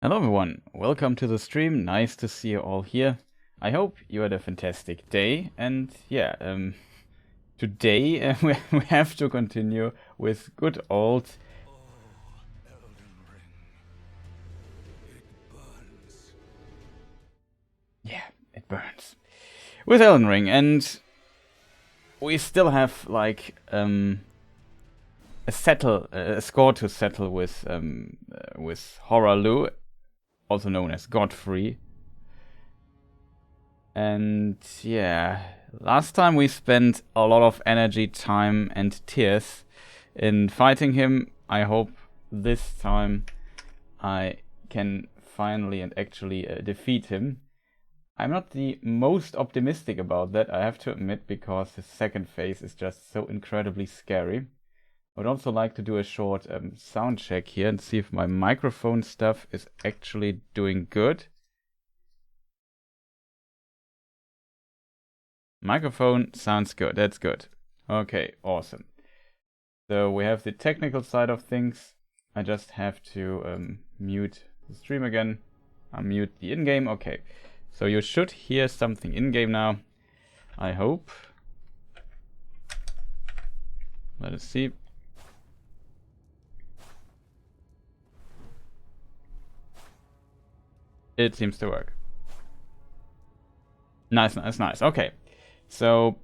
Hello everyone, welcome to the stream. Nice to see you all here. I hope you had a fantastic day, and today we have to continue with good old Elden Ring. It burns. it burns with Elden Ring, and we still have like a score to settle with Hoarah Loux, also known as Godfrey. And yeah, last time we spent a lot of energy, time, and tears in fighting him. I hope this time I can finally and actually defeat him. I'm not the most optimistic about that, I have to admit, because his second phase is just so incredibly scary. I would also like to do a short sound check here and see if my microphone stuff is actually doing good. Microphone sounds good, that's good. Okay, awesome. So we have the technical side of things. I just have to mute the stream again, unmute the in-game. Okay, so you should hear something in-game now, I hope. Let us see. It seems to work. Nice. Okay, so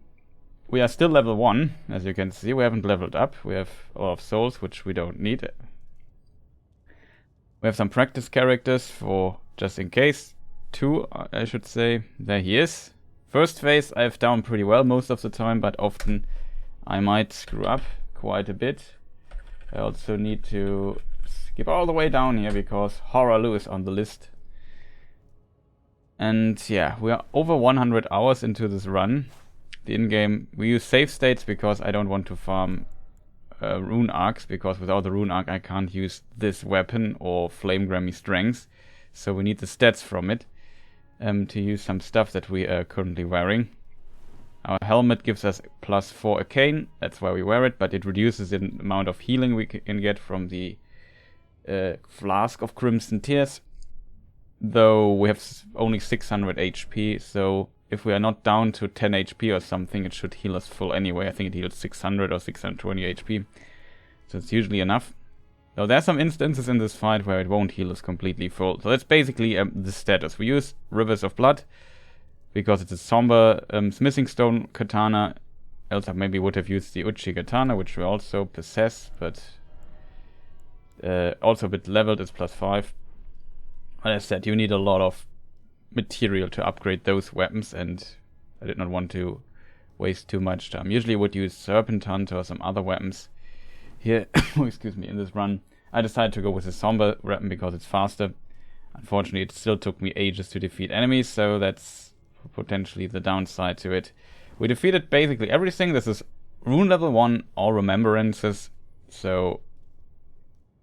we are still level 1, as you can see. We haven't leveled up. We have a lot of souls, which we don't need. We have some practice characters for just in case. 2, I should say. There he is. First phase I've done pretty well most of the time, but often I might screw up quite a bit. I also need to skip all the way down here because Hoarah Loux is on the list. And yeah, we are over 100 hours into this run. The in-game, we use save states because I don't want to farm rune arcs, because without the rune arc I can't use this weapon or flame Me Strength. So we need the stats from it to use some stuff that we are currently wearing. Our helmet gives us +4 Arcane, that's why we wear it, but it reduces the amount of healing we can get from the Flask of Crimson Tears. Though we have only 600 HP, so if we are not down to 10 HP or something, it should heal us full anyway. I think it heals 600 or 620 HP, so it's usually enough. Though there are some instances in this fight where it won't heal us completely full. So that's basically the status. We use Rivers of Blood because it's a somber smithing stone katana. Else I maybe would have used the Uchi katana, which we also possess, but also a bit leveled, it's +5. As I said, you need a lot of material to upgrade those weapons, and I did not want to waste too much time. Usually I would use Serpent Hunter or some other weapons. Here, excuse me, in this run, I decided to go with the Somber weapon because it's faster. Unfortunately, it still took me ages to defeat enemies, so that's potentially the downside to it. We defeated basically everything. This is Rune level 1, all Remembrances, so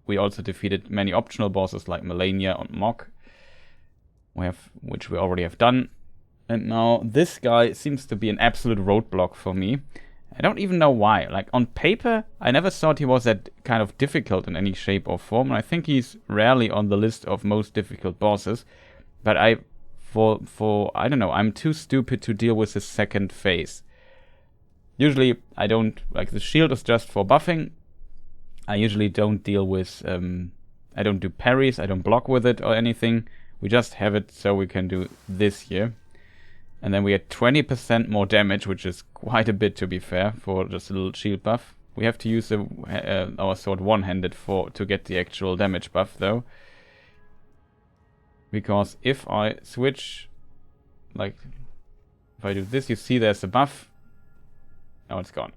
we also defeated many optional bosses like Malenia and Mock, which we already have done. And now this guy seems to be an absolute roadblock for me. I don't even know why. Like, on paper, I never thought he was that kind of difficult in any shape or form. And I think he's rarely on the list of most difficult bosses. But I don't know, I'm too stupid to deal with his second phase. Usually, I don't, like, the shield is just for buffing. I usually don't deal with, I don't do parries, I don't block with it or anything. We just have it so we can do this here. And then we get 20% more damage, which is quite a bit to be fair, for just a little shield buff. We have to use our sword one-handed to get the actual damage buff though. Because if I switch, like, if I do this, you see there's a buff. Oh, it's gone.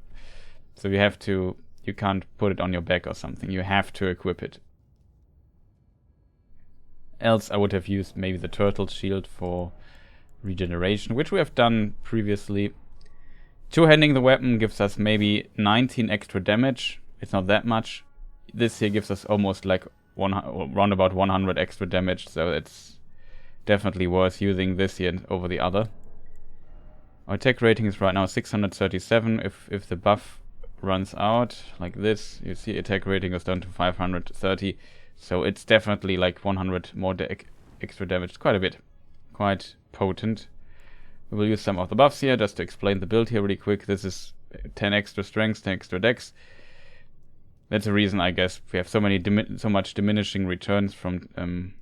So you can't put it on your back or something. You have to equip it. Else I would have used maybe the turtle shield for regeneration, which we have done previously. Two-handing the weapon gives us maybe 19 extra damage. It's not that much. This here gives us almost like round about 100 extra damage, so it's definitely worth using this here over the other. Our attack rating is right now 637. If the buff runs out like this, you see attack rating goes down to 530. So it's definitely like 100 more extra damage. It's quite a bit. Quite potent. We will use some of the buffs here just to explain the build here really quick. This is 10 extra strength, 10 extra dex. That's the reason, I guess, we have so much diminishing returns from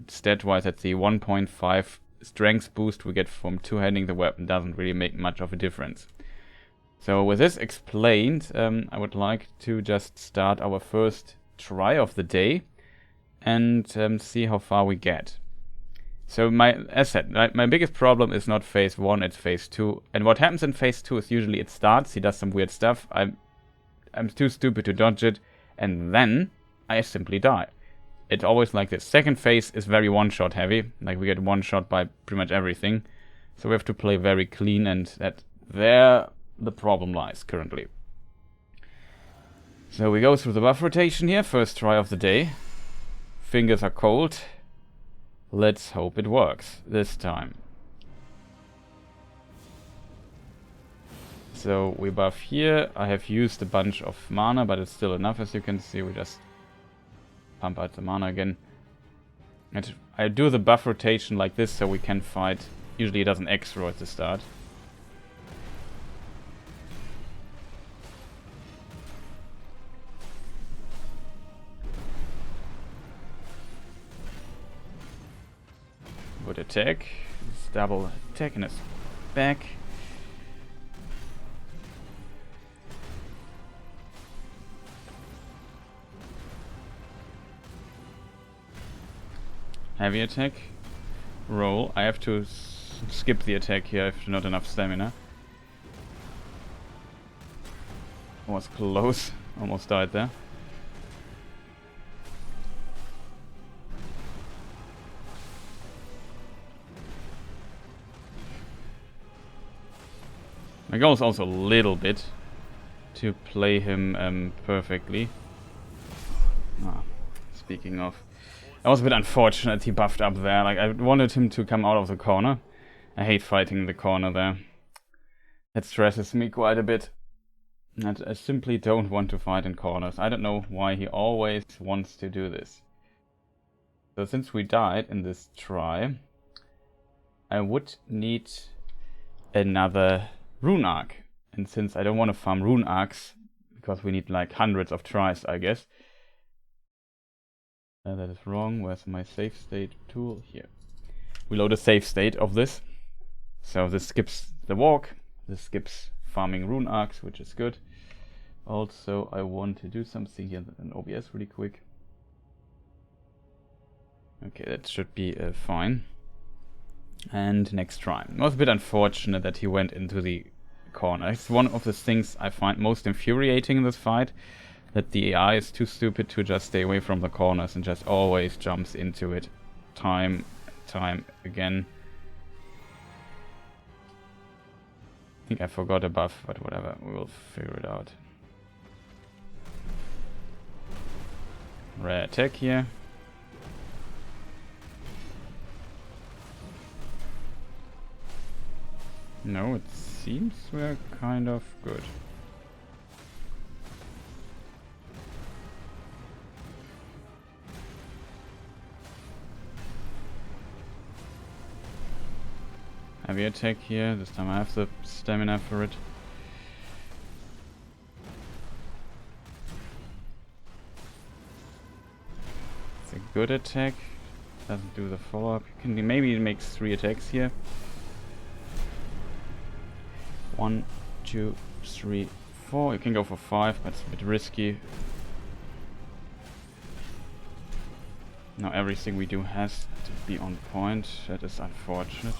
stat-wise. That's the 1.5 strength boost we get from two-handing the weapon. Doesn't really make much of a difference. So with this explained, I would like to just start our first try of the day and see how far we get. So as said, my biggest problem is not phase 1, it's phase 2. And what happens in phase 2 is usually it starts, he does some weird stuff, I'm too stupid to dodge it, and then I simply die. It's always like this. Second phase is very one-shot heavy, like we get one-shot by pretty much everything. So we have to play very clean, and there the problem lies currently. So we go through the buff rotation here, first try of the day. Fingers are cold. Let's hope it works this time. So we buff here. I have used a bunch of mana, but it's still enough, as you can see. We just pump out the mana again. And I do the buff rotation like this so we can fight. Usually it doesn't X-row at the start. Good attack. It's double attack in his back. Heavy attack. Roll. I have to skip the attack here. I have not enough stamina. Was close. Almost died there. My goal is also a little bit to play him perfectly. Speaking of, that was a bit unfortunate he buffed up there. Like, I wanted him to come out of the corner. I hate fighting the corner there. That stresses me quite a bit. I simply don't want to fight in corners. I don't know why he always wants to do this. So since we died in this try, I would need another Rune Arc. And since I don't want to farm Rune Arcs, because we need like hundreds of tries, I guess. That is wrong. Where's my save state tool? Here. We load a save state of this. So this skips the walk. This skips farming Rune Arcs, which is good. Also, I want to do something here in OBS really quick. Okay, that should be fine. And next try. It was a bit unfortunate that he went into the corner. It's one of the things I find most infuriating in this fight. That the AI is too stupid to just stay away from the corners and just always jumps into it. Time again. I think I forgot a buff, but whatever. We will figure it out. Rare attack here. No, it seems we're kind of good. Heavy attack here. This time I have the stamina for it. It's a good attack. Doesn't do the follow-up. Maybe it makes 3 attacks here. 1, 2, 3, 4. You can go for 5, but it's a bit risky. Now everything we do has to be on point. That is unfortunate.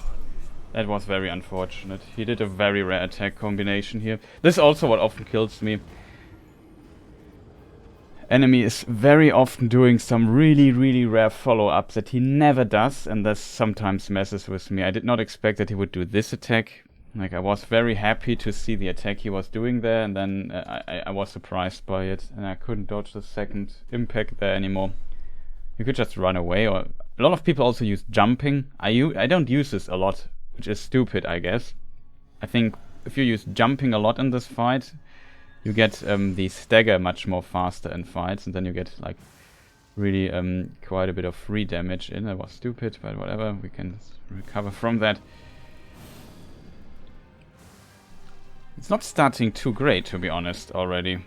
That was very unfortunate. He did a very rare attack combination here. This is also what often kills me. Enemy is very often doing some really rare follow-ups that he never does, and this sometimes messes with me. I did not expect that he would do this attack. Like, I was very happy to see the attack he was doing there, and then I was surprised by it, and I couldn't dodge the second impact there anymore. You could just run away, or a lot of people also use jumping. I don't use this a lot, which is stupid, I guess. I think if you use jumping a lot in this fight, you get the stagger much more faster in fights, and then you get like really quite a bit of free damage in. That was stupid, but whatever, we can recover from that. It's not starting too great, to be honest, already.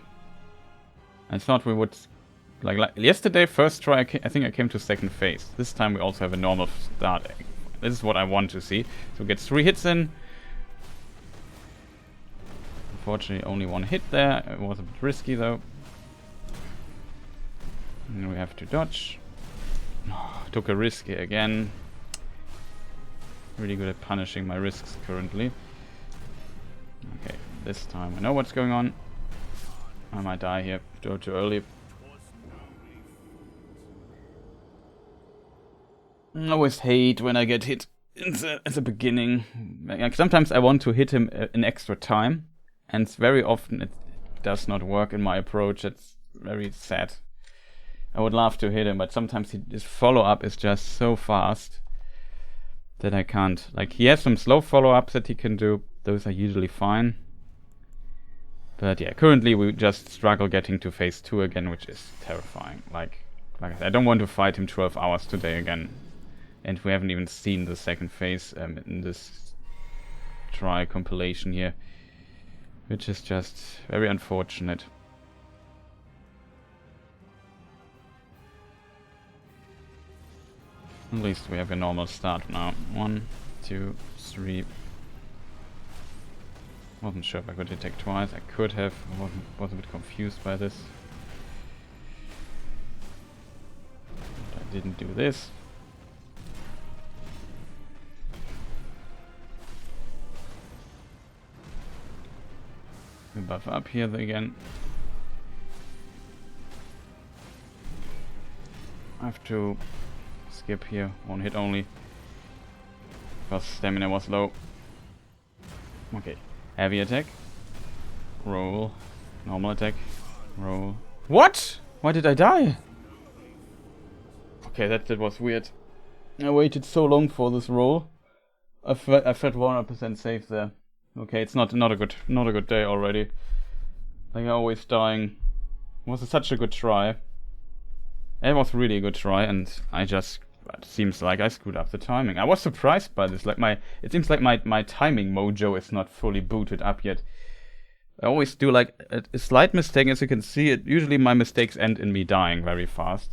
I thought we would... Like yesterday, first try, I think I came to second phase. This time we also have a normal start. This is what I want to see. So we get 3 hits in. Unfortunately, only 1 hit there. It was a bit risky, though. And we have to dodge. Took a risk again. Really good at punishing my risks currently. Okay, this time I know what's going on. I might die here too early. I always hate when I get hit at the beginning. Like, sometimes I want to hit him an extra time, and very often it does not work in my approach. It's very sad. I would love to hit him, but sometimes his follow-up is just so fast that I can't. Like, he has some slow follow-ups that he can do. Those are usually fine. But yeah, currently we just struggle getting to phase 2 again, which is terrifying. Like I said, I don't want to fight him 12 hours today again. And we haven't even seen the second phase in this try compilation here, which is just very unfortunate. At least we have a normal start now. 1, 2, 3. Wasn't sure if I could attack twice. I could have. I was a bit confused by this. But I didn't do this. We buff up here again. I have to skip here. 1 hit only. Because stamina was low. Okay. Heavy attack. Roll. Normal attack. Roll. What? Why did I die? Okay, that was weird. I waited so long for this roll. I felt 100% safe there. Okay, it's not a good day already. Like, always dying. It was such a good try. It was really a good try, and it seems like I screwed up the timing. I was surprised by this. Like, it seems like my timing mojo is not fully booted up yet. I always do like a slight mistake, as you can see. Usually my mistakes end in me dying very fast.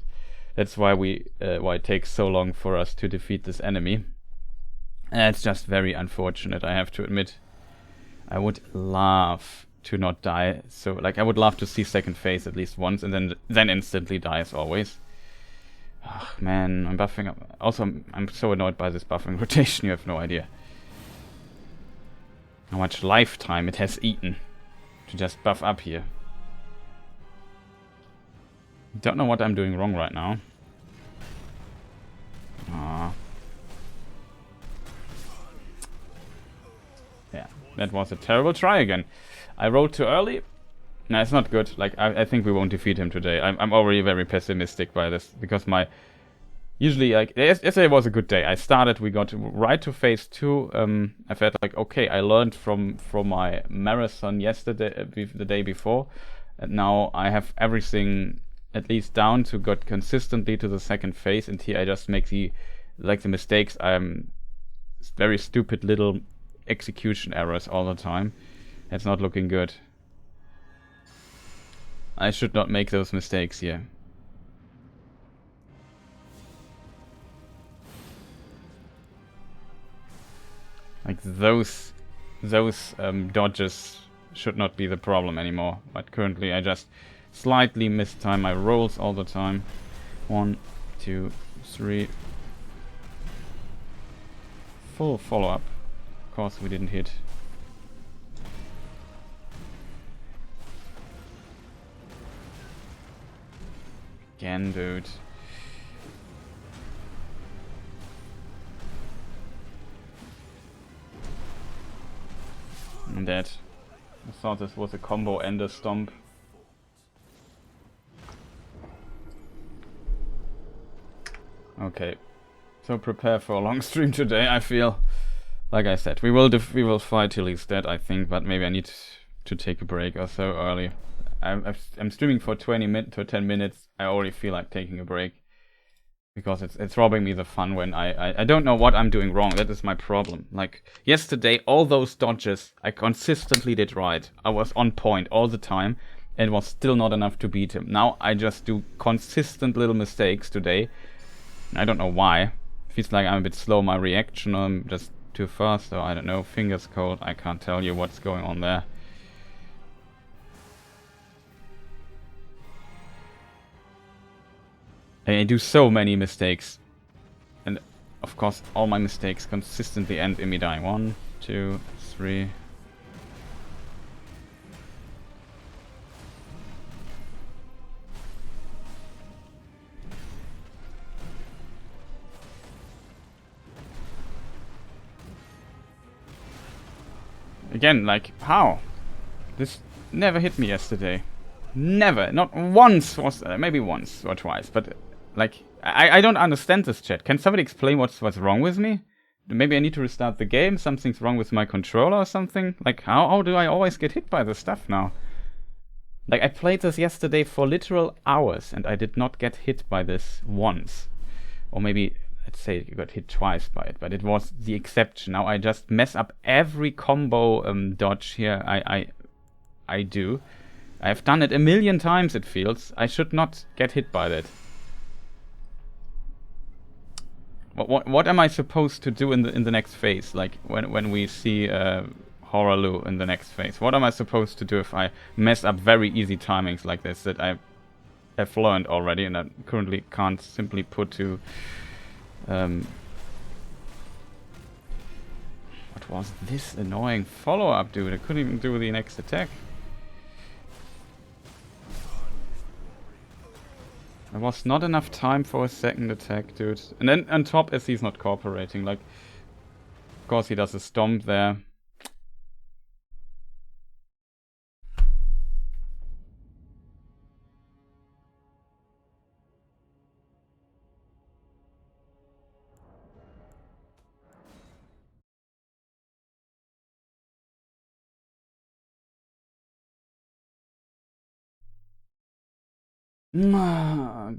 That's why why it takes so long for us to defeat this enemy. And it's just very unfortunate, I have to admit. I would love to not die. So, like, I would love to see second phase at least once, and then instantly die as always. Oh, man, I'm buffing up. Also, I'm so annoyed by this buffing rotation, you have no idea. How much lifetime it has eaten to just buff up here. Don't know what I'm doing wrong right now. Yeah, that was a terrible try again. I rolled too early. No, it's not good. Like, I think we won't defeat him today. I'm already very pessimistic by this, because usually, like, yesterday was a good day. I started, we got right to phase 2. I felt like, okay, I learned from my marathon yesterday, the day before, and now I have everything at least down to get consistently to the second phase, and here I just make the mistakes. Very stupid little execution errors all the time. It's not looking good. I should not make those mistakes here. Like, those dodges should not be the problem anymore. But currently I just slightly mistime my rolls all the time. 1, 2, 3. Full follow-up. Of course we didn't hit. Again, dude. I'm dead. I thought this was a combo and a stomp. Okay. So prepare for a long stream today, I feel. Like I said, we will fight till he's dead, I think, but maybe I need to take a break or so early. I'm streaming for 20 minutes to 10 minutes. I already feel like taking a break. Because it's robbing me the fun when I don't know what I'm doing wrong. That is my problem. Like, yesterday, all those dodges, I consistently did right. I was on point all the time, and was still not enough to beat him. Now, I just do consistent little mistakes today. I don't know why. Feels like I'm a bit slow, my reaction, or I'm just too fast, or I don't know, fingers cold. I can't tell you what's going on there. I do so many mistakes. And of course, all my mistakes consistently end in me dying. 1, 2, 3. Again, like, how? This never hit me yesterday. Never. Not once was... maybe once or twice, but... Like, I don't understand this, chat. Can somebody explain what's wrong with me? Maybe I need to restart the game? Something's wrong with my controller or something? Like, how do I always get hit by this stuff now? Like, I played this yesterday for literal hours, and I did not get hit by this once. Or maybe, let's say you got hit twice by it, but it was the exception. Now I just mess up every combo dodge here I do. I've done it a million times, it feels. I should not get hit by that. What am I supposed to do in the next phase? Like when we see Hoarah Loux in the next phase, what am I supposed to do if I mess up very easy timings like this that I have learned already and I currently can't simply put to? What was this annoying follow-up, dude? I couldn't even do the next attack. There was not enough time for a second attack, dude. And then on top, as he's not cooperating, like, of course he does a stomp there.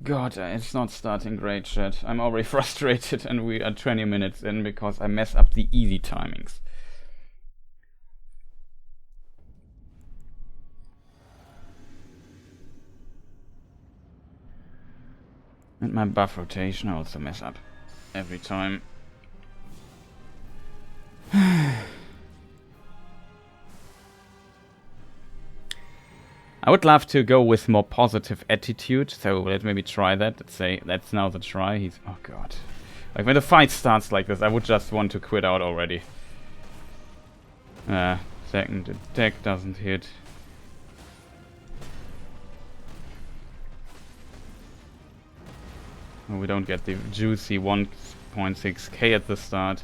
God, it's not starting great, chat. I'm already frustrated and we are 20 minutes in because I mess up the easy timings. And my buff rotation I also mess up every time. I would love to go with more positive attitude, so let's maybe try that. Let's say that's now the try. He's... oh god. Like when the fight starts like this, I would just want to quit out already. Second attack doesn't hit. Oh, we don't get the juicy 1.6k at the start.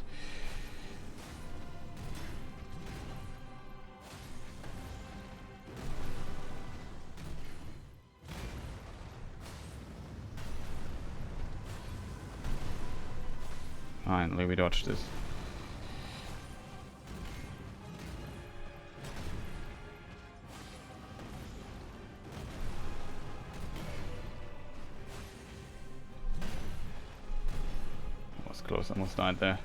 Finally, we dodged this. That was close, almost died there.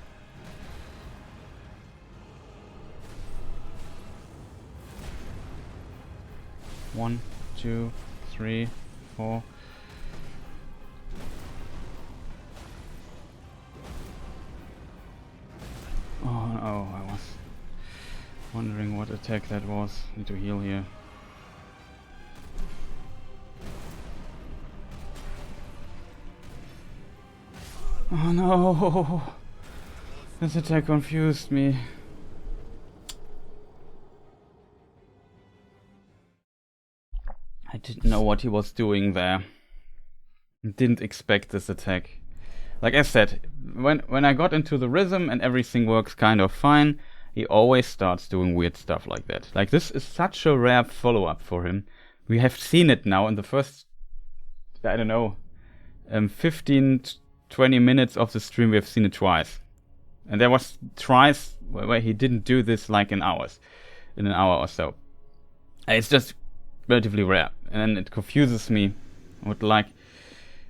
One, 2, 3, 4. Oh, I was wondering what attack that was. Need to heal here. Oh no! This attack confused me. I didn't know what he was doing there. Didn't expect this attack. Like I said, when I got into the rhythm and everything works kind of fine, he always starts doing weird stuff like that. Like, this is such a rare follow-up for him. We have seen it now in the first, I don't know, 15, 20 minutes of the stream. We have seen it twice. And there was twice where he didn't do this like in an hour or so. It's just relatively rare. And it confuses me. I would like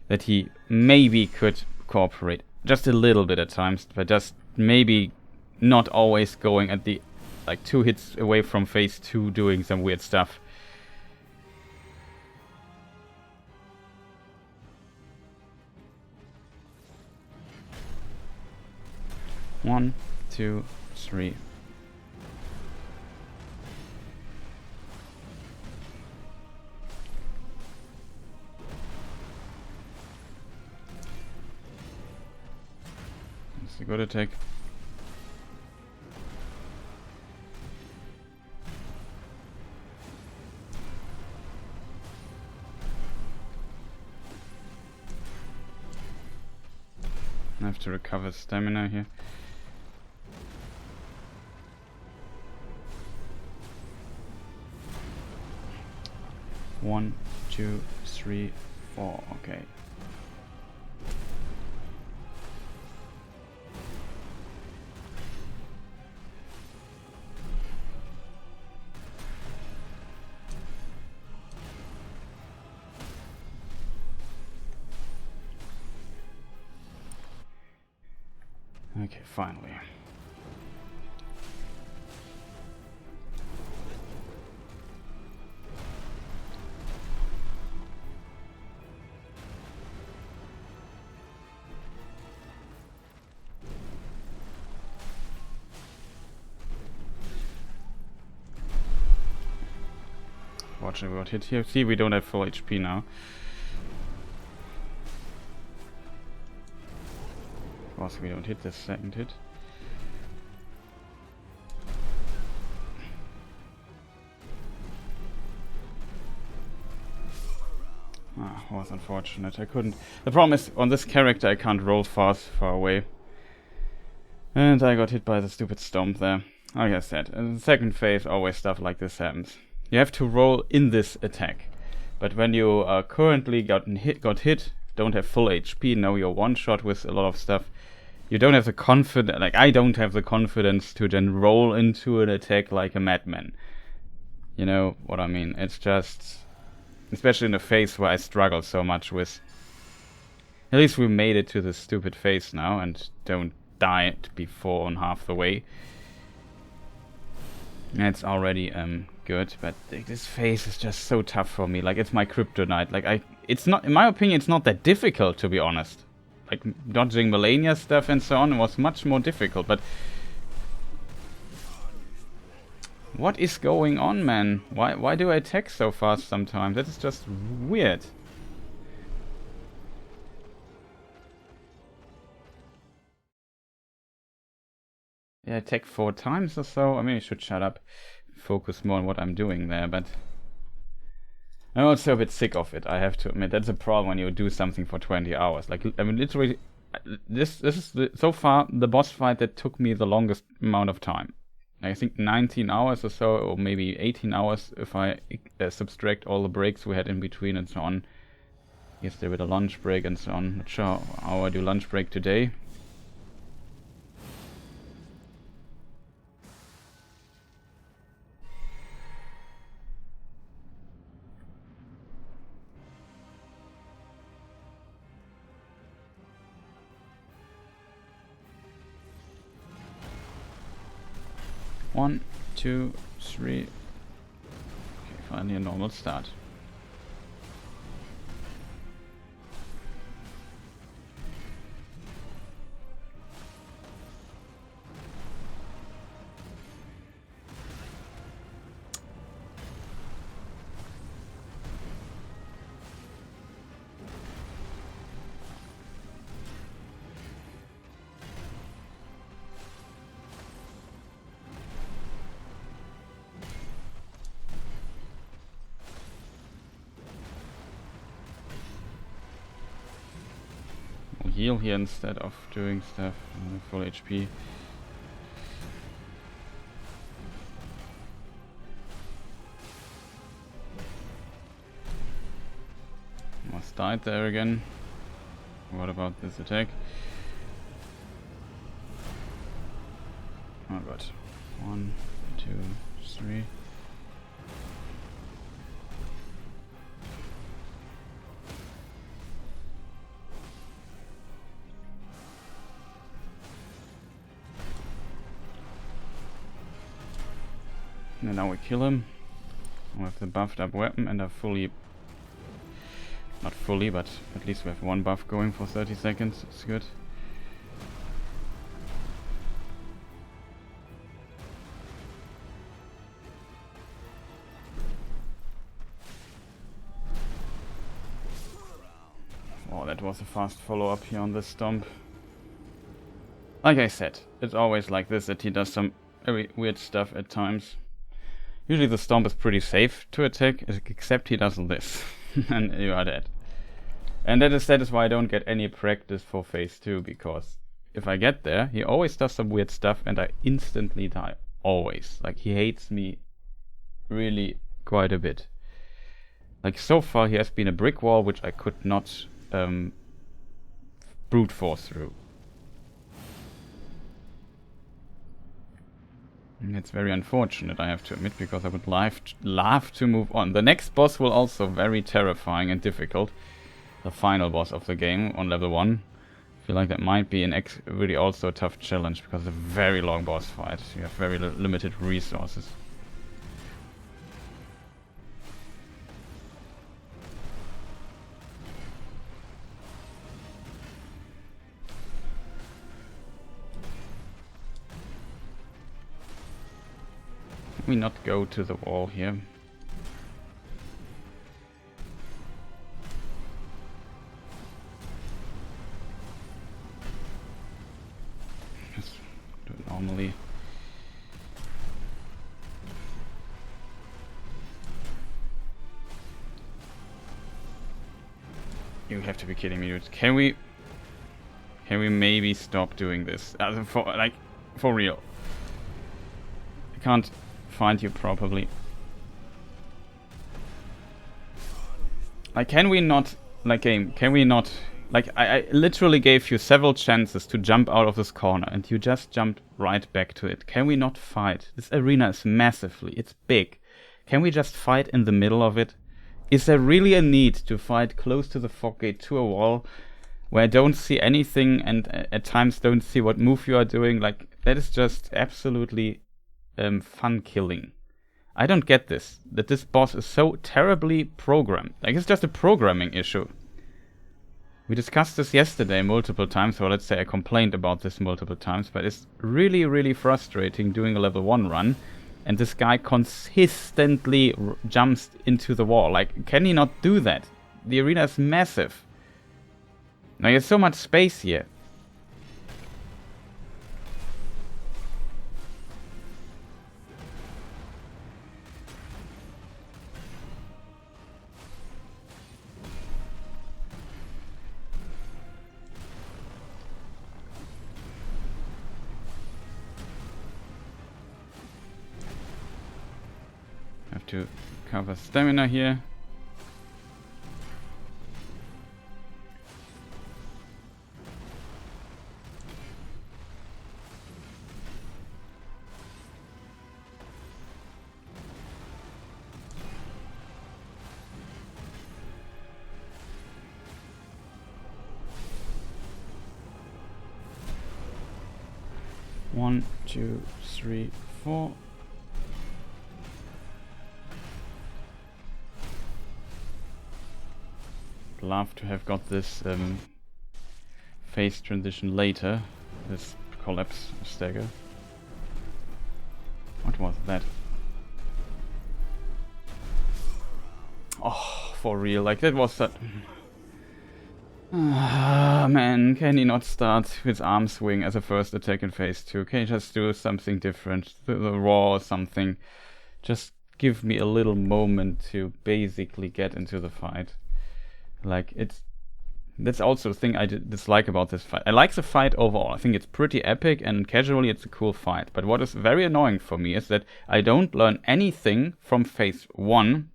that he maybe could cooperate just a little bit at times, but just maybe not always going at the like 2 hits away from phase 2 doing some weird stuff. One, two, three. That's a good attack. I have to recover stamina here. One, two, three, four. Okay. Okay, finally. Watching what hit here. See, we don't have full HP now. Of course, we don't hit the second hit. Ah, was unfortunate. I couldn't. The problem is, on this character, I can't roll fast far away. And I got hit by the stupid stomp there. Like I said, in the second phase, always stuff like this happens. You have to roll in this attack. But when you currently got hit, don't have full HP, now you're one-shot with a lot of stuff, you don't have the confidence, like I don't have the confidence to then roll into an attack like a madman. You know what I mean? It's just, especially in a phase where I struggle so much with. At least we made it to this stupid phase now and don't die before on half the way. It's already good, but this phase is just so tough for me. Like, it's my kryptonite. Like, it's not, in my opinion, it's not that difficult, to be honest. Like, dodging Malenia stuff and so on was much more difficult, but what is going on, man? Why do I attack so fast sometimes? That is just weird. Yeah, I attack 4 times or so. I mean, I should shut up. Focus more on what I'm doing there, but I'm also a bit sick of it, I have to admit. That's a problem when you do something for 20 hours. Like, I mean, literally, this is so far the boss fight that took me the longest amount of time. I think 19 hours or so, or maybe 18 hours if I subtract all the breaks we had in between and so on. Yes, there was a lunch break and so on. Not sure how I do lunch break today. One, two, three. Okay, finally a normal start. Heal here instead of doing stuff. Full HP. Almost died there again. What about this attack? Oh god. 1, 2, 3. And now we kill him. With the buffed up weapon and a fully... Not fully, but at least we have one buff going for 30 seconds. It's good. Oh, that was a fast follow-up here on this stomp. Like I said, it's always like this, that he does some very weird stuff at times. Usually the stomp is pretty safe to attack, except he does this. And you are dead. And that is why I don't get any practice for phase 2, because if I get there, he always does some weird stuff and I instantly die. Always. Like, he hates me really quite a bit. Like, so far he has been a brick wall which I could not brute force through. And it's very unfortunate, I have to admit, because I would love to move on. The next boss will also very terrifying and difficult. The final boss of the game on level 1. I feel like that might be an really also a tough challenge, because it's a very long boss fight. You have very limited resources. We not go to the wall here. Just do it normally. You have to be kidding me, dude. Can we maybe stop doing this? For real. I can't find you properly. Like, can we not, like, game, can we not, like, I literally gave you several chances to jump out of this corner and you just jumped right back to it. Can we not fight? This arena is massively, it's big. Can we just fight in the middle of it? Is there really a need to fight close to the fog gate, to a wall, where I don't see anything and at times don't see what move you are doing? Like, that is just absolutely fun killing. I don't get this. That this boss is so terribly programmed. Like, it's just a programming issue. We discussed this yesterday multiple times, or let's say I complained about this multiple times, but it's really, really frustrating doing a level 1 run, and this guy consistently jumps into the wall. Like, can he not do that? The arena is massive. Now, there's so much space here. Have to cover stamina here. One, two, three, four. Love to have got this phase transition later. This collapse stagger. What was that? Oh, for real, like that was that. Ah, man, can he not start with arm swing as a first attack in phase 2? Can he just do something different? The raw or something? Just give me a little moment to basically get into the fight. Like, that's also the thing I dislike about this fight. I like the fight overall. I think it's pretty epic and casually it's a cool fight. But what is very annoying for me is that I don't learn anything from phase 1.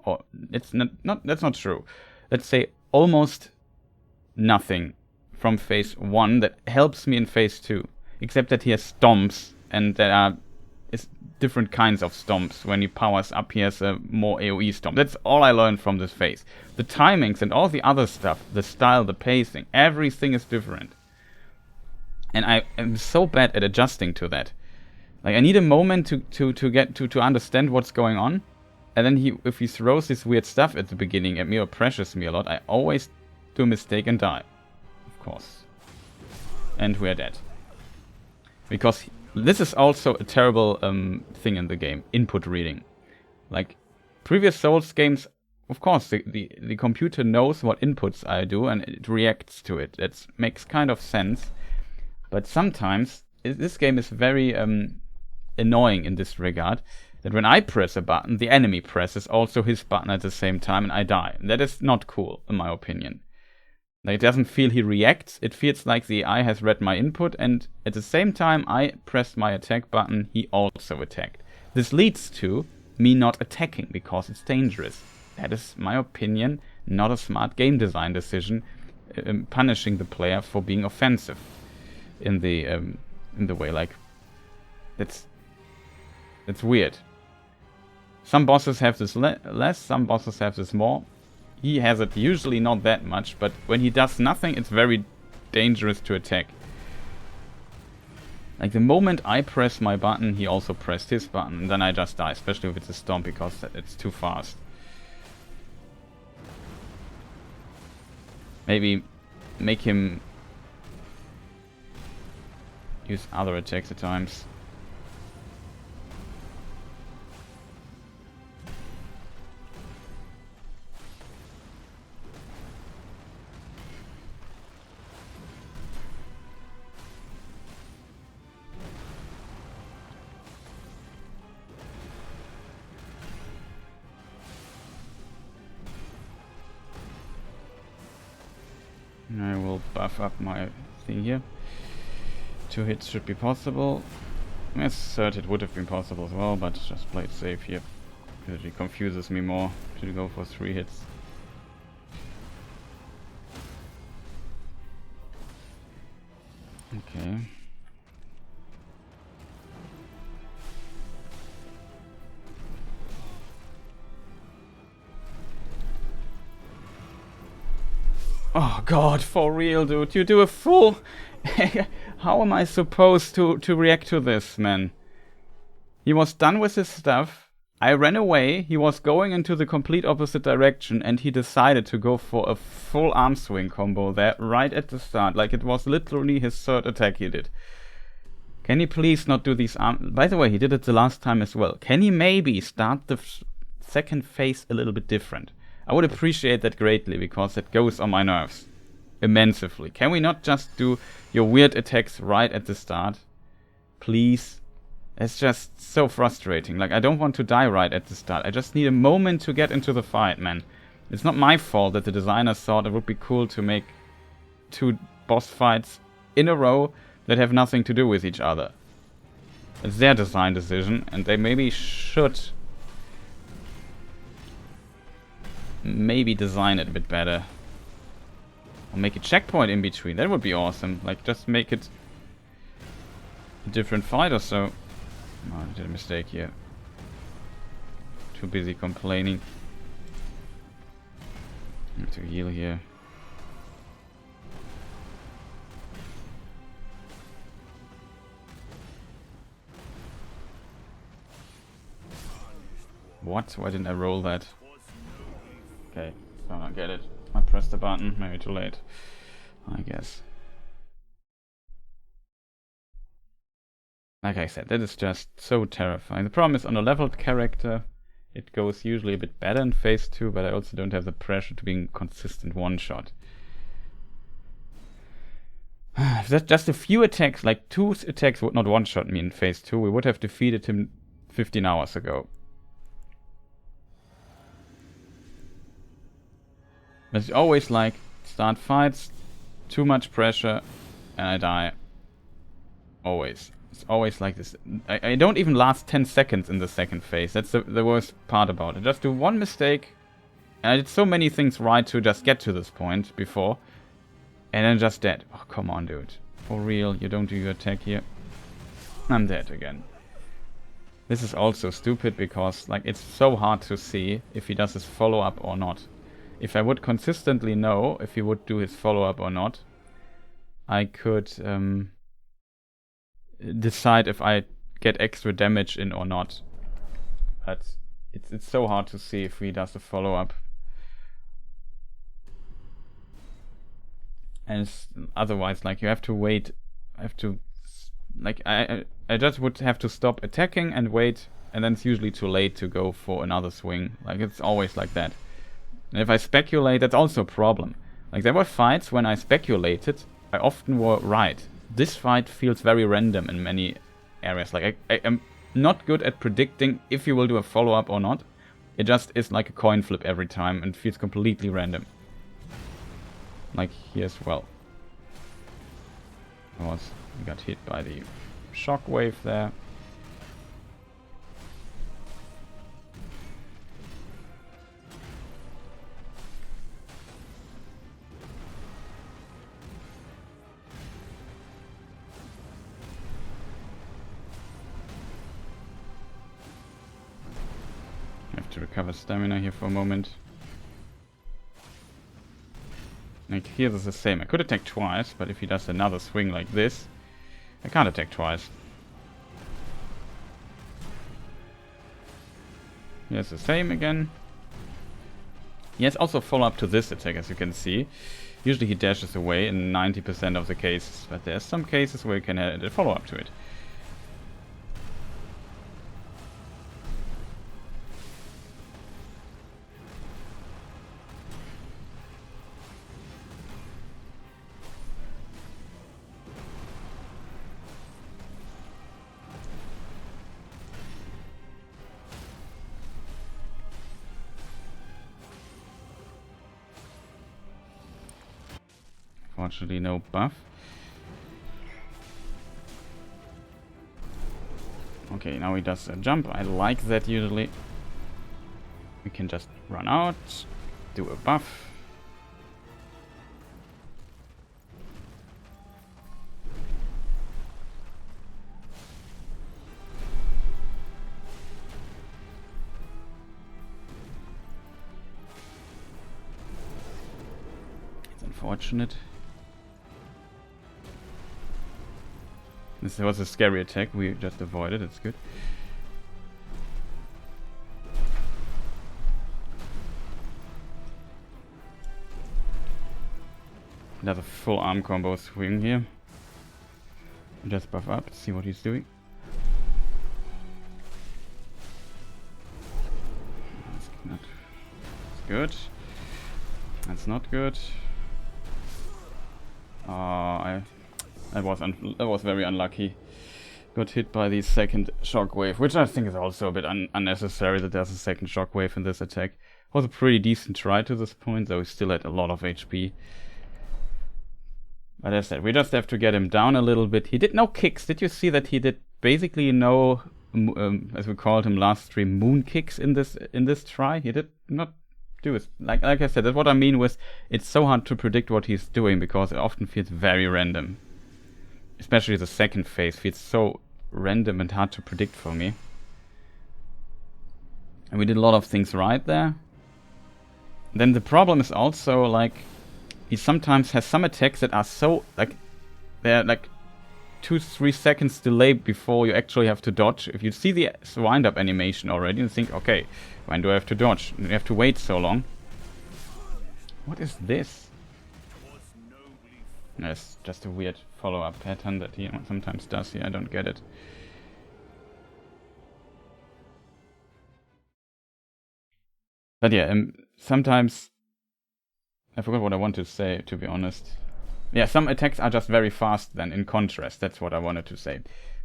Or it's not that's not true. Let's say almost nothing from phase 1 that helps me in phase 2. Except that he has stomps and there are different kinds of stomps. When he powers up, he has a more AoE stomp. That's all I learned from this phase. The timings and all the other stuff, the style, the pacing, everything is different. And I am so bad at adjusting to that. Like, I need a moment to understand what's going on. And then if he throws this weird stuff at the beginning at me or pressures me a lot, I always do a mistake and die. Of course. And we're dead. Because this is also a terrible thing in the game. Input reading. Like, previous Souls games, of course, the computer knows what inputs I do and it reacts to it. That makes kind of sense. But sometimes, this game is very annoying in this regard. That when I press a button, the enemy presses also his button at the same time and I die. And that is not cool, in my opinion. Like, it doesn't feel he reacts, it feels like the AI has read my input, and at the same time I pressed my attack button, he also attacked. This leads to me not attacking, because it's dangerous. That is, my opinion, not a smart game design decision, punishing the player for being offensive in the way, like, that's weird. Some bosses have this less, some bosses have this more. He has it usually not that much, but when he does nothing, it's very dangerous to attack. Like, the moment I press my button, he also pressed his button, and then I just die, especially if it's a storm, because it's too fast. Maybe make him use other attacks at times. I will buff up my thing here. 2 hits should be possible. Yes, third hit would have been possible as well, but just play it safe here. Because it confuses me more to go for 3 hits. Okay. Oh god, for real, dude. You do a full... How am I supposed to react to this, man? He was done with his stuff. I ran away. He was going into the complete opposite direction. And he decided to go for a full arm swing combo there right at the start. Like, it was literally his third attack he did. Can he please not do these arm... By the way, he did it the last time as well. Can he maybe start the second phase a little bit different? I would appreciate that greatly, because it goes on my nerves immensely. Can we not just do your weird attacks right at the start? Please? It's just so frustrating. Like, I don't want to die right at the start. I just need a moment to get into the fight, man. It's not my fault that the designers thought it would be cool to make 2 boss fights in a row that have nothing to do with each other. It's their design decision, and they maybe should... maybe design it a bit better. Or make a checkpoint in between. That would be awesome. Like, just make it a different fight or so. Oh, I did a mistake here. Too busy complaining. I have to heal here. What? Why didn't I roll that? Okay, so I get it. I pressed the button, maybe too late, I guess. Like I said, that is just so terrifying. The problem is, on a leveled character, it goes usually a bit better in phase 2, but I also don't have the pressure to being consistent one-shot. If that's just a few attacks, like 2 attacks would not one-shot me in phase 2, we would have defeated him 15 hours ago. It's always like, start fights, too much pressure, and I die. Always. It's always like this. I don't even last 10 seconds in the second phase. That's the worst part about it. Just do one mistake, and I did so many things right to just get to this point before, and then just dead. Oh, come on, dude. For real, you don't do your attack here. I'm dead again. This is also stupid because, like, it's so hard to see if he does his follow-up or not. If I would consistently know if he would do his follow-up or not, I could decide if I get extra damage in or not. But it's so hard to see if he does the follow-up. And otherwise, like, you have to wait. I just would have to stop attacking and wait, and then it's usually too late to go for another swing. Like, it's always like that. And if I speculate, that's also a problem. Like, there were fights when I speculated, I often were right. This fight feels very random in many areas. Like, I am not good at predicting if you will do a follow-up or not. It just is like a coin flip every time and feels completely random. Like here as well. We got hit by the shockwave there. Have to recover stamina here for a moment. Like here is the same. I could attack twice, but if he does another swing like this, I can't attack twice. Here's the same again. He has also follow-up to this attack, as you can see. Usually he dashes away in 90% of the cases, but there's some cases where you can add a follow-up to it. Unfortunately, no buff. Okay, now he does a jump. I like that usually. We can just run out, do a buff. It's unfortunate. This was a scary attack, we just avoided, it's good. Another full arm combo swing here. Just buff up, see what he's doing. That's not good. That's not good. That was very unlucky. Got hit by the second shockwave, which I think is also a bit unnecessary that there's a second shockwave in this attack. Was a pretty decent try to this point, though he still had a lot of HP. But as I said, we just have to get him down a little bit. He did no kicks. Did you see that he did basically no, as we called him last stream, moon kicks in this try? He did not do it. Like I said, that's what I mean with it's so hard to predict what he's doing because it often feels very random. Especially the second phase feels so random and hard to predict for me. And we did a lot of things right there. Then the problem is also like he sometimes has some attacks that are so like they're like 2-3 seconds delay before you actually have to dodge. If you see the wind up animation already and think, okay, when do I have to dodge? And you have to wait so long. What is this? No, it's just a weird follow-up pattern that he sometimes does here. I don't get it. But yeah, sometimes I forgot what I want to say, to be honest. Yeah, some attacks are just very fast then, in contrast. That's what I wanted to say.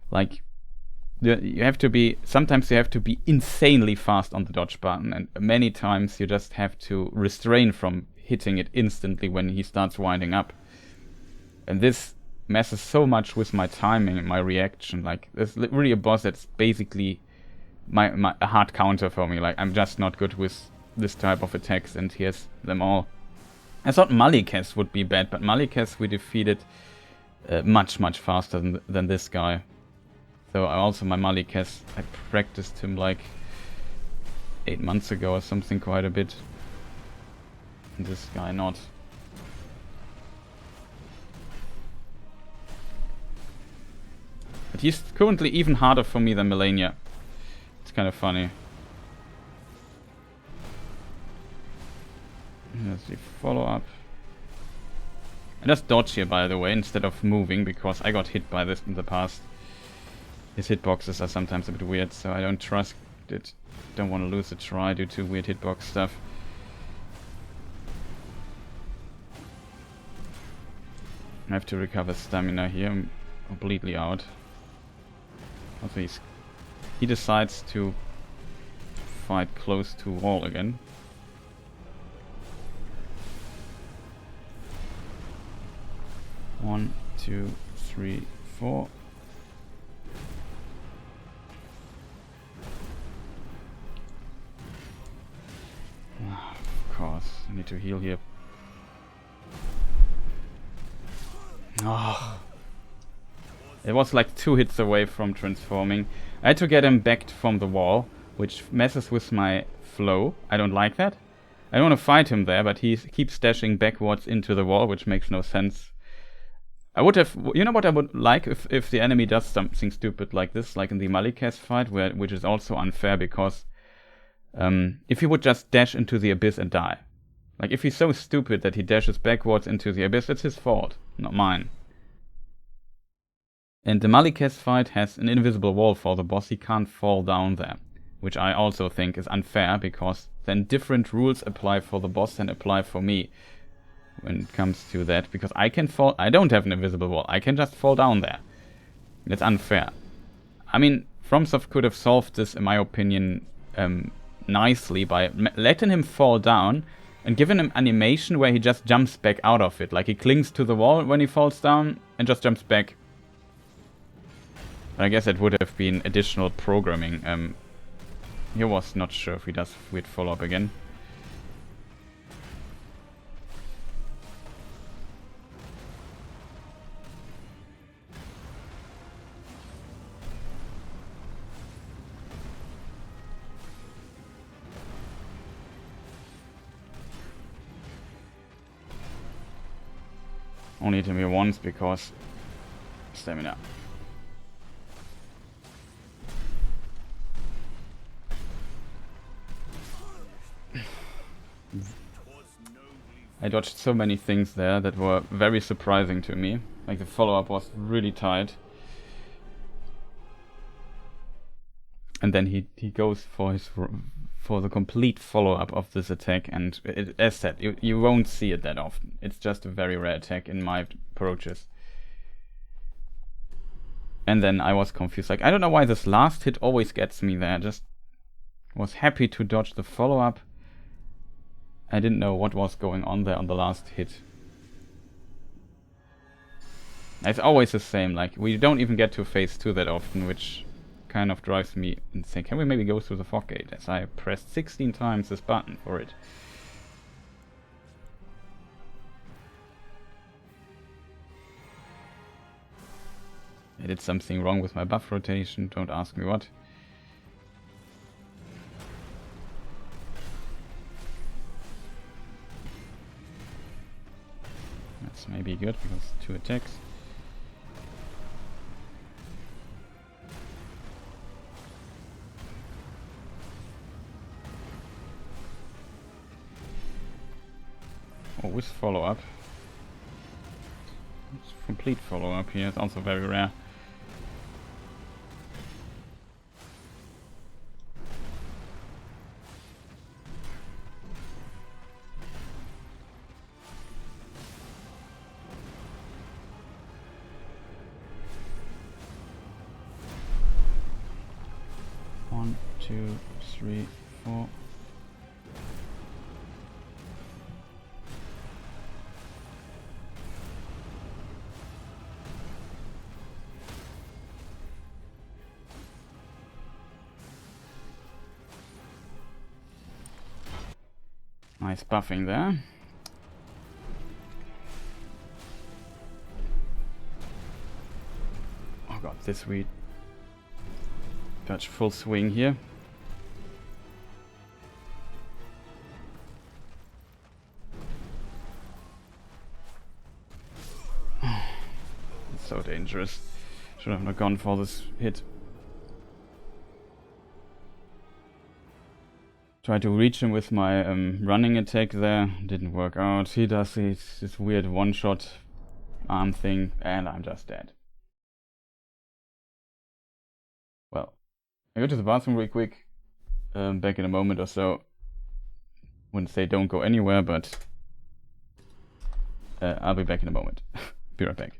Like, you have to be... Sometimes you have to be insanely fast on the dodge button, and many times you just have to restrain from hitting it instantly when he starts winding up. And this messes so much with my timing and my reaction. Like, there's really a boss that's basically a hard counter for me. Like, I'm just not good with this type of attacks, and he has them all. I thought Malikas would be bad, but Malikas we defeated much faster than this guy. So my Malikas, I practiced him like 8 months ago or something, quite a bit. And this guy not. But he's currently even harder for me than Malenia. It's kind of funny. Let's see, follow up. I just dodge here, by the way, instead of moving, because I got hit by this in the past. His hitboxes are sometimes a bit weird, so I don't trust it. Don't want to lose a try due to weird hitbox stuff. I have to recover stamina here. I'm completely out. Also, he decides to fight close to wall again. One, two, three, four. Of course, I need to heal here. Oh. It was like 2 hits away from transforming. I had to get him back from the wall, which messes with my flow. I don't like that. I don't want to fight him there, but he keeps dashing backwards into the wall, which makes no sense. I would have... You know what I would like if the enemy does something stupid like this, like in the Malika's fight, which is also unfair, because if he would just dash into the abyss and die. Like, if he's so stupid that he dashes backwards into the abyss, it's his fault, not mine. And the Malika's fight has an invisible wall for the boss. He can't fall down there, which I also think is unfair, because then different rules apply for the boss than apply for me when it comes to that, because I can fall... I don't have an invisible wall. I can just fall down there. That's unfair. I mean, FromSoft could have solved this, in my opinion, nicely by letting him fall down and giving him animation where he just jumps back out of it. Like, he clings to the wall when he falls down and just jumps back. But I guess it would have been additional programming. He was not sure if he does weird follow-up again. Only hit him here once because stamina. I dodged so many things there that were very surprising to me. Like, the follow-up was really tight. And then he goes for the complete follow-up of this attack, and as said, you won't see it that often. It's just a very rare attack in my approaches. And then I was confused. Like, I don't know why this last hit always gets me there. I just was happy to dodge the follow-up. I didn't know what was going on there on the last hit. It's always the same. Like, we don't even get to phase 2 that often, which kind of drives me insane. Can we maybe go through the fog gate, as I pressed 16 times this button for it? I did something wrong with my buff rotation, don't ask me what. That's maybe good, because 2 attacks. Oh, with follow-up. It's complete follow-up here, it's also very rare. One, two, three, four. Nice buffing there. Oh god, this we touch full swing here. It's so dangerous. Should have not gone for this hit. Tried to reach him with my running attack there. Didn't work out. He does this weird one-shot arm thing, and I'm just dead. Well, I go to the bathroom real quick. Back in a moment or so. Wouldn't say don't go anywhere, but I'll be back in a moment. Be right back.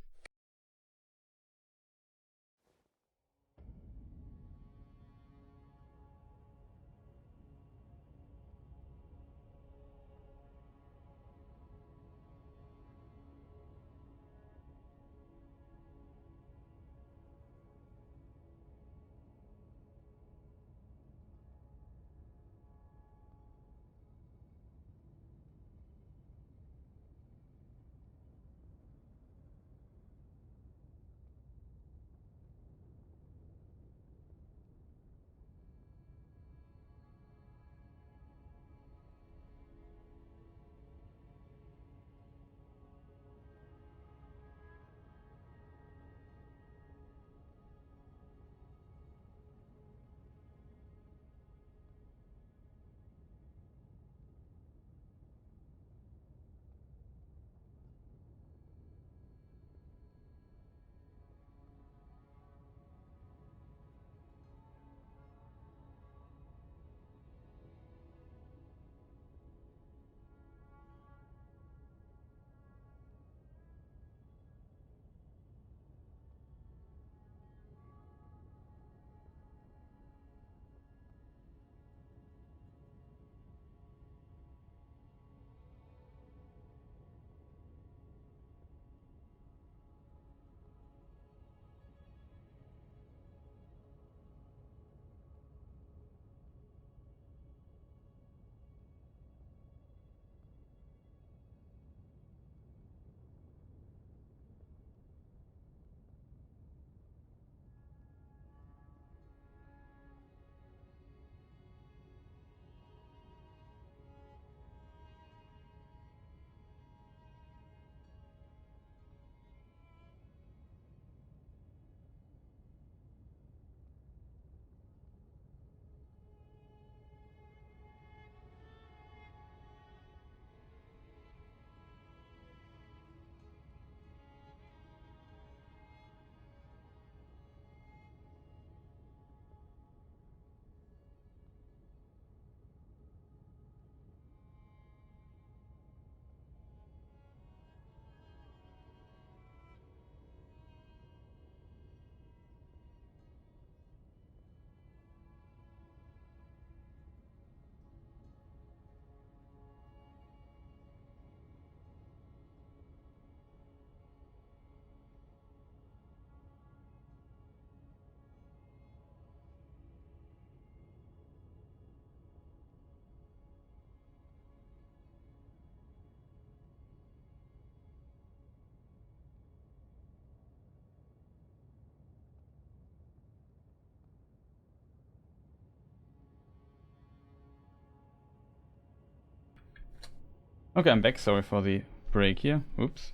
Okay, I'm back. Sorry for the break here. Oops.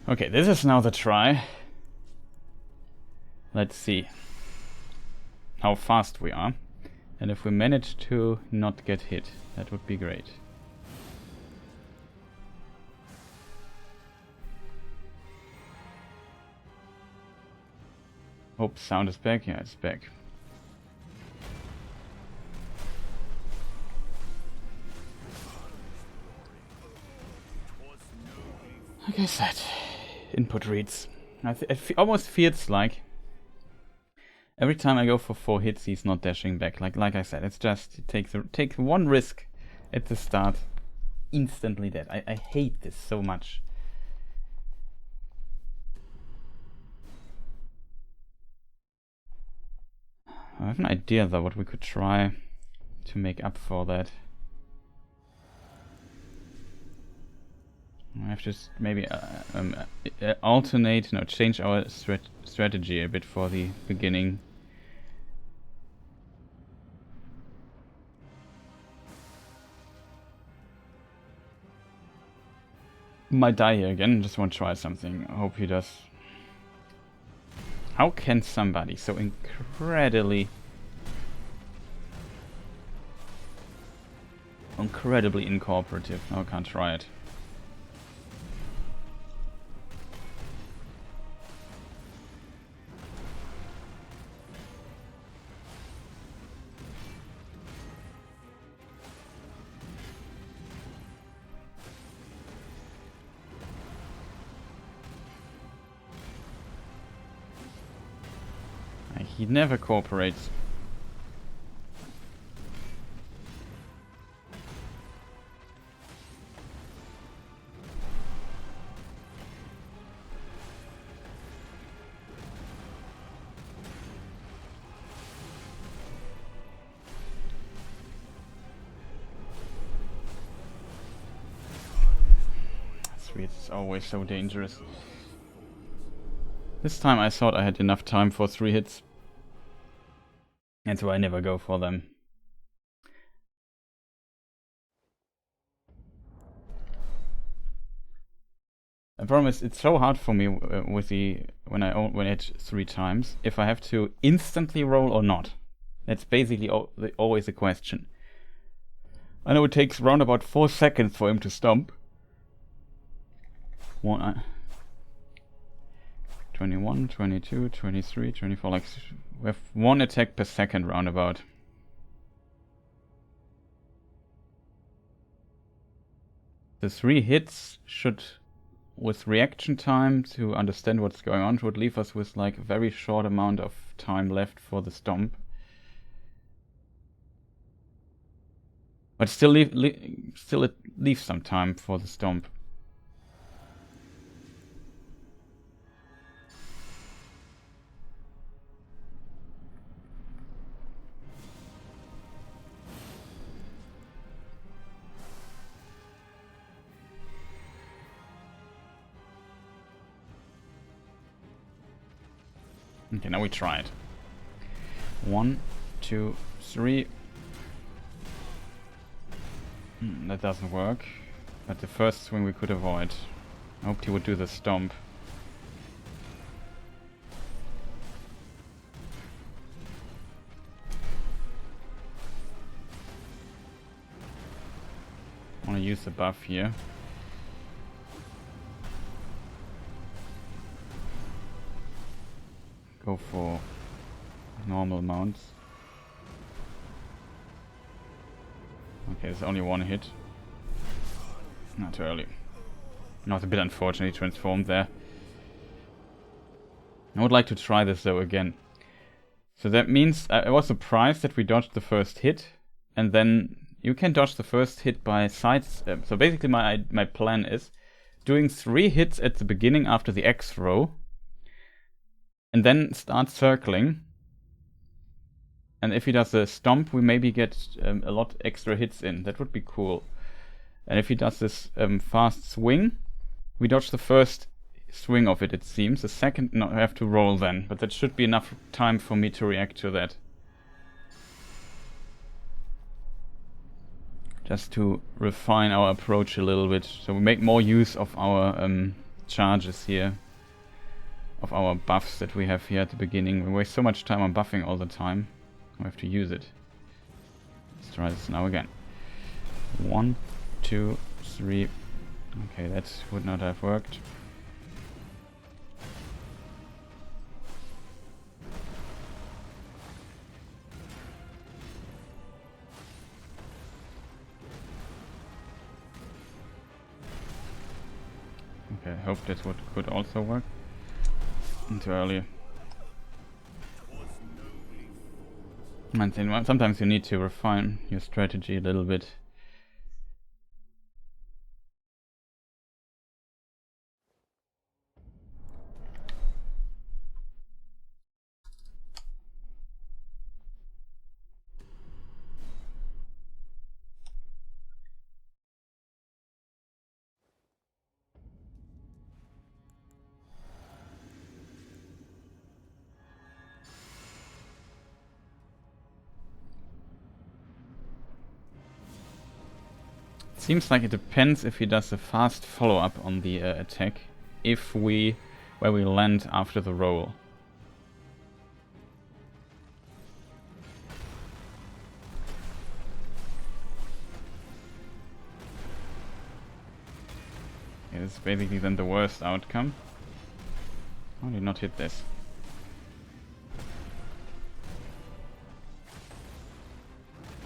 Okay, this is now the try. Let's see how fast we are. And if we manage to not get hit, that would be great. Hope sound is back. Yeah, it's back. Like I said, input reads. It almost feels like every time I go for 4 hits, he's not dashing back. Like I said, it's just take one risk at the start, instantly dead. I hate this so much. I have an idea though what we could try to make up for that. I have to maybe change our strategy a bit for the beginning. Might die here again, just want to try something. I hope he does How can somebody so incredibly incooperative? No, I can't try it. He never cooperates. Sweet, it's always so dangerous. This time I thought I had enough time for 3 hits. And so I never go for them. The problem is, it's so hard for me with the when I hit 3 times if I have to instantly roll or not. That's basically always a question. I know it takes around about 4 seconds for him to stomp. 21, 22, 23, 24, like we have 1 attack per second roundabout. The 3 hits should, with reaction time to understand what's going on, would leave us with like a very short amount of time left for the stomp. But still it leaves some time for the stomp. Okay, now we try it. 1, 2, 3. That doesn't work. But the first swing we could avoid. I hoped he would do the stomp. I want to use the buff here. Go for normal mounts. Okay, there's only 1 hit. Not too early. Not a bit unfortunately transformed there. I would like to try this though again. So that means I was surprised that we dodged the first hit, and then you can dodge the first hit by sides. So basically my plan is doing 3 hits at the beginning after the X throw, and then start circling. And if he does a stomp, we maybe get a lot extra hits in. That would be cool. And if he does this fast swing, we dodge the first swing of it, it seems. The second, no, I have to roll then. But that should be enough time for me to react to that. Just to refine our approach a little bit. So we make more use of our charges here. Of our buffs that we have here at the beginning. We waste so much time on buffing all the time. We have to use it. Let's try this now again. 1, 2, 3. Okay, that would not have worked. Okay, I hope that could also work. Too early. And then sometimes you need to refine your strategy a little bit. Seems like it depends if he does a fast follow-up on the attack, where we land after the roll. this is basically then the worst outcome. How did not hit this?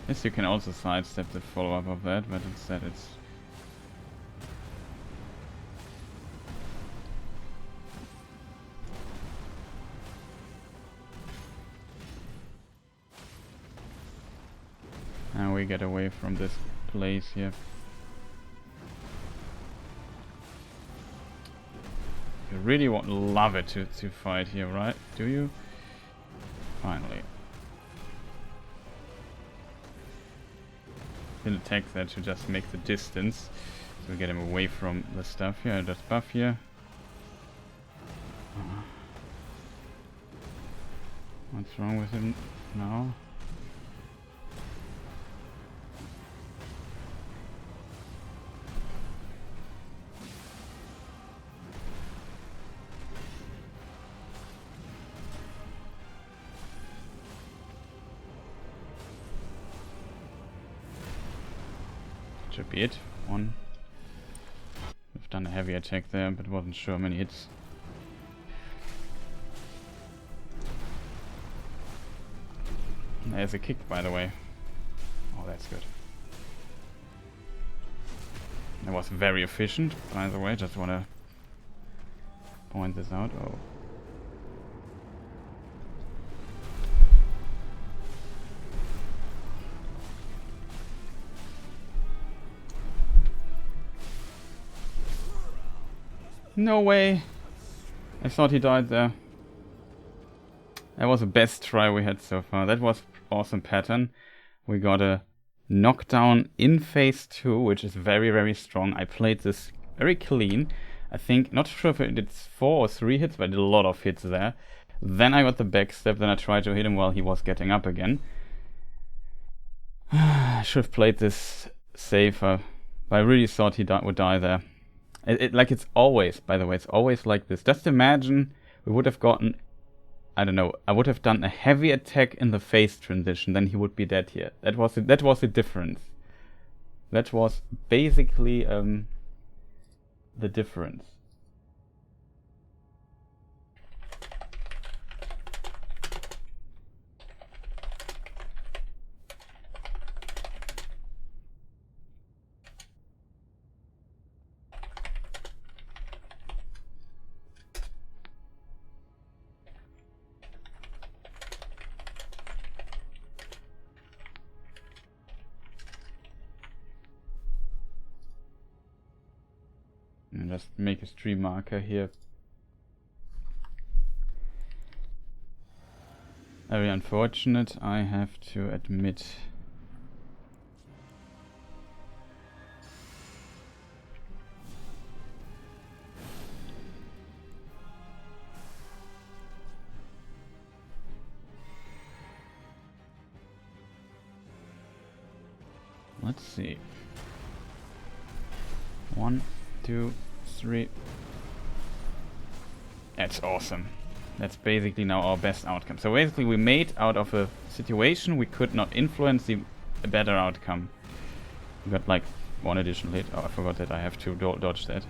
Yes, you can also sidestep the follow-up of that, but instead it's... Now we get away from this place here. You really would love it to fight here, right? Do you? Finally. He'll attack there to just make the distance. So we get him away from the stuff here. Just buff here. What's wrong with him now? Should be it. One. We've done a heavy attack there, but wasn't sure how many hits. There's a kick, by the way. Oh, that's good. That was very efficient, by the way. Just want to point this out. Oh. No way! I thought he died there. That was the best try we had so far. That was awesome pattern. We got a knockdown in phase 2, which is very, very strong. I played this very clean. I think, not sure if it did 4 or 3 hits, but I did a lot of hits there. Then I got the backstep, then I tried to hit him while he was getting up again. I should have played this safer, but I really thought he would die there. Like it's always, by the way, it's always like this. Just imagine we would have gotten, I don't know, I would have done a heavy attack in the phase transition, then he would be dead here. That was the difference. That was basically the difference. And just make a stream marker here. Very unfortunate, I have to admit. Let's see. 1, 2, 3. That's awesome. That's basically now our best outcome. So basically we made out of a situation we could not influence a better outcome. We got like 1 additional hit. Oh, I forgot that I have to dodge that.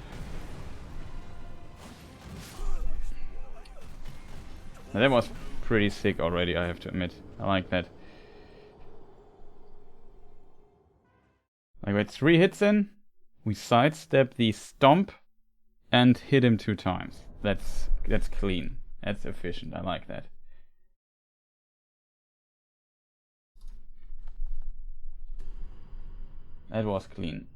Now, that was pretty sick already, I have to admit. I like that. Like we had 3 hits in. We sidestep the stomp and hit him 2 times. That's clean. That's efficient. I like that. That was clean.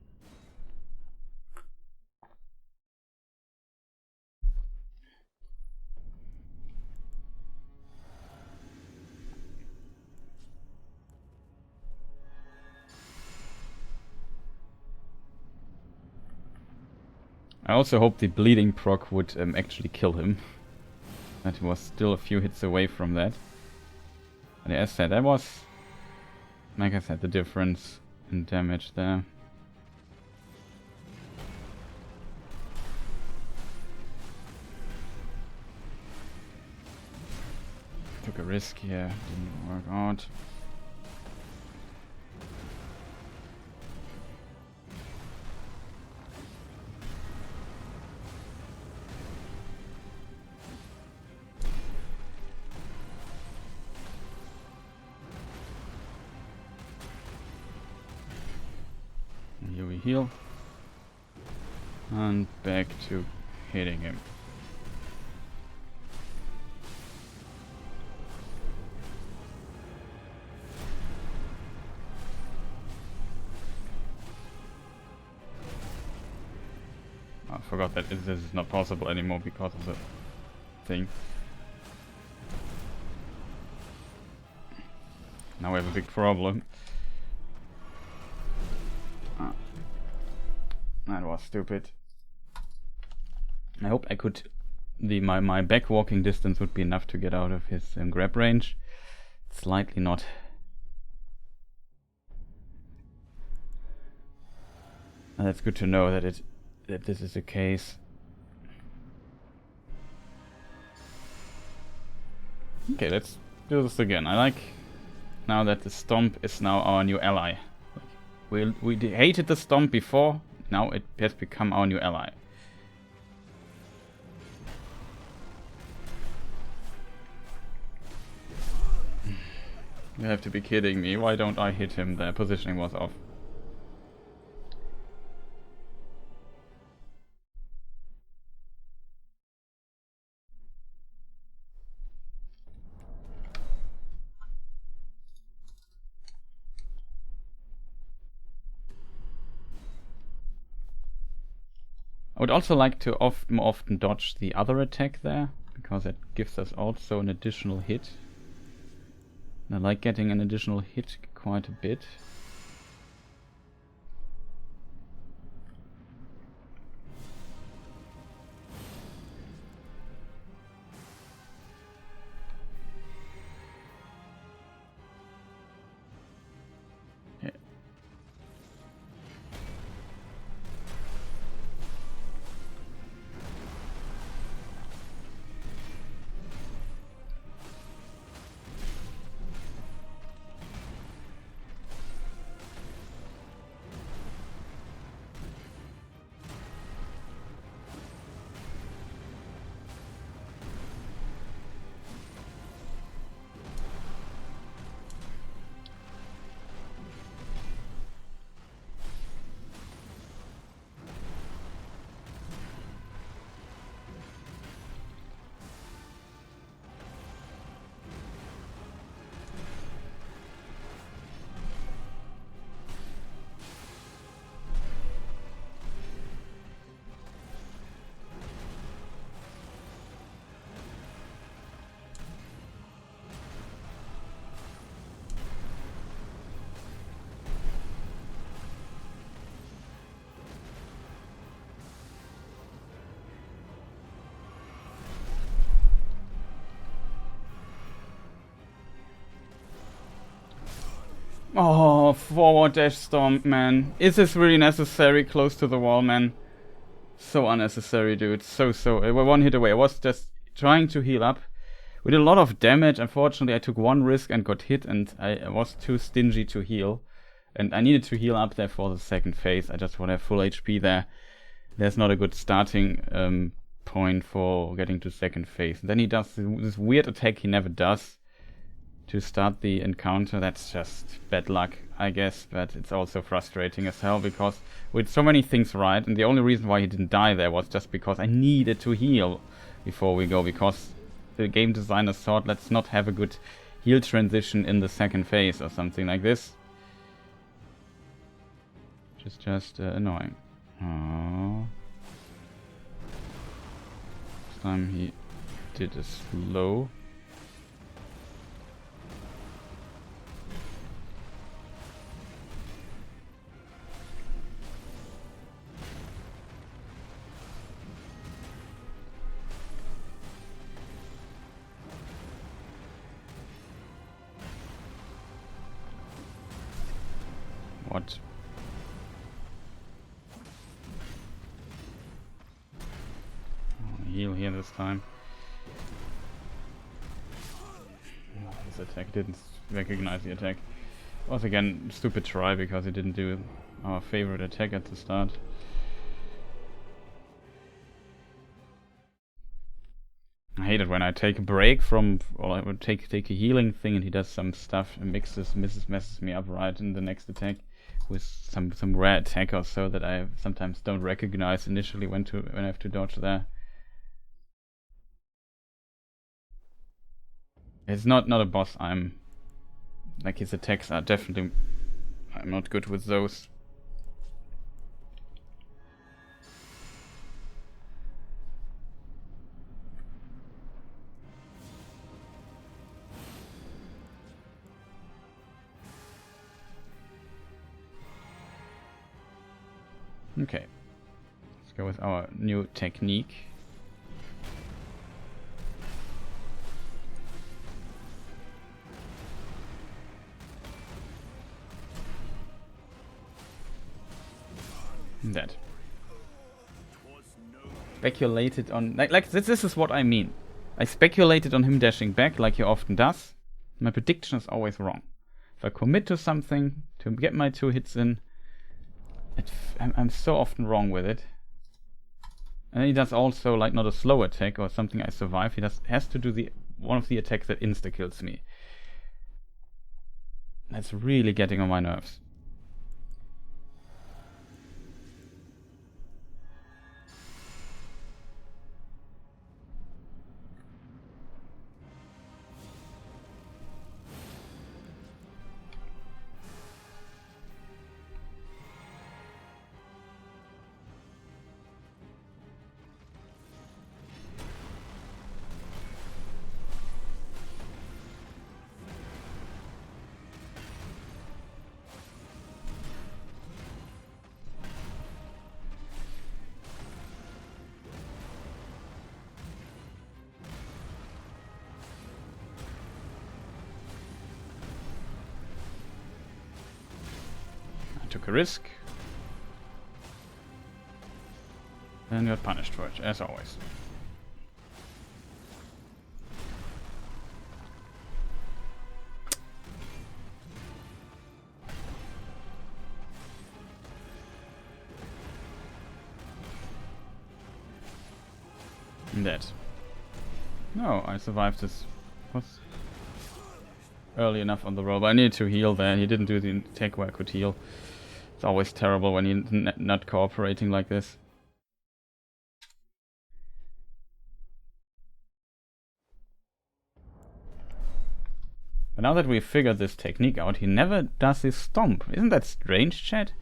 I also hope the bleeding proc would actually kill him. That was still a few hits away from that. But as I said, that was, like I said, the difference in damage there. Took a risk here, didn't work out. heal. And back to hitting him. I forgot that this is not possible anymore because of the thing. Now we have a big problem. That was stupid. I hope I could... my back walking distance would be enough to get out of his grab range. It's likely not. And that's good to know that this is the case. Okay, let's do this again. I like now that the Stomp is now our new ally. We hated the Stomp before, now it has become our new ally. You have to be kidding me. Why don't I hit him? The positioning was off. I would also like to more often dodge the other attack there, because it gives us also an additional hit. And I like getting an additional hit quite a bit. Oh, forward dash stomp, man. Is this really necessary? Close to the wall, man. So unnecessary, dude. So. We're one hit away. I was just trying to heal up. We did a lot of damage. Unfortunately, I took one risk and got hit, and I was too stingy to heal. And I needed to heal up there for the second phase. I just want to have full HP there. There's not a good starting point for getting to second phase. And then he does this weird attack he never does to start the encounter. That's just bad luck, I guess, but it's also frustrating as hell because with so many things right, and the only reason why he didn't die there was just because I needed to heal before we go, because the game designer thought let's not have a good heal transition in the second phase or something like this. Which is just annoying. Oh. This time he did a slow. What? Oh, heal here this time. Oh, his attack didn't recognize the attack. Was again stupid try because he didn't do our favorite attack at the start. I hate it when I take a break from, or I would take a healing thing and he does some stuff and messes me up right in the next attack. with some rare attack or so that I sometimes don't recognize initially when I have to dodge there. It's not a boss. I'm like, his attacks are definitely, I'm not good with those. Okay, let's go with our new technique. That. Speculated on, like this is what I mean. I speculated on him dashing back like he often does. My prediction is always wrong. If I commit to something to get my 2 hits in, I'm so often wrong with it. And he does also, like, not a slow attack or something I survive. He has to do one of the attacks that insta-kills me. That's really getting on my nerves. Took a risk. And got punished for it, as always. Dead. No, I survived this. Was early enough on the roll, but I needed to heal there. He didn't do the attack where I could heal. It's always terrible when you're not cooperating like this. But now that we've figured this technique out, he never does his stomp. Isn't that strange, chat?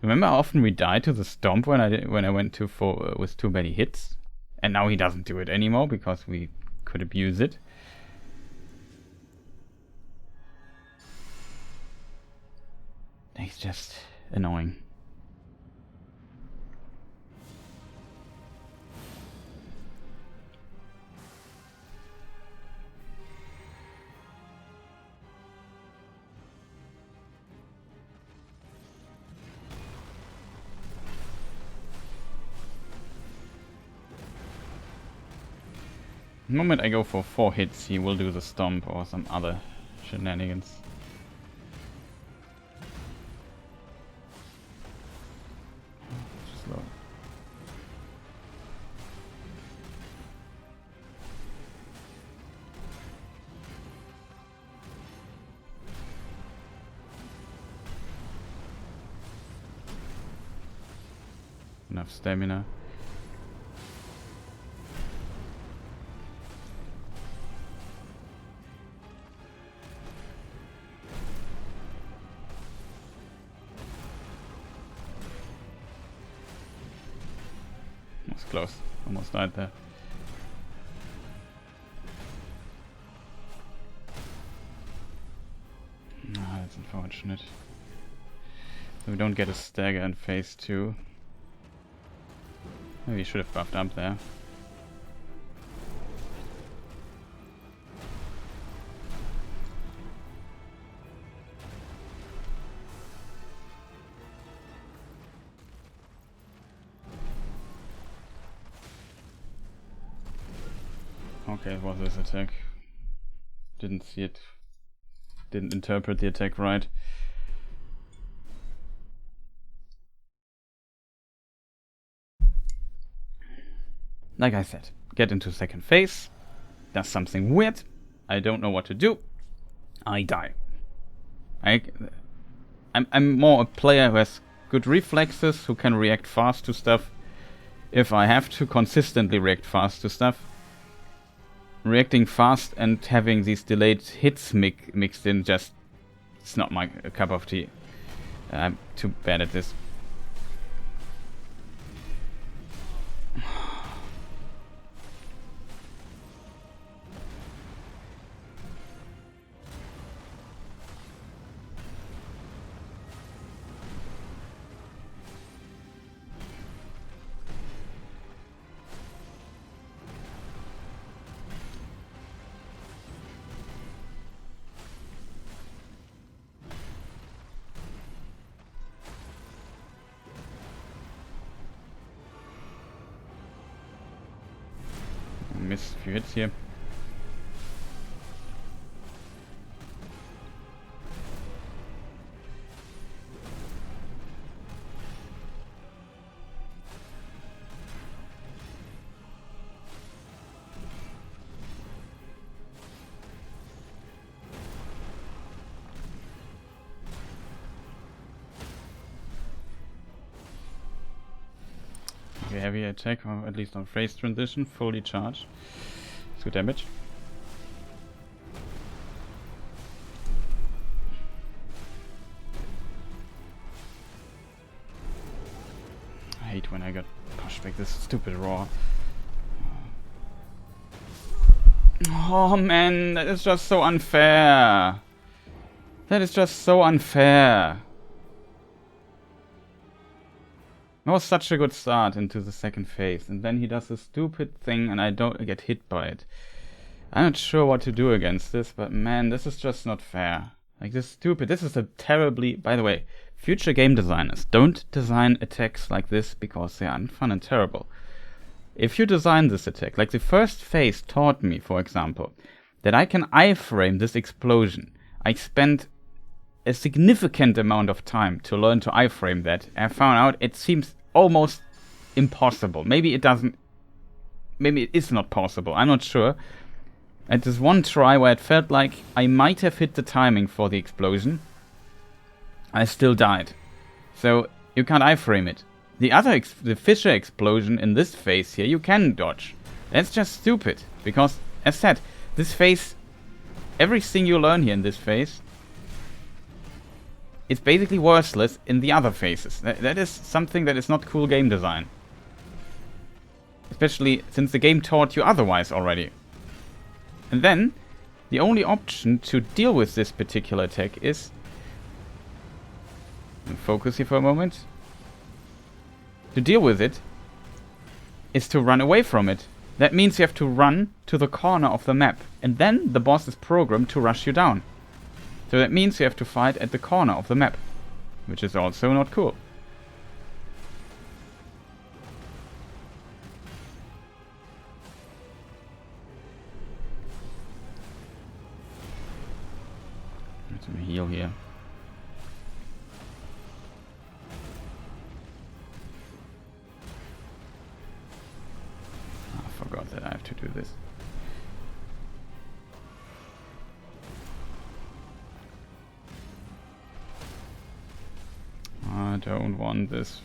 Remember how often we died to the stomp when I went to with too many hits? And now he doesn't do it anymore because we could abuse it. He's just annoying. The moment I go for 4 hits, he will do the stomp or some other shenanigans. Slow. Enough stamina. Close. Almost died there. Ah, that's unfortunate. So we don't get a stagger in phase 2. Maybe we should have buffed up there. Okay, it was this attack. Didn't see it. Didn't interpret the attack right. Like I said, get into second phase. Does something weird. I don't know what to do. I die. I I'm more a player who has good reflexes, who can react fast to stuff. If I have to consistently react fast to stuff, reacting fast and having these delayed hits mixed in, just it's not my cup of tea. I'm too bad at this. Miss a few hits here. Okay, heavy attack, or at least on phase transition, fully charged. It's good damage. I hate when I got pushed back this stupid roar. Oh man, that is just so unfair. That is just so unfair. That was such a good start into the second phase, and then he does this stupid thing and I don't get hit by it. I'm not sure what to do against this, but man, this is just not fair. Like, this stupid, this is a terribly, by the way, future game designers, don't design attacks like this because they are unfun and terrible. If you design this attack, like the first phase taught me, for example, that I can iframe this explosion. I spent a significant amount of time to learn to iframe that. I found out it seems almost impossible. Maybe it doesn't, maybe it is not possible, I'm not sure. At this one try where it felt like I might have hit the timing for the explosion, I still died. So you can't iframe it. The Fissure explosion in this phase here, you can dodge. That's just stupid, because as said, this phase, everything you learn here in this phase, it's basically worthless in the other phases. That is something that is not cool game design. Especially since the game taught you otherwise already. And then, the only option to deal with this particular attack is... focus here for a moment. To deal with it is to run away from it. That means you have to run to the corner of the map. And then the boss is programmed to rush you down. So that means you have to fight at the corner of the map, which is also not cool. Let me heal here. I forgot that I have to do this. I don't want this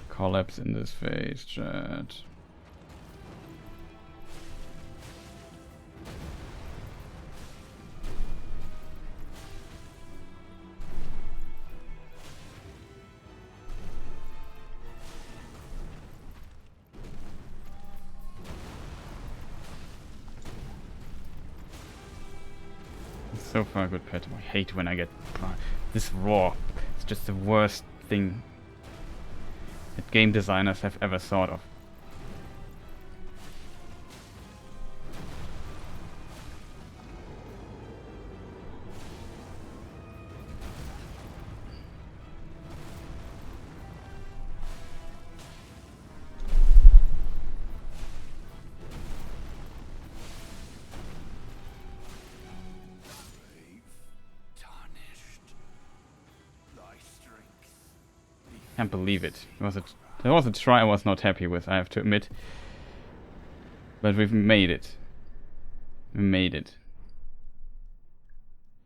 collapse in this phase, chat. It's so far a good pattern. I hate when I get this roar. It's just the worst thing that game designers have ever thought of. Can't believe it. There was a try I was not happy with, I have to admit. But we've made it. We made it.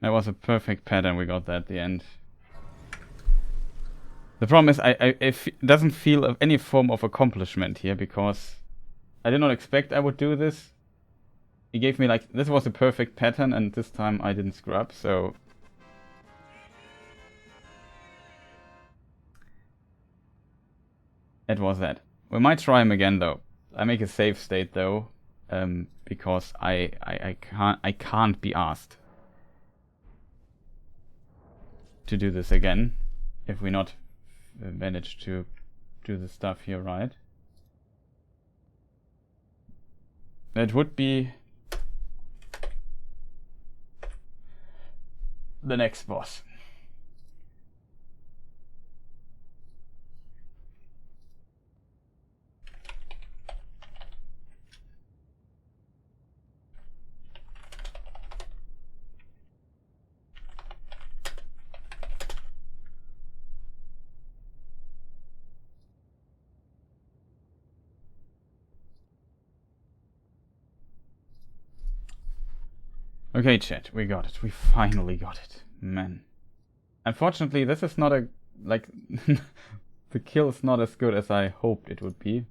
That was a perfect pattern we got there at the end. The problem is it doesn't feel of any form of accomplishment here, because I did not expect I would do this. He gave me like, this was a perfect pattern, and this time I didn't screw up, so... It was that. We might try him again though. I make a save state though, because I can't be asked to do this again if we not manage to do the stuff here right. That would be the next boss. Okay, chat, we got it. We finally got it. Man. Unfortunately, this is not a... like... the kill is not as good as I hoped it would be.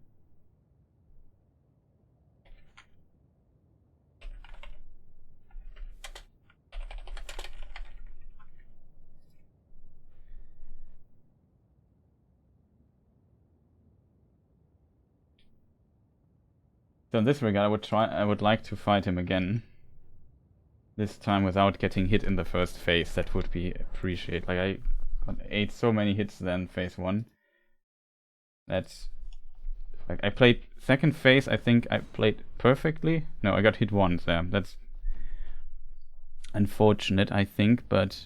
So in this regard, I would like to fight him again. This time without getting hit in the first phase. That would be appreciated. Like, I ate so many hits then phase 1. That's... like, I played second phase, I think I played perfectly. No, I got hit once there. That's unfortunate, I think, but...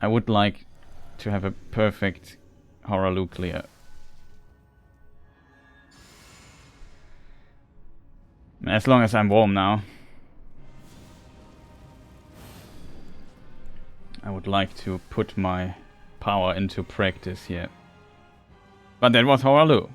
I would like to have a perfect Hoarah Loux clear. As long as I'm warm now. I would like to put my power into practice here. But that was Hoarah Loux.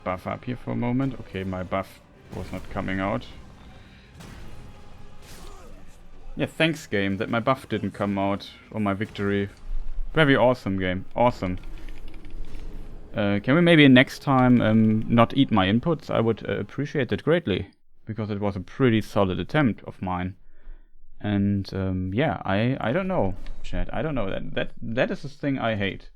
Buff up here for a moment. Okay, my buff was not coming out. Yeah, thanks game that my buff didn't come out on my victory. Very awesome game. Awesome. Can we maybe next time not eat my inputs? I would appreciate it greatly, because it was a pretty solid attempt of mine. And yeah, I don't know, chat. I don't know. That is the thing I hate.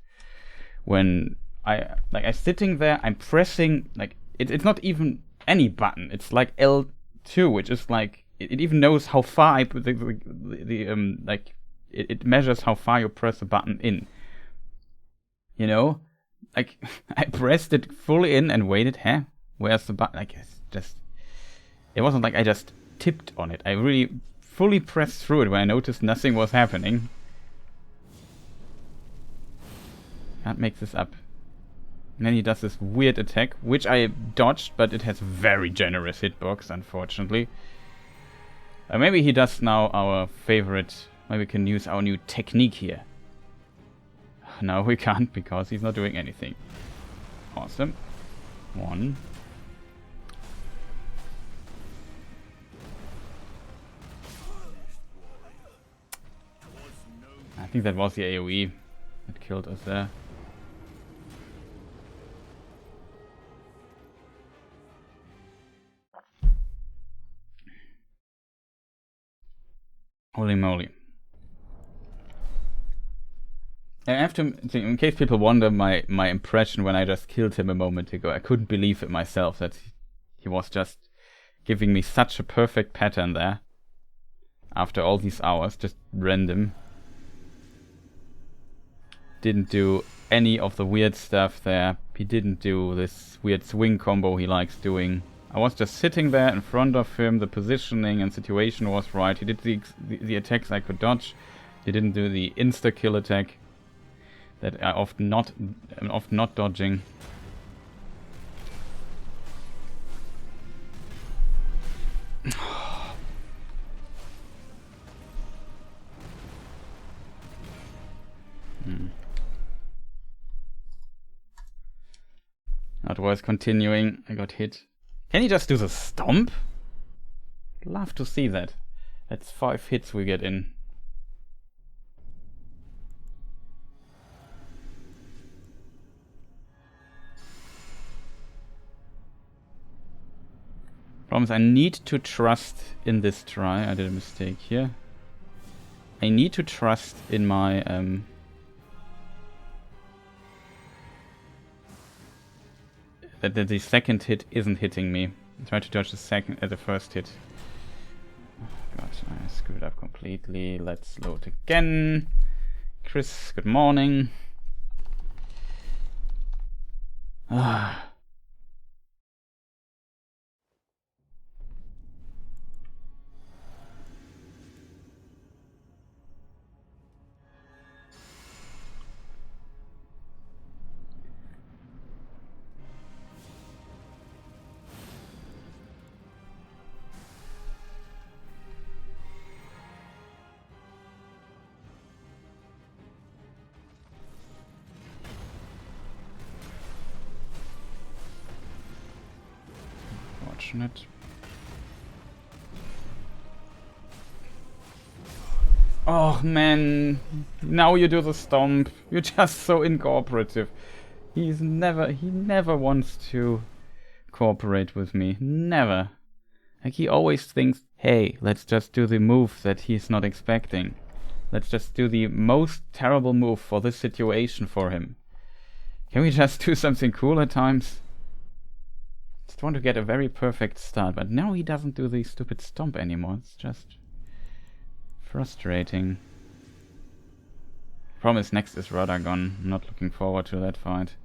When I'm sitting there, I'm pressing, like, it's not even any button. It's like L2, which is like, it even knows how far I put like, it measures how far you press a button in. You know? Like, I pressed it fully in and waited, where's the button? Like, it's just, it wasn't like I just tipped on it. I really fully pressed through it when I noticed nothing was happening. Can't make this up. And then he does this weird attack, which I dodged, but it has very generous hitbox, unfortunately. Maybe he does now our favorite... maybe we can use our new technique here. No, we can't, because he's not doing anything. Awesome. 1. I think that was the AoE that killed us there. Holy moly. I have to, in case people wonder my impression when I just killed him a moment ago, I couldn't believe it myself that he was just giving me such a perfect pattern there. After all these hours, just random. Didn't do any of the weird stuff there. He didn't do this weird swing combo he likes doing. I was just sitting there in front of him. The positioning and situation was right. He did the attacks I could dodge. He didn't do the insta-kill attack that I'm often not dodging. Otherwise, continuing, I got hit. Can he just do the stomp? Love to see that. That's 5 hits we get in. Problems, I need to trust in this try. I did a mistake here. I need to trust in my that the second hit isn't hitting me. I tried to dodge the first hit. Oh god, I screwed up completely. Let's load again. Chris, good morning. Ah. Fortunate. Oh man, now you do the stomp. You're just so incooperative. He never wants to cooperate with me. Never. Like he always thinks, hey, let's just do the move that he's not expecting. Let's just do the most terrible move for this situation for him. Can we just do something cool at times? Just want to get a very perfect start, but now he doesn't do the stupid stomp anymore. It's just frustrating. Promise next is Radagon. I'm not looking forward to that fight.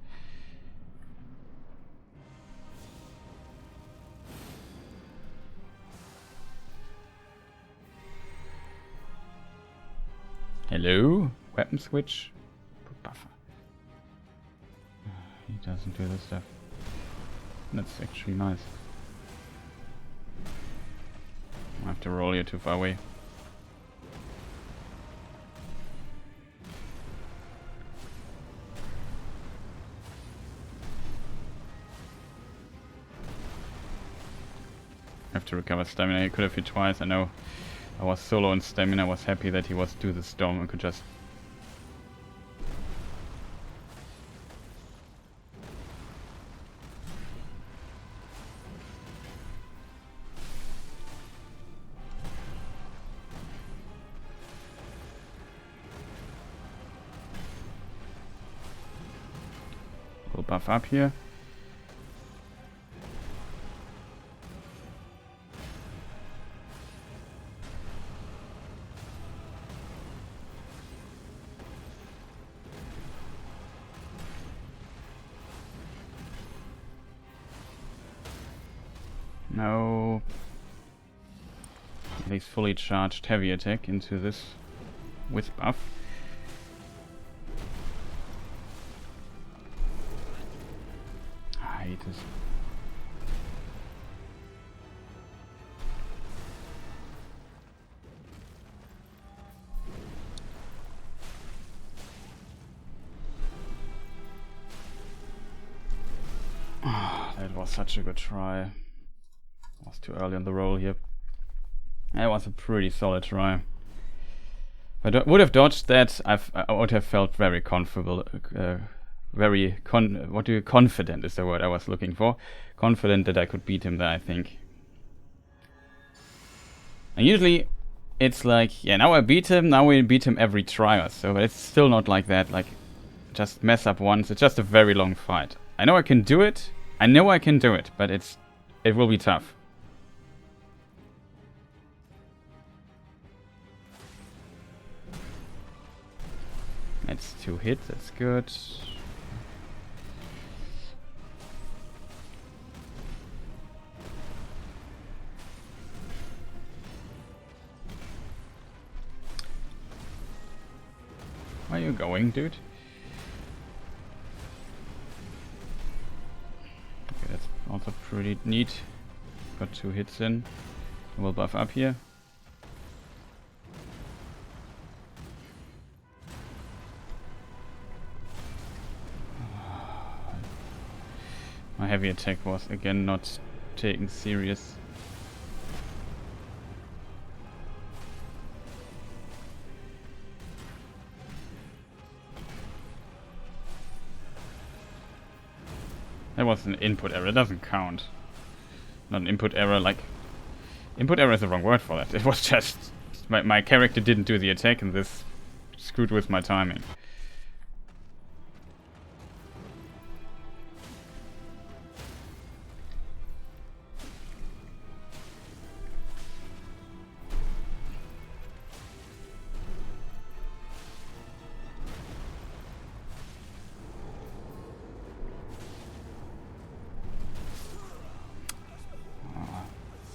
Hello? Weapon switch? Buffer. He doesn't do this stuff. That's actually nice. I have to roll you too far away. I have to recover stamina. He could have hit twice. I know I was so low in stamina. I was happy that he was do the storm. I could just buff up here. No. At least fully charged heavy attack into this with buff. I hate this. That was such a good try. I was too early on the roll here. That was a pretty solid try. If I would have dodged that, I would have felt very comfortable. Confident is the word I was looking for. Confident that I could beat him there, I think. And usually it's like, yeah, now I beat him, now we beat him every try or so, but it's still not like that. Like, just mess up once. It's just a very long fight. I know I can do it. I know I can do it, but it will be tough. It's 2 hits, that's good. Where are you going, dude? Okay, that's also pretty neat. Got 2 hits in. We'll buff up here. My heavy attack was again not taken serious. That was an input error, it doesn't count. Not an input error, like... Input error is the wrong word for that. It was just... My character didn't do the attack and this screwed with my timing.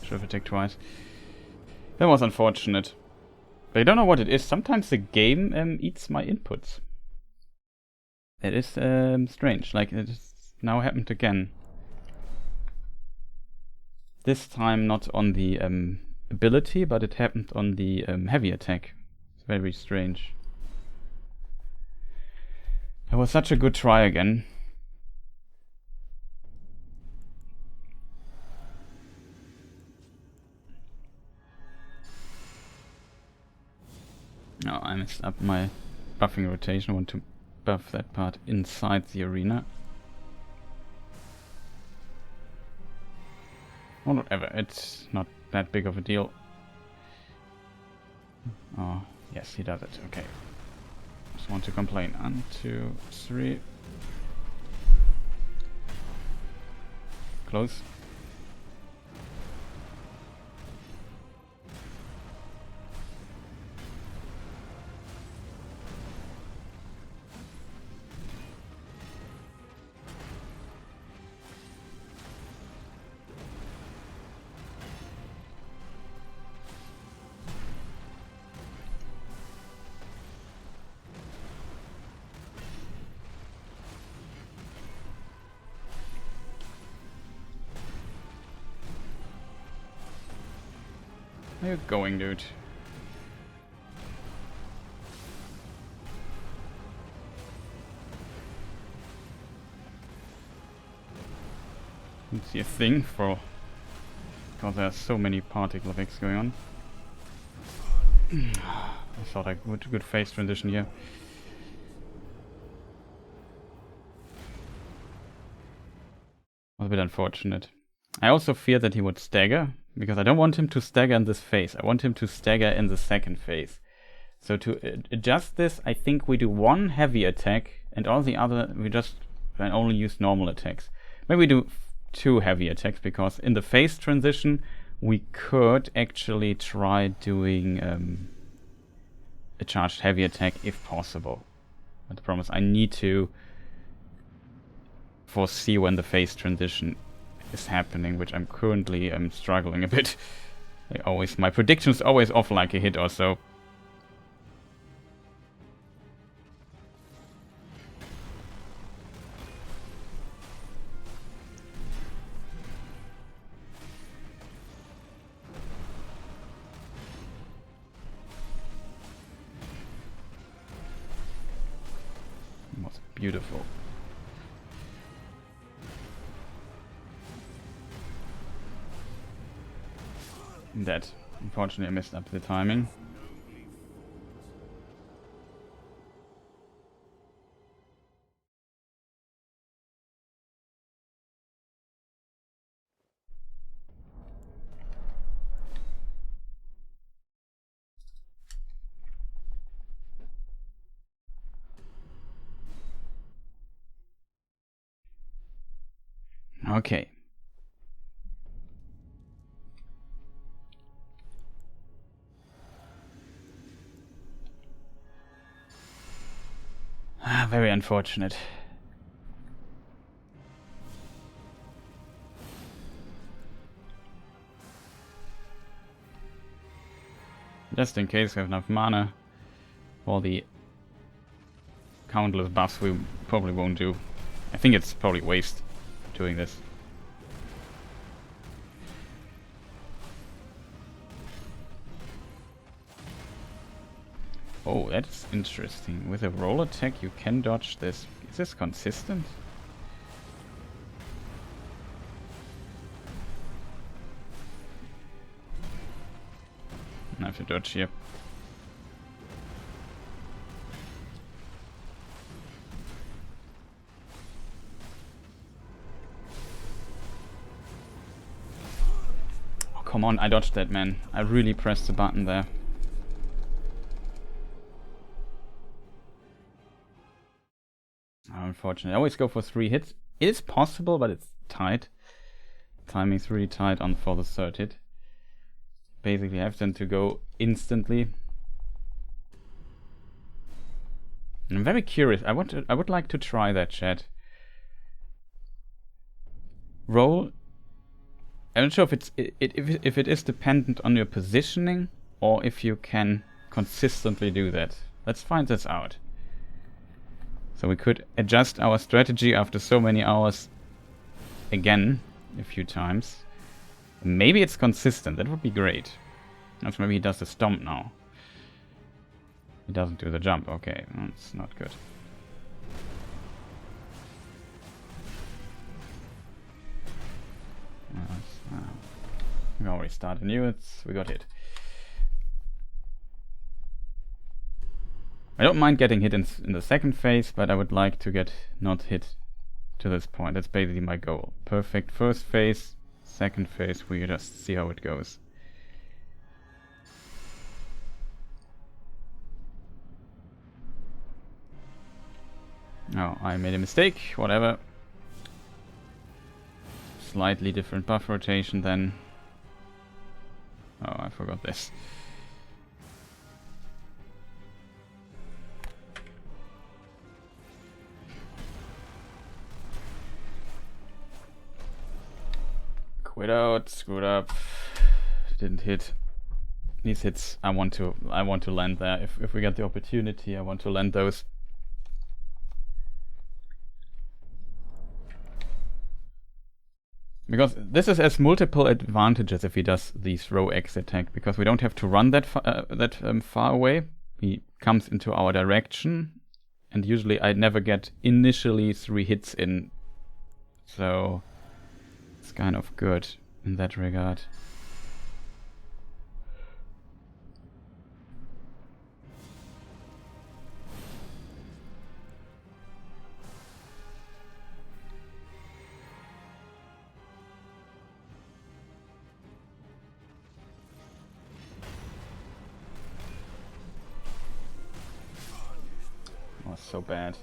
Should have attacked twice. That was unfortunate. But I don't know what it is. Sometimes the game eats my inputs. It is strange. Like, it now happened again. This time not on the ability, but it happened on the heavy attack. It's very strange. That was such a good try again. No, I messed up my buffing rotation. I want to buff that part inside the arena. Or whatever, it's not that big of a deal. Oh, yes, he does it. Okay. Just want to complain. 1, 2, 3. Close. Where are you going, dude? Didn't see a thing for... because there are so many particle effects going on. I thought I would good phase transition here. Was a bit unfortunate. I also fear that he would stagger, because I don't want him to stagger in this phase. I want him to stagger in the second phase. So to adjust this, I think we do 1 heavy attack, and all the other we just only use normal attacks. Maybe we do 2 heavy attacks, because in the phase transition we could actually try doing a charged heavy attack if possible. But I promise I need to foresee when the phase transition is happening, which I'm currently struggling a bit. My predictions always off like a hit or so. It was beautiful. That, unfortunately, I messed up the timing. Okay. Very unfortunate. Just in case we have enough mana for the countless buffs we probably won't do. I think it's probably waste doing this. Oh, that's interesting. With a roll attack you can dodge this. Is this consistent? I have to dodge here. Oh, come on, I dodged that, man. I really pressed the button there. Unfortunately, I always go for 3 hits. It is possible, but it's tight. Timing's really tight on for the third hit. Basically, I have them to go instantly. I'm very curious. I would like to try that, chat. Roll. I'm not sure if if it is dependent on your positioning or if you can consistently do that. Let's find this out. So we could adjust our strategy after so many hours again a few times. Maybe it's consistent. That would be great. That's maybe he does the stomp now. He doesn't do the jump. Okay, that's not good. We already started new. We got hit. I don't mind getting hit in the second phase, but I would like to get not hit to this point. That's basically my goal. Perfect first phase, second phase, we just see how it goes. Oh, I made a mistake, whatever. Slightly different buff rotation then. Oh, I forgot this. Quit out, screwed up. Didn't hit. These hits I want to land there. If we get the opportunity, I want to land those. Because this has multiple advantages if he does these row X attack, because we don't have to run that far away. He comes into our direction, and usually I never get initially 3 hits in, so it's kind of good in that regard. Oh, so bad.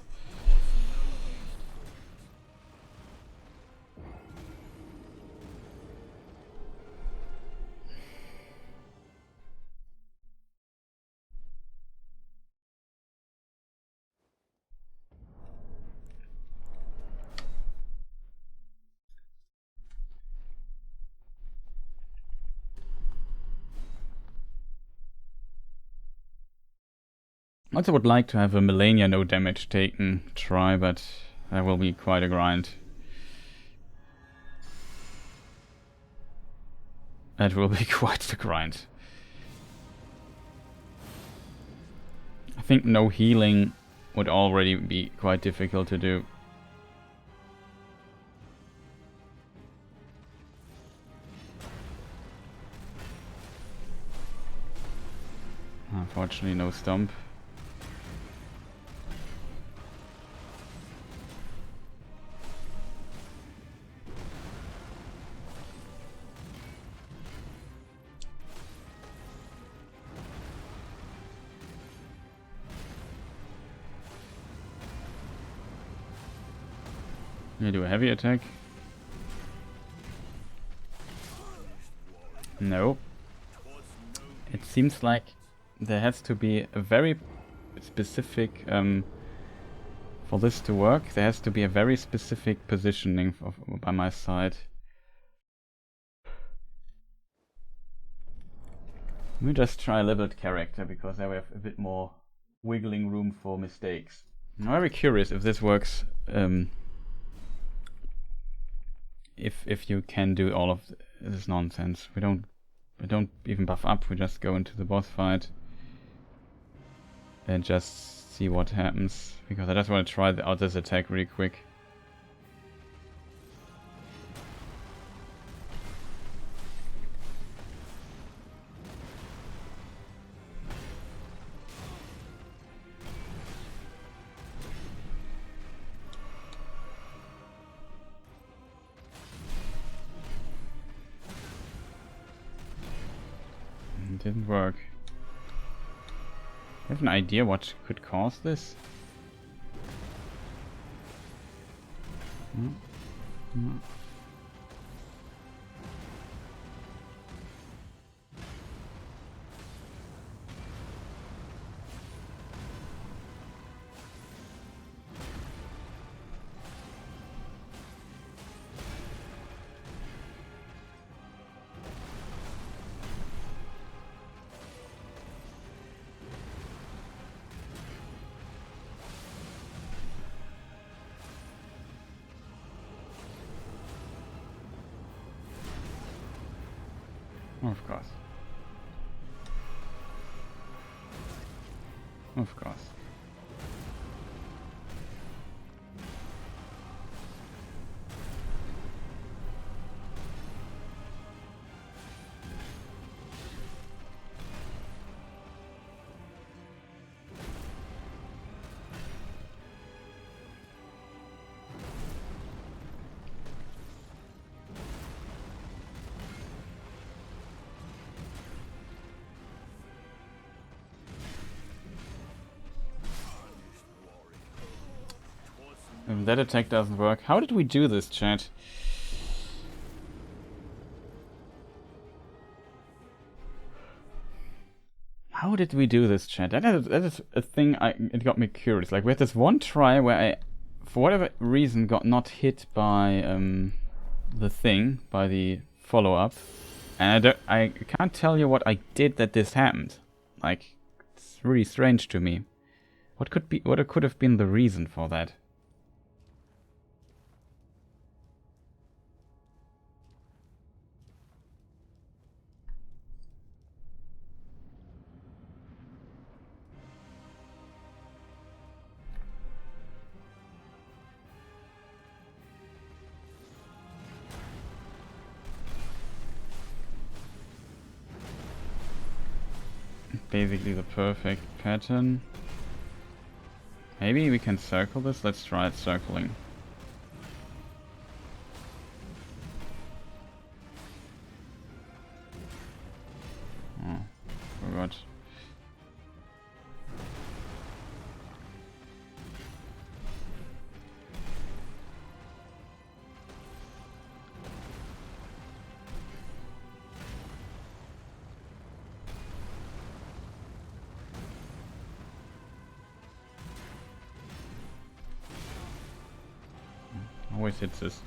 I also would like to have a Malenia no damage taken try, but that will be quite a grind. That will be quite the grind. I think no healing would already be quite difficult to do. Unfortunately, no stomp. You do a heavy attack? No. It seems like there has to be a very specific For this to work, there has to be a very specific positioning by my side. Let me just try a leveled character, because there we have a bit more wiggling room for mistakes. I'm very curious if this works, if you can do all of this nonsense. We don't even buff up, we just go into the boss fight and just see what happens, because I just want to try out this attack really quick. It didn't work. I have an idea what could cause this. Of course. Of course. If that attack doesn't work, how did we do this, chat? How did we do this, chat? That is a thing. It got me curious. Like, we had this one try where I, for whatever reason, got not hit by the thing, by the follow-up, and I can't tell you what I did that this happened. Like, it's really strange to me. What could have been the reason for that? Basically the perfect pattern. Maybe we can circle this? Let's try it circling. Oh, forgot. Always hits this.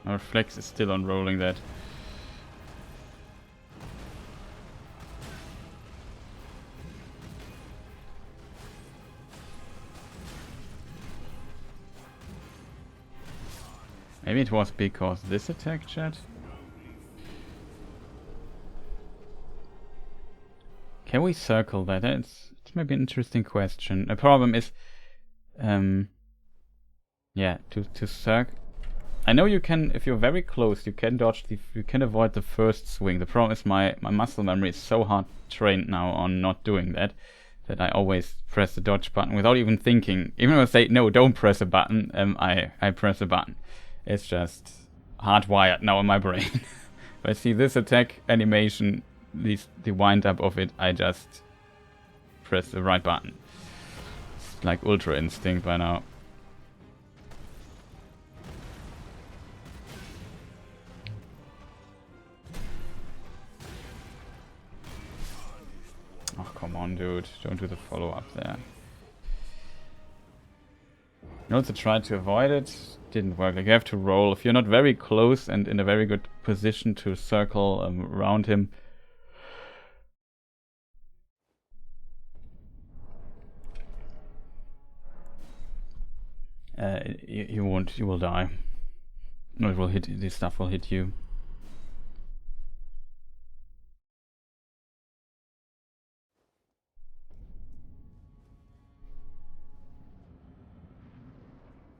Our flex is still unrolling that. Maybe it was because this attack, chat? Can we circle that? It's maybe an interesting question. The problem is, yeah, to circle. I know you can, if you're very close, you can dodge you can avoid the first swing. The problem is my muscle memory is so hard trained now on not doing that I always press the dodge button without even thinking. Even if I say no, don't press a button, I press a button. It's just hardwired now in my brain. If I see this attack animation, the wind up of it, I just press the right button. It's like Ultra Instinct by now. on, dude. Don't do the follow-up there. You also tried to avoid it. Didn't work. Like, you have to roll. If you're not very close and in a very good position to circle around him, you won't. You will die. No, it will hit. This stuff will hit you.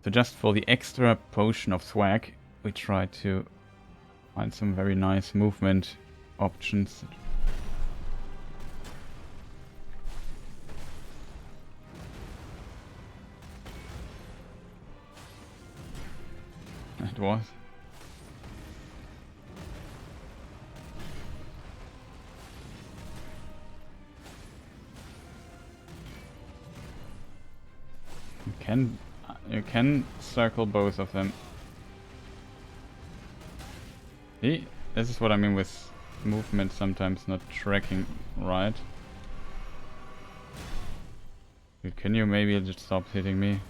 So just for the extra potion of swag, we try to find some very nice movement options. It was. You can circle both of them. See? This is what I mean with movement sometimes not tracking right. Dude, can you maybe just stop hitting me?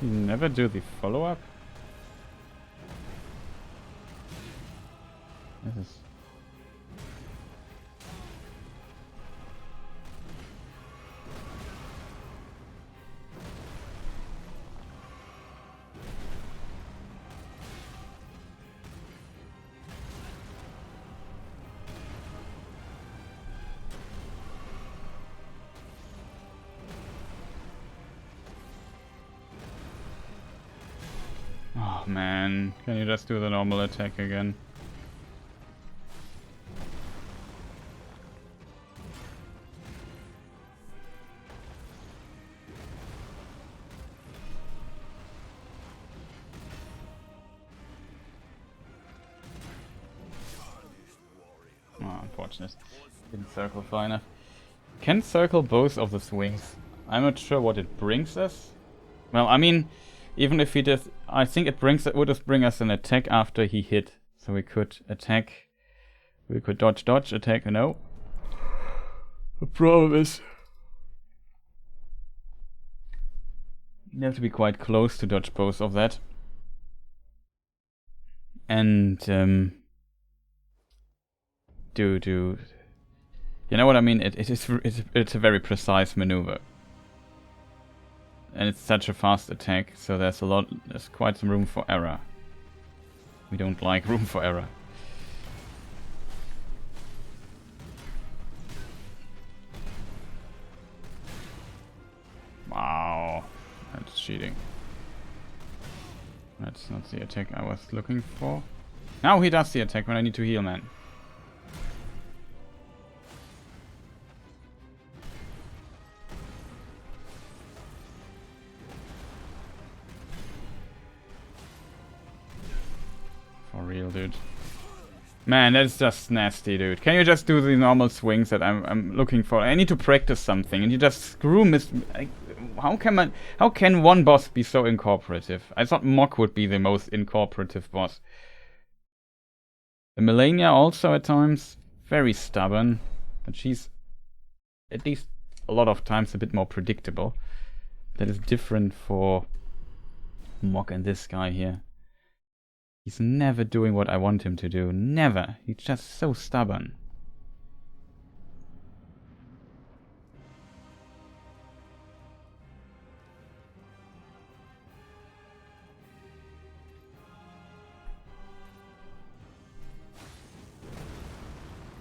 You never do the follow-up? This is... Oh man, can you just do the normal attack again? Oh, unfortunate. Didn't circle far enough. Can circle both of the swings. I'm not sure what it brings us. Well, I mean, even if he does, I think it would just bring us an attack after he hit. So we could attack, we could dodge, attack, no. The problem is, you have to be quite close to dodge both of that. And, you know what I mean? It's a very precise maneuver. And it's such a fast attack, so there's quite some room for error. We don't like room for error. Wow, that's cheating. That's not the attack I was looking for. Now he does the attack when I need to heal, man. For real, dude. Man, that's just nasty, dude. Can you just do the normal swings that I'm looking for? I need to practice something, and you just screw how can one boss be so incorporative? I thought Mok would be the most incorporative boss. The Malenia also at times very stubborn, but she's at least a lot of times a bit more predictable. That is different for Mok and this guy here. He's never doing what I want him to do. Never. He's just so stubborn.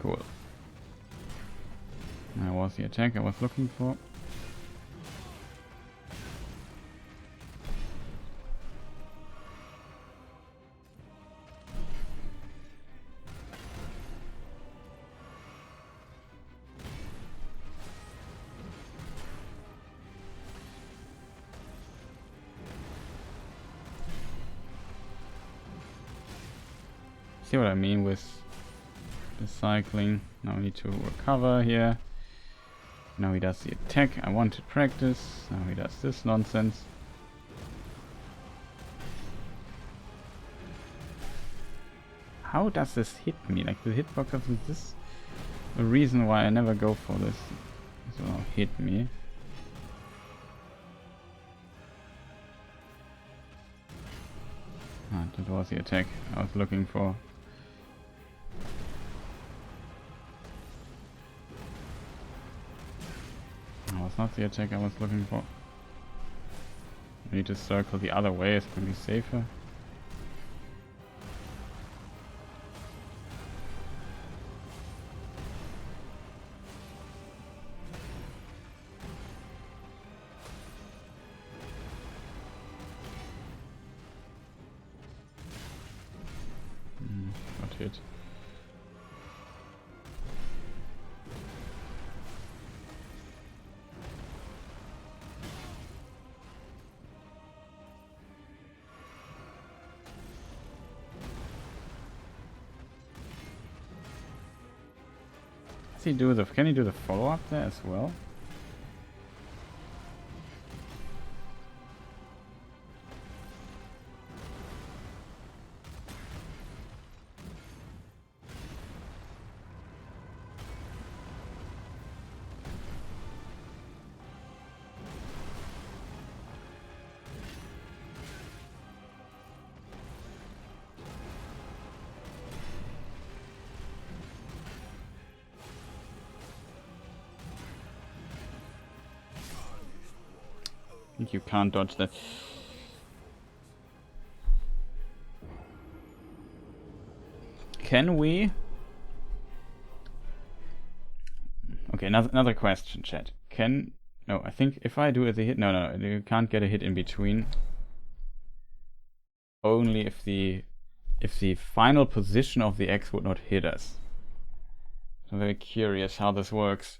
Cool. That was the attack I was looking for. See what I mean with Recycling. Now we need to recover here. Now he does the attack I want to practice. Now he does this nonsense. How does this hit me? Like the hitbox of this? The reason why I never go for this. So hit me. Ah, that was the attack I was looking for. That was not the attack I was looking for. I need to circle the other way, it's going to be safer. Got hit. Can he do the follow-up there as well? I think you can't dodge that. Can we? Okay, another question, chat. No, I think if I do the hit, no, you can't get a hit in between. Only if the final position of the X would not hit us. So I'm very curious how this works.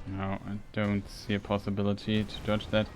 No, I don't see a possibility to dodge that.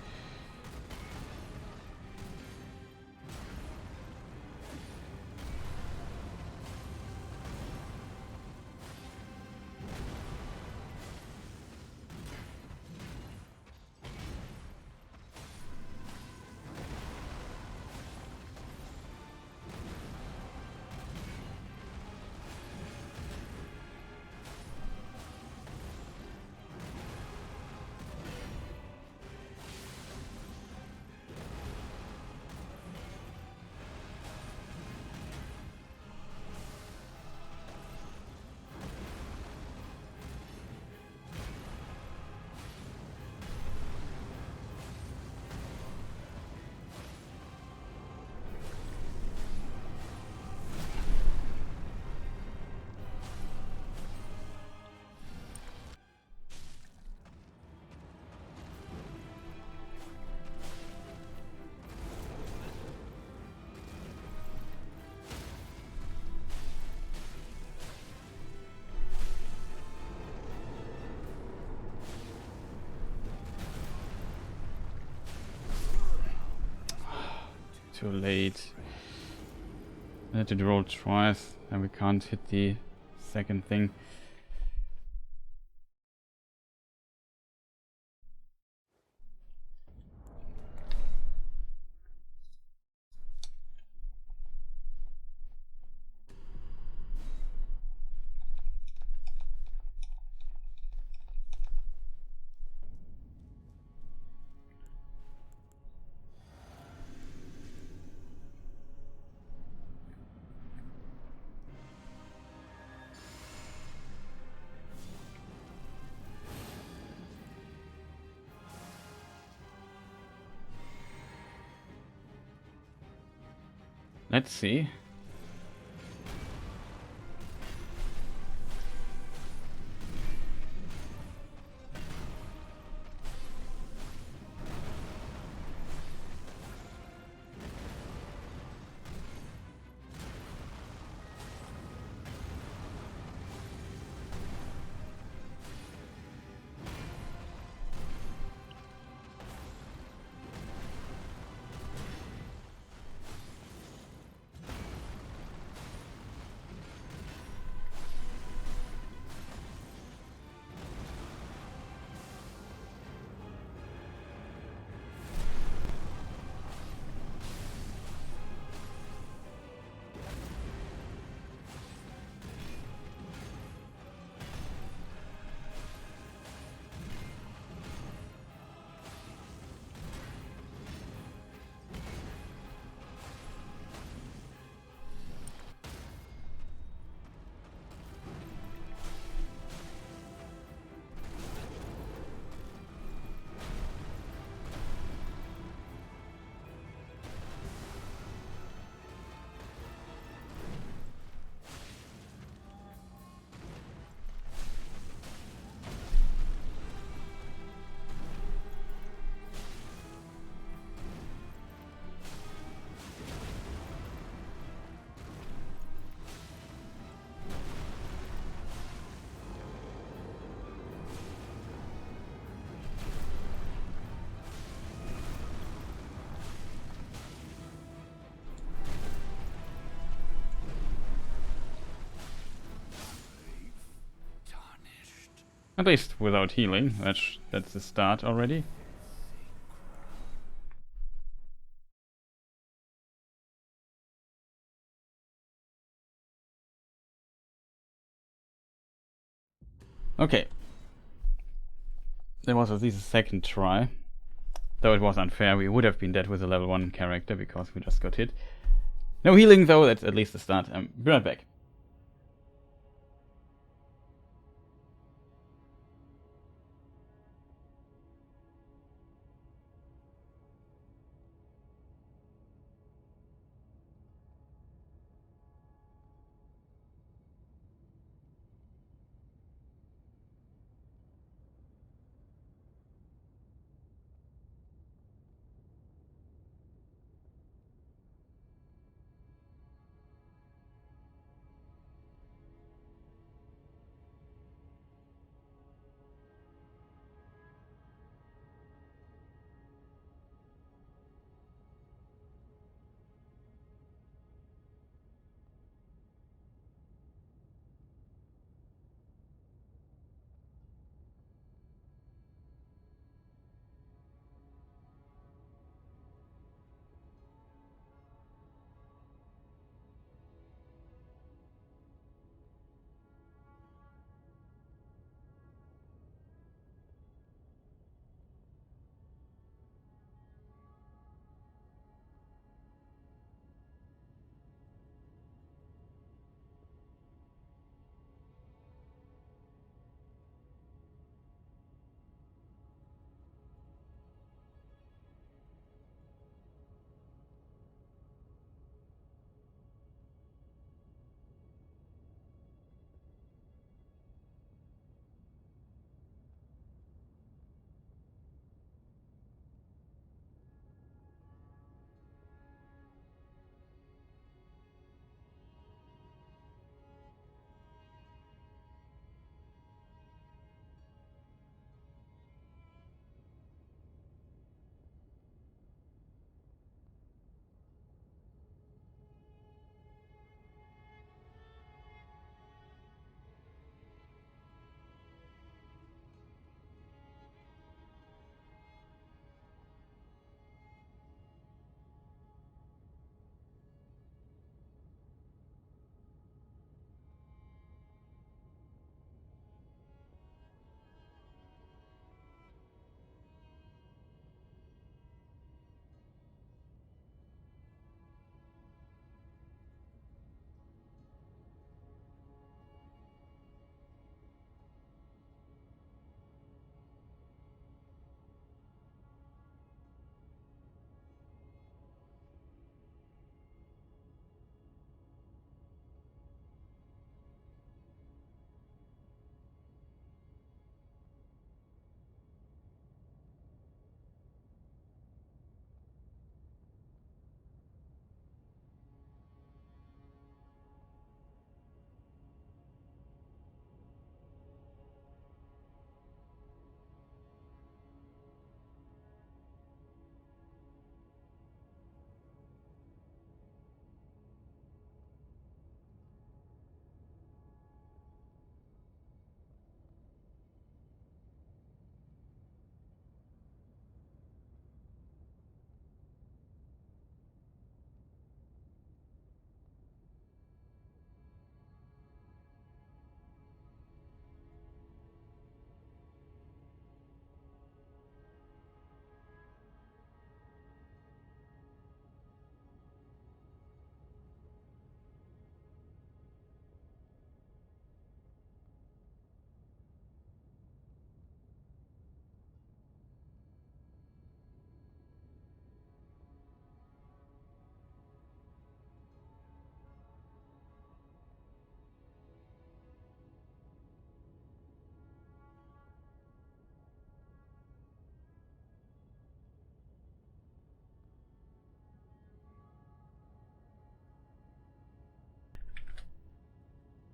Too late. I had to roll twice and we can't hit the second thing. Let's see. At least without healing. That's the start already. Okay. That was at least a second try. Though it was unfair, we would have been dead with a level 1 character because we just got hit. No healing though, that's at least the start. Be right back.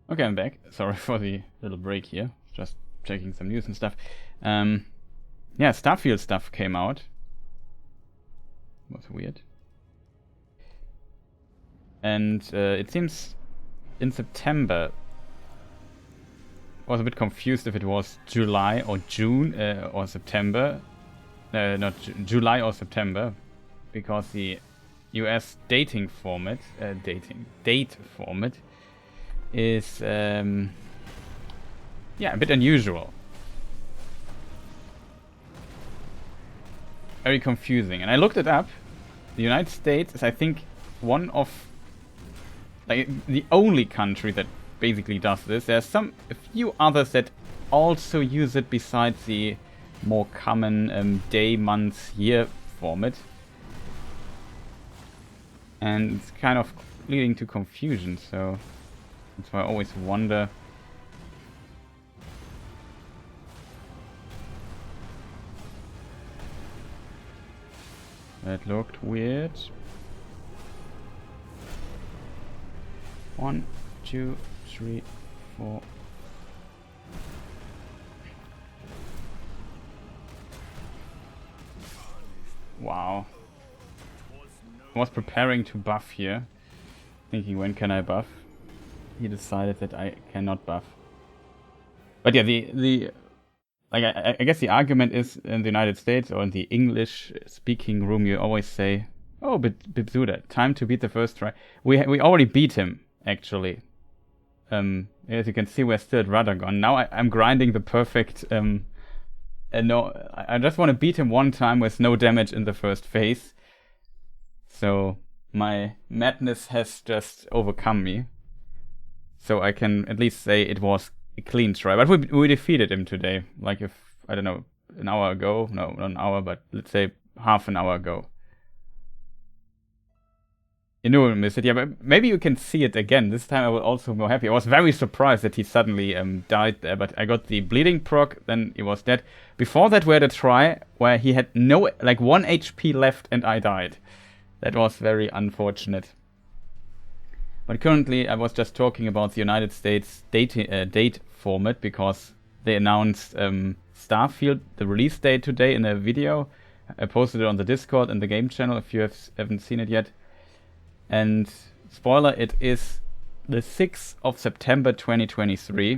Okay, I'm back. Sorry for the little break here. Just checking some news and stuff. Yeah, Starfield stuff came out. Was weird. And it seems in September. I was a bit confused if it was July or June or September. Not July or September. Because the US dating format, date format, is yeah, a bit unusual. Very confusing. And I looked it up. The United States is, I think, one of the only country that basically does this. There's a few others that also use it besides the more common day, month, year format. And it's kind of leading to confusion, so that's why I always wonder. That looked weird. 1, 2, 3, 4. Wow. I was preparing to buff here, thinking when can I buff. He decided that I cannot buff. But yeah, I guess the argument is in the United States or in the English-speaking room, you always say, "Oh, Bibzuda, time to beat the first try." We already beat him actually. As you can see, we're still at Radagon. Now I'm grinding the perfect. No, I just want to beat him one time with no damage in the first phase. So my madness has just overcome me. So I can at least say it was a clean try. But we defeated him today. Like if, I don't know, an hour ago. No, not an hour, but let's say half an hour ago. You know, miss it. Yeah, but maybe you can see it again. This time I was also more happy. I was very surprised that he suddenly died there. But I got the bleeding proc, then he was dead. Before that we had a try where he had no, like 1 HP left and I died. That was very unfortunate. But currently, I was just talking about the United States date format because they announced Starfield, the release date today in a video. I posted it on the Discord and the game channel if you haven't seen it yet. And spoiler, it is the 6th of September 2023.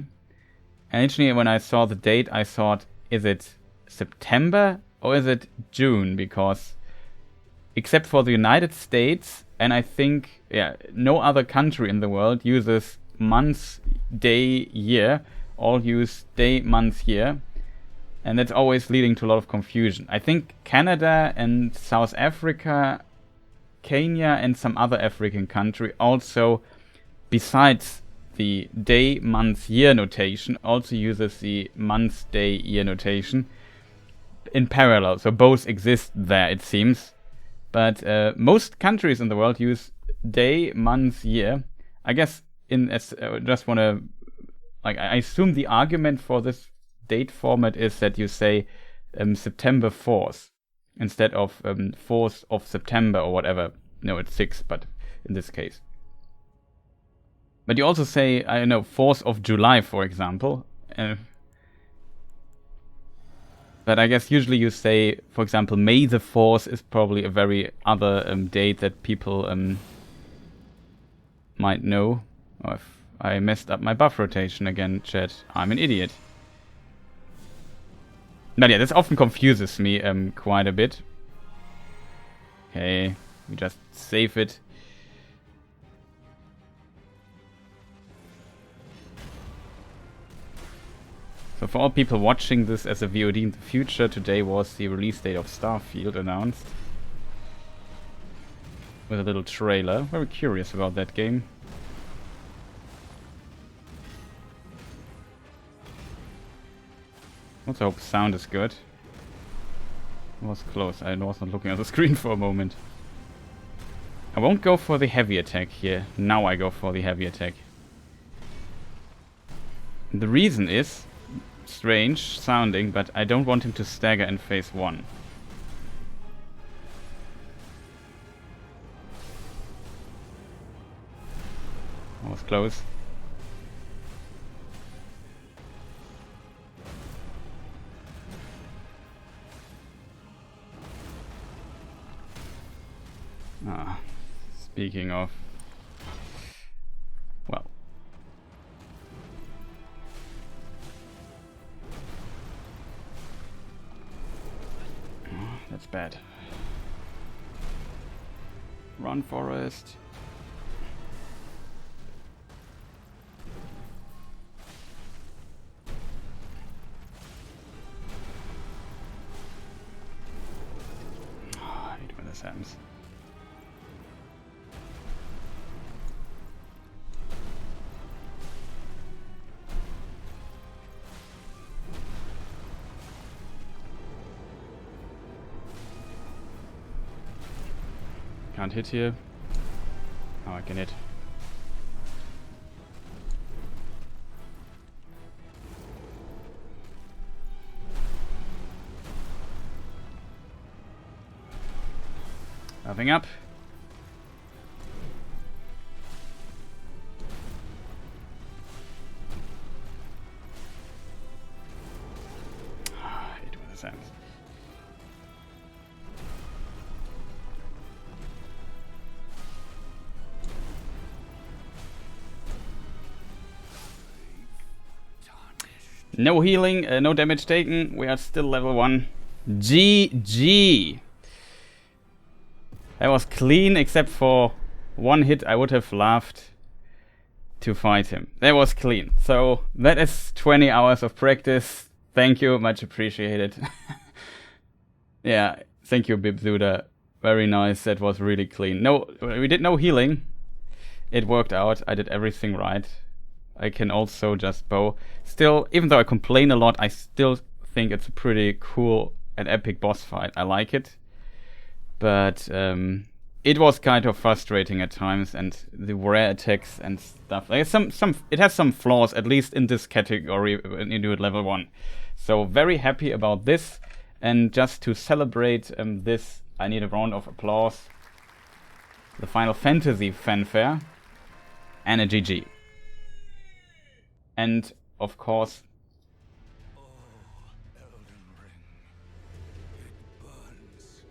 And initially when I saw the date, I thought, is it September or is it June? Because except for the United States, and I think, yeah, no other country in the world uses month, day, year. All use day, month, year. And that's always leading to a lot of confusion. I think Canada and South Africa, Kenya and some other African country also, besides the day, month, year notation, also uses the month, day, year notation in parallel. So both exist there, it seems. But most countries in the world use day, month, year. I guess just want to, like, I assume the argument for this date format is that you say September 4th instead of 4th of September or whatever. No, it's 6th, but in this case. But you also say, I don't know, 4th of July, for example. But I guess usually you say, for example, May the 4th is probably a very other date that people might know. Oh, if I messed up my buff rotation again, chat, I'm an idiot. But yeah, this often confuses me quite a bit. Okay, we just save it. So for all people watching this as a VOD in the future, today was the release date of Starfield announced. With a little trailer. Very curious about that game. Also hope sound is good. It was close. I was not looking at the screen for a moment. I won't go for the heavy attack here. Now I go for the heavy attack. The reason is strange sounding, but I don't want him to stagger in phase 1. That was close. Speaking of... Well... That's bad. Run, Forest. I hate when this happens. Can't hit here. Oh, I can hit. Nothing up. I hate when this happens. No healing, no damage taken. We are still level 1. GG. That was clean, except for one hit I would have loved to fight him. That was clean. So that is 20 hours of practice. Thank you, much appreciated. Yeah, thank you, Bibzuda. Very nice. That was really clean. No, we did no healing. It worked out. I did everything right. I can also just bow. Still, even though I complain a lot, I still think it's a pretty cool and epic boss fight. I like it. But it was kind of frustrating at times, and the rare attacks and stuff. Like it has some flaws, at least in this category when you do it level 1. So very happy about this. And just to celebrate this, I need a round of applause. The Final Fantasy fanfare and a GG. And of course, Elden Ring. It burns.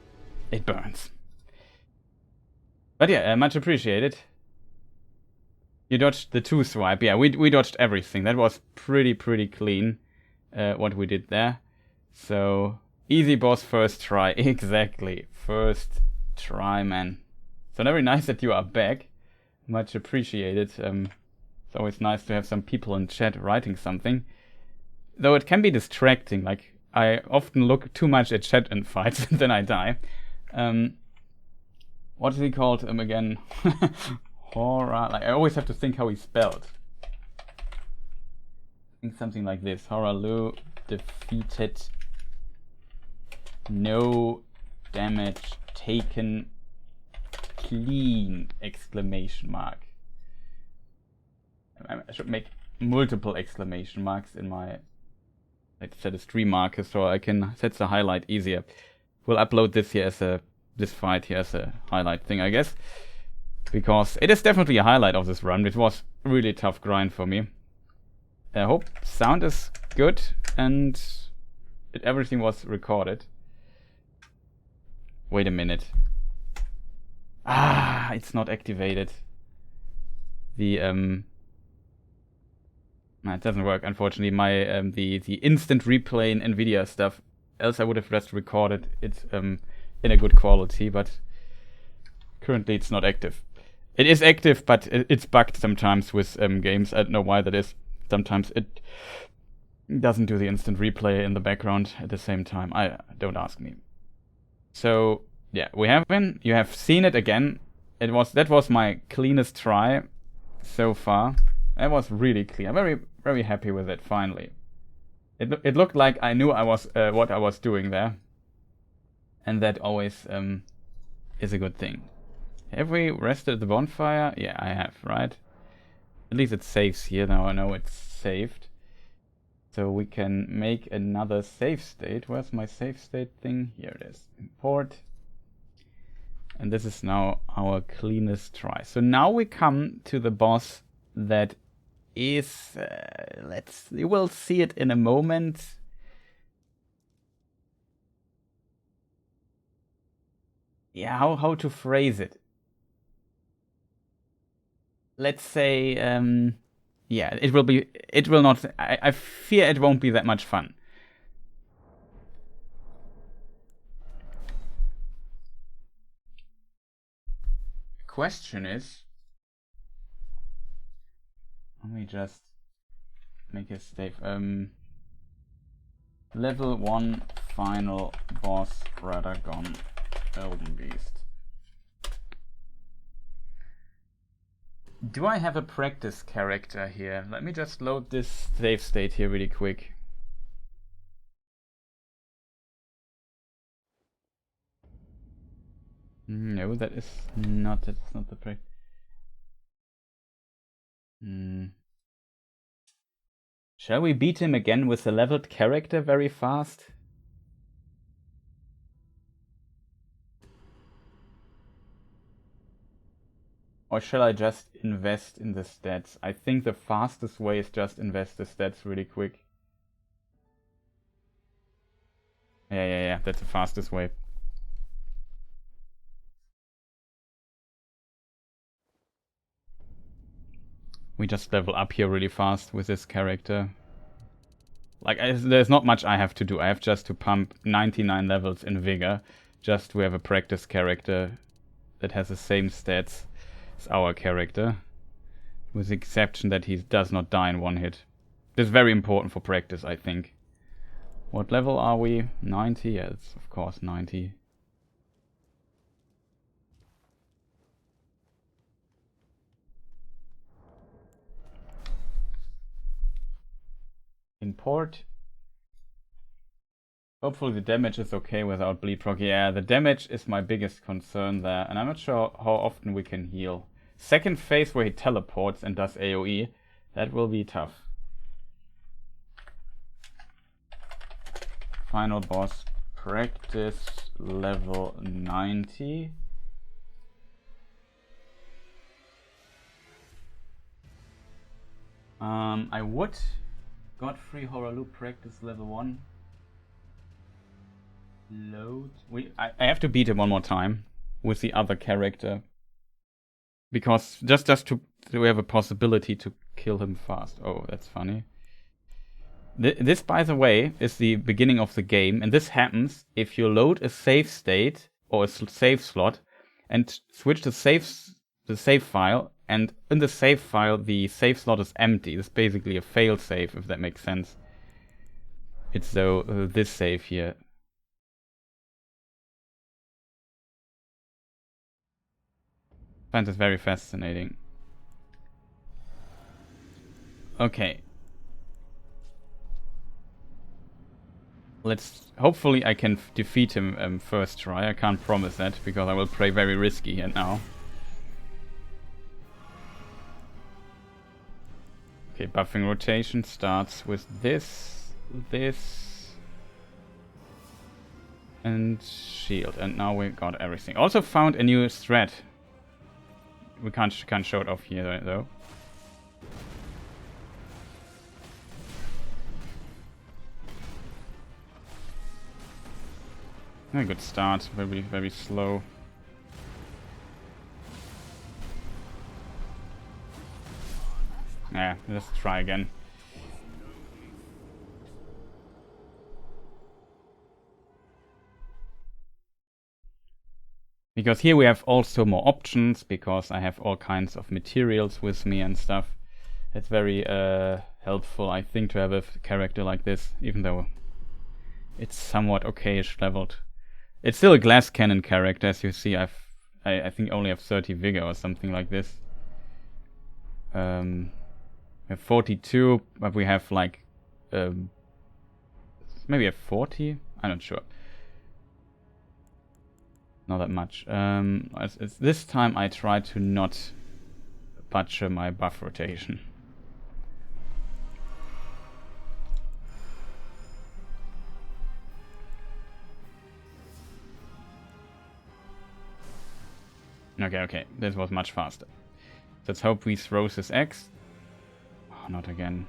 it burns. But yeah, much appreciated. You dodged the 2 swipe. Yeah, we dodged everything. That was pretty clean, what we did there. So, easy boss first try. Exactly. First try, man. So very nice that you are back. Much appreciated. It's always nice to have some people in chat writing something. Though it can be distracting. Like, I often look too much at chat in fights and then I die. What is he called again? Hoarah. Like, I always have to think how he's spelled. I think something like this. Hoarah Loux defeated. No damage taken. Clean! Exclamation mark. I should make multiple exclamation marks in my... Let's set a stream marker so I can set the highlight easier. We'll upload this here as this fight here as a highlight thing, I guess. Because it is definitely a highlight of this run. It was a really tough grind for me. I hope sound is good and everything was recorded. Wait a minute. Ah, it's not activated. The it doesn't work, unfortunately. My the instant replay in NVIDIA stuff. Else I would have just recorded it in a good quality, but currently it's not active. It is active, but it's bugged sometimes with games. I don't know why that is. Sometimes it doesn't do the instant replay in the background at the same time. Don't ask me. So yeah, we have been. You have seen it again. That was my cleanest try so far. That was really clean. I'm very happy with it. Finally, it looked like I knew I was what I was doing there, and that always is a good thing. Have we rested the bonfire? Yeah, I have. Right. At least it saves here. Now I know it's saved. So we can make another save state. Where's my save state thing? Here it is. Import. And this is now our cleanest try. So now we come to the boss that is... you will see it in a moment. Yeah, how to phrase it? Let's say, yeah, it will not, I fear it won't be that much fun. Question is, let me just make a save. Level 1 final boss Radagon Elden Beast. Do I have a practice character here? Let me just load this save state here really quick. No, that's not the practice. Shall we beat him again with a leveled character very fast? Or shall I just invest in the stats? I think the fastest way is just invest the stats really quick. Yeah, that's the fastest way. We just level up here really fast with this character. Like, there's not much I have to do. I have just to pump 99 levels in Vigor, just to have a practice character that has the same stats as our character, with the exception that he does not die in one hit. This is very important for practice, I think. What level are we? 90? Yeah, it's of course 90. Import. Hopefully the damage is okay without bleed proc. Yeah, the damage is my biggest concern there, and I'm not sure how often we can heal. Second phase where he teleports and does AoE, that will be tough. Final boss, practice level 90. I would Godfrey Hoarah Loux practice level 1. Load. I have to beat him one more time with the other character, because just to have a possibility to kill him fast. Oh, that's funny. This, by the way, is the beginning of the game, and this happens if you load a save state or a save slot and switch the save file, and in the save file the save slot is empty. It's basically a fail save, if that makes sense. It's though this save here. I find this very fascinating. Okay. Hopefully I can defeat him first try. I can't promise that, because I will play very risky here now. Okay, buffing rotation starts with this, and shield. And now we got everything. Also found a new thread. We can't show it off here though. A good start, very slow. Yeah, let's try again. Because here we have also more options, because I have all kinds of materials with me and stuff. It's very helpful, I think, to have a character like this, even though it's somewhat okayish leveled. It's still a glass cannon character, as you see. I think only have 30 vigor or something like this. We have 42, but we have like maybe a 40. I'm not sure. Not that much. This time I try to not butcher my buff rotation. Okay, this was much faster. Let's hope he throws his X. Oh, not again.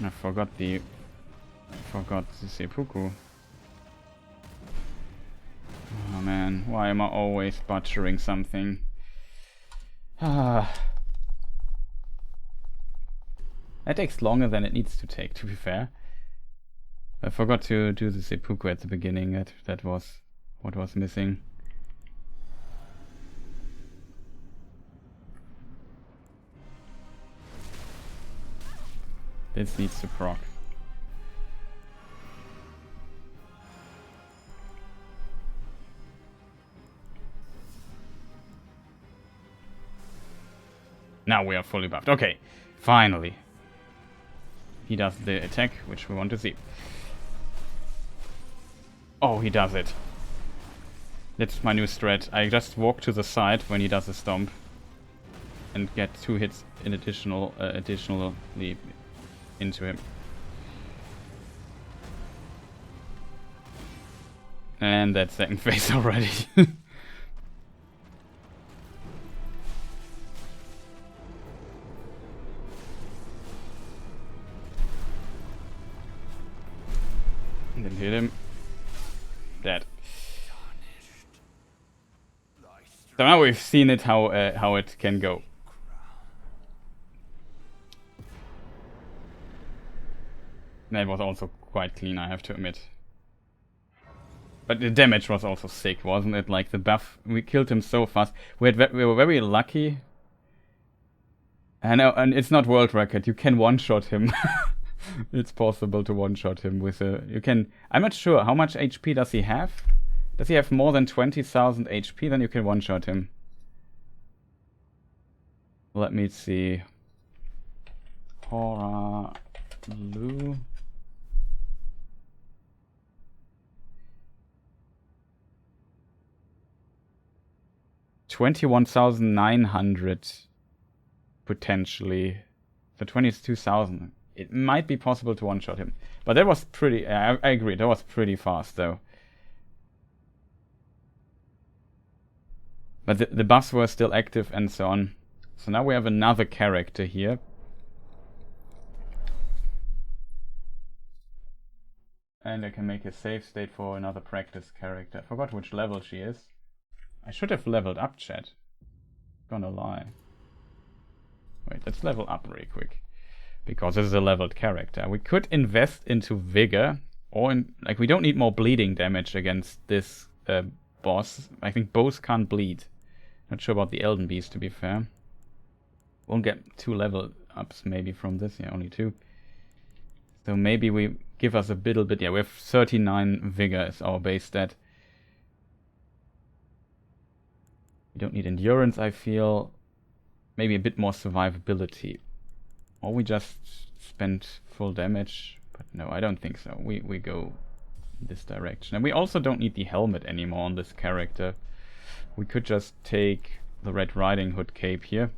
I forgot the seppuku. man. Why am I always butchering something? Ah. That takes longer than it needs to take, to be fair. I forgot to do the seppuku at the beginning. That was what was missing. This needs to proc. Now we are fully buffed. Okay, finally. He does the attack, which we want to see. Oh, he does it. That's my new strat. I just walk to the side when he does a stomp. And get 2 hits in additionally into him. And that's second phase already. Didn't hit him. Dead. So now we've seen it how it can go. That was also quite clean, I have to admit. But the damage was also sick, wasn't it? Like the buff, we killed him so fast. We were very lucky. And it's not world record. You can one-shot him. It's possible to one-shot him with a... You can... I'm not sure. How much HP does he have? Does he have more than 20,000 HP? Then you can one-shot him. Let me see. Hoarah Loux. $21,900 potentially. So 22,000. It might be possible to one-shot him. But that was pretty... I agree, that was pretty fast though. But the buffs were still active and so on. So now we have another character here. And I can make a save state for another practice character. I forgot which level she is. I should have leveled up, chat. Gonna lie. Wait, let's level up really quick. Because this is a leveled character. We could invest into Vigor. Or in... Like, we don't need more bleeding damage against this boss. I think both can't bleed. Not sure about the Elden Beast, to be fair. Won't get 2 level ups maybe from this. Yeah, only 2. So maybe we give us a little bit. Yeah, we have 39 Vigor as our base stat. We don't need endurance, I feel. Maybe a bit more survivability. Or we just spend full damage. But no, I don't think so. We go this direction. And we also don't need the helmet anymore on this character. We could just take the Red Riding Hood cape here.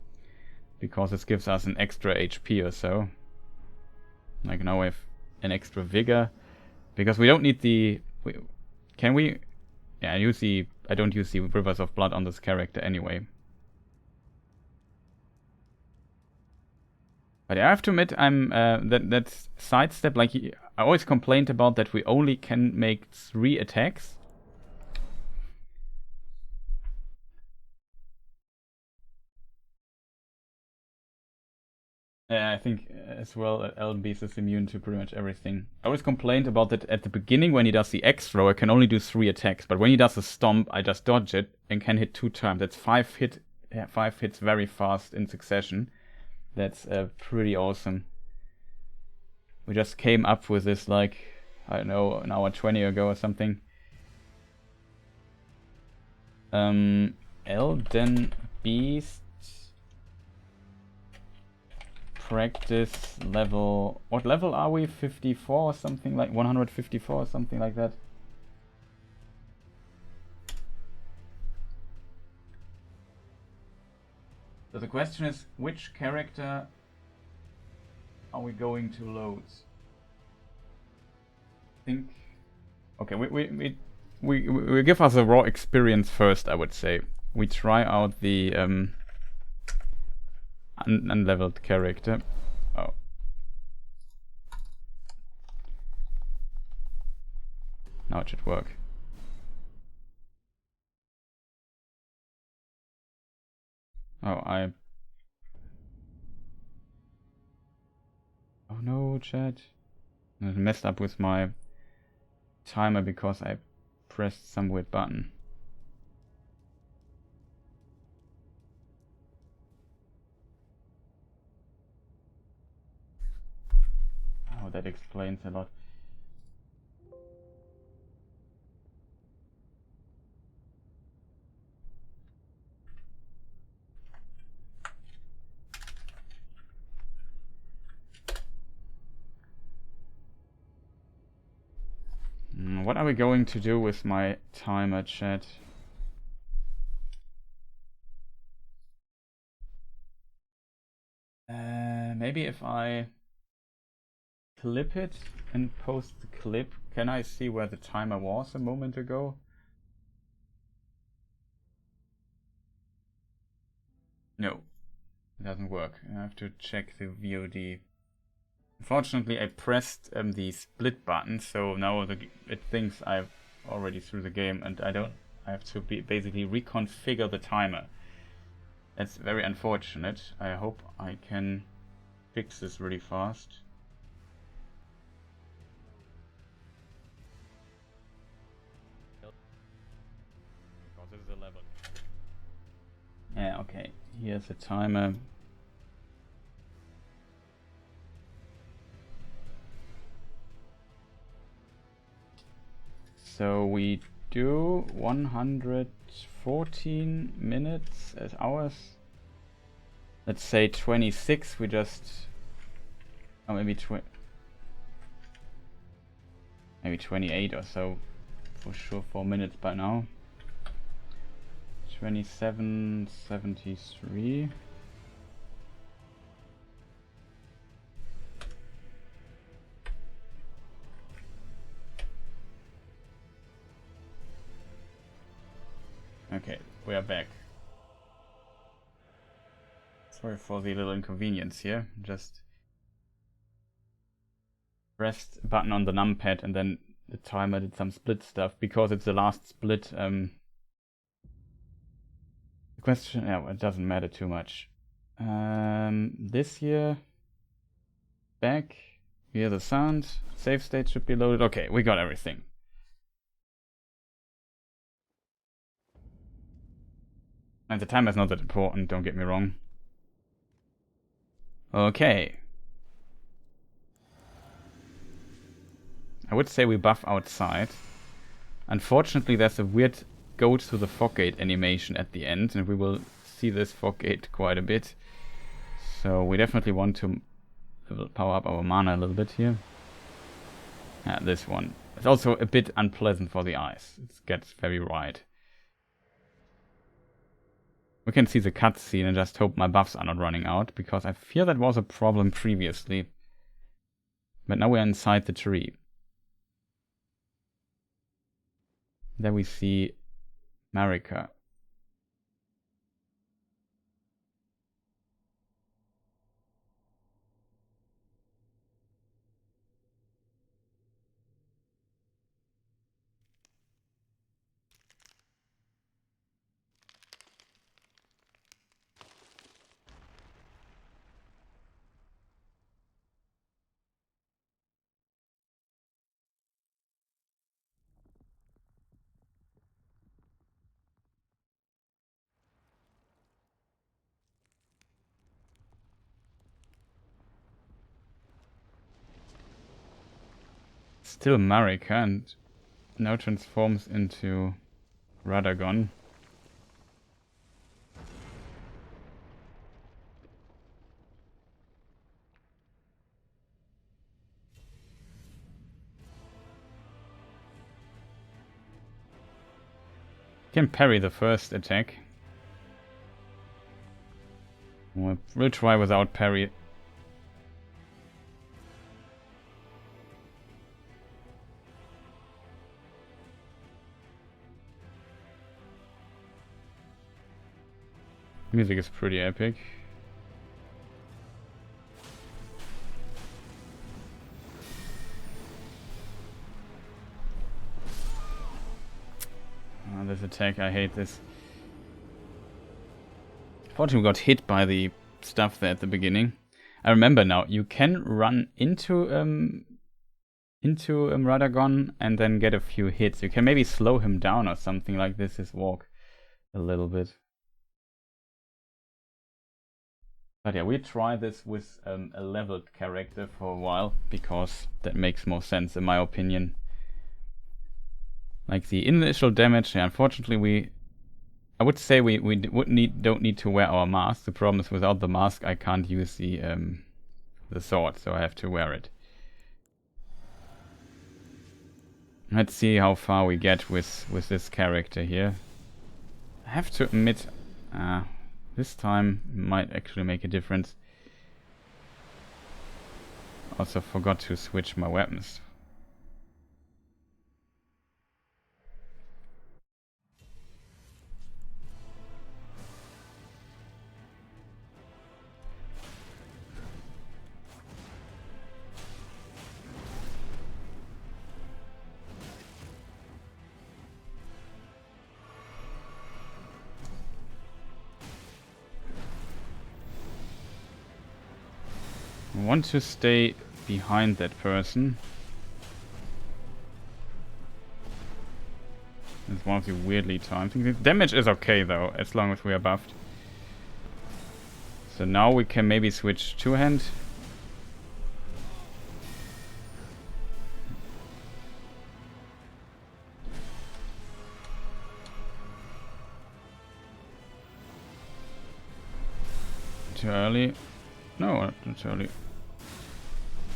Because this gives us an extra HP or so. Like now we have an extra Vigor. Because we don't need the... Can we... Yeah, I don't use the Rivers of Blood on this character anyway. But I have to admit, I'm that sidestep. Like I always complained about that we only can make 3 attacks. I think as well Elden Beast is immune to pretty much everything. I always complained about that at the beginning when he does the X throw, I can only do 3 attacks. But when he does a stomp, I just dodge it and can hit 2 times. That's 5 hits very fast in succession. That's pretty awesome. We just came up with this like, I don't know, an hour 20 ago or something. Elden Beast. Practice level... What level are we? 54 or something like... 154 or something like that. So the question is, which character are we going to load? I think... Okay, we give us a raw experience first, I would say. We try out the unleveled character. Oh. Now it should work. Oh, oh no, chat. I messed up with my timer because I pressed some weird button. Oh, that explains a lot. What are we going to do with my timer, chat? Maybe if I clip it and post the clip, can I see where the timer was a moment ago? No, it doesn't work. I have to check the VOD. Unfortunately, I pressed the split button, so now it thinks I've already through the game, and I have to basically reconfigure the timer. That's very unfortunate. I hope I can fix this really fast. Because this is 11. Yeah, okay. Here's the timer. So we do 114 minutes as hours. Let's say 26. We just, oh, maybe 28 or so. For sure, 4 minutes by now. 27:73. Okay, we are back. Sorry for the little inconvenience here. Just pressed a button on the numpad and then the timer did some split stuff because it's the last split. The question, yeah, it doesn't matter too much. This here, back, hear the sound, save state should be loaded. Okay, we got everything. And the timer is not that important, don't get me wrong. Okay. I would say we buff outside. Unfortunately, there's a weird go to the fog gate animation at the end, and we will see this fog gate quite a bit. So we definitely want to power up our mana a little bit here. Yeah, this one. It's also a bit unpleasant for the eyes. It gets very wide. We can see the cutscene and just hope my buffs are not running out, because I fear that was a problem previously. But now we're inside the tree. There we see Marika. Still Marika, and now transforms into Radagon. Can parry the first attack. We'll try without parry. Music is pretty epic. Oh, this attack, I hate this. Fortunately, we got hit by the stuff there at the beginning. I remember now, you can run into Radagon and then get a few hits. You can maybe slow him down or something like this, his walk, a little bit. But yeah, we try this with a leveled character for a while, because that makes more sense in my opinion. Like the initial damage, yeah, unfortunately I would say we don't need to wear our mask. The problem is without the mask I can't use the sword, so I have to wear it. Let's see how far we get with this character here. I have to admit, this time might actually make a difference. Also forgot to switch my weapons. I want to stay behind that person. It's one of the weirdly timed things. The damage is okay though, as long as we are buffed. So now we can maybe switch two-hand. Too early. No, not too early.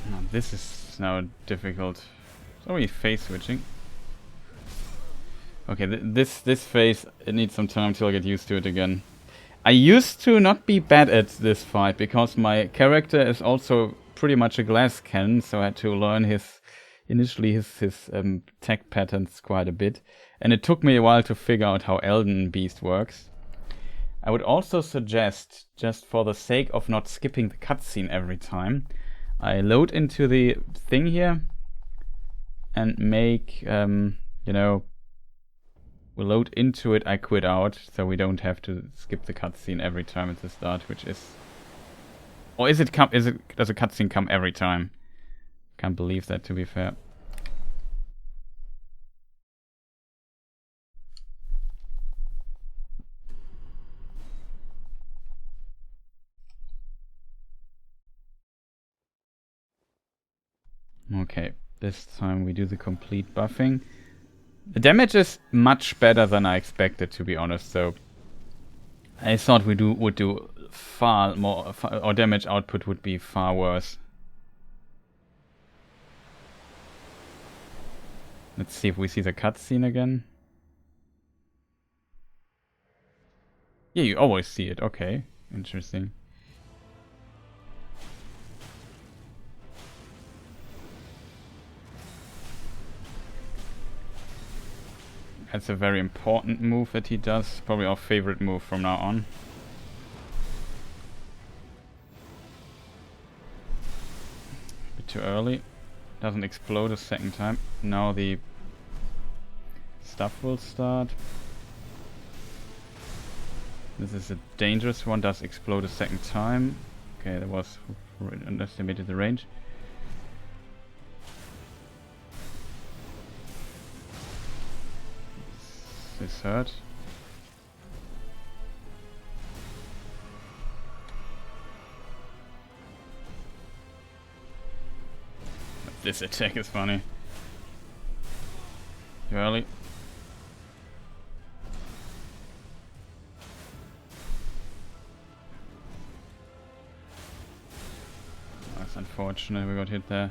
No, this is now difficult. It's already phase switching. Okay, this phase, it needs some time till I get used to it again. I used to not be bad at this fight, because my character is also pretty much a glass cannon, so I had to learn his tech patterns quite a bit. And it took me a while to figure out how Elden Beast works. I would also suggest, just for the sake of not skipping the cutscene every time, I load into the thing here and make, you know, we load into it, I quit out, so we don't have to skip the cutscene every time at the start, which is... Or does a cutscene come every time? Can't believe that, to be fair. Okay, this time we do the complete buffing. The damage is much better than I expected, to be honest, so I thought we would do far more, or damage output would be far worse. Let's see if we see the cutscene again. Yeah, you always see it, okay, interesting. That's a very important move that he does. Probably our favorite move from now on. A bit too early. Doesn't explode a second time. Now the stuff will start. This is a dangerous one. Does explode a second time. Okay, that was underestimated the range. This hurt. This attack is funny. Too early. That's unfortunate, we got hit there.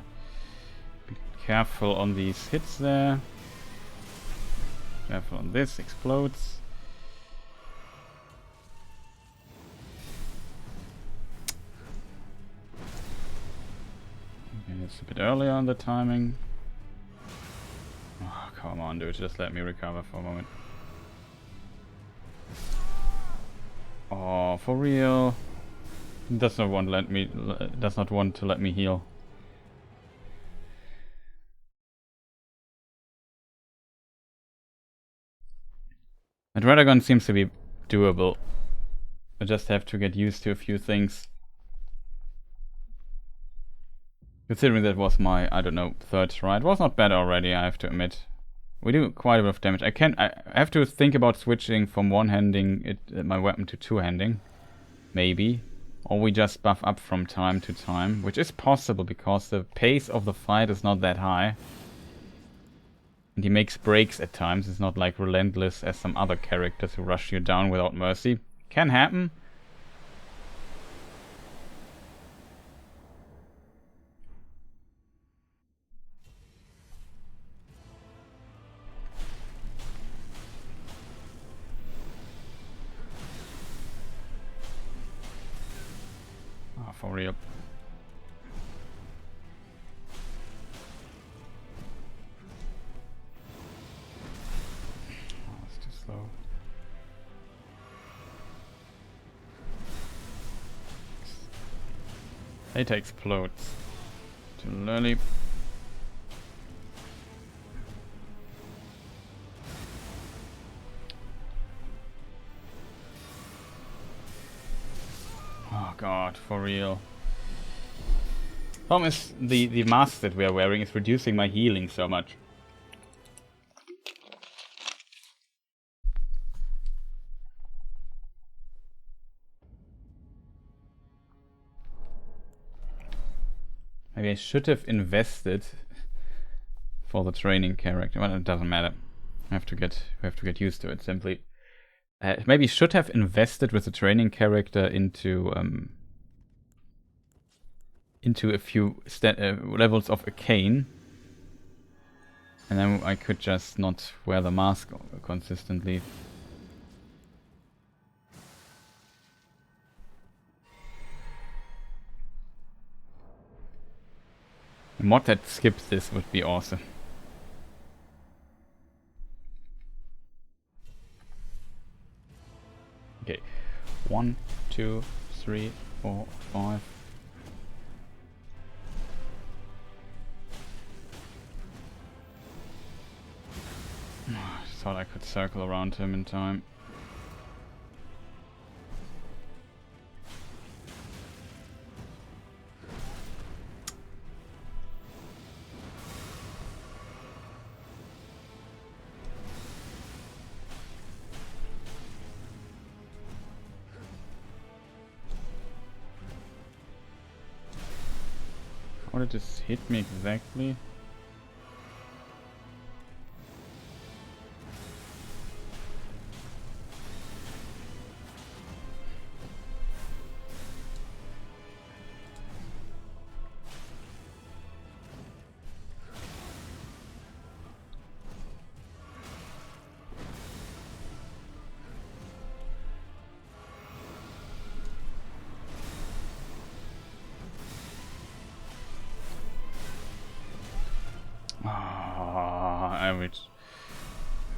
Be careful on these hits there. Careful on this, explodes. Okay, it's a bit earlier on the timing. Oh, come on, dude, just let me recover for a moment. Oh, for real? Does not want to let me heal. But Radagon seems to be doable. I just have to get used to a few things. Considering that was my, I don't know, third try. It was not bad already, I have to admit. We do quite a bit of damage. I have to think about switching from one-handing my weapon to two-handing. Maybe. Or we just buff up from time to time, which is possible because the pace of the fight is not that high. And he makes breaks at times. It's not like relentless as some other characters who rush you down without mercy. Can happen. Oh, for real. Oh, it's too slow. It explodes. Too early. Oh god, for real. Problem is, the mask that we are wearing is reducing my healing so much. Maybe I should have invested for the training character. Well, it doesn't matter. We have to get used to it simply. Maybe should have invested with the training character into a few levels of Arcane, and then I could just not wear the mask consistently. A mod that skips this would be awesome. Okay, 1, 2, 3, 4, 5. I thought I could circle around him in time. How did this hit me exactly?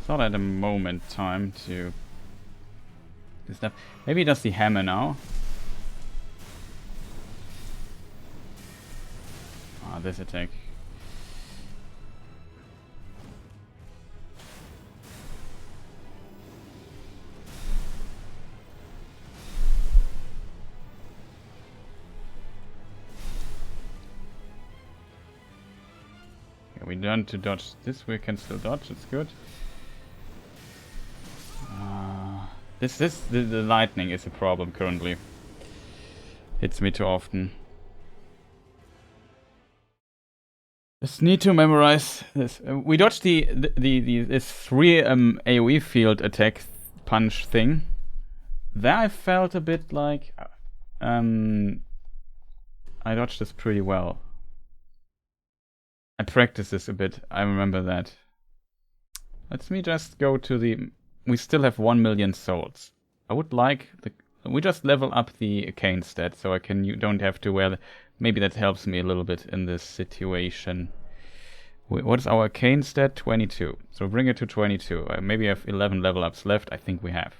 Thought I had a moment time to do stuff. Maybe he does the hammer now. Ah, this attack. Okay, we learned to dodge this. We can still dodge. It's good. The lightning is a problem currently. Hits me too often. Just need to memorize this. We dodged this 3 AoE field attack punch thing. There I felt a bit like I dodged this pretty well. I practiced this a bit. I remember that. Let me just go to the. We still have 1 million souls. I would like we just level up the Arcane stat so I can. You don't have to wear. Maybe that helps me a little bit in this situation. What is our Arcane stat? 22. So bring it to 22. Maybe I have 11 level ups left. I think we have.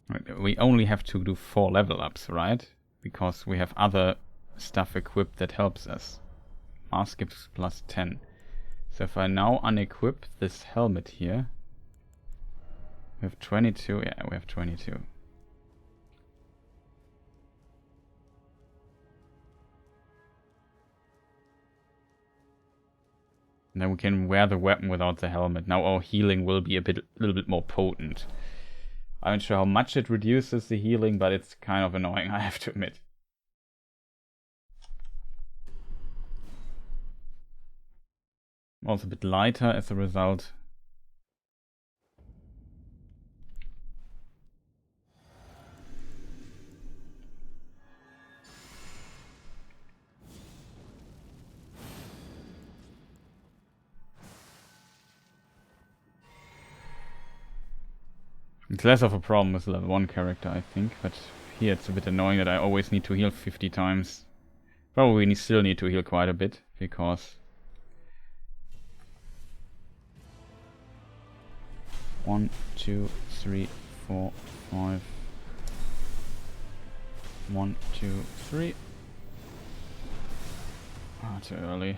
Right, we only have to do 4 level ups, right? Because we have other stuff equipped that helps us. Mask gives plus 10. So if I now unequip this helmet here, we have 22. Yeah, we have 22. And then we can wear the weapon without the helmet. Now our healing will be a little bit more potent. I'm not sure how much it reduces the healing, but it's kind of annoying, I have to admit. Also a bit lighter as a result. It's less of a problem with level 1 character, I think, but here it's a bit annoying that I always need to heal 50 times. Probably still need to heal quite a bit, because... 1, 2, 3, 4, 5... 1, 2, 3... Ah, too early.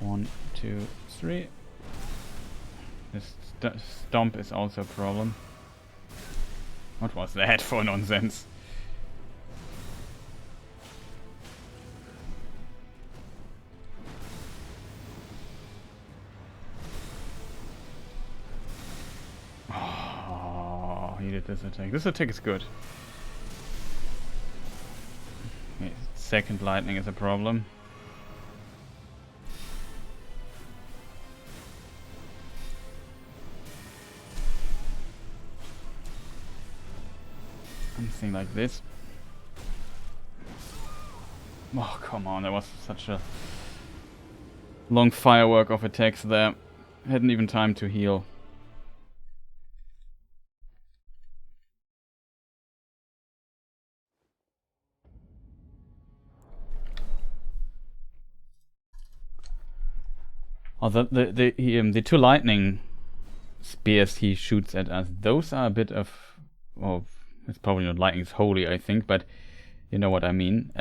1, 2, 3... This stomp is also a problem. What was that for nonsense? Oh, he did this attack. This attack is good. Okay, second lightning is a problem. Something like this. Oh, come on, there was such a long firework of attacks there. Hadn't even time to heal. Oh, the two lightning spears he shoots at us, those are a bit of... Oh, it's probably not lightning's holy, I think, but you know what I mean.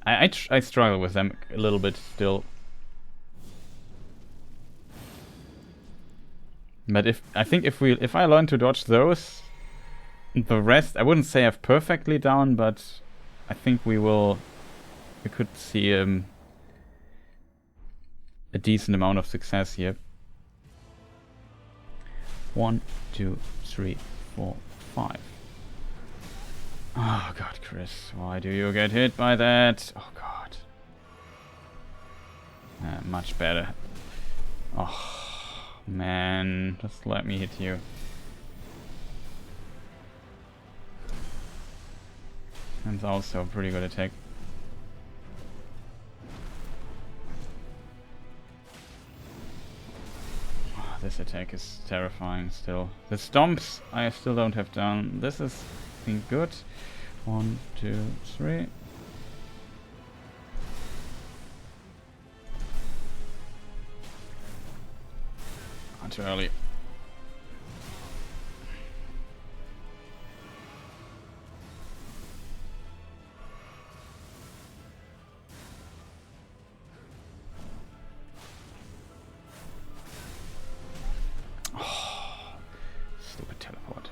I struggle with them a little bit still. But if I learn to dodge those, the rest I wouldn't say I've perfectly down, but I think we could see a decent amount of success here. 1, 2, 3, 4, 5. Oh god, Chris, why do you get hit by that? Oh god. Much better. Oh man, just let me hit you. That's also a pretty good attack. This attack is terrifying still. The stomps I still don't have down. This is, I think, good. 1, 2, 3. Not too early. Stupid teleport.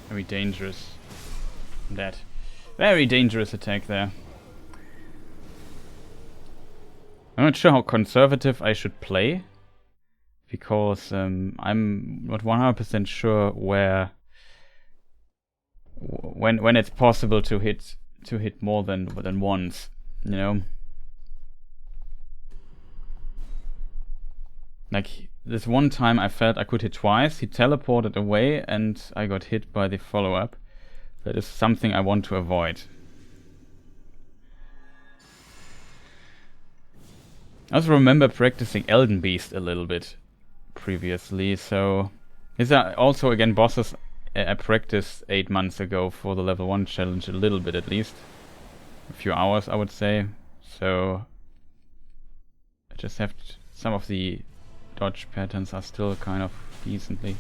Very dangerous. That very dangerous attack there. I'm not sure how conservative I should play, because I'm not 100% sure when it's possible to hit more than once, you know. Like this one time I felt I could hit twice, he teleported away and I got hit by the follow-up. That is something I want to avoid. I also remember practicing Elden Beast a little bit previously, so these are also again bosses I practiced 8 months ago for the level 1 challenge, a little bit at least. A few hours I would say, so I just have some of the dodge patterns are still kind of decently.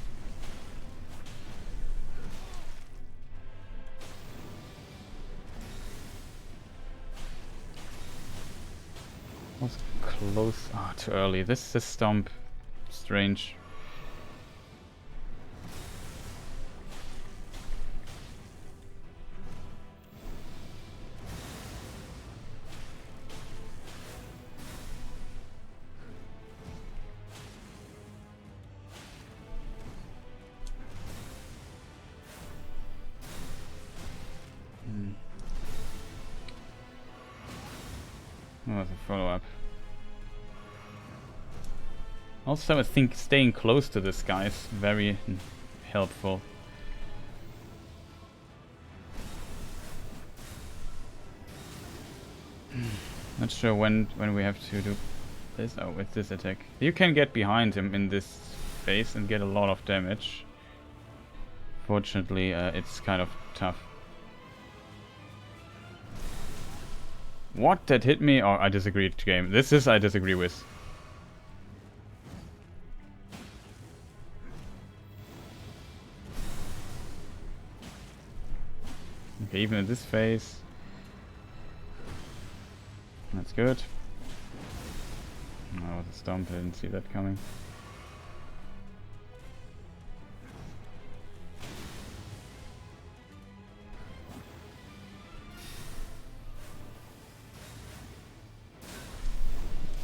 Was close. Ah, too early. This is stomp. Strange. Oh, that's a follow-up. Also, I think staying close to this guy is very helpful. Not sure when we have to do this. Oh, with this attack. You can get behind him in this phase and get a lot of damage. Fortunately, it's kind of tough. What? That hit me? Or I disagree, game. This is I disagree with. Okay, even in this phase. That's good. Oh, the stomp, I didn't see that coming.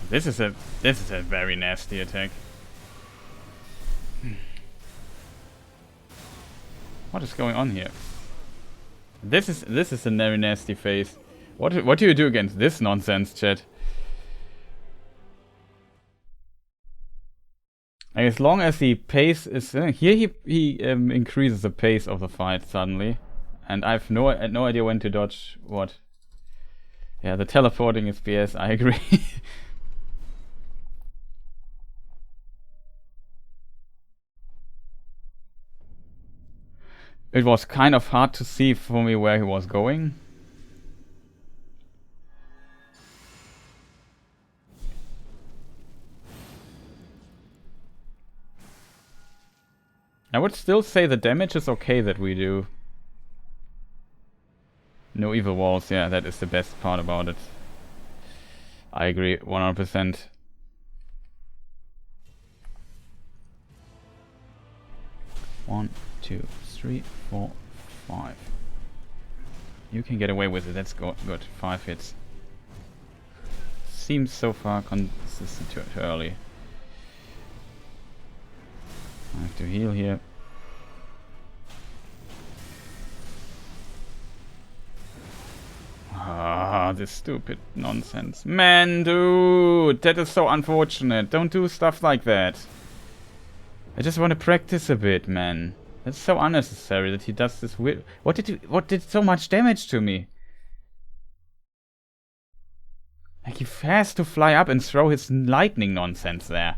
This is a very nasty attack. What is going on here? This is a very nasty phase. What do you do against this nonsense, chat? Like, as long as the pace is here, he increases the pace of the fight suddenly, and I've no idea when to dodge what. Yeah, the teleporting is BS. I agree. It was kind of hard to see for me where he was going. I would still say the damage is okay that we do. No evil walls, yeah, that is the best part about it. I agree, 100%. One, 2, 3, 4, 5. You can get away with it, that's good. 5 hits. Seems so far consistent too early. I have to heal here. Ah, this stupid nonsense. Man, dude, that is so unfortunate. Don't do stuff like that. I just want to practice a bit, man. That's so unnecessary that he does this weird... What did so much damage to me? Like, he has to fly up and throw his lightning nonsense there.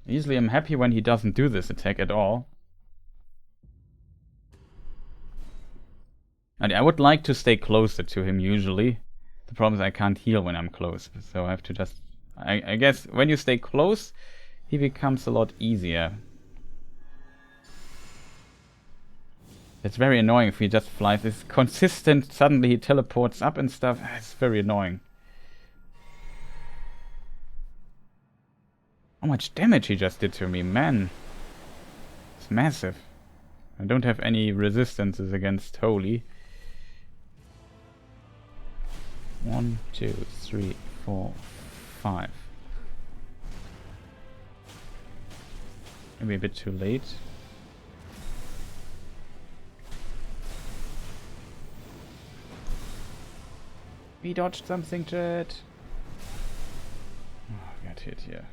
Usually I'm happy when he doesn't do this attack at all. And I would like to stay closer to him usually. The problem is I can't heal when I'm close. So I have to just... I guess when you stay close, he becomes a lot easier. It's very annoying if he just flies. It's consistent, suddenly he teleports up and stuff. It's very annoying. How much damage he just did to me, man. It's massive. I don't have any resistances against Holy. 1, 2, 3, 4, 5. Maybe a bit too late. We dodged something, chat. Oh, I got hit here.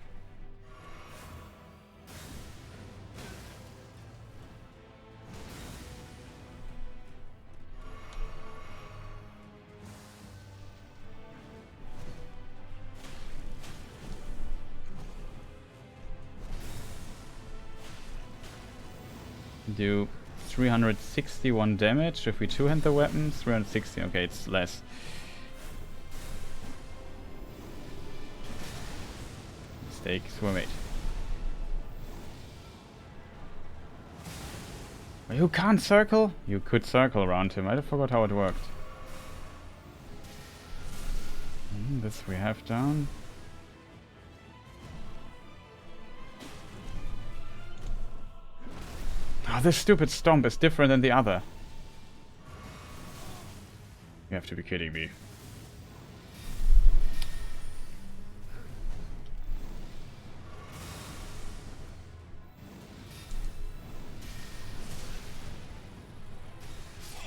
do 361 damage if we two-hand the weapon. 360, okay, it's less. Mistakes were made. You can't circle? You could circle around him. I forgot how it worked. This we have down. Oh, this stupid stomp is different than the other. You have to be kidding me.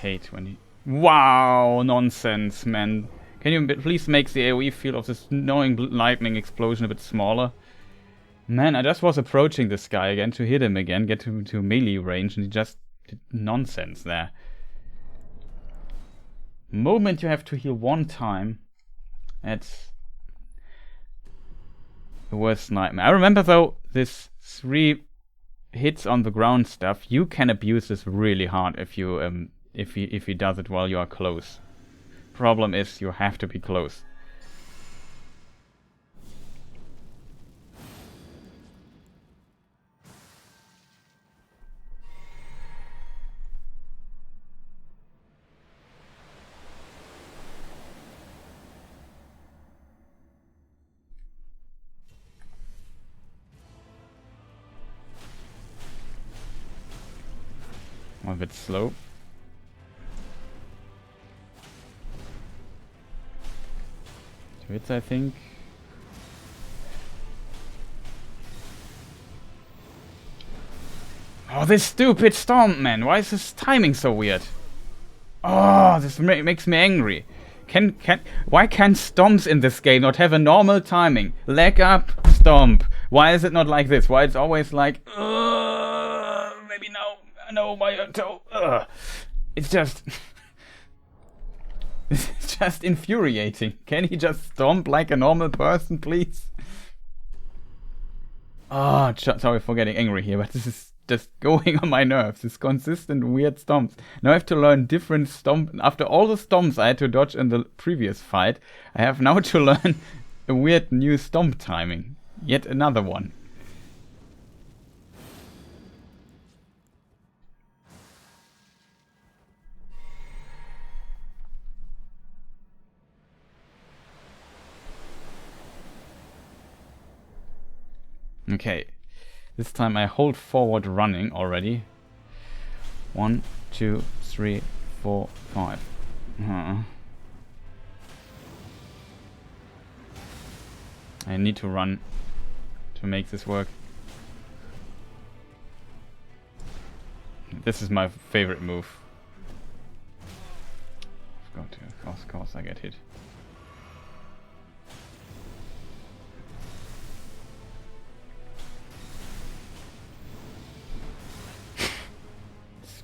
Hate when he... Wow, nonsense, man. Can you please make the AoE field of this annoying lightning explosion a bit smaller? Man, I just was approaching this guy again to hit him again, get to melee range, and he just did nonsense there. Moment you have to heal one time, it's the worst nightmare. I remember though, this 3 hits on the ground stuff, you can abuse this really hard if you if he does it while you are close. Problem is you have to be close. A bit slow. Two hits, I think. Oh, this stupid stomp, man! Why is this timing so weird? Oh, this makes me angry. Why can't stomps in this game not have a normal timing? Leg up, stomp. Why is it not like this? Why it's always like, maybe now. No, my toe. It's just... it's just infuriating. Can he just stomp like a normal person, please? Oh, sorry for getting angry here, but this is just going on my nerves. This consistent weird stomps. Now I have to learn different stomp. After all the stomps I had to dodge in the previous fight, I have now to learn a weird new stomp timing. Yet another one. Okay, this time I hold forward running already. 1, 2, 3, 4, 5. I need to run to make this work. This is my favorite move. Of course I get hit.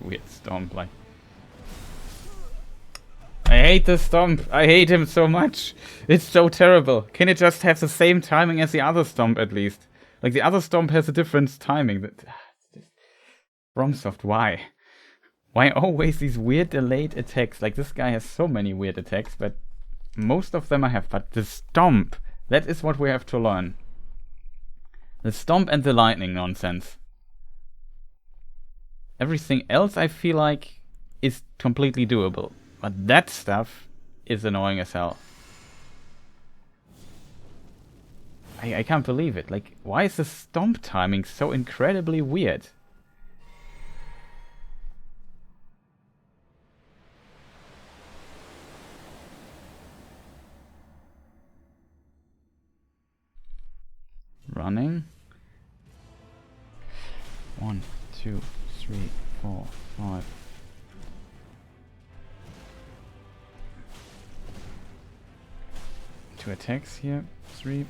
Weird stomp, like... I hate the stomp. I hate him so much. It's so terrible. Can it just have the same timing as the other stomp at least? Like the other stomp has a different timing. FromSoft, why? Why always these weird delayed attacks? Like this guy has so many weird attacks, but most of them I have. But the stomp, that is what we have to learn. The stomp and the lightning nonsense. Everything else I feel like is completely doable. But that stuff is annoying as hell. I can't believe it. Like, why is the stomp timing so incredibly weird? Running. 1, 2, 3, 4, 5. Two attacks here. 3.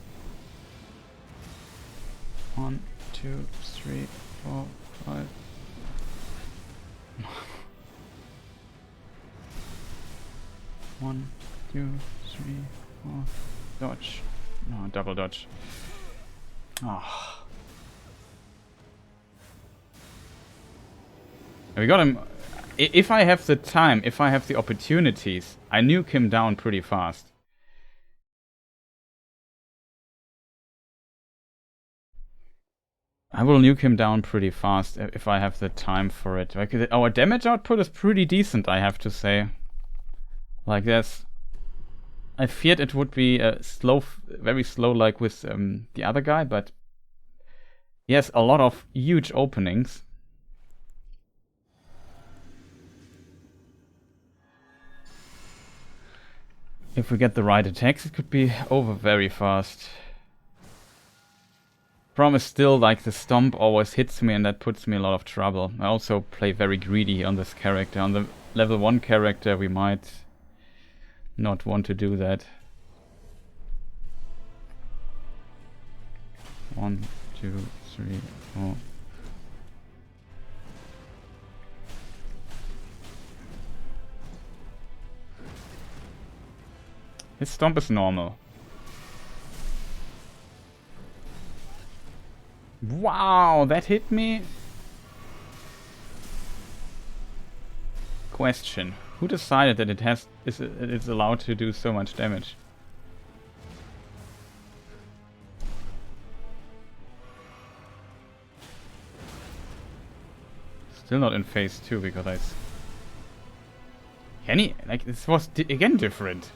1, 2, 3, 4, 5. One, 2, 3, 4. Dodge. No, double dodge. Oh. We got him. If I have the time, if I have the opportunities, I nuke him down pretty fast. I will nuke him down pretty fast if I have the time for it. Like, our damage output is pretty decent, I have to say. Like, there's... I feared it would be slow, very slow like with the other guy, but... He has a lot of huge openings. If we get the right attacks, it could be over very fast. Problem is still, like, the stomp always hits me and that puts me in a lot of trouble. I also play very greedy on this character. On the level 1 character we might not want to do that. 1, 2, 3, 4. His stomp is normal. Wow, that hit me? Question. Who decided that it's allowed to do so much damage? Still not in phase 2 because I... Can he? Like, this was again different.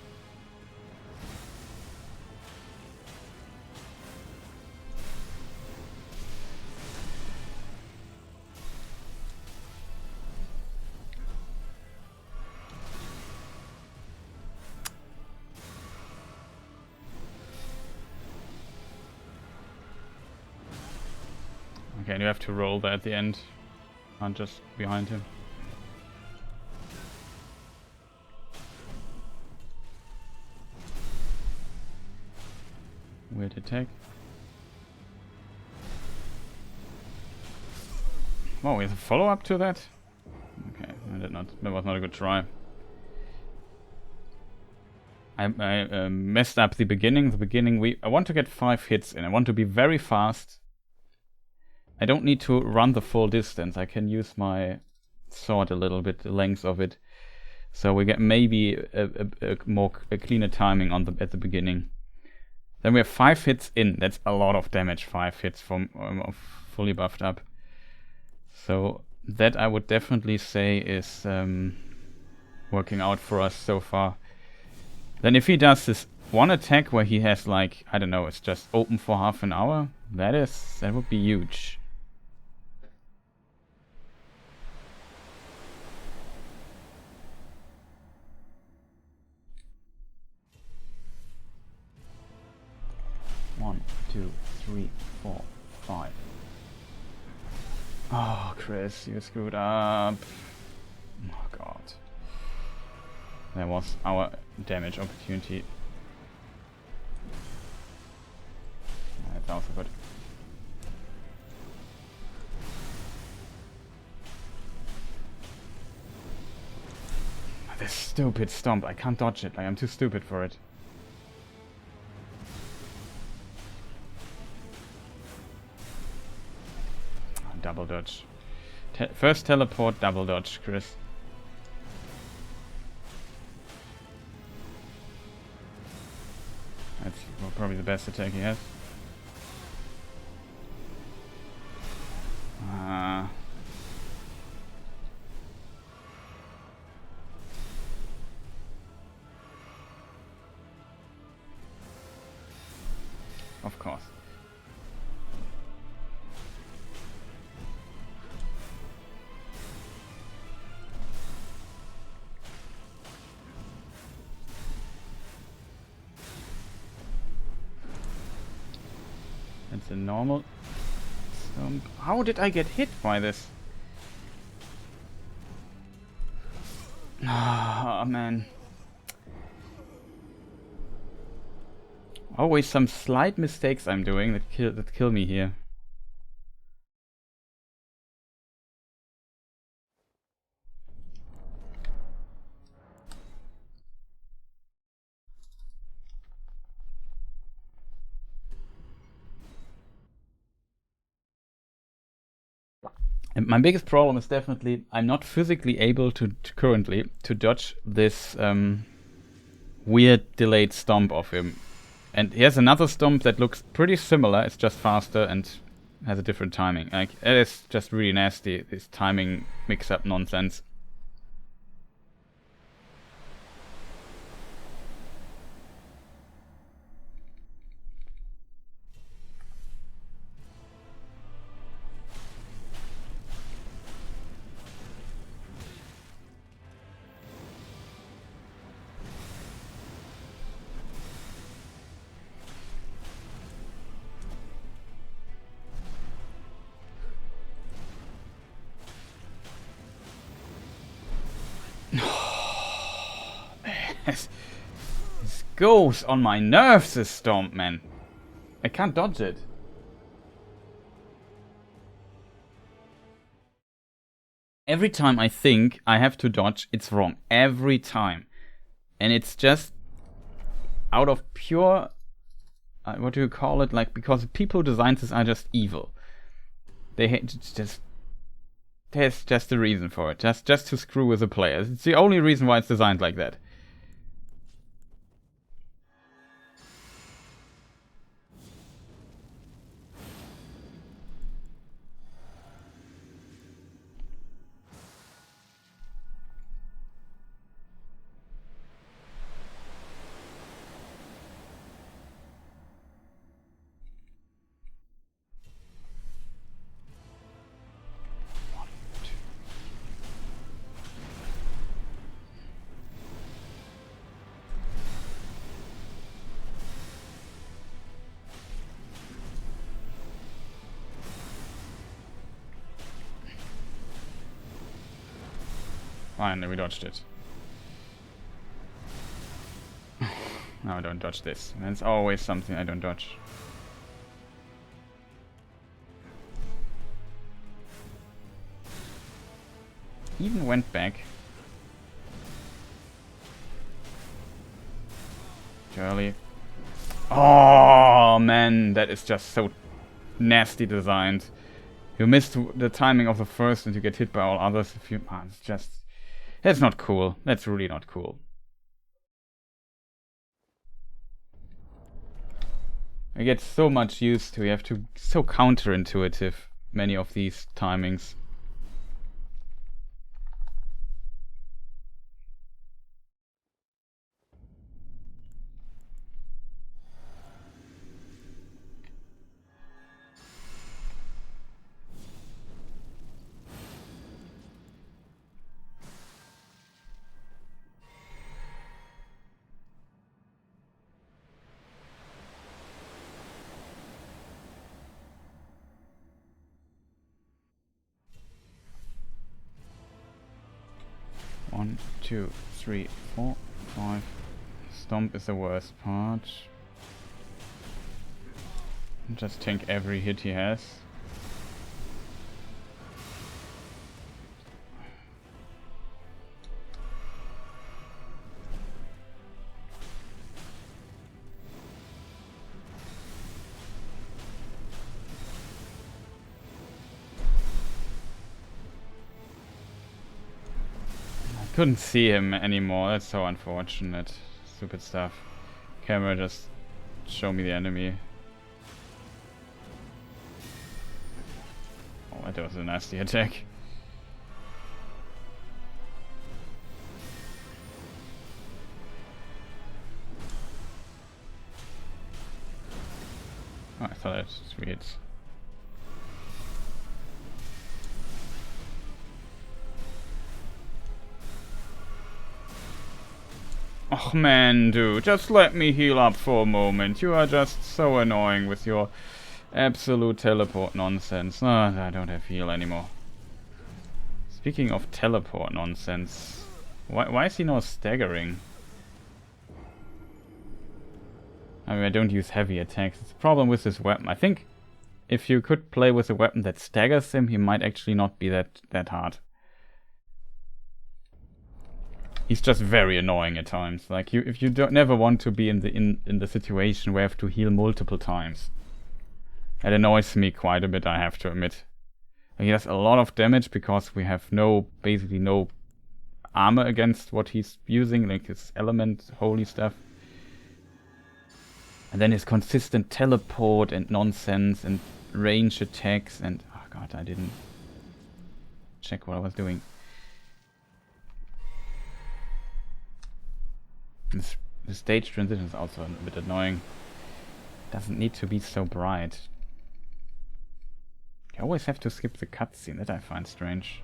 Okay, and you have to roll that at the end. Not just behind him. Weird attack. Oh, we have a follow-up to that? Okay, that was not a good try. I messed up the beginning. I want to get 5 hits in. I want to be very fast. I don't need to run the full distance. I can use my sword a little bit, the length of it. So we get maybe a cleaner timing at the beginning. Then we have 5 hits in. That's a lot of damage, 5 hits from fully buffed up. So that I would definitely say is working out for us so far. Then if he does this one attack where he has, like, I don't know, it's just open for half an hour, that would be huge. One, 2, 3, 4, 5. Oh, Chris, you screwed up. Oh, God. That was our damage opportunity. That's also good. This stupid stomp, I can't dodge it, like I'm too stupid for it. Double dodge. First teleport, double dodge, Chris. That's probably the best attack he has. Of course. It's a normal stomp. How did I get hit by this? Ah, man. Always some slight mistakes I'm doing that kill me here. And my biggest problem is definitely I'm not physically able to currently to dodge this weird delayed stomp of him. And he has another stomp that looks pretty similar, it's just faster and has a different timing. Like, it is just really nasty, this timing mix-up nonsense. This goes on my nerves, this stomp, man. I can't dodge it. Every time I think I have to dodge, it's wrong. Every time. And it's just out of pure... what do you call it? Like, because the people who designed this are just evil. They hate just... There's just a reason for it. Just to screw with the players. It's the only reason why it's designed like that. Finally, we dodged it. No, I don't dodge this. There's always something I don't dodge. Even went back. Early. Oh man, that is just so nasty designed. You missed the timing of the first and you get hit by all others. If you, it's just... That's not cool. That's really not cool. I get so much used to, you have to, so counterintuitive, many of these timings. One, two, three, four, five. Stomp is the worst part. Just tank every hit he has. Couldn't see him anymore, that's so unfortunate. Stupid stuff. Camera just show me the enemy. Oh, that was a nasty attack. Oh, I thought that was weird. Oh man, dude, just let me heal up for a moment. You are just so annoying with your absolute teleport nonsense. Oh, I don't have heal anymore. Speaking of teleport nonsense, why is he not staggering? I mean, I don't use heavy attacks. It's a problem with this weapon. I think if you could play with a weapon that staggers him, he might actually not be that hard. He's just very annoying at times. Like if you don't never want to be in the situation where you have to heal multiple times. It annoys me quite a bit, I have to admit. He does a lot of damage because we have basically no armor against what he's using, like his element, holy stuff. And then his consistent teleport and nonsense and range attacks and... Oh god, I didn't check what I was doing. The stage transition is also a bit annoying. Doesn't need to be so bright. You always have to skip the cutscene, that I find strange.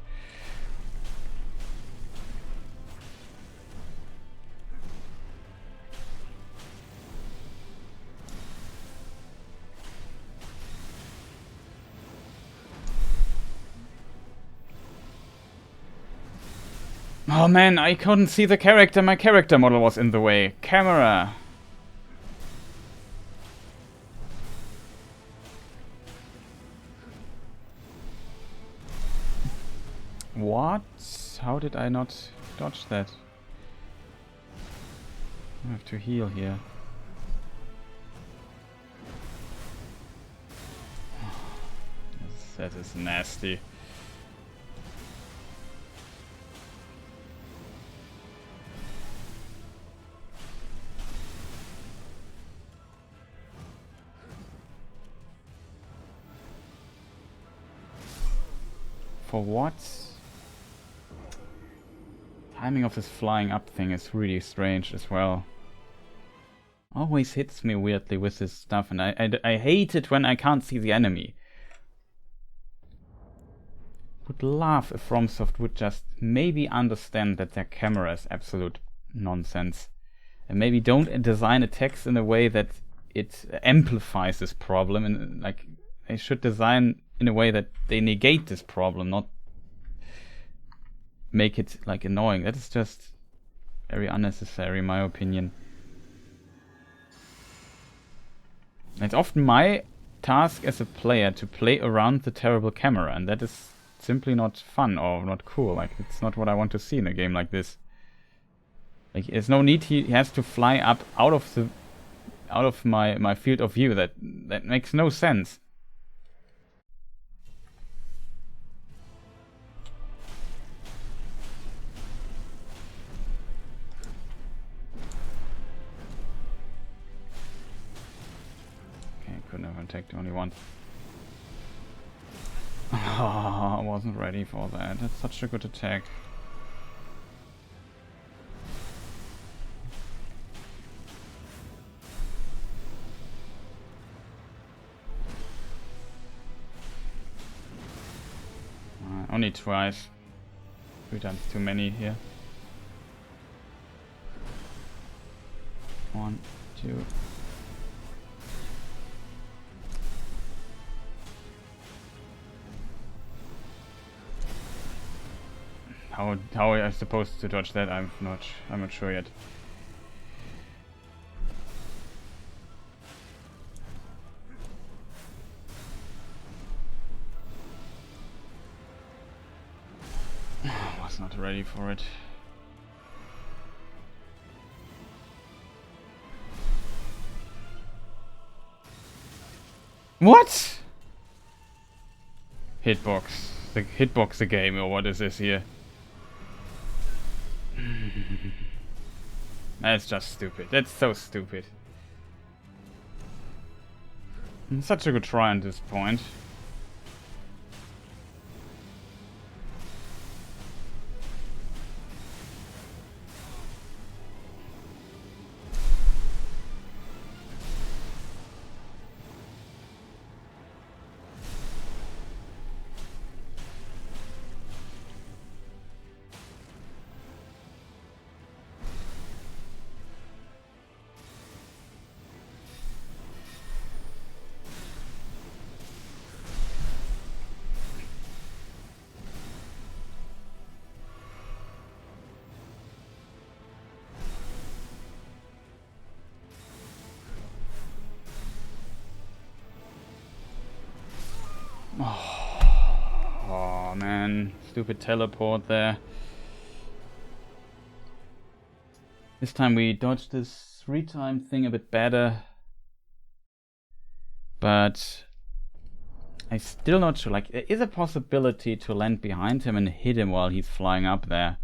Oh man, I couldn't see the character. My character model was in the way. Camera. What? How did I not dodge that? I have to heal here. That is nasty. For what? Timing of this flying up thing is really strange as well. Always hits me weirdly with this stuff, and I hate it when I can't see the enemy. Would love if FromSoft would just maybe understand that their camera is absolute nonsense. And maybe don't design attacks in a way that it amplifies this problem, and like they should design in a way that they negate this problem, not make it like annoying. That is just very unnecessary in my opinion. It's often my task as a player to play around the terrible camera, and that is simply not fun or not cool. Like, it's not what I want to see in a game like this. Like, there's no need he has to fly up out of my field of view. That makes no sense. Couldn't have attacked only once. Oh, I wasn't ready for that. That's such a good attack. Only twice. 3 times too many here. 1, 2. How am I supposed to dodge that? I'm not sure yet. Was not ready for it. What? Hitbox. The hitbox the game, or what is this here? That's just stupid. That's so stupid. Such a good try at this point. Oh man, stupid teleport there. This time we dodged this 3-time thing a bit better. But I'm still not sure. Like, there is a possibility to land behind him and hit him while he's flying up there.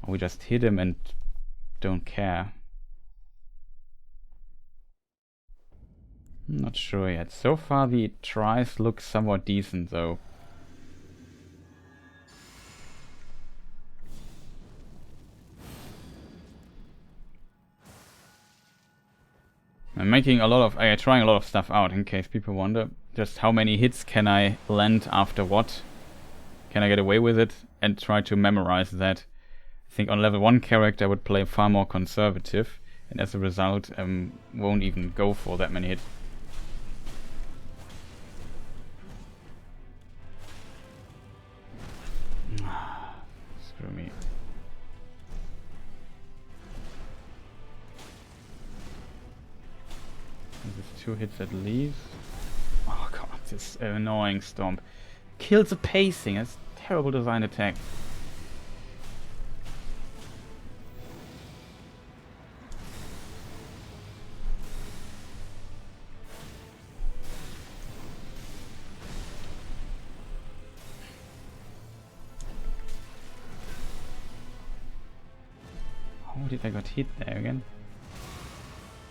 Or we just hit him and don't care. I'm not sure yet. So far the tries look somewhat decent though. I'm making a lot of, trying a lot of stuff out in case people wonder just how many hits can I land after what. Can I get away with it and try to memorize that. I think on level 1 character I would play far more conservative and as a result won't even go for that many hits. Screw me. There's 2 hits at least. Oh god, this annoying stomp. Kills the pacing. That's a terrible design attack. How did I got hit there again?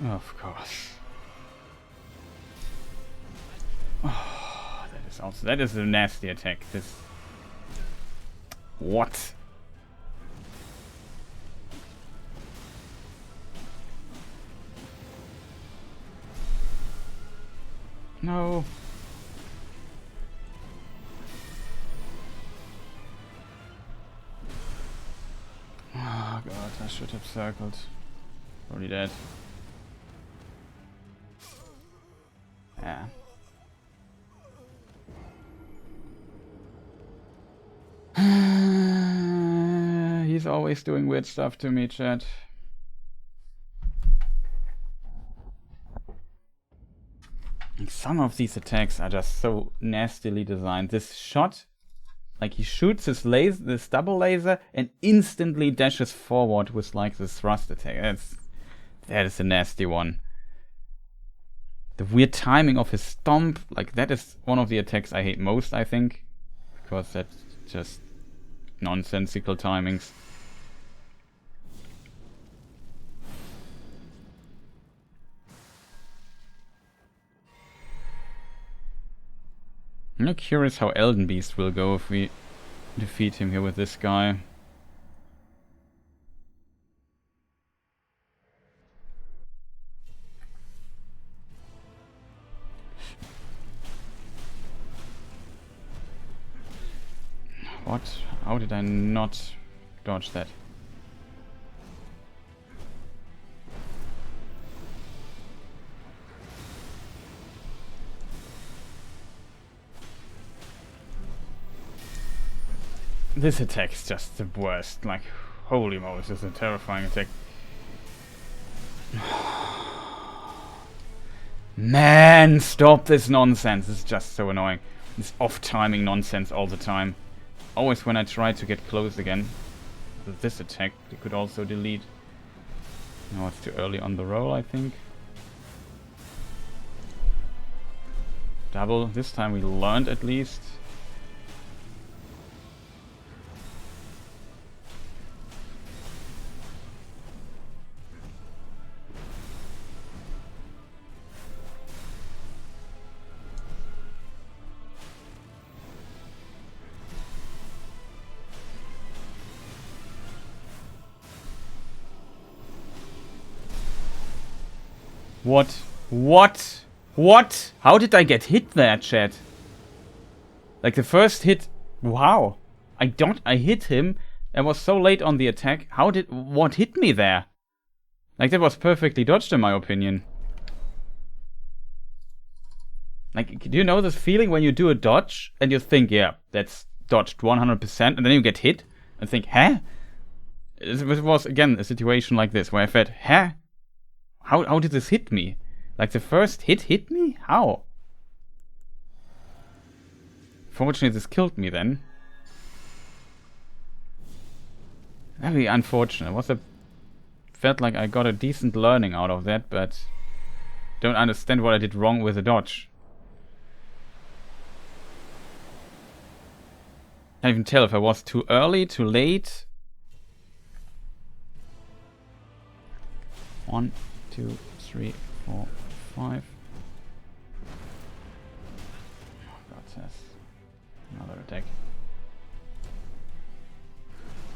Oh, of course. Oh, that is a nasty attack. This. What? No. Oh god, I should have circled. Probably dead. Yeah. He's always doing weird stuff to me, chat. And some of these attacks are just so nastily designed. This shot, like he shoots his laser, this double laser, and instantly dashes forward with like this thrust attack. That is a nasty one. The weird timing of his stomp, like that is one of the attacks I hate most, I think. Because that's just nonsensical timings. I'm not curious how Elden Beast will go if we defeat him here with this guy. What? How did I not dodge that? This attack is just the worst. Like, holy moly, this is a terrifying attack. Man, stop this nonsense. This is just so annoying. This off-timing nonsense all the time. Always when I try to get close again. With this attack, they could also delete. No, it's too early on the roll, I think. Double. This time we learned at least. What? What? What? How did I get hit there, chat? Like the first hit, wow. I hit him and was so late on the attack. What hit me there? Like that was perfectly dodged in my opinion. Like, do you know this feeling when you do a dodge and you think, yeah, that's dodged 100%, and then you get hit and think, huh? It was again a situation like this where I felt, huh? How did this hit me? Like the first hit me? How? Fortunately, this killed me then. Very unfortunate. Felt like I got a decent learning out of that, but don't understand what I did wrong with the dodge. Can't even tell if I was too early, too late. 1, 2, 3, 4, 5. Oh god, says another attack.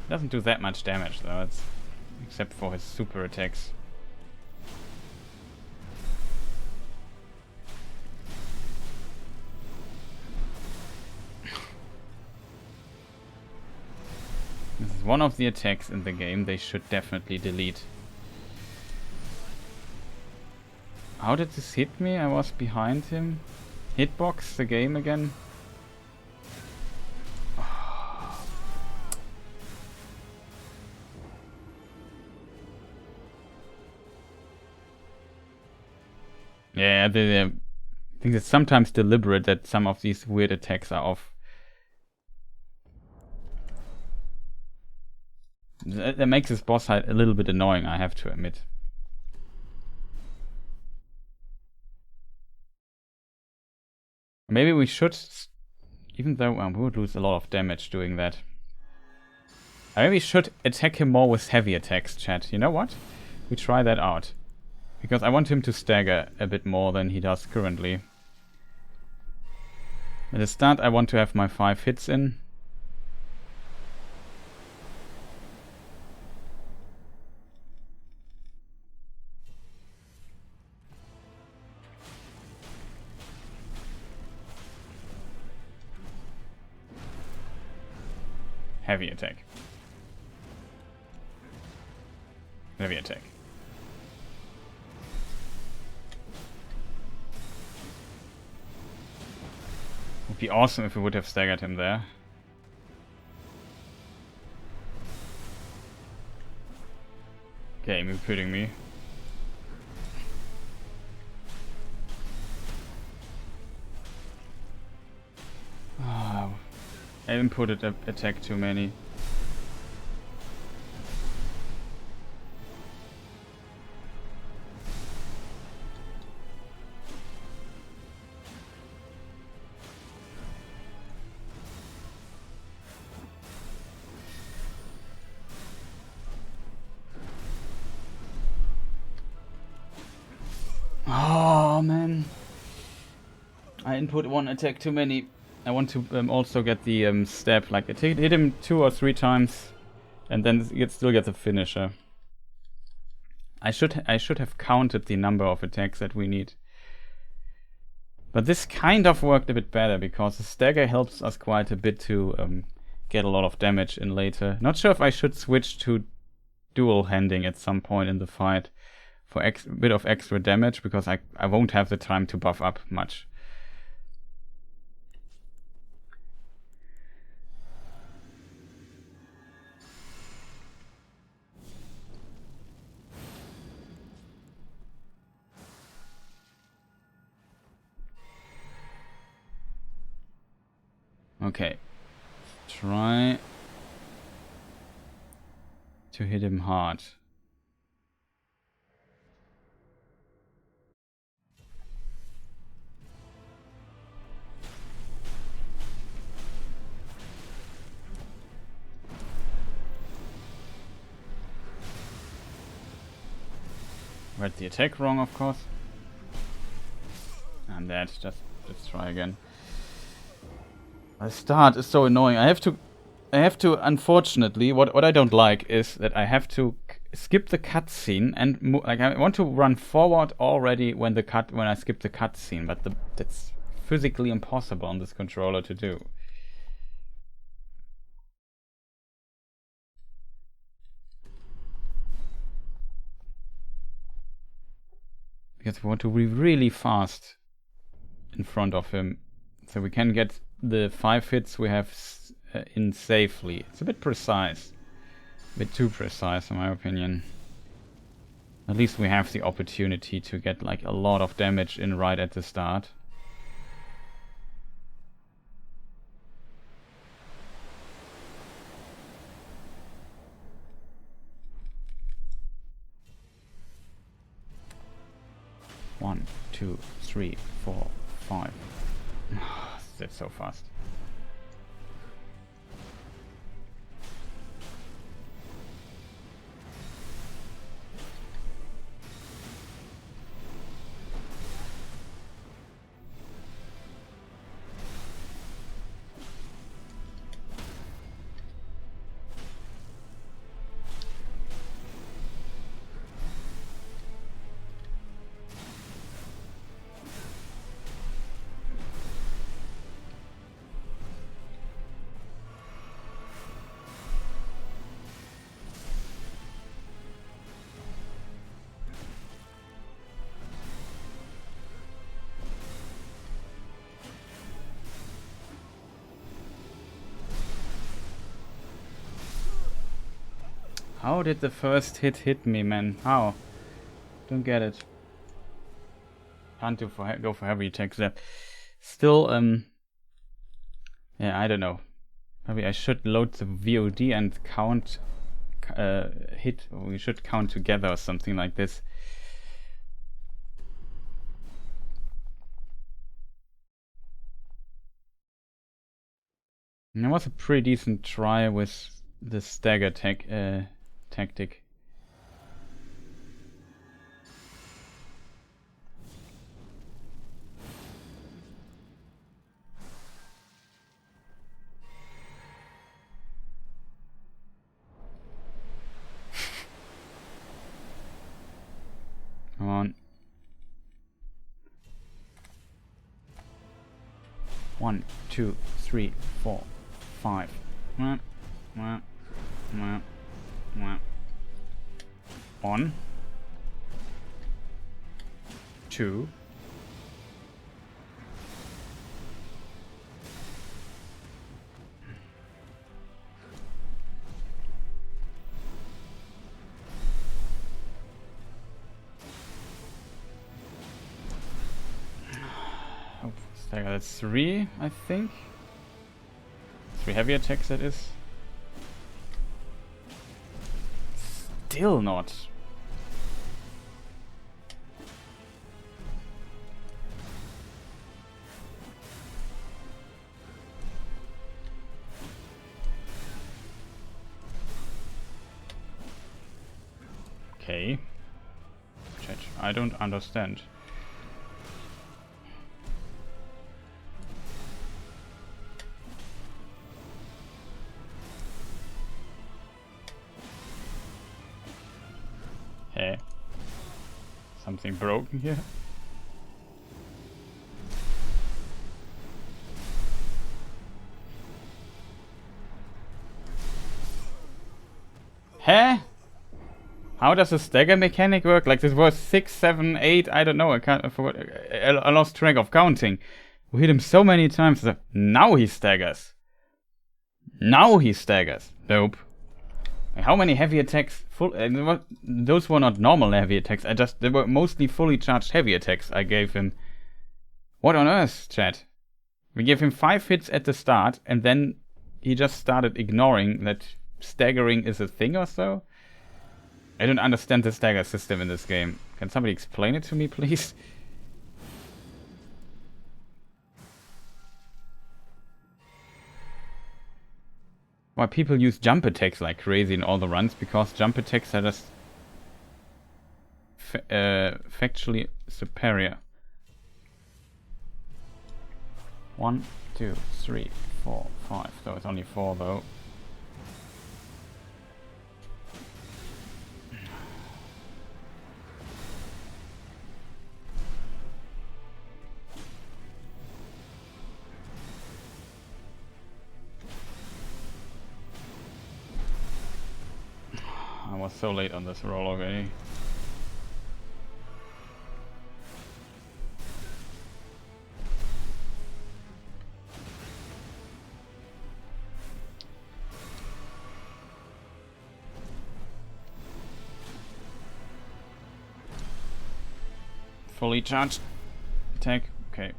Doesn't do that much damage though, it's except for his super attacks. This is one of the attacks in the game they should definitely delete. How did this hit me? I was behind him. Hitbox the game again. Yeah, I think it's sometimes deliberate that some of these weird attacks are off. That makes this boss fight a little bit annoying, I have to admit. Maybe we should, even though we would lose a lot of damage doing that. I maybe should attack him more with heavy attacks, chat. You know what? We try that out. Because I want him to stagger a bit more than he does currently. At the start I want to have my 5 hits in. Heavy attack. Heavy attack. Would be awesome if we would have staggered him there. Okay, he's putting me. Oh, I inputted a attack too many. Oh man, I input one attack too many. I want to also get the stab, like it hit him 2 or 3 times, and then still get the finisher. I should have counted the number of attacks that we need. But this kind of worked a bit better because the stagger helps us quite a bit to get a lot of damage in later. Not sure if I should switch to dual handing at some point in the fight for a bit of extra damage, because I won't have the time to buff up much. Okay, try to hit him hard. Read the attack wrong, of course. And that, just try again. The start is so annoying. I have to unfortunately, what I don't like is that I have to skip the cutscene and like I want to run forward already when I skip the cutscene, but that's physically impossible on this controller to do. Because we want to be really fast in front of him, so we can get the 5 hits we have in safely. It's a bit precise. A bit too precise in my opinion. At least we have the opportunity to get like a lot of damage in right at the start. One, 2, 3, 4, 5. That's so fast. How did the first hit me, man? How? Don't get it. Can't go for heavy attacks there. Still, yeah, I don't know. Maybe I should load the VOD and count hit. Or we should count together or something like this. And it was a pretty decent try with the stagger tactic. Come on. 1, 2, 3, 4, 5. 1, 2. Oh, stagger, that's 3, I think. 3 heavy attacks, that is. Still not. Okay. Chat, I don't understand. Hey. Something broken here? Huh? How does the stagger mechanic work? Like this was 6, 7, 8, I don't know, I forgot. I lost track of counting. We hit him so many times that now he staggers. Now he staggers. Nope. How many heavy attacks? Those were not normal heavy attacks. They were mostly fully charged heavy attacks I gave him. What on earth, chat? We gave him 5 hits at the start, and then he just started ignoring that staggering is a thing or so. I don't understand the stagger system in this game. Can somebody explain it to me, please? Why people use jump attacks like crazy in all the runs, because jump attacks are just factually superior. 1, 2, 3, 4, 5. So it's only 4 though. I was so late on this roll already. Fully charged attack. Okay.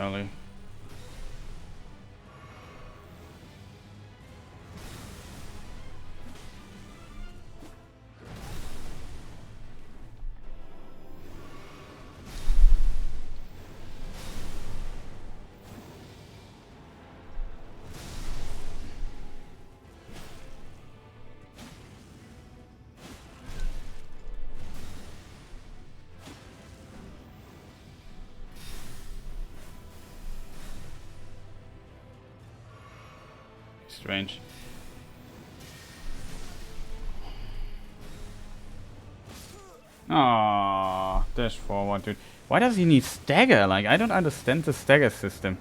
Early. strange. Ah, dash forward, dude. Why does he need stagger? Like, I don't understand the stagger system.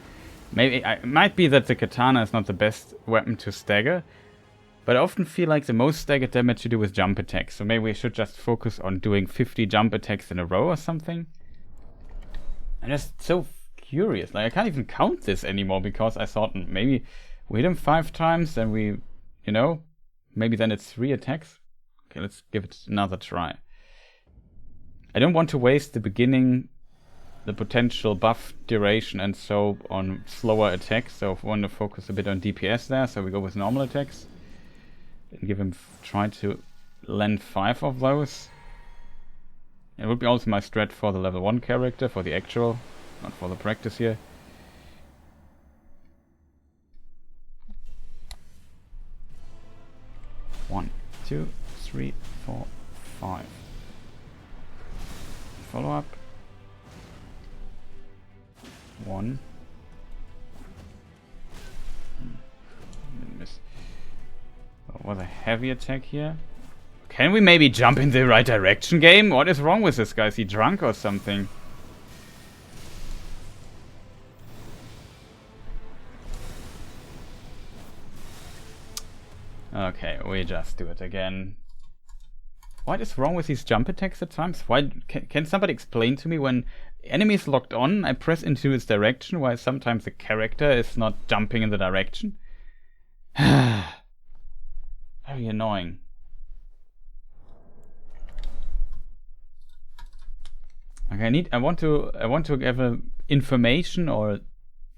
Maybe it might be that the katana is not the best weapon to stagger, but I often feel like the most stagger damage you do with jump attacks. So maybe we should just focus on doing 50 jump attacks in a row or something. I'm just so curious. Like, I can't even count this anymore because I thought maybe we hit him 5 times, then we, you know, maybe then it's 3 attacks. Okay, let's give it another try. I don't want to waste the beginning, the potential buff duration and so on slower attacks, so I want to focus a bit on DPS there, so we go with normal attacks. And give him, try to land 5 of those. It would be also my strat for the level 1 character, for the actual, not for the practice here. One, 2, 3, 4, 5. Follow up. 1. Miss. Was a heavy attack here. Can we maybe jump in the right direction, game? What is wrong with this guy? Is he drunk or something? Okay, we just do it again. What is wrong with these jump attacks at times? Why can somebody explain to me when enemy is locked on, I press into its direction, while sometimes the character is not jumping in the direction? Very annoying. Okay, I want to have a information or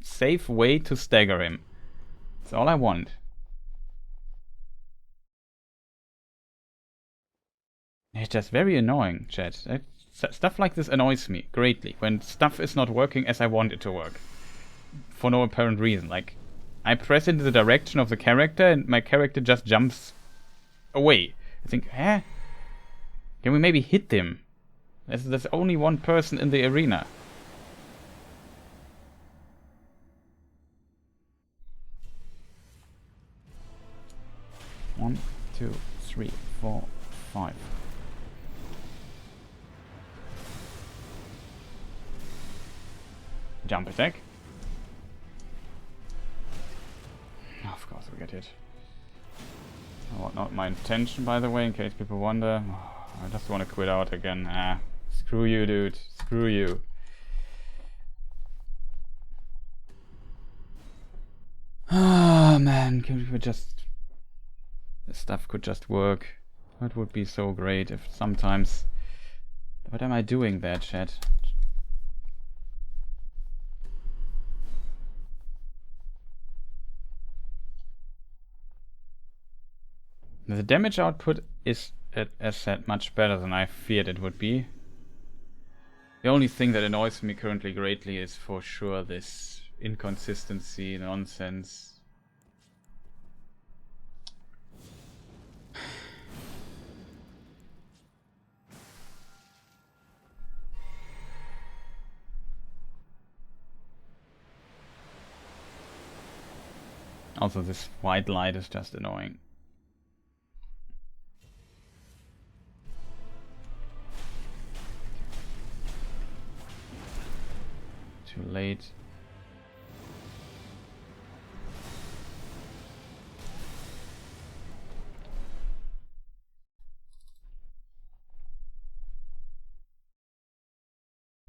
safe way to stagger him. That's all I want. It's just very annoying, chat. Stuff like this annoys me greatly when stuff is not working as I want it to work. For no apparent reason. Like, I press into the direction of the character and my character just jumps away. I think, can we maybe hit him? There's only one person in the arena. One, 2, 3, 4, 5. Jump attack. Oh, of course we get hit. Oh, not my intention, by the way, in case people wonder. Oh, I just want to quit out again. Screw you, dude. Screw you. Ah, man. Can we just... This stuff could just work. It would be so great if sometimes... What am I doing there, chat? The damage output is, as said, much better than I feared it would be. The only thing that annoys me currently greatly is for sure this inconsistency nonsense. Also, this white light is just annoying. Too late.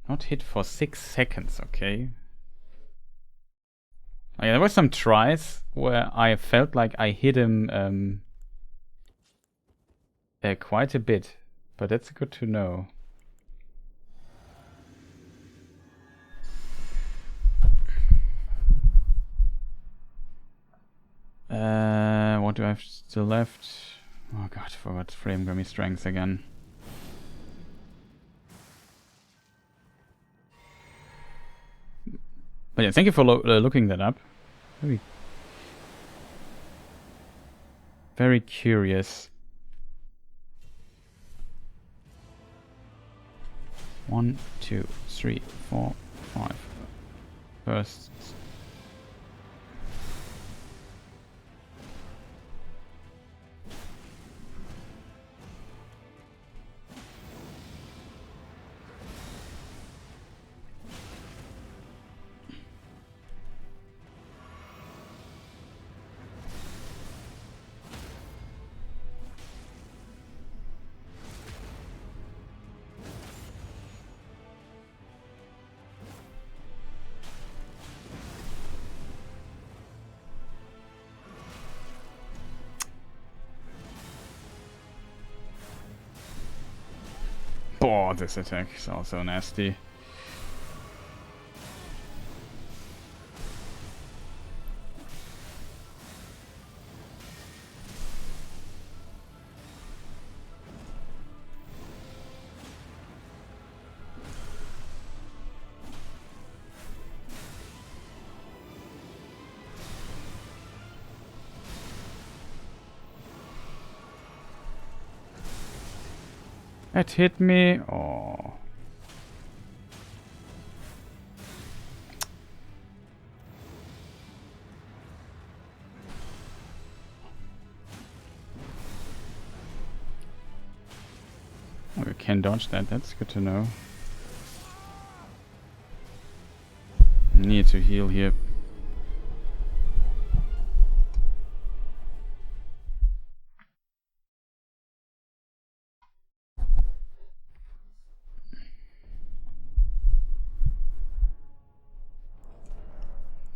Not hit for 6 seconds, okay? Oh, yeah, there were some tries where I felt like I hit him quite a bit, but that's good to know. What do I have still left? Oh god, I forgot frame Grammy strength again. But yeah, thank you for looking that up. Very curious. 1, 2, 3, 4, 5. Bursts. Boah, this attack is also nasty. It hit me. Oh. Oh, we can dodge that. That's good to know. Need to heal here.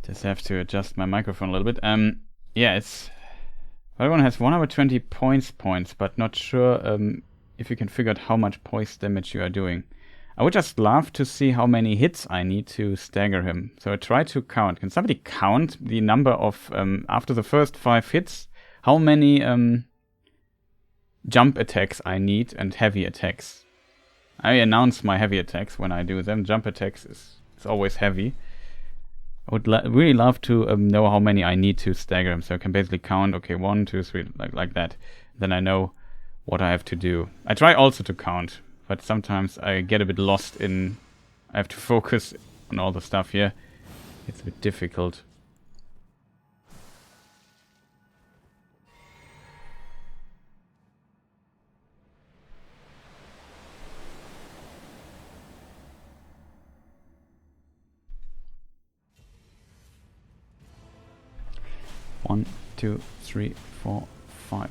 Just have to adjust my microphone a little bit. Yeah, it's... Everyone has 120 points, but not sure if you can figure out how much poise damage you are doing. I would just love to see how many hits I need to stagger him. So I try to count. Can somebody count the number of, after the first 5 hits, how many jump attacks I need and heavy attacks? I announce my heavy attacks when I do them. Jump attacks is always heavy. I would really love to know how many I need to stagger him, so I can basically count, okay, 1, 2, 3, like that. Then I know what I have to do. I try also to count, but sometimes I get a bit lost in... I have to focus on all the stuff here. It's a bit difficult. One, 2, 3, 4, 5.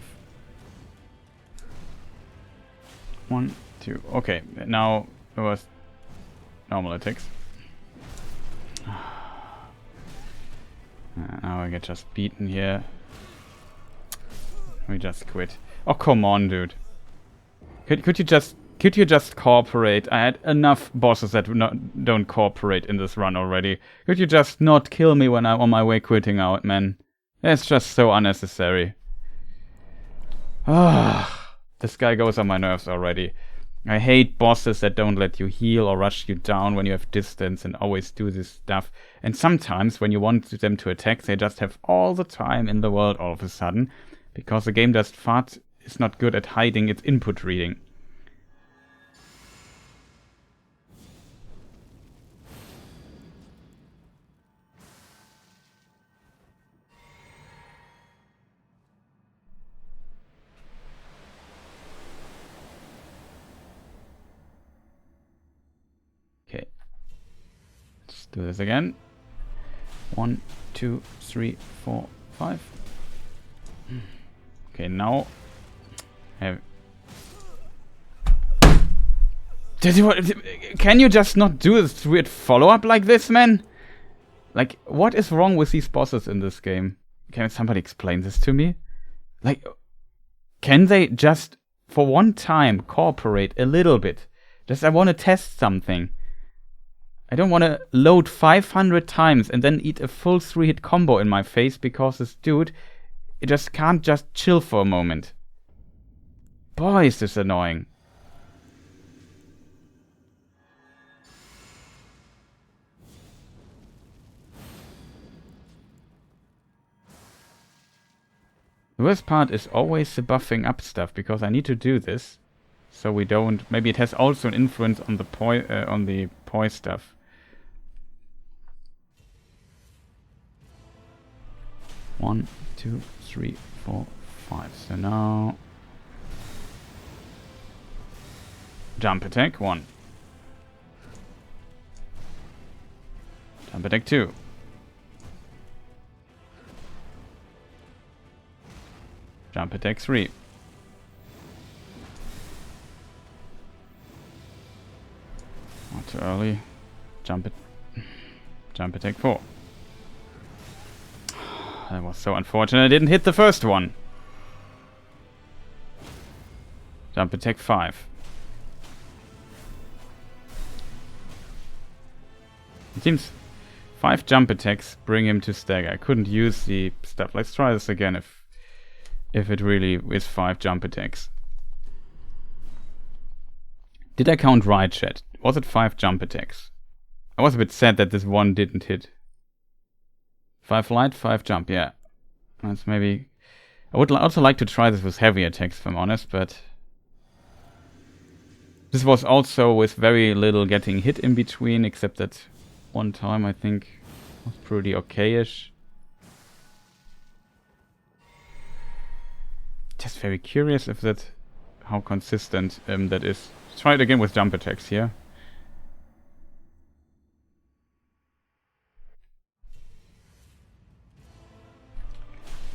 1, 2. Okay, now it was normal attacks. Now I get just beaten here. We just quit. Oh, come on, dude. Could you just cooperate? I had enough bosses that don't cooperate in this run already. Could you just not kill me when I'm on my way quitting out, man? It's just so unnecessary. Ah, this guy goes on my nerves already. I hate bosses that don't let you heal or rush you down when you have distance and always do this stuff. And sometimes when you want them to attack, they just have all the time in the world all of a sudden. Because the game just is not good at hiding its input reading. Do this again. 1, 2, 3, 4, 5. Okay, now can you just not do this weird follow-up like this, man? Like, what is wrong with these bosses in this game? Can somebody explain this to me? Like, can they just, for one time, cooperate a little bit? Just, I want to test something. I don't want to load 500 times and then eat a full 3-hit combo in my face because this dude, it just can't just chill for a moment. Boy, is this annoying. The worst part is always the buffing up stuff, because I need to do this so we don't... Maybe it has also an influence on the poise stuff. One, 2, 3, 4, 5. So now... Jump attack, 1. Jump attack, 2. Jump attack, 3. Not too early. Jump attack, 4. That was so unfortunate. I didn't hit the first one. Jump attack, 5. seems 5 jump attacks bring him to stagger. I couldn't use the stuff. Let's try this again if it really is 5 jump attacks. Did I count right, chat? Was it 5 jump attacks? I was a bit sad that this one didn't hit. 5 light, 5 jump, yeah. That's maybe... I would also like to try this with heavy attacks, if I'm honest, but... This was also with very little getting hit in between, except that one time I think was pretty okayish. Just very curious if that... how consistent that is. Let's try it again with jump attacks here.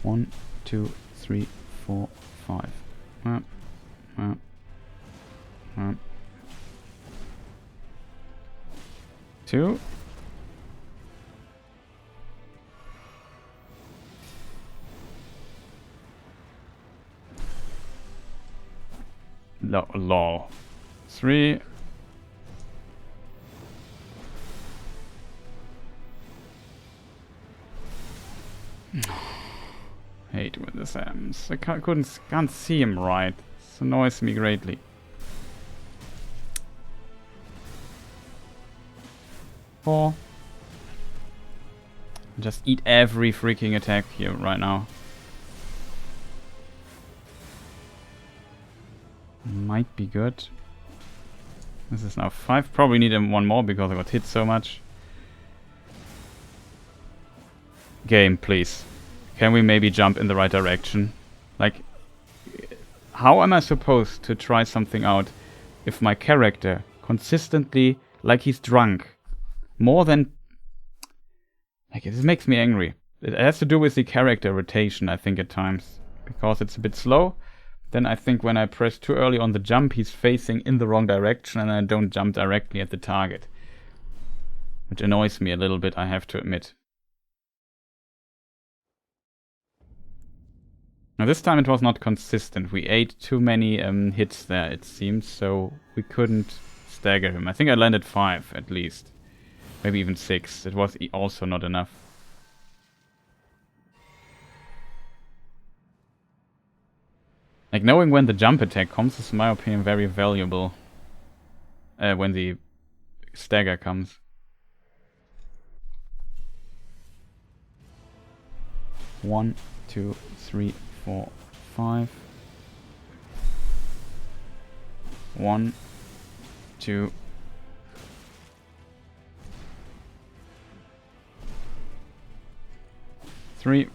One, 2, 3, 4, 5. 2. Law. 3. Hate when this happens. I can't see him right. This annoys me greatly. 4. Just eat every freaking attack here right now. Might be good. This is now 5. Probably need one more because I got hit so much. Game, please. Can we maybe jump in the right direction? Like, how am I supposed to try something out if my character consistently, like he's drunk, more than... Like, this makes me angry. It has to do with the character rotation, I think, at times. Because it's a bit slow. Then I think when I press too early on the jump, he's facing in the wrong direction and I don't jump directly at the target. Which annoys me a little bit, I have to admit. Now this time it was not consistent. We ate too many hits there, it seems, so we couldn't stagger him. I think I landed 5 at least. Maybe even 6. It was also not enough. Like, knowing when the jump attack comes is, in my opinion, very valuable. When the stagger comes. One, 2, 3, 4, 5. 1, 2. 3.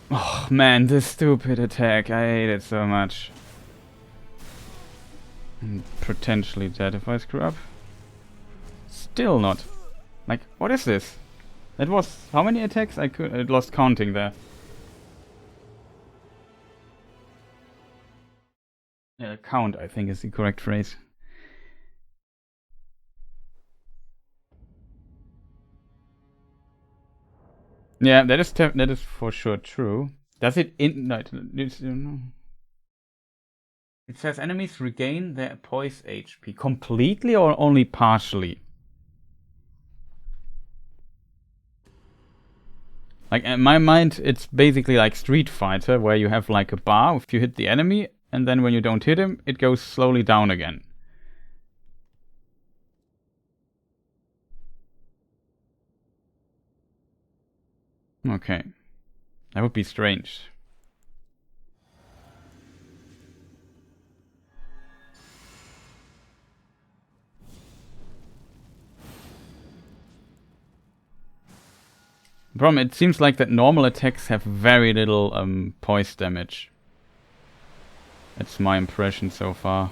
Oh man, this stupid attack. I hate it so much. I'm potentially dead if I screw up. Still not. Like, what is this? That was how many attacks? I lost counting there. Count, I think, is the correct phrase. Yeah, that is for sure true. Does it no, it says enemies regain their poise HP completely or only partially? Like, in my mind, it's basically like Street Fighter, where you have like a bar if you hit the enemy, and then when you don't hit him, it goes slowly down again. Okay. That would be strange. The problem, it seems like that normal attacks have very little poise damage. That's my impression so far.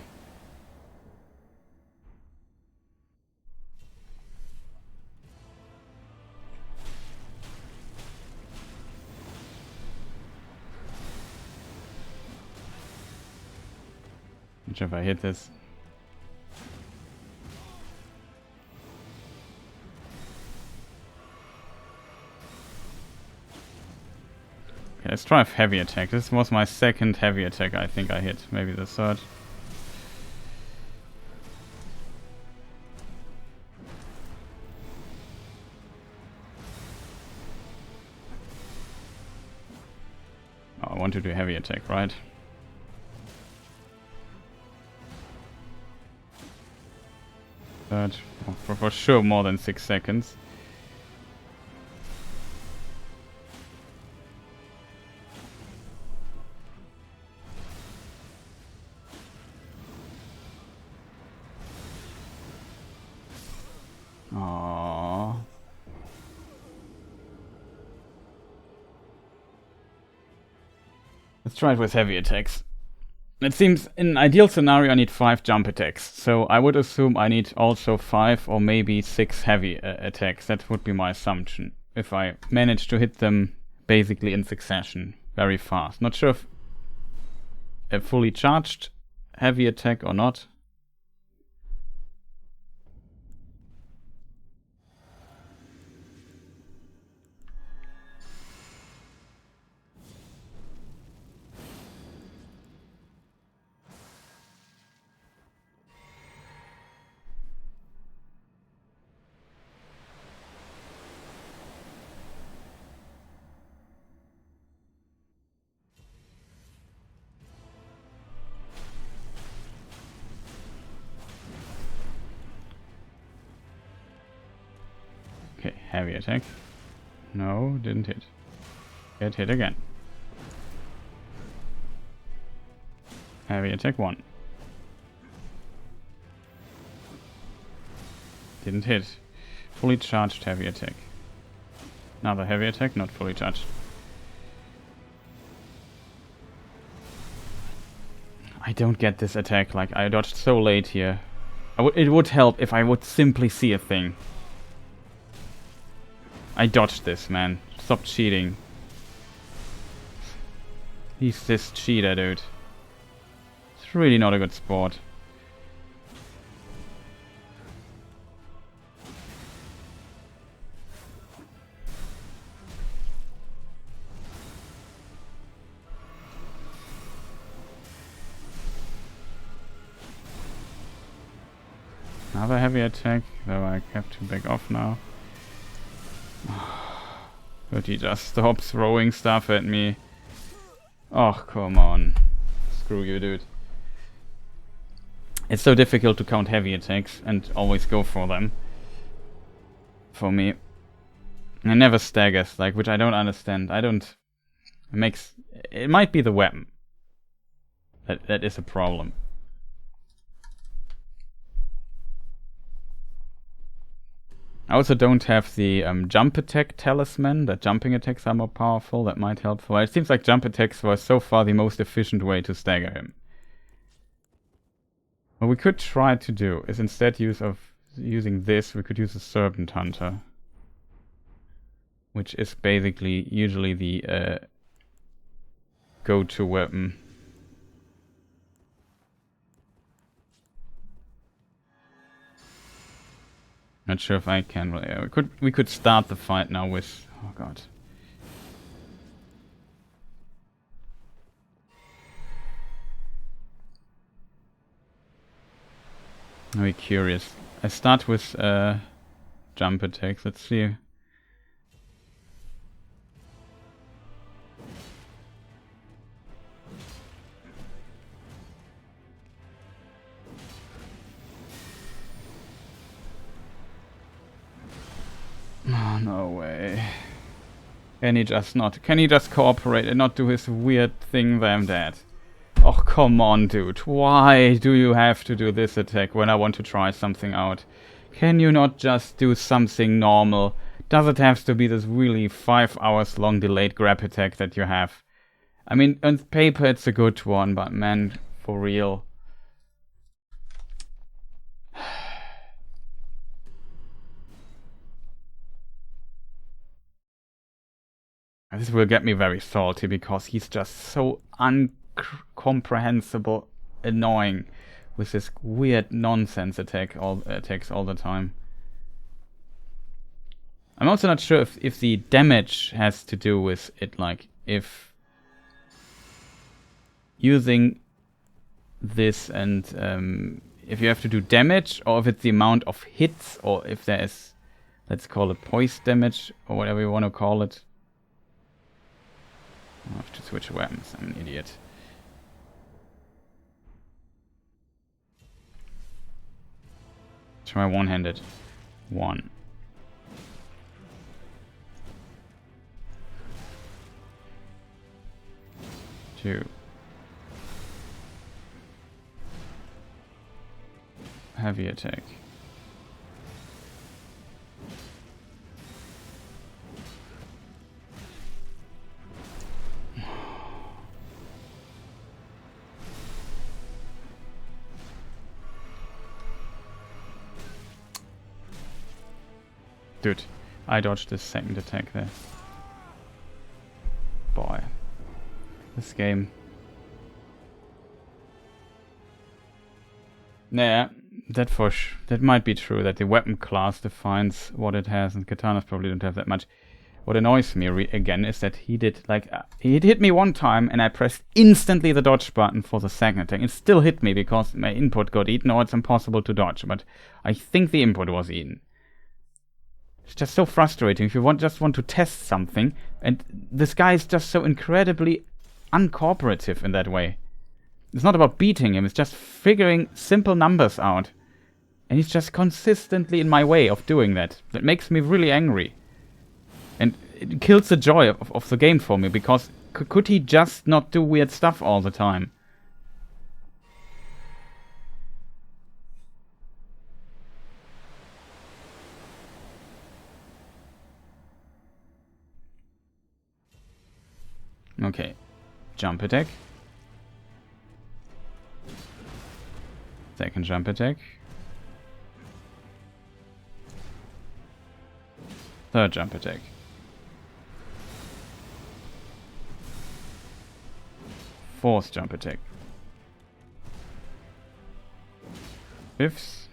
Not sure if I hit this. Okay, let's try a heavy attack. This was my second heavy attack I think I hit. Maybe the third. want to do heavy attack, right? But for sure more than 6 seconds. Aww. Let's try it with heavy attacks. It seems in an ideal scenario I need 5 jump attacks, so I would assume I need also 5 or maybe 6 heavy attacks. That would be my assumption, if I manage to hit them basically in succession, very fast. Not sure if a fully charged heavy attack or not. Okay, heavy attack. No, didn't hit. Get hit again. Heavy attack 1. Didn't hit. Fully charged heavy attack. Another heavy attack, not fully charged. I don't get this attack, like I dodged so late here. It would help if I would simply see a thing. I dodged this, man. Stop cheating. He's this cheater, dude. It's really not a good sport. Another heavy attack, though I have to back off now. But he just stopped throwing stuff at me. Oh, come on. Screw you, dude. It's so difficult to count heavy attacks and always go for them. For me. It never staggers, like, which I don't understand. It might be the weapon. That is a problem. I also don't have the jump attack talisman, that jumping attacks are more powerful, that might help. Well, it seems like jump attacks were so far the most efficient way to stagger him. What we could try to do is instead using this, we could use a Serpent Hunter. Which is basically usually the go-to weapon. Not sure if I can. We could start the fight now with. Oh god. I'm very curious. I start with jump attacks. Let's see. Oh, no way. Can he just cooperate and not do his weird thing that I'm dead? Oh, come on, dude. Why do you have to do this attack when I want to try something out? Can you not just do something normal? Does it have to be this really 5 hours long delayed grab attack that you have? I mean, on paper it's a good one, but man, for real. This will get me very salty because he's just so incomprehensible, annoying with this weird nonsense attacks all the time. I'm also not sure if the damage has to do with it, like if using this and if you have to do damage, or if it's the amount of hits, or if there is, let's call it poise damage or whatever you want to call it. I have to switch weapons. I'm an idiot. Try one-handed. 1. 2. Heavy attack. Dude, I dodged the second attack there. Boy. This game. Nah, that might be true, that the weapon class defines what it has, and katanas probably don't have that much. What annoys me again is that he did, like, he hit me one time and I pressed instantly the dodge button for the second attack. It still hit me because my input got eaten, or it's impossible to dodge, but I think the input was eaten. It's just so frustrating if you just want to test something, and this guy is just so incredibly uncooperative in that way. It's not about beating him, it's just figuring simple numbers out. And he's just consistently in my way of doing that. That makes me really angry. And it kills the joy of the game for me, because could he just not do weird stuff all the time? Okay, jump attack. Second jump attack. Third jump attack. Fourth jump attack. Fifth.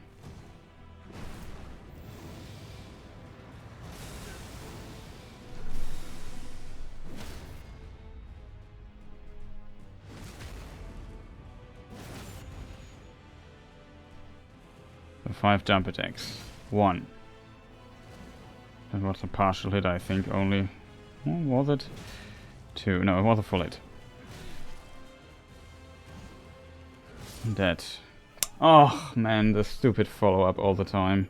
So 5 jump attacks. 1. That was a partial hit, I think, only. Oh, was it? 2. No, it was a full hit. Dead. Oh, man, the stupid follow-up all the time.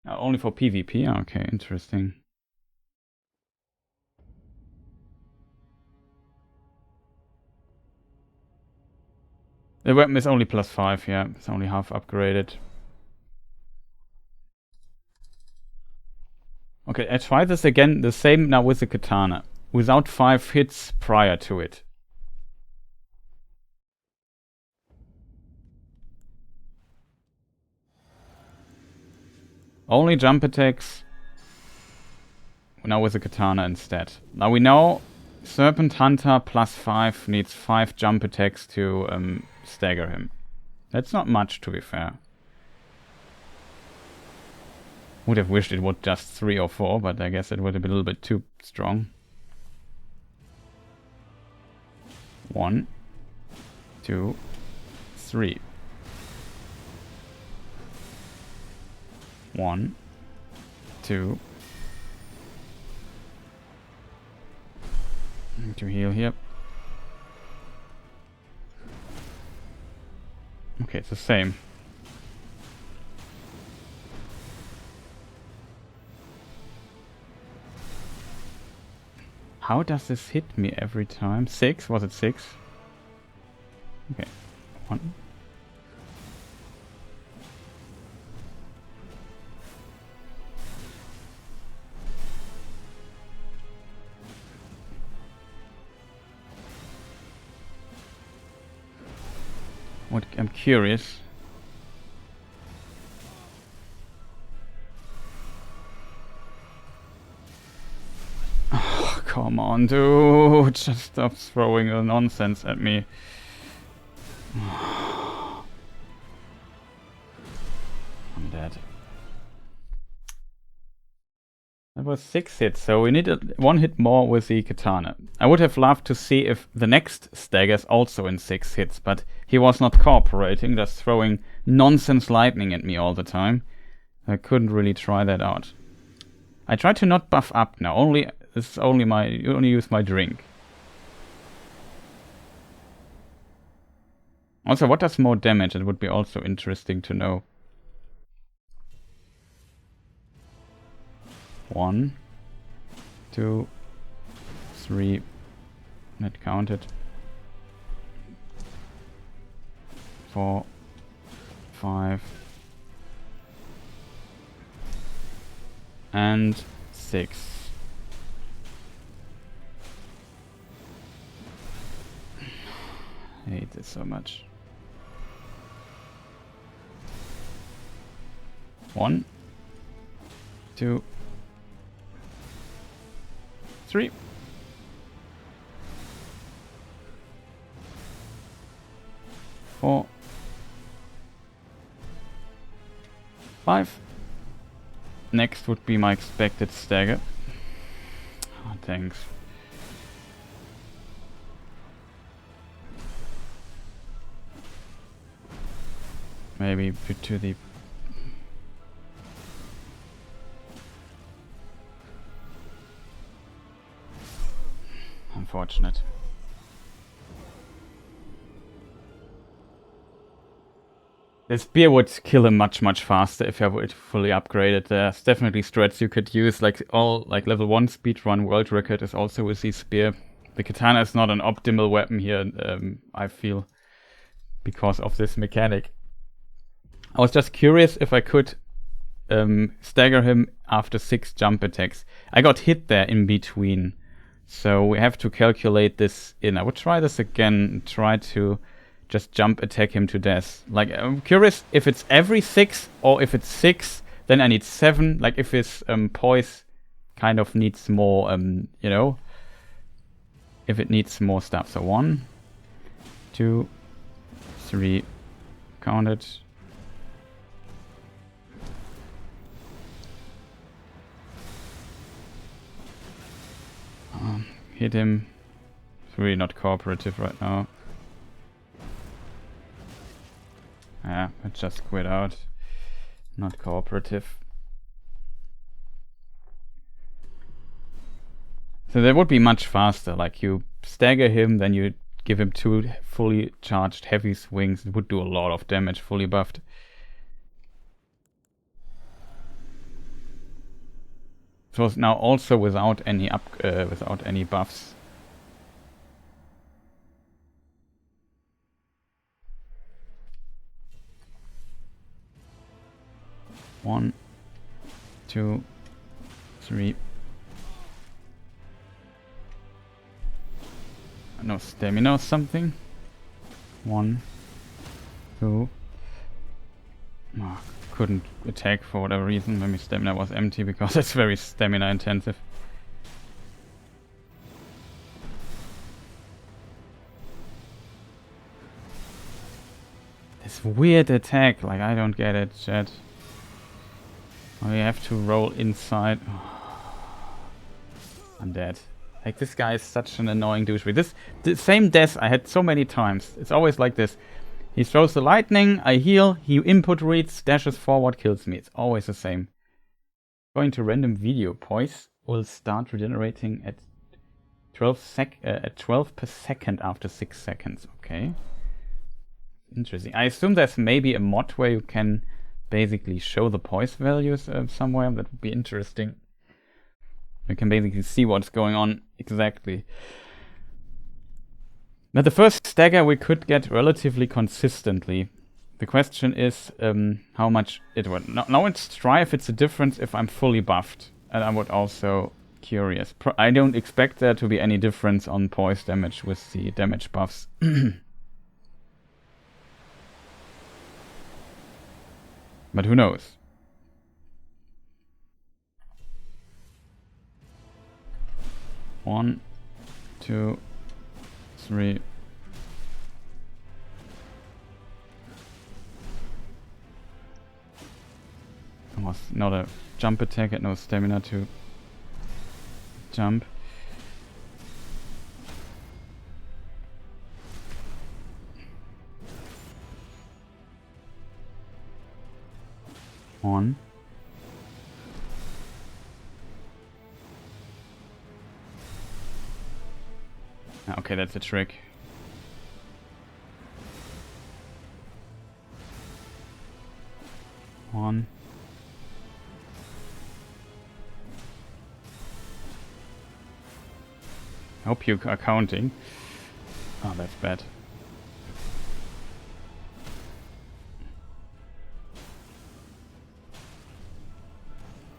Only for PvP? Okay, interesting. The weapon is only +5, yeah. It's only half upgraded. Okay, I try this again, the same now with the katana. Without 5 hits prior to it. Only jump attacks. Now with the katana instead. Now we know Serpent Hunter +5 needs 5 jump attacks to stagger him. That's not much, to be fair. Would have wished it would just 3 or 4, but I guess it would have been a little bit too strong. 1, 2, 3. 1, 2. Need to heal here. Okay, it's the same. How does this hit me every time? 6? Was it 6? Okay. 1. I'm curious. Oh, come on, dude. Just stop throwing the nonsense at me. I'm dead. That was 6 hits, so we needed 1 hit more with the katana. I would have loved to see if the next stagger's also in 6 hits, but he was not cooperating, just throwing nonsense lightning at me all the time. I couldn't really try that out. I try to not buff up now. Only use my drink. Also, what does more damage? It would be also interesting to know. 1, 2, 3. Not counted. 4, 5. And 6. I hate this so much. 1, 2, 3. 4, 5. Next would be my expected stagger. Oh, thanks. Maybe put to the... Unfortunate. The spear would kill him much faster if I would fully upgrade it. There's definitely strats you could use, like level 1 speedrun world record is also with the spear. The katana is not an optimal weapon here, I feel, because of this mechanic. I was just curious if I could stagger him after 6 jump attacks. I got hit there in between, so we have to calculate this in. I would try this again, try to just jump attack him to death. Like, I'm curious if it's every 6 or if it's 6, then I need 7. Like, if his poise kind of needs more, you know, if it needs more stuff. So 1, 2, 3, counted. Hit him. It's really not cooperative right now. Yeah, I just quit out. Not cooperative. So that would be much faster. Like, you stagger him, then you give him 2 fully charged heavy swings. It would do a lot of damage fully buffed. It was now also without any without any buffs. One, 2, 3. No stamina or something. 1, 2. Oh, couldn't attack for whatever reason. Maybe stamina was empty because it's very stamina intensive. This weird attack, like, I don't get it, chat. Oh, you have to roll inside. Oh, I'm dead. Like, this guy is such an annoying douchebag. The same death I had so many times. It's always like this. He throws the lightning, I heal, he input reads, dashes forward, kills me. It's always the same. Going to random video. Poise will start regenerating at 12 per second after 6 seconds. Okay. Interesting. I assume there's maybe a mod where you can basically show the poise values somewhere. That would be interesting. You can basically see what's going on exactly. Now, the first stagger we could get relatively consistently. The question is how much it would. Now let's try if it's a difference if I'm fully buffed. And I would also curious. I don't expect there to be any difference on poise damage with the damage buffs. But who knows? One, 2, 3. It was not a jump attack, had no stamina to jump. One, Okay, that's a trick. One. I hope you are counting. Oh, that's bad.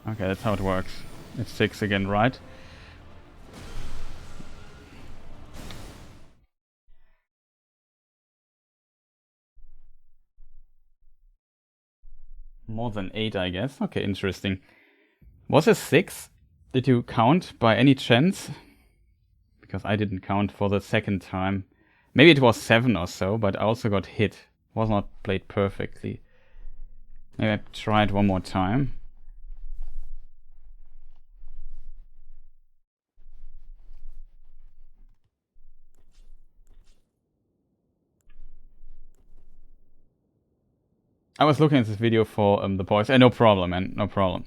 Okay, that's how it works. It's 6 again, right? More than 8, I guess. Okay, interesting. Was it 6? Did you count by any chance? Because I didn't count for the second time. Maybe it was 7 or so, but I also got hit. Was not played perfectly. Maybe I try it one more time. I was looking at this video for the boys. No problem, man. No problem.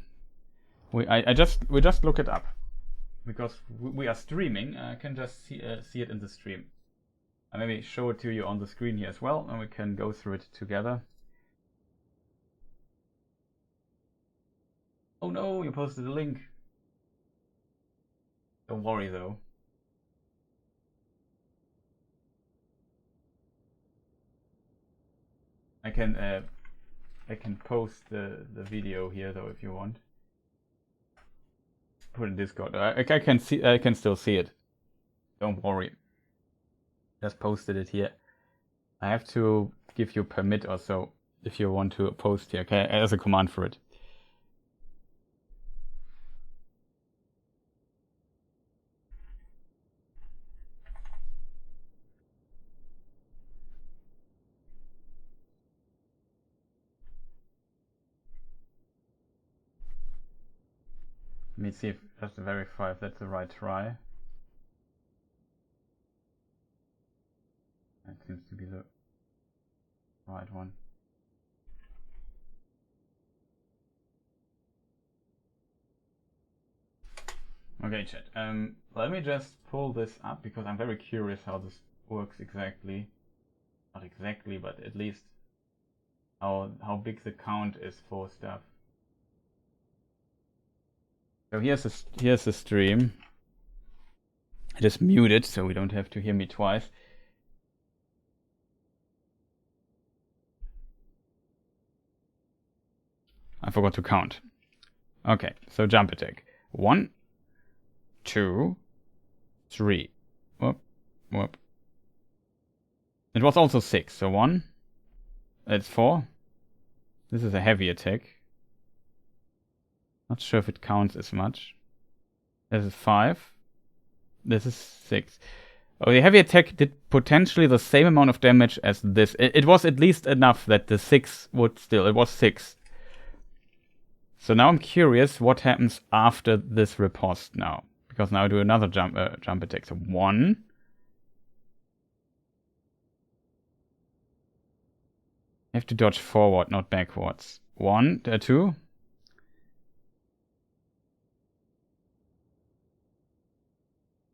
We just look it up because we are streaming. I can just see it in the stream. I maybe show it to you on the screen here as well, and we can go through it together. Oh no, you posted a link. Don't worry though. I can post the video here though if you want. Put in Discord. I can still see it. Don't worry. Just posted it here. I have to give you permit or so if you want to post here. Okay, as a command for it. Let me see if just to verify if that's the right try. That seems to be the right one. Okay, chat. Let me just pull this up because I'm very curious how this works exactly. Not exactly, but at least how big the count is for stuff. So here's the stream. It is muted, so we don't have to hear me twice. I forgot to count. Okay, so jump attack. 1, 2, 3. Whoop, whoop. It was also 6, so 1. It's 4. This is a heavy attack. Not sure if it counts as much. This is 5. This is 6. Oh, the heavy attack did potentially the same amount of damage as this. It was at least enough that the 6 would still. It was 6. So now I'm curious what happens after this riposte now. Because now I do another jump attack. So 1. I have to dodge forward, not backwards. 1, 2.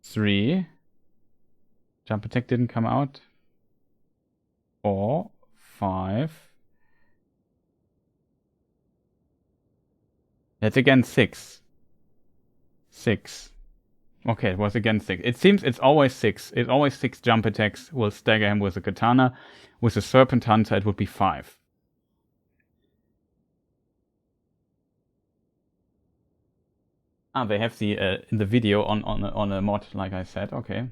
3. Jump attack didn't come out. 4, 5. That's again 6. 6. Okay, it was again 6. It seems it's always 6. It's always 6 jump attacks will stagger him with a katana. With a Serpent Hunter, it would be 5. Ah, they have the in the video on a mod, like I said. Okay.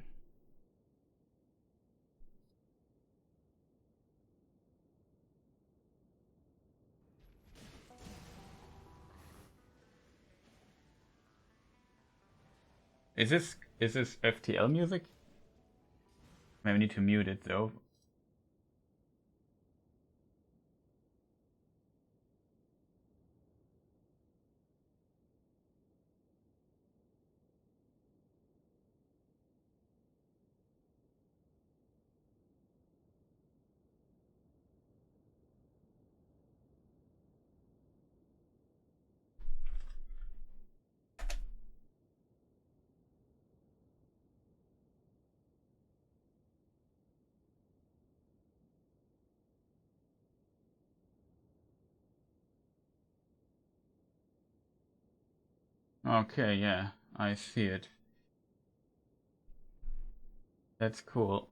Is this FTL music? Maybe we need to mute it though. Okay, yeah, I see it. That's cool.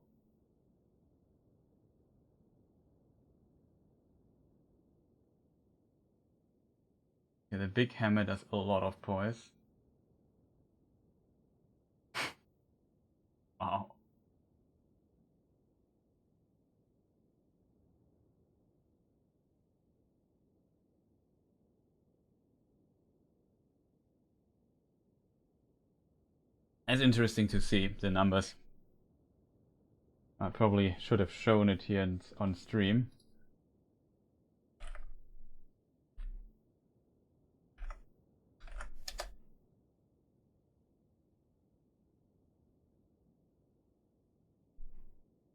Yeah, the big hammer does a lot of poise. Wow. It's interesting to see the numbers. I probably should have shown it here on stream.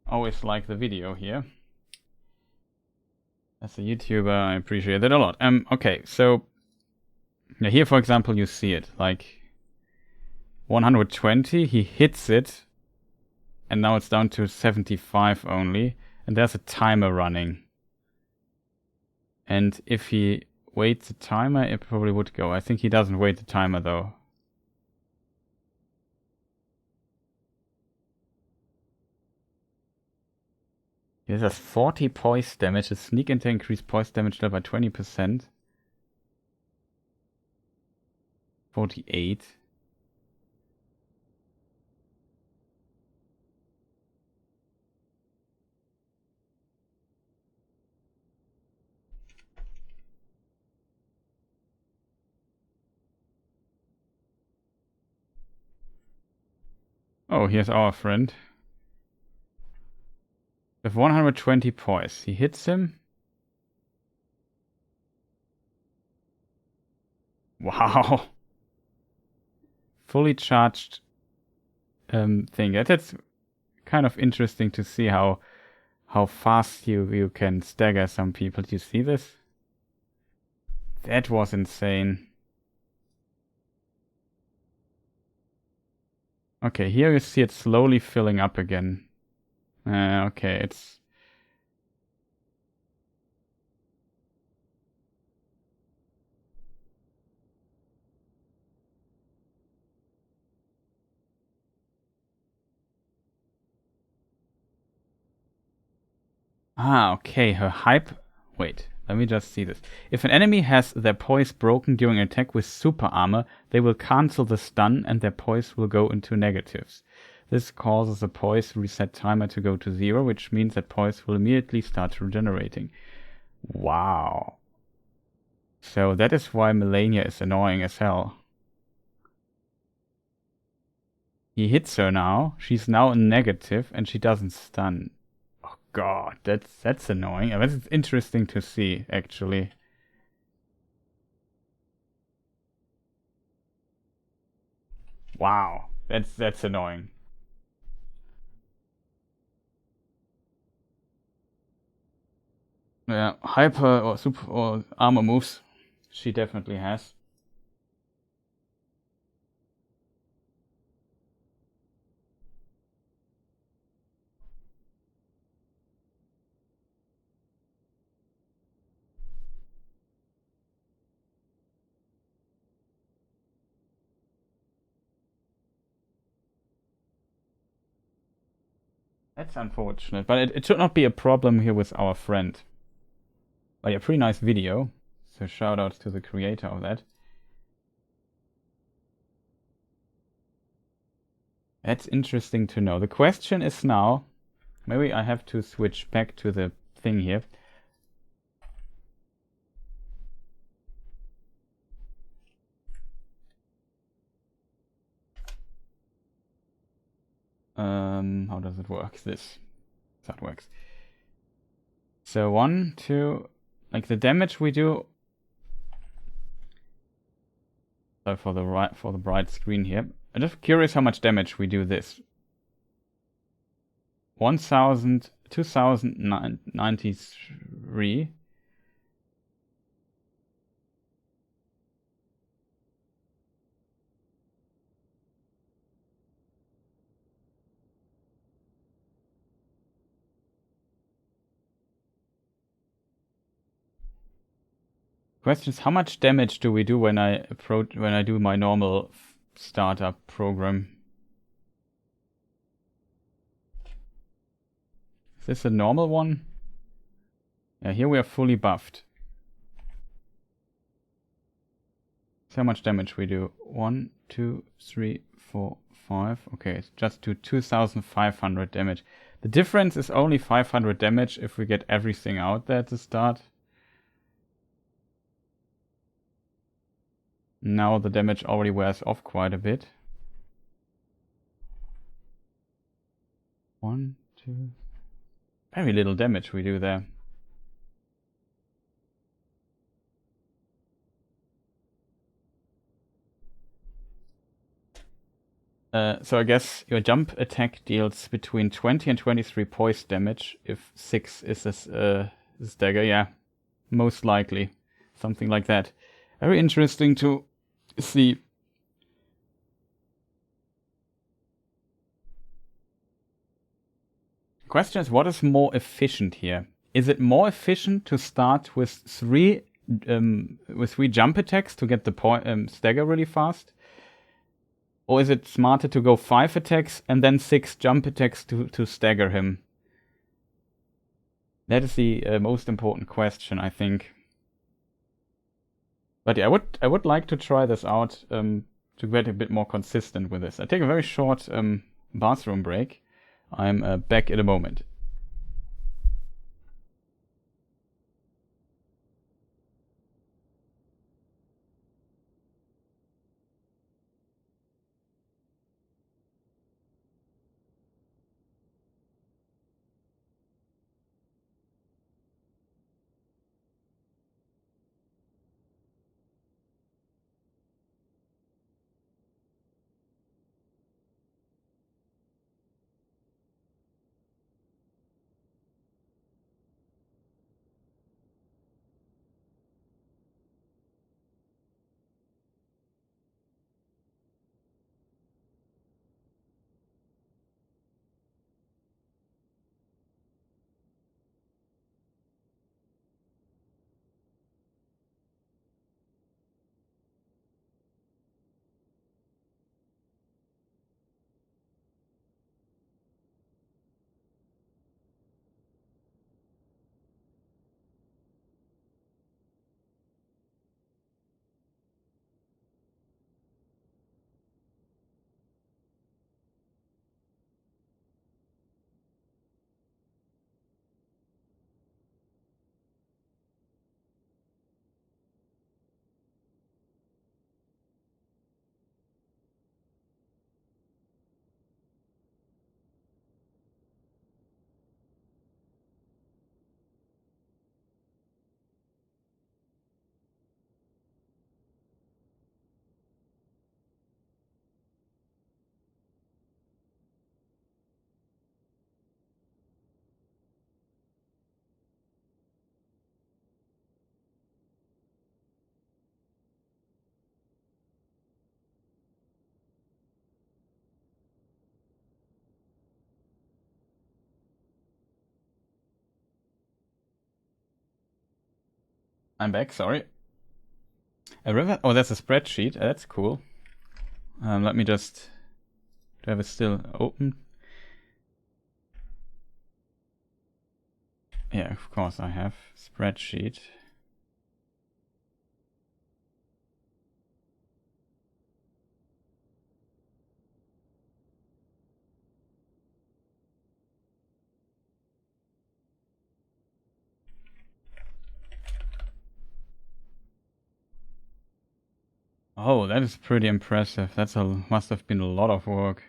Always like the video here. As a YouTuber, I appreciate it a lot. Okay, so yeah, here for example, you see it like 120. He hits it, and now it's down to 75 only, and there's a timer running. And if he waits the timer, it probably would go. I think he doesn't wait the timer though. This has 40 poise damage. The sneak attack increased poise damage level by 20%. 48. Oh, here's our friend. With 120 poise. He hits him. Wow. Fully charged thing. That's kind of interesting to see how fast you can stagger some people. Do you see this? That was insane. Okay, here you see it slowly filling up again. Okay, it's... Okay, her hype... Wait, let me just see this. If an enemy has their poise broken during an attack with super armor, they will cancel the stun and their poise will go into negatives. This causes the poise reset timer to go to 0, which means that poise will immediately start regenerating. Wow. So that is why Malenia is annoying as hell. He hits her now. She's now in negative and she doesn't stun. Oh god, that's annoying. That's interesting to see, actually. Wow, that's annoying. Yeah, hyper or super or armor moves, she definitely has. That's unfortunate, but it should not be a problem here with our friend. But yeah, pretty nice video. So shout out to the creator of that. That's interesting to know. The question is now, maybe I have to switch back to the thing here. How does it work? This. That works. So 1, 2, like the damage we do. So for the bright screen here. I'm just curious how much damage we do this. 2093. Question is, how much damage do we do when I do my normal startup program? Is this a normal one? Yeah, here we are fully buffed. So how much damage we do? 1, 2, 3, 4, 5. Okay, it's just do 2,500 damage. The difference is only 500 damage if we get everything out there at the start. Now the damage already wears off quite a bit. 1, 2. Very little damage we do there. So I guess your jump attack deals between 20 and 23 poise damage if 6 is a stagger. Yeah, most likely. Something like that. Very interesting to see. Question is, what is more efficient here? Is it more efficient to start with three jump attacks to get the stagger really fast? Or is it smarter to go 5 attacks and then 6 jump attacks to stagger him? That is the most important question, I think. But yeah, I would like to try this out to get a bit more consistent with this. I take a very short bathroom break. I'm back in a moment. I'm back, sorry. A river? Oh, that's a spreadsheet. That's cool. Let me just... Do I have it still open? Yeah, of course I have. Spreadsheet. Oh, that is pretty impressive. Must have been a lot of work.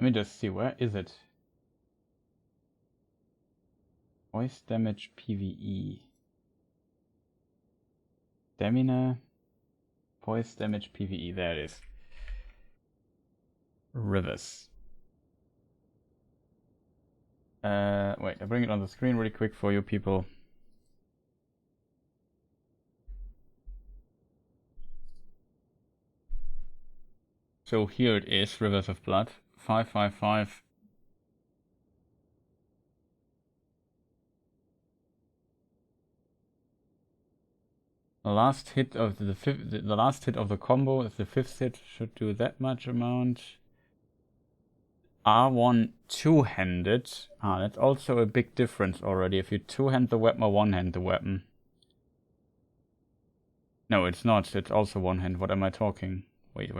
Let me just see, where is it? Voice damage PvE. Stamina. Voice damage PvE. There it is. Rivers. Wait, I bring it on the screen really quick for you people. So here it is, Rivers of Blood. 555. The last hit of the last hit of the combo is the 5th hit, should do that much amount. R1 two-handed. That's also a big difference already. If you two-hand the weapon or one-hand the weapon. No, it's not. It's also one-hand. What am I talking? Wait.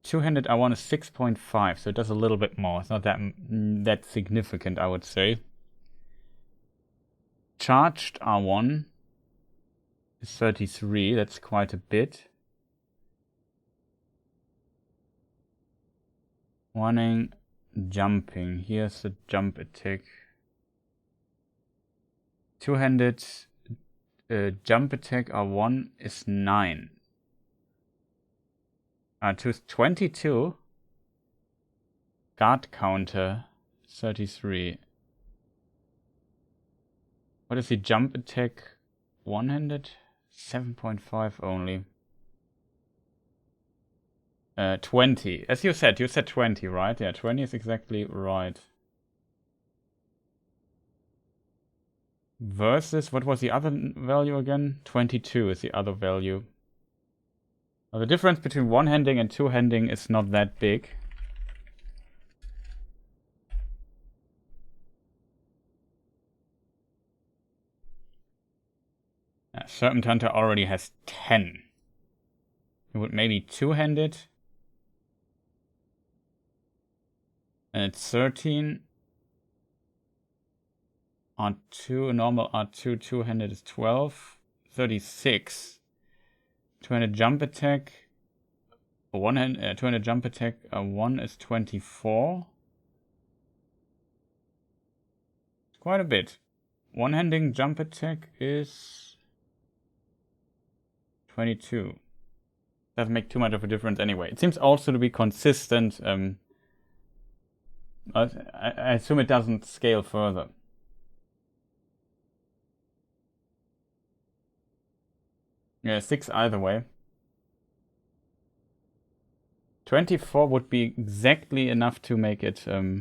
Two-handed R1 is 6.5, so it does a little bit more. It's not that significant, I would say. Charged R1 is 33. That's quite a bit. Running, jumping. Here's the jump attack. Two-handed jump attack R1 is 9. R2 is 22. Guard counter 33. What is the jump attack one-handed? 7.5 only. 20. As you said 20, right? Yeah, 20 is exactly right. Versus, what was the other value again? 22 is the other value. Now, the difference between one-handing and two-handing is not that big. Serpent Hunter already has 10. It would maybe two-hand it. And it's 13. R2, normal R2, two-handed is 12. 36. Two-handed jump attack. Two-handed jump attack 1 is 24. Quite a bit. One-handing jump attack is 22. Doesn't make too much of a difference anyway. It seems also to be consistent. I assume it doesn't scale further. Yeah, 6 either way. 24 would be exactly enough to make it... yeah,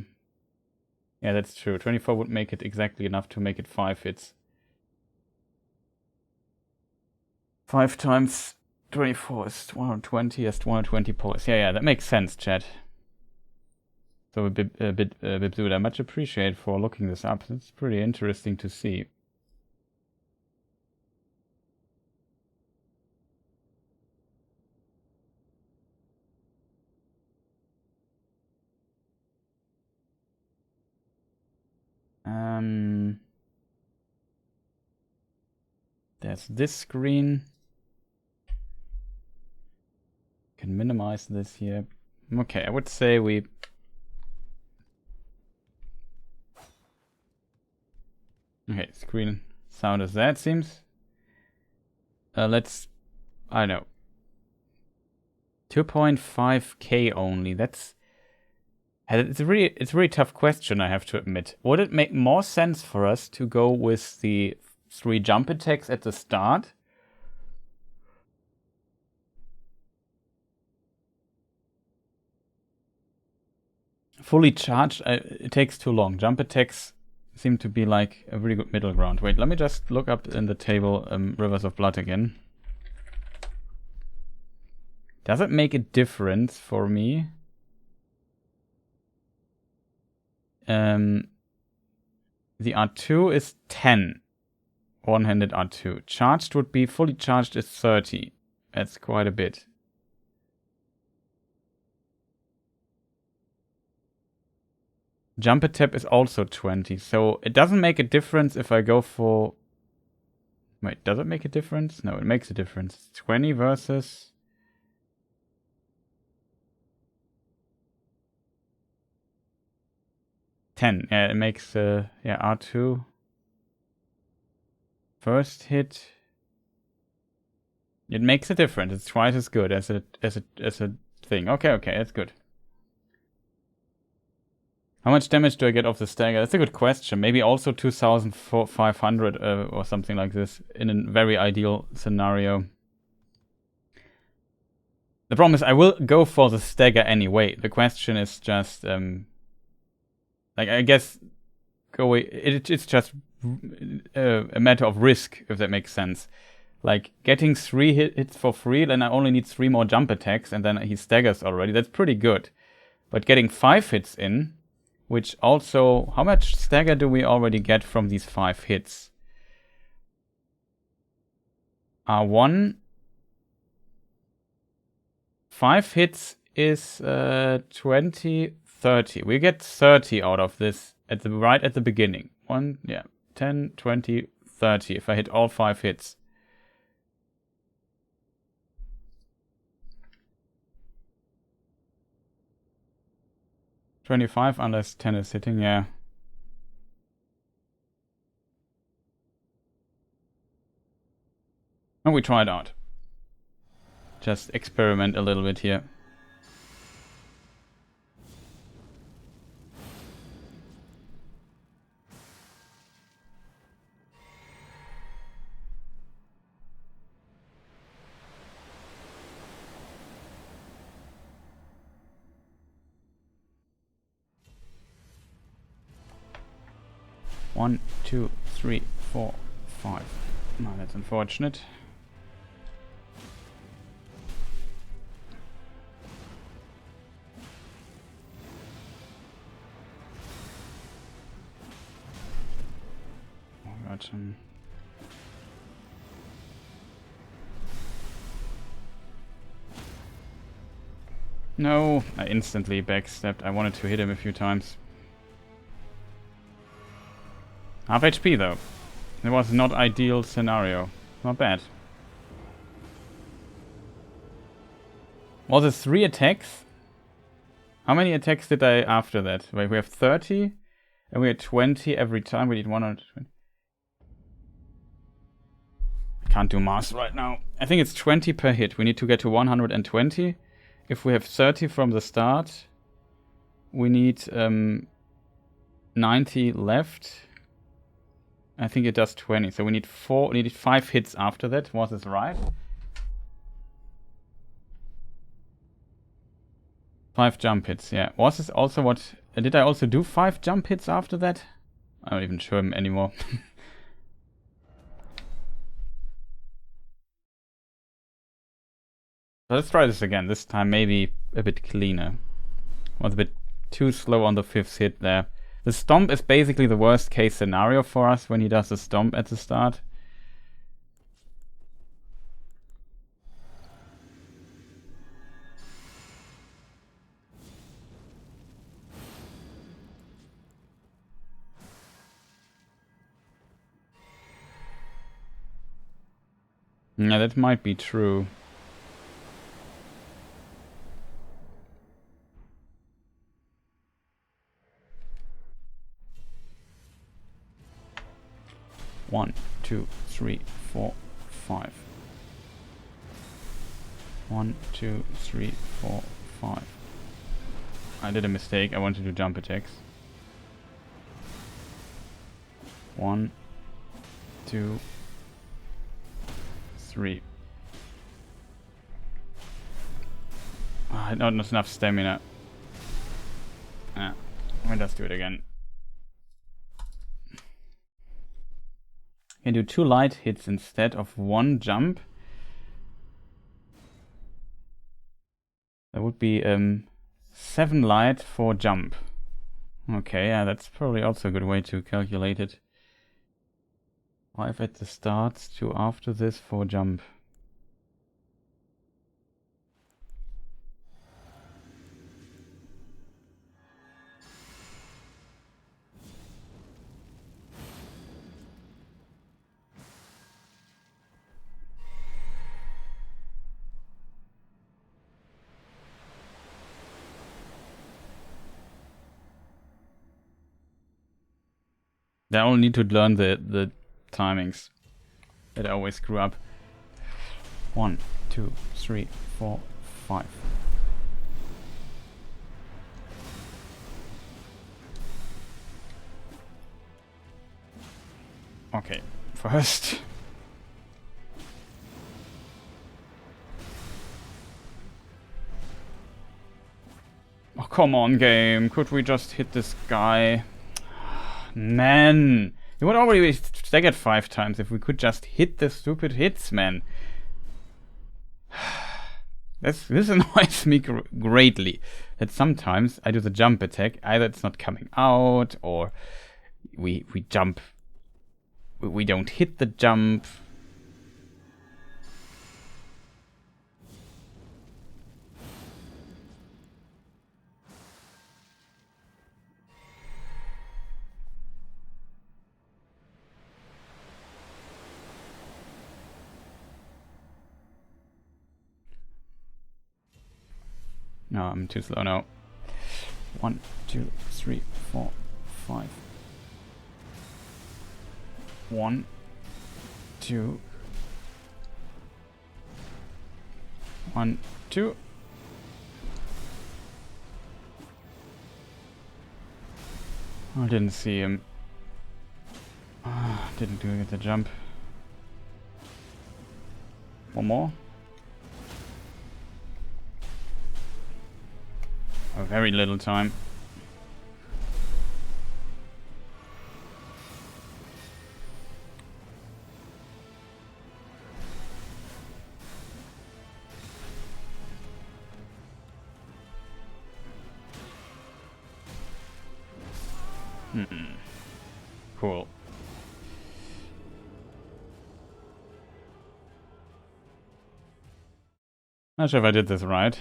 that's true. 24 would make it exactly enough to make it 5 hits. 5 times 24 is 120. Yes, 120 points. Yeah, that makes sense, chat. So Bibzuda, much appreciated for looking this up. It's pretty interesting to see. There's this screen. Can minimize this here. Okay, I would say we... Okay, screen sound as that seems. Let's... I don't know. 2.5k only. That's... It's a really tough question, I have to admit. Would it make more sense for us to go with the 3 jump attacks at the start? Fully charged, it takes too long. Jump attacks seem to be like a really good middle ground. Wait, let me just look up in the table Rivers of Blood again. Does it make a difference for me? The R2 is 10. One-handed R2. Charged would be, fully charged is 30. That's quite a bit. Jump attack is also 20. So it doesn't make a difference if I go for Wait, does it make a difference? No, it makes a difference. 20 versus... 10. Yeah, it makes, yeah, R2. First hit. It makes a difference. It's twice as good as a thing. Okay, that's good. How much damage do I get off the stagger? That's a good question. Maybe also 2,500 or something like this in a very ideal scenario. The problem is I will go for the stagger anyway. The question is just, like, I guess, it's just a matter of risk, if that makes sense. Like, getting 3 hits for free, then I only need 3 more jump attacks, and then he staggers already. That's pretty good. But getting 5 hits in... Which also, how much stagger do we already get from these 5 hits? R1. 5 hits is 20, 30. We get 30 out of this right at the beginning. 10, 20, 30 if I hit all 5 hits. $25 unless 10 is hitting, yeah. And we try it out. Just experiment a little bit here. One, 2, 3, 4, 5. No, that's unfortunate. Oh, got some. No, I instantly backstepped. I wanted to hit him a few times. Half HP though. It was not ideal scenario. Not bad. Was it 3 attacks? How many attacks did I after that? Wait, we have 30 and we had 20 every time. We need 120. I can't do math right now. I think it's 20 per hit. We need to get to 120. If we have 30 from the start, we need 90 left. I think it does 20, so we need 5 hits after that. Was this right? 5 jump hits, yeah. Was this also what... did I also do 5 jump hits after that? I'm not even sure anymore. So let's try this again. This time maybe a bit cleaner. Was a bit too slow on the 5th hit there. The stomp is basically the worst case scenario for us when he does the stomp at the start. Yeah, that might be true. One, 2, 3, 4, 5. 1, 2, 3, 4, 5. I did a mistake. I wanted to do jump attacks. 1, 2, 3. Not enough stamina. Let's do it again. Can do 2 light hits instead of 1 jump. That would be 7 light, 4 jump. Okay, yeah, that's probably also a good way to calculate it. 5 at the start, 2 after this, 4 jump. I only need to learn the timings that I always screw up. 1, 2, 3, 4, 5. Okay, first. Oh, come on, game. Could we just hit this guy? Man. It would already be staggered 5 times if we could just hit the stupid hits, man. This annoys me greatly. That sometimes I do the jump attack. Either it's not coming out, or we jump. We don't hit the jump. No, I'm too slow now. 1, 2, 3, 4, 5. 1, 2. 1, 2. I didn't see him. Didn't do the jump. One more. Oh, very little time. Cool. Not sure if I did this right.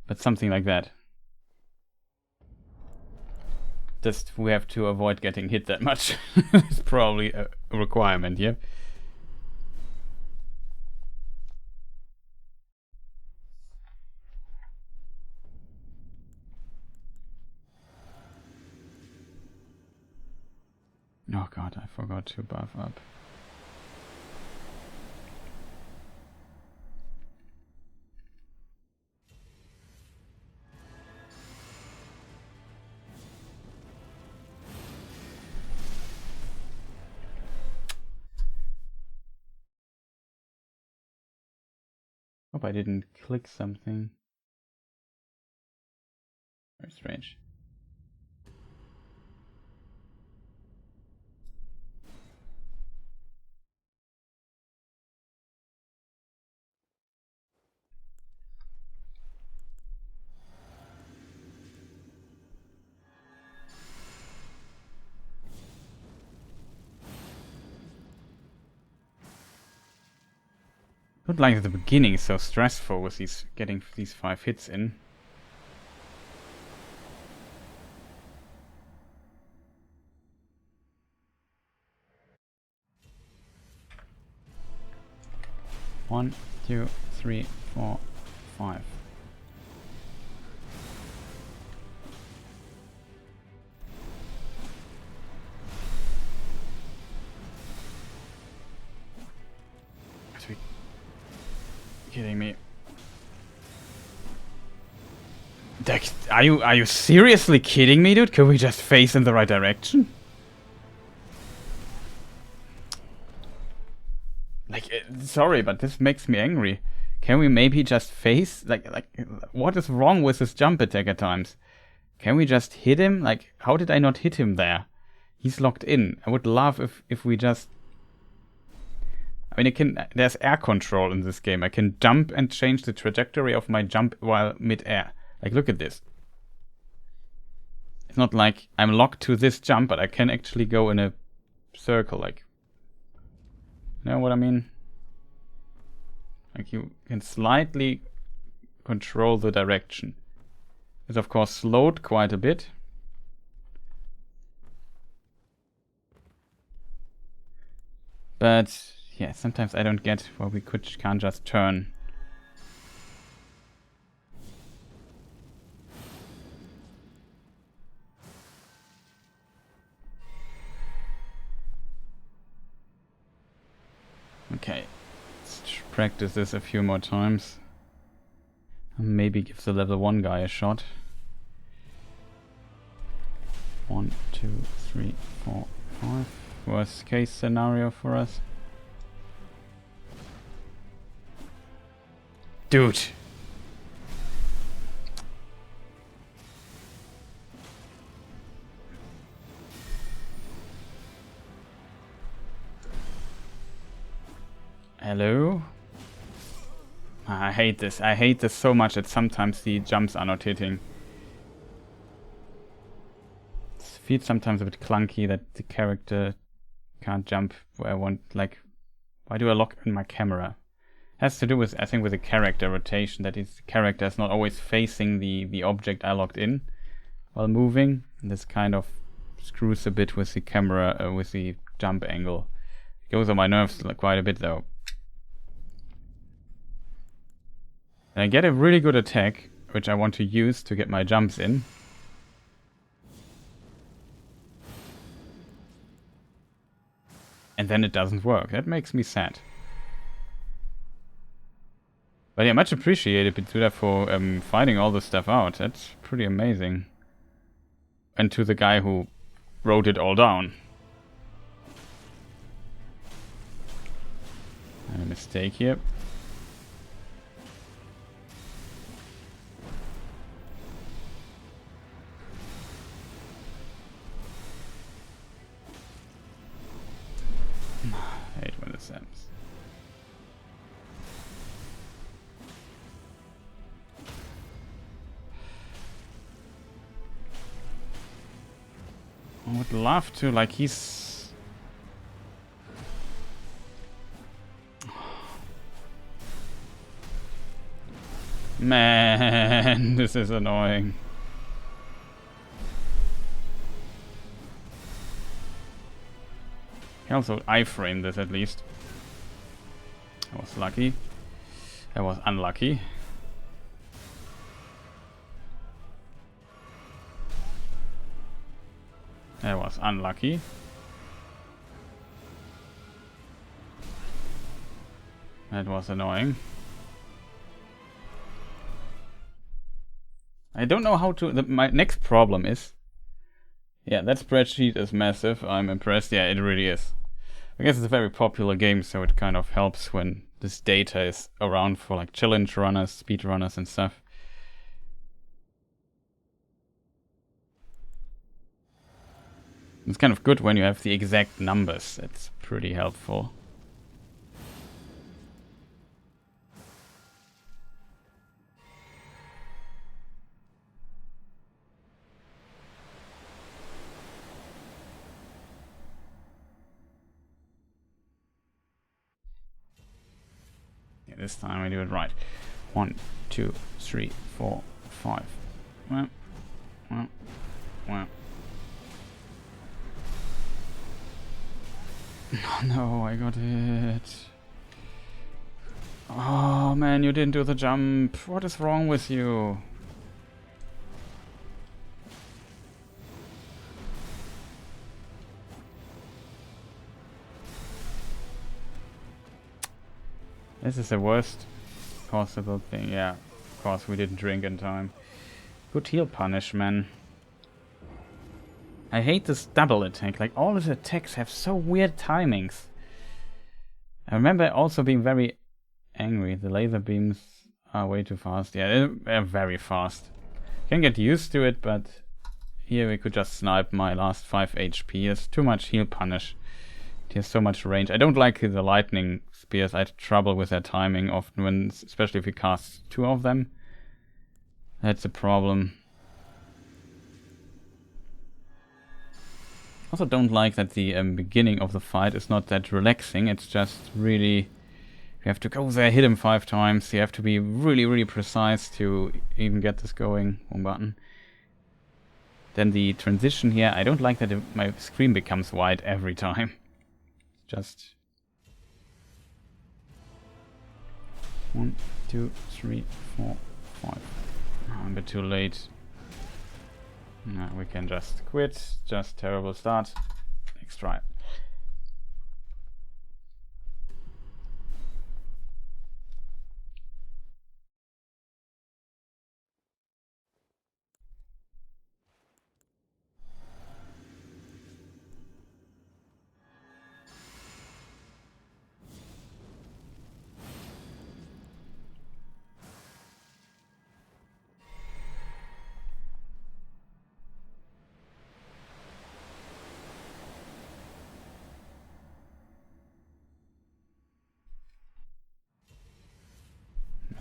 But something like that. Just we have to avoid getting hit that much. It's probably a requirement, yeah? Oh god, I forgot to buff up. Hope I didn't click something. Very strange. Not like the beginning is so stressful with these getting these 5 hits in. One, 2, 3, 4, 5. Kidding me? Dex, are you seriously kidding me, dude? Could we just face in the right direction? Like, sorry, but this makes me angry. Can we maybe just face like what is wrong with this jump attack at times? Can we just hit him? Like, how did I not hit him there? He's locked in. I would love if we just. I mean, there's air control in this game. I can jump and change the trajectory of my jump while mid-air. Like, look at this. It's not like I'm locked to this jump, but I can actually go in a circle, like. You know what I mean? Like, you can slightly control the direction. It's, of course, slowed quite a bit. But yeah, sometimes I don't get why we can't just turn. Okay, let's practice this a few more times. Maybe give the level 1 guy a shot. 1, 2, 3, 4, 5. Worst case scenario for us. Dude! Hello? I hate this. I hate this so much that sometimes the jumps are not hitting. It feels sometimes a bit clunky that the character can't jump where I want. Like, why do I lock in my camera? It has to do with, I think, with the character rotation. That is, the character is not always facing the object I locked in while moving. And this kind of screws a bit with the camera, with the jump angle. It goes on my nerves quite a bit though. And I get a really good attack, which I want to use to get my jumps in. And then it doesn't work. That makes me sad. But yeah, much appreciated Bitsura for finding all this stuff out. That's pretty amazing. And to the guy who wrote it all down. I had a mistake here. I hate when this happens. I would love to, like, he's... Man, this is annoying. He also iframed this at least. I was lucky. I was unlucky. I was unlucky. That was annoying. I don't know how to... my next problem is... Yeah, that spreadsheet is massive. I'm impressed. Yeah, it really is. I guess it's a very popular game, so it kind of helps when this data is around for like challenge runners, speed runners and stuff. It's kind of good when you have the exact numbers. It's pretty helpful. Yeah, this time we do it right. 1, 2, 3, 4, 5. Well. No, I got it. Oh man, you didn't do the jump. What is wrong with you? This is the worst possible thing. Yeah, of course we didn't drink in time. Good heal punish, man. I hate this double attack. Like, all his attacks have so weird timings. I remember also being very angry. The laser beams are way too fast. Yeah, they're very fast. Can get used to it, but here we could just snipe my last 5 HP. It's too much heal punish. It has so much range. I don't like the lightning spears. I had trouble with their timing often, when, especially if you cast 2 of them. That's a problem. Also don't like that the beginning of the fight is not that relaxing. It's just really... You have to go there, hit him 5 times. You have to be really, really precise to even get this going. One button. Then the transition here. I don't like that my screen becomes white every time. Just... 1, 2, 3, 4, 5. Oh, I'm a bit too late. No, we can just quit. Just terrible start. Next try.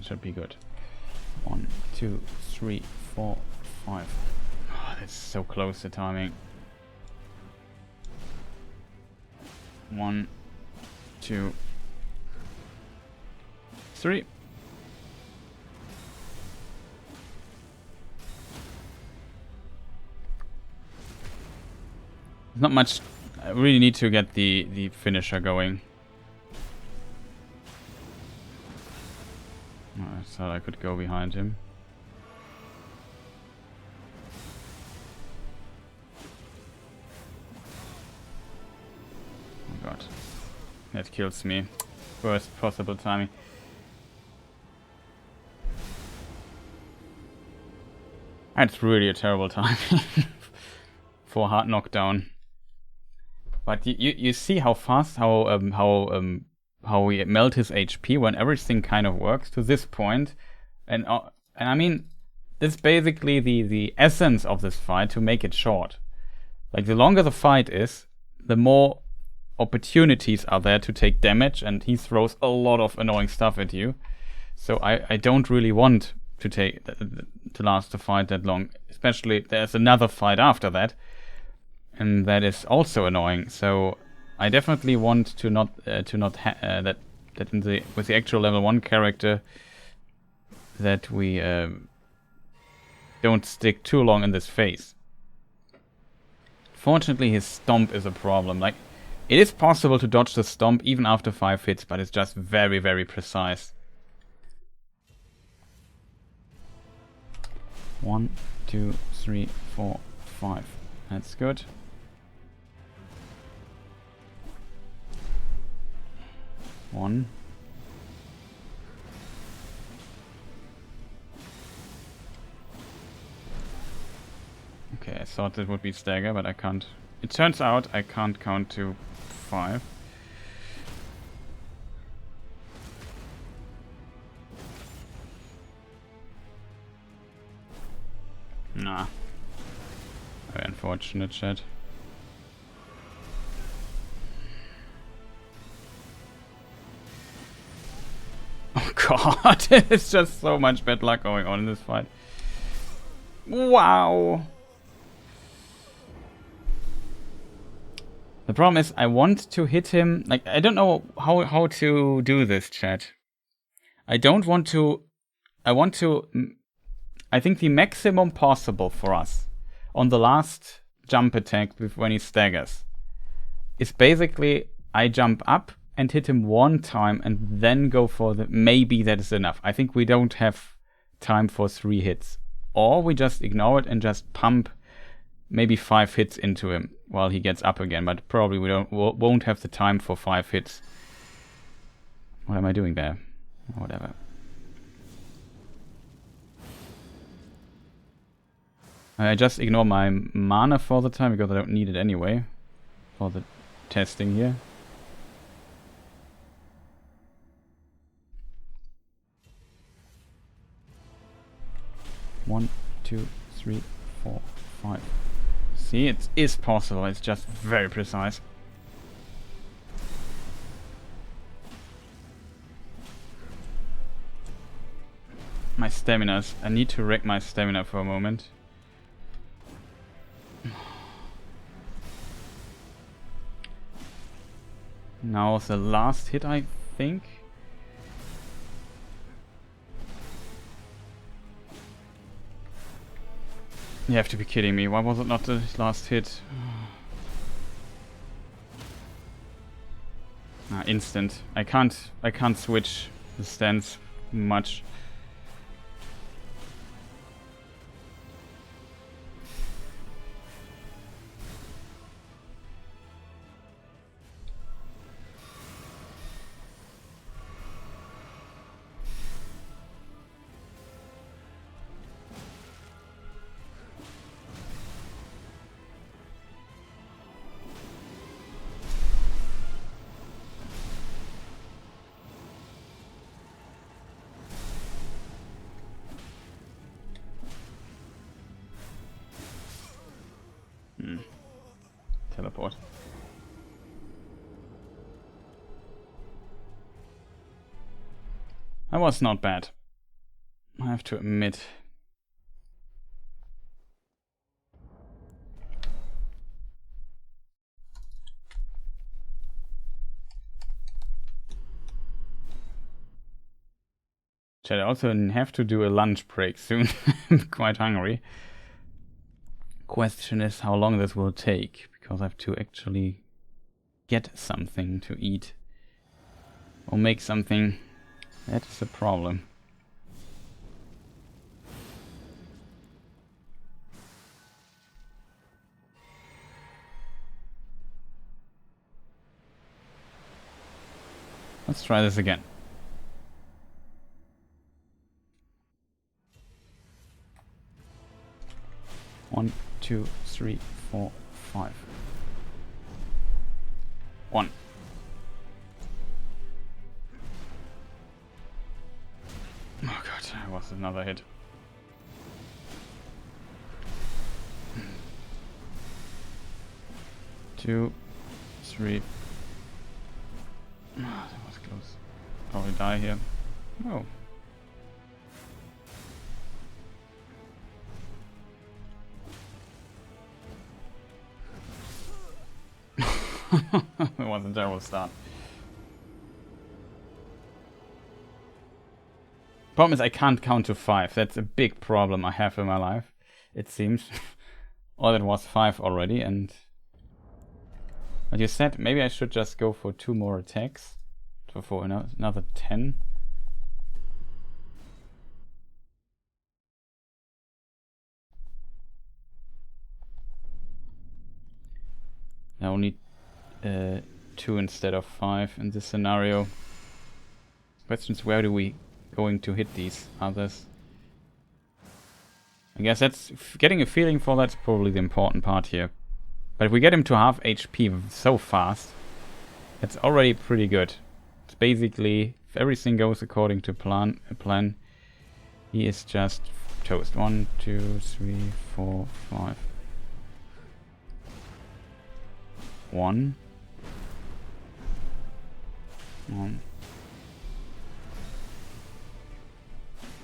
should be good. 1, 2, 3, 4, 5. Oh, that's so close to timing. 1, 2, 3. Not much. I really need to get the finisher going. Oh, I thought I could go behind him. Oh god. That kills me. Worst possible timing. That's really a terrible timing for a hard knockdown. But you see how fast how we melt his HP when everything kind of works to this point, and I mean, this is basically the essence of this fight, to make it short. Like, the longer the fight is, the more opportunities are there to take damage, and he throws a lot of annoying stuff at you. So I don't really want to last the fight that long. Especially there's another fight after that, and that is also annoying. So I definitely want to not that in with the actual level 1 character, that we don't stick too long in this phase. Fortunately, his stomp is a problem. Like, it is possible to dodge the stomp even after 5 hits, but it's just very, very precise. 1, 2, 3, 4, 5. That's good. One. Okay, I thought it would be stagger, but I can't. It turns out I can't count to 5. Nah. Very unfortunate, chat. Oh god, it's just so much bad luck going on in this fight. Wow. The problem is I want to hit him. Like, I don't know how to do this, chat. I don't want to. I want to. I think the maximum possible for us on the last jump attack when he staggers is basically I jump up and hit him one time and then go for the... Maybe that is enough. I think we don't have time for 3 hits. Or we just ignore it and just pump maybe 5 hits into him while he gets up again. But probably we won't have the time for 5 hits. What am I doing there? Whatever. I just ignore my mana for the time because I don't need it anyway for the testing here. One, 2, 3, 4, 5. See, it is possible. It's just very precise. My staminas. I need to wreck my stamina for a moment. Now the last hit, I think. You have to be kidding me. Why was it not the last hit? Instant. I can't switch the stance much. Teleport. That was not bad. I have to admit. I also have to do a lunch break soon. I'm quite hungry. Question is how long this will take, because I have to actually get something to eat. Or make something. That is a problem. Let's try this again. One, 2, 3, 4, 5. 1. Oh god, that was another hit. Two, 3. Oh, that was close. Probably die here. Oh. It was a terrible start. Problem is I can't count to 5. That's a big problem I have in my life, it seems. Or that was 5 already, and... But you said maybe I should just go for 2 more attacks. For another 10. I only 2 instead of 5 in this scenario. Question is, where do we going to hit these others? I guess that's getting a feeling for that's probably the important part here. But if we get him to half HP so fast, that's already pretty good. It's basically, if everything goes according to plan, he is just toast. 1, 2, 3, 4, 5. 1. 1.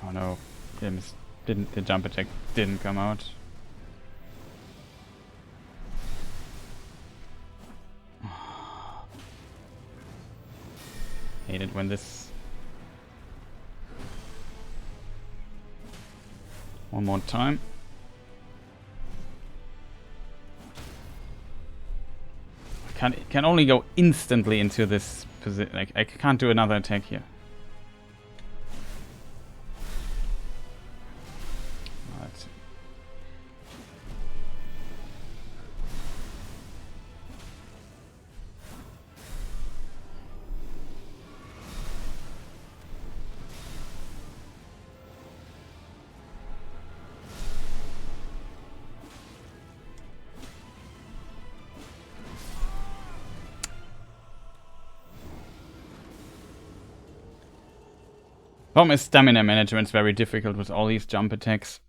Oh no, the jump attack didn't come out. Hate it when this... One more time. Can only go instantly into this position. Like, I can't do another attack here. Right. Problem is, stamina management is very difficult with all these jump attacks.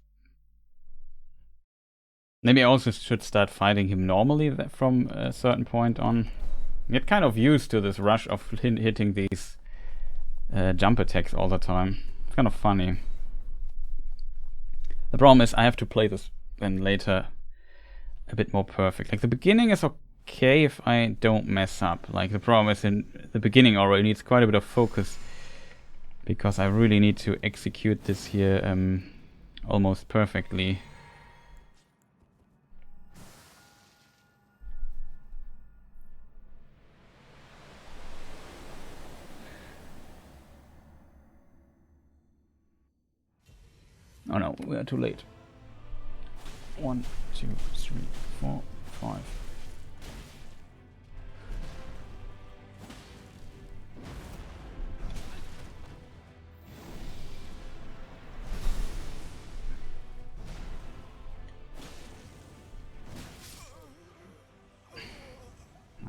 Maybe I also should start fighting him normally from a certain point on. Get kind of used to this rush of hitting these jump attacks all the time. It's kind of funny. The problem is I have to play this then later a bit more perfect. Like, the beginning is okay if I don't mess up. Like, the problem is in the beginning already needs quite a bit of focus, because I really need to execute this here almost perfectly. Oh no, we are too late. 1, 2, 3, 4, 5.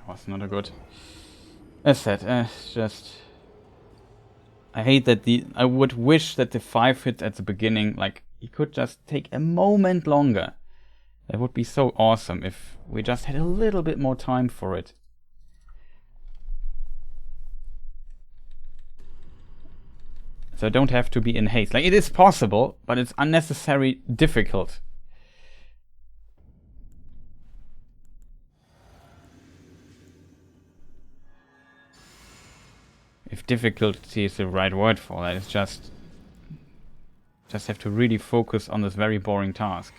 Was not a good. As said, just I hate that I would wish that the 5 hit at the beginning, like, he could just take a moment longer. That would be so awesome if we just had a little bit more time for it. So I don't have to be in haste. Like, it is possible, but it's unnecessarily difficult. If difficulty is the right word for that, it's just have to really focus on this very boring task.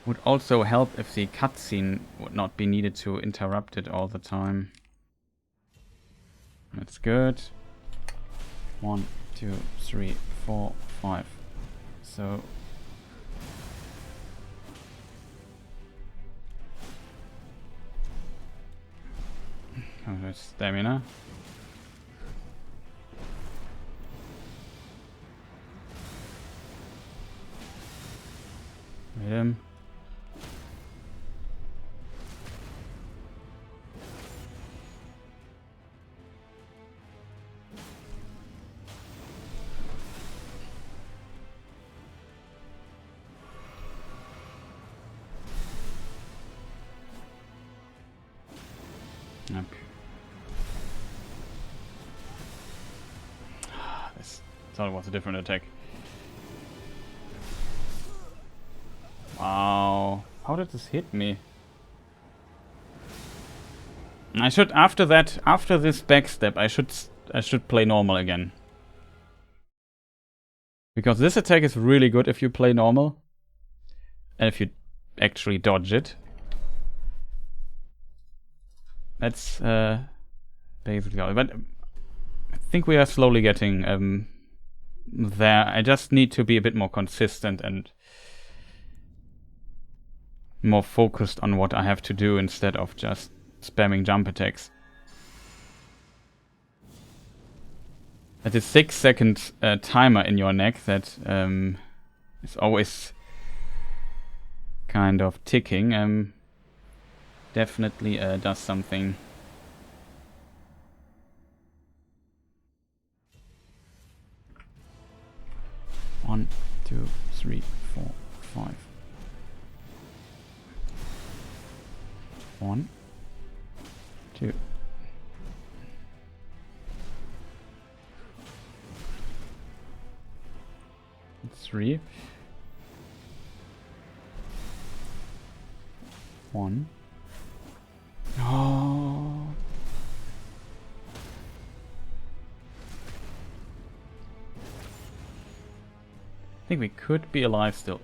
Would also help if the cutscene would not be needed to interrupt it all the time. That's good. 1, 2, 3, 4, 5. So there's stamina. Hit him. Yep. This thought it was a different attack. Wow. How did this hit me? I should, after this backstep, I should play normal again. Because this attack is really good if you play normal. And if you actually dodge it. That's basically all. But I think we are slowly getting there. I just need to be a bit more consistent and more focused on what I have to do instead of just spamming jump attacks. At the 6-second timer in your neck that is always kind of ticking, definitely does something. One, 2, 3, 4, 5. 1, 2. 3. 1. Oh. I think we could be alive still.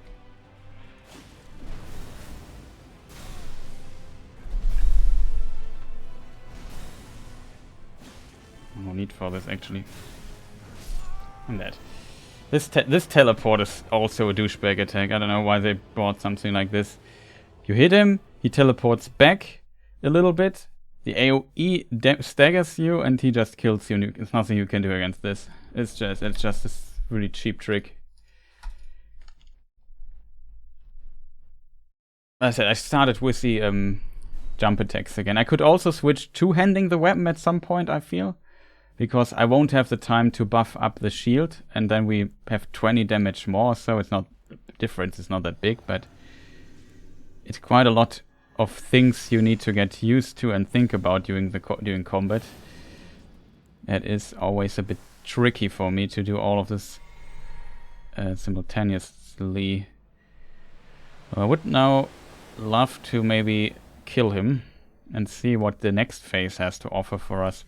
No need for this actually. I'm dead. This teleport is also a douchebag attack. I don't know why they brought something like this. You hit him, he teleports back a little bit. The AoE staggers you, and he just kills you. There's nothing you can do against this. It's just this really cheap trick. As I said, I started with the jump attacks again. I could also switch to handing the weapon at some point, I feel. Because I won't have the time to buff up the shield, and then we have 20 damage more, so it's not, the difference is not that big, but it's quite a lot of things you need to get used to and think about during combat. It is always a bit tricky for me to do all of this simultaneously. I would now love to maybe kill him and see what the next phase has to offer for us.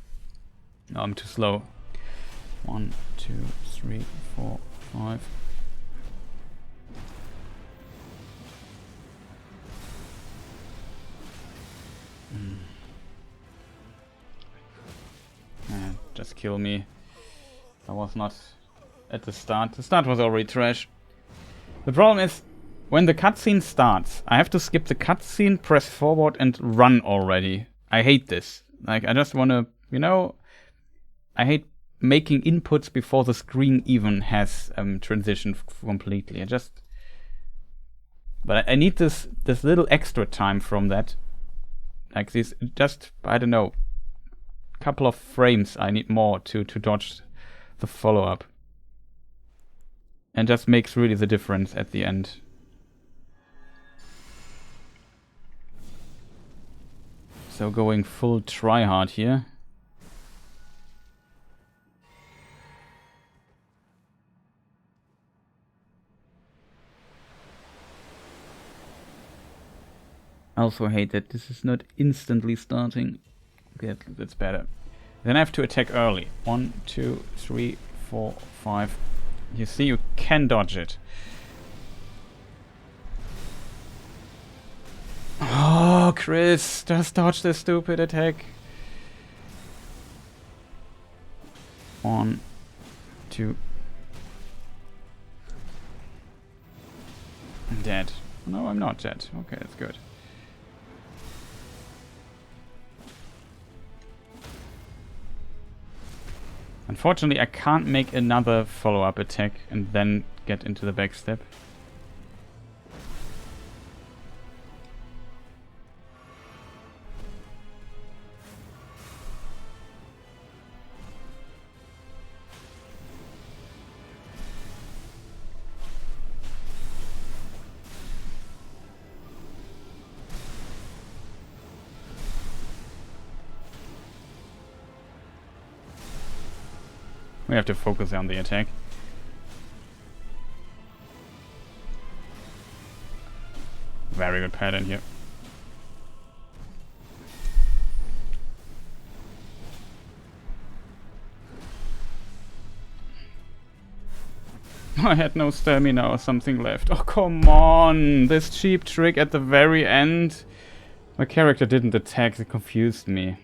No, I'm too slow. 1, 2, 3, 4, 5. Just kill me. I was not at the start. The start was already trash. The problem is, when the cutscene starts, I have to skip the cutscene, press forward, and run already. I hate this. Like, I just want to, you know, I hate making inputs before the screen even has transitioned completely. But I need this little extra time from that. Like this, just, I don't know, couple of frames I need more to dodge the follow-up. And just makes really the difference at the end. So going full try-hard here. I also hate that this is not instantly starting. Okay, that's better. Then I have to attack early. 1, 2, 3, 4, 5. You see, you can dodge it. Oh, Chris, just dodge this stupid attack. 1, 2. I'm dead. No, I'm not dead. Okay, that's good. Unfortunately, I can't make another follow-up attack and then get into the backstep. We have to focus on the attack. Very good pattern here. I had no stamina or something left. Oh, come on! This cheap trick at the very end. My character didn't attack, it confused me.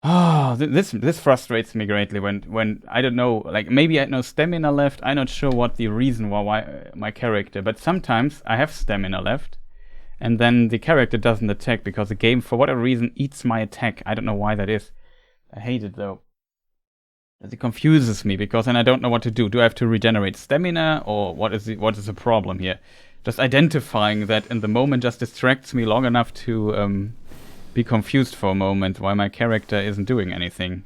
Oh, this frustrates me greatly when I don't know, like maybe I had no stamina left. I'm not sure what the reason why my character, but sometimes I have stamina left and then the character doesn't attack because the game for whatever reason eats my attack. I don't know why that is. I hate it though. It confuses me because then I don't know what to do. Do I have to regenerate stamina or what is the problem here? Just identifying that in the moment just distracts me long enough to be confused for a moment why my character isn't doing anything.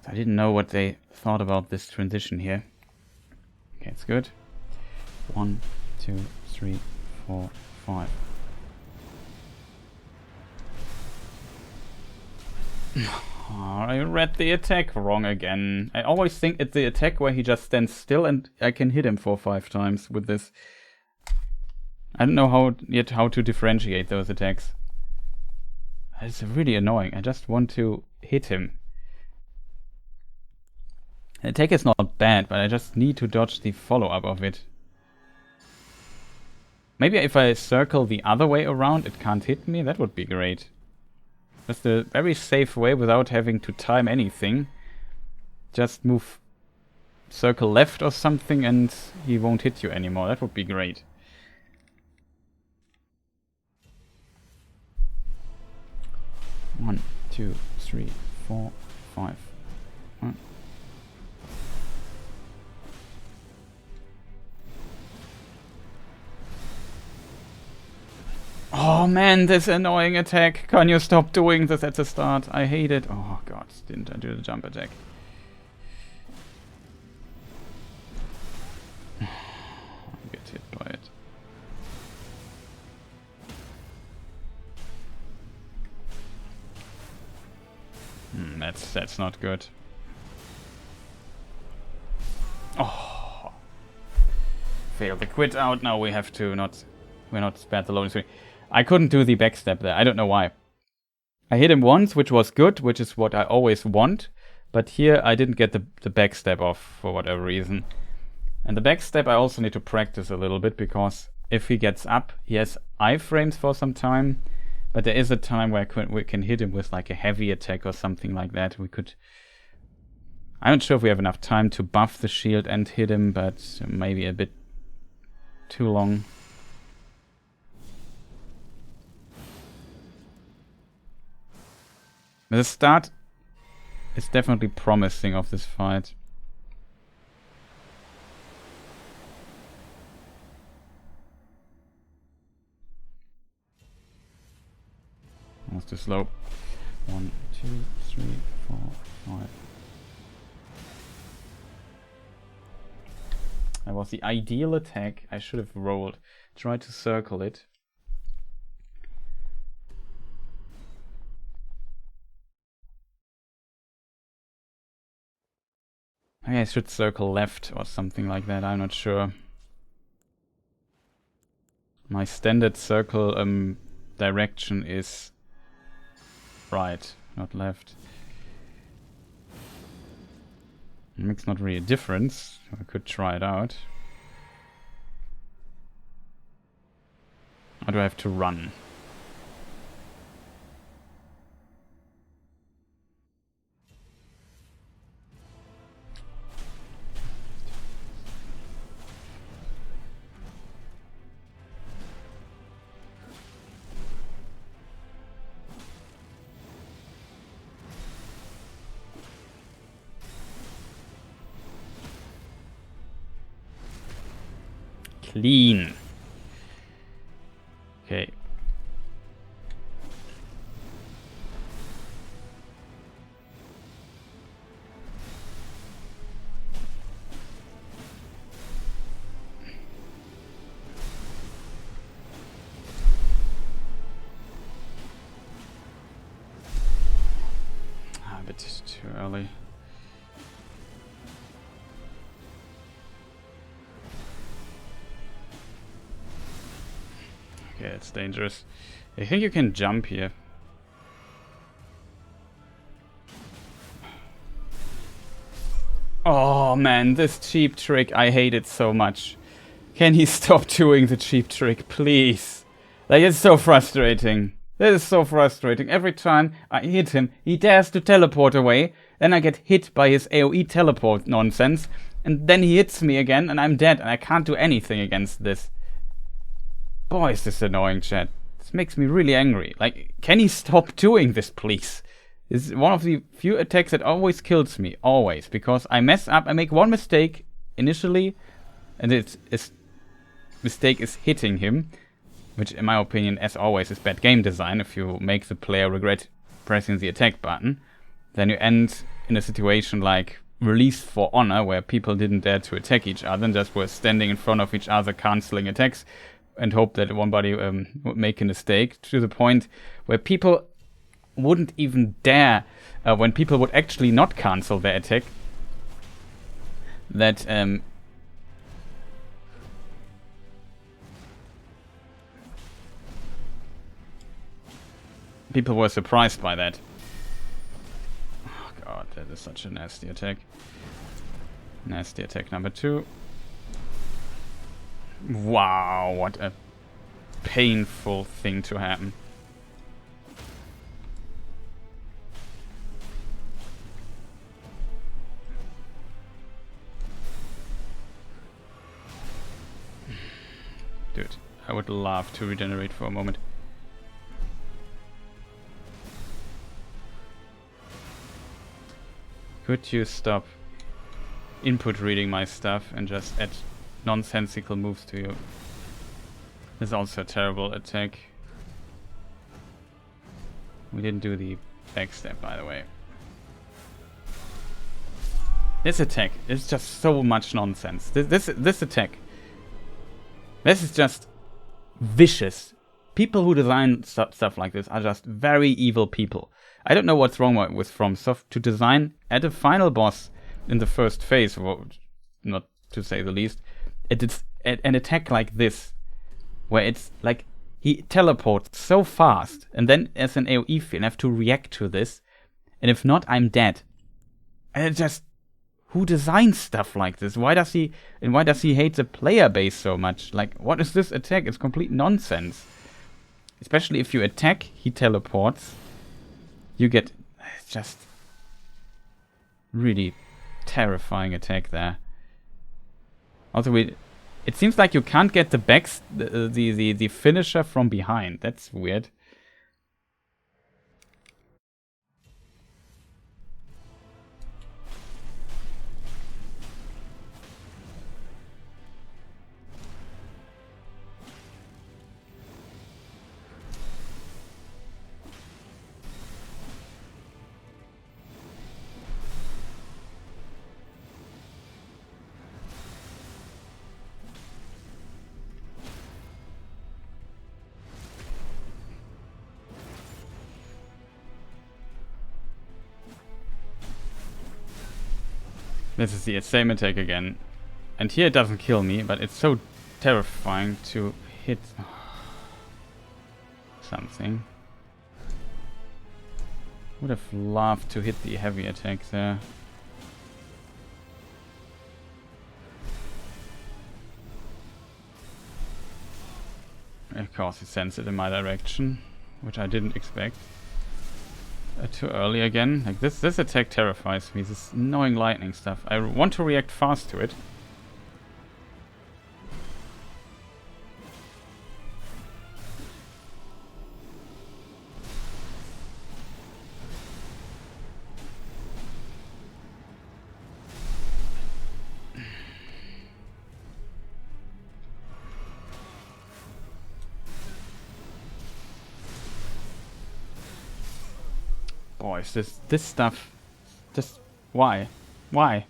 I didn't know what they thought about this transition here. Okay, it's good. 1, 2, 3, 4, 5. Oh, I read the attack wrong again. I always think it's the attack where he just stands still and I can hit him 4 or 5 times with this. I don't know how to differentiate those attacks. It's really annoying. I just want to hit him. The attack is not bad, but I just need to dodge the follow-up of it. Maybe if I circle the other way around, it can't hit me. That would be great. Just a very safe way without having to time anything. Just move circle left or something and he won't hit you anymore. That would be great. One, 2, 3, 4, 5. Oh man, this annoying attack. Can you stop doing this at the start? I hate it. Oh god, didn't I do the jump attack? I get hit by it. That's not good. Oh, failed the quit out. Now we have to we're not spared the loading screen. I couldn't do the backstep there. I don't know why. I hit him once, which was good, which is what I always want. But here I didn't get the backstep off for whatever reason. And the backstep I also need to practice a little bit because if he gets up, he has iframes for some time. But there is a time where we can hit him with like a heavy attack or something like that. We could... I'm not sure if we have enough time to buff the shield and hit him, but maybe a bit too long. The start is definitely promising of this fight. Almost too slow. 1, 2, 3, 4, 5. That was the ideal attack. I should have rolled. Try to circle it. Maybe I should circle left or something like that, I'm not sure. My standard circle direction is right, not left. It makes not really a difference. I could try it out. Or do I have to run? Clean. Okay. A bit too early. Okay, it's dangerous. I think you can jump here. Oh man, this cheap trick, I hate it so much. Can he stop doing the cheap trick, please? Like, it's so frustrating. This is so frustrating. Every time I hit him, he dares to teleport away. Then I get hit by his AoE teleport nonsense. And then he hits me again and I'm dead and I can't do anything against this. Boy, is this annoying, chat. This makes me really angry. Like, can he stop doing this, please? This is one of the few attacks that always kills me. Always. Because I mess up. I make one mistake initially. And mistake is hitting him. Which, in my opinion, as always, is bad game design. If you make the player regret pressing the attack button. Then you end in a situation like Release for Honor. Where people didn't dare to attack each other. And just were standing in front of each other cancelling attacks. And hope that one would make a mistake, to the point where people wouldn't even dare, when people would actually not cancel their attack, that people were surprised by that. Oh god, that is such a nasty attack. Nasty attack number 2. Wow, what a painful thing to happen. Dude, I would love to regenerate for a moment. Could you stop input reading my stuff and just add nonsensical moves to you? This is also a terrible attack. We didn't do the backstab, by the way. This attack is just so much nonsense. This attack. This is just vicious. People who design stuff like this are just very evil people. I don't know what's wrong with FromSoft to design at a final boss in the first phase, not to say the least, it's an attack like this, where it's like he teleports so fast, and then as an AoE field, I have to react to this, and if not, I'm dead. And it just, who designs stuff like this? Why does he hate the player base so much? Like, what is this attack? It's complete nonsense. Especially if you attack, he teleports. You get, it's just really terrifying attack there. Also, it seems like you can't get the finisher from behind. That's weird. This is the same attack again. And here it doesn't kill me, but it's so terrifying to hit something. Would have loved to hit the heavy attack there. Of course, he sends it in my direction, which I didn't expect. Too early again. Like this attack terrifies me. This annoying lightning stuff. I want to react fast to it. Boys, this stuff, just why? I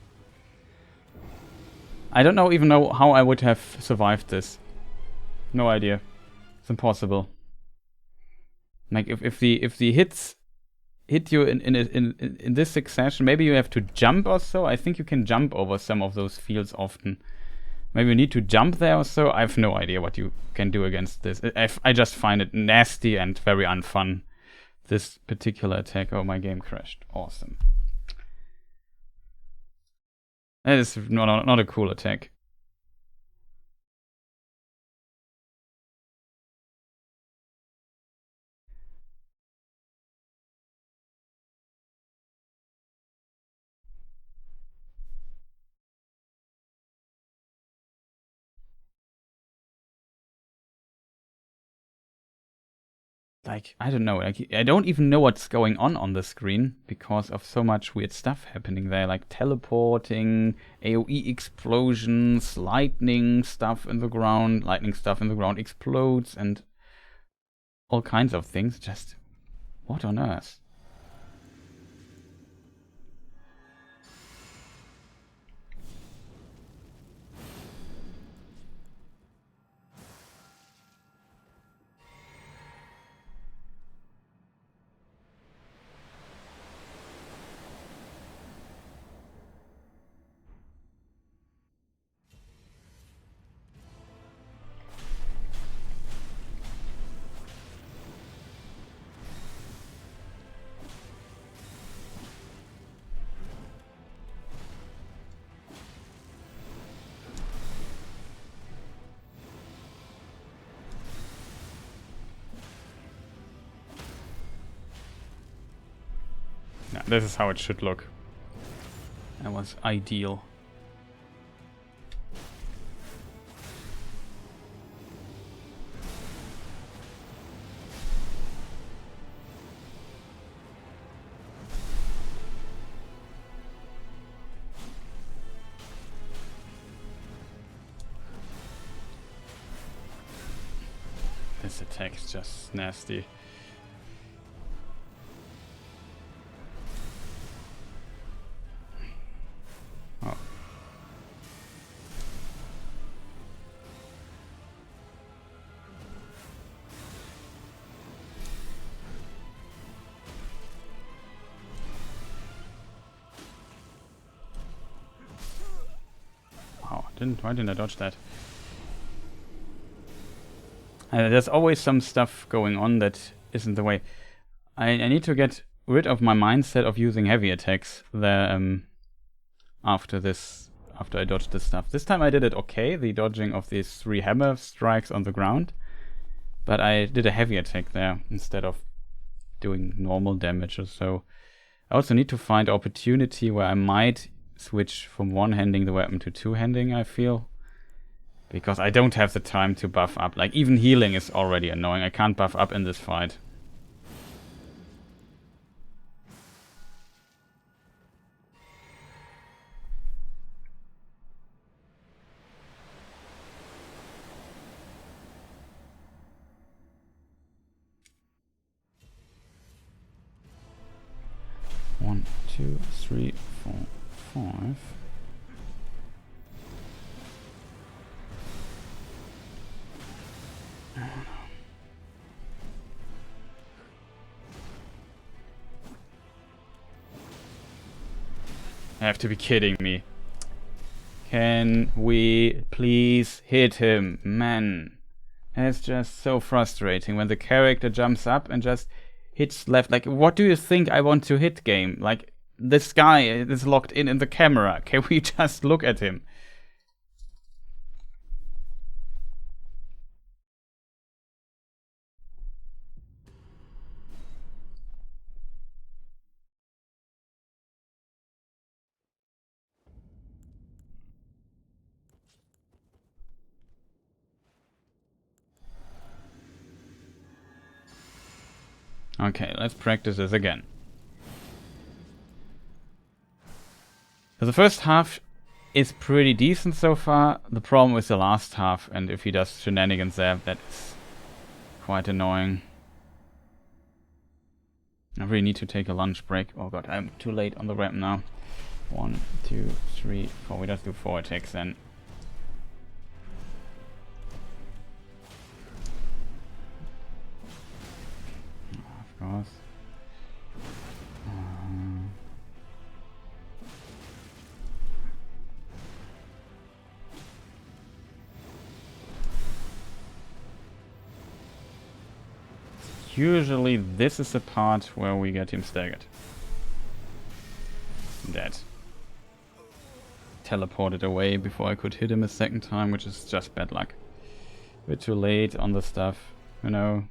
don't even know how I would have survived this. No idea. It's impossible. Like if the hits hit you in this succession, maybe you have to jump or so. I think you can jump over some of those fields often. Maybe you need to jump there or so. I have no idea what you can do against this. I just find it nasty and very unfun. This particular attack. Oh, my game crashed. Awesome. That is not a cool attack. Like, I don't know, like, I don't even know what's going on the screen because of so much weird stuff happening there, like teleporting, AoE explosions, lightning stuff in the ground explodes, and all kinds of things. Just, what on earth? Yeah, this is how it should look. That was ideal. This attack is just nasty. Oh. Wow, why didn't I dodge that? There's always some stuff going on that isn't the way. I need to get rid of my mindset of using heavy attacks there after I dodged this stuff. This time I did it okay, the dodging of these 3 hammer strikes on the ground. But I did a heavy attack there instead of doing normal damage or so. I also need to find opportunity where I might switch from one-handing the weapon to two-handing, I feel. Because I don't have the time to buff up. Like, even healing is already annoying. I can't buff up in this fight. One, two, three, four, five. I have to be kidding me. Can we please hit him? Man, it's just so frustrating when the character jumps up and just hits left. Like, what do you think I want to hit, game? Like, this guy is locked in the camera. Can we just look at him? Okay, let's practice this again. So the first half is pretty decent so far. The problem is the last half, and if he does shenanigans there, that's quite annoying. I really need to take a lunch break. Oh god, I'm too late on the ramp now. 1, 2, 3, 4. We just do 4 attacks then. Of course. Usually this is the part where we get him staggered. Dead. Teleported away before I could hit him a second time, which is just bad luck. A bit too late on the stuff, you know.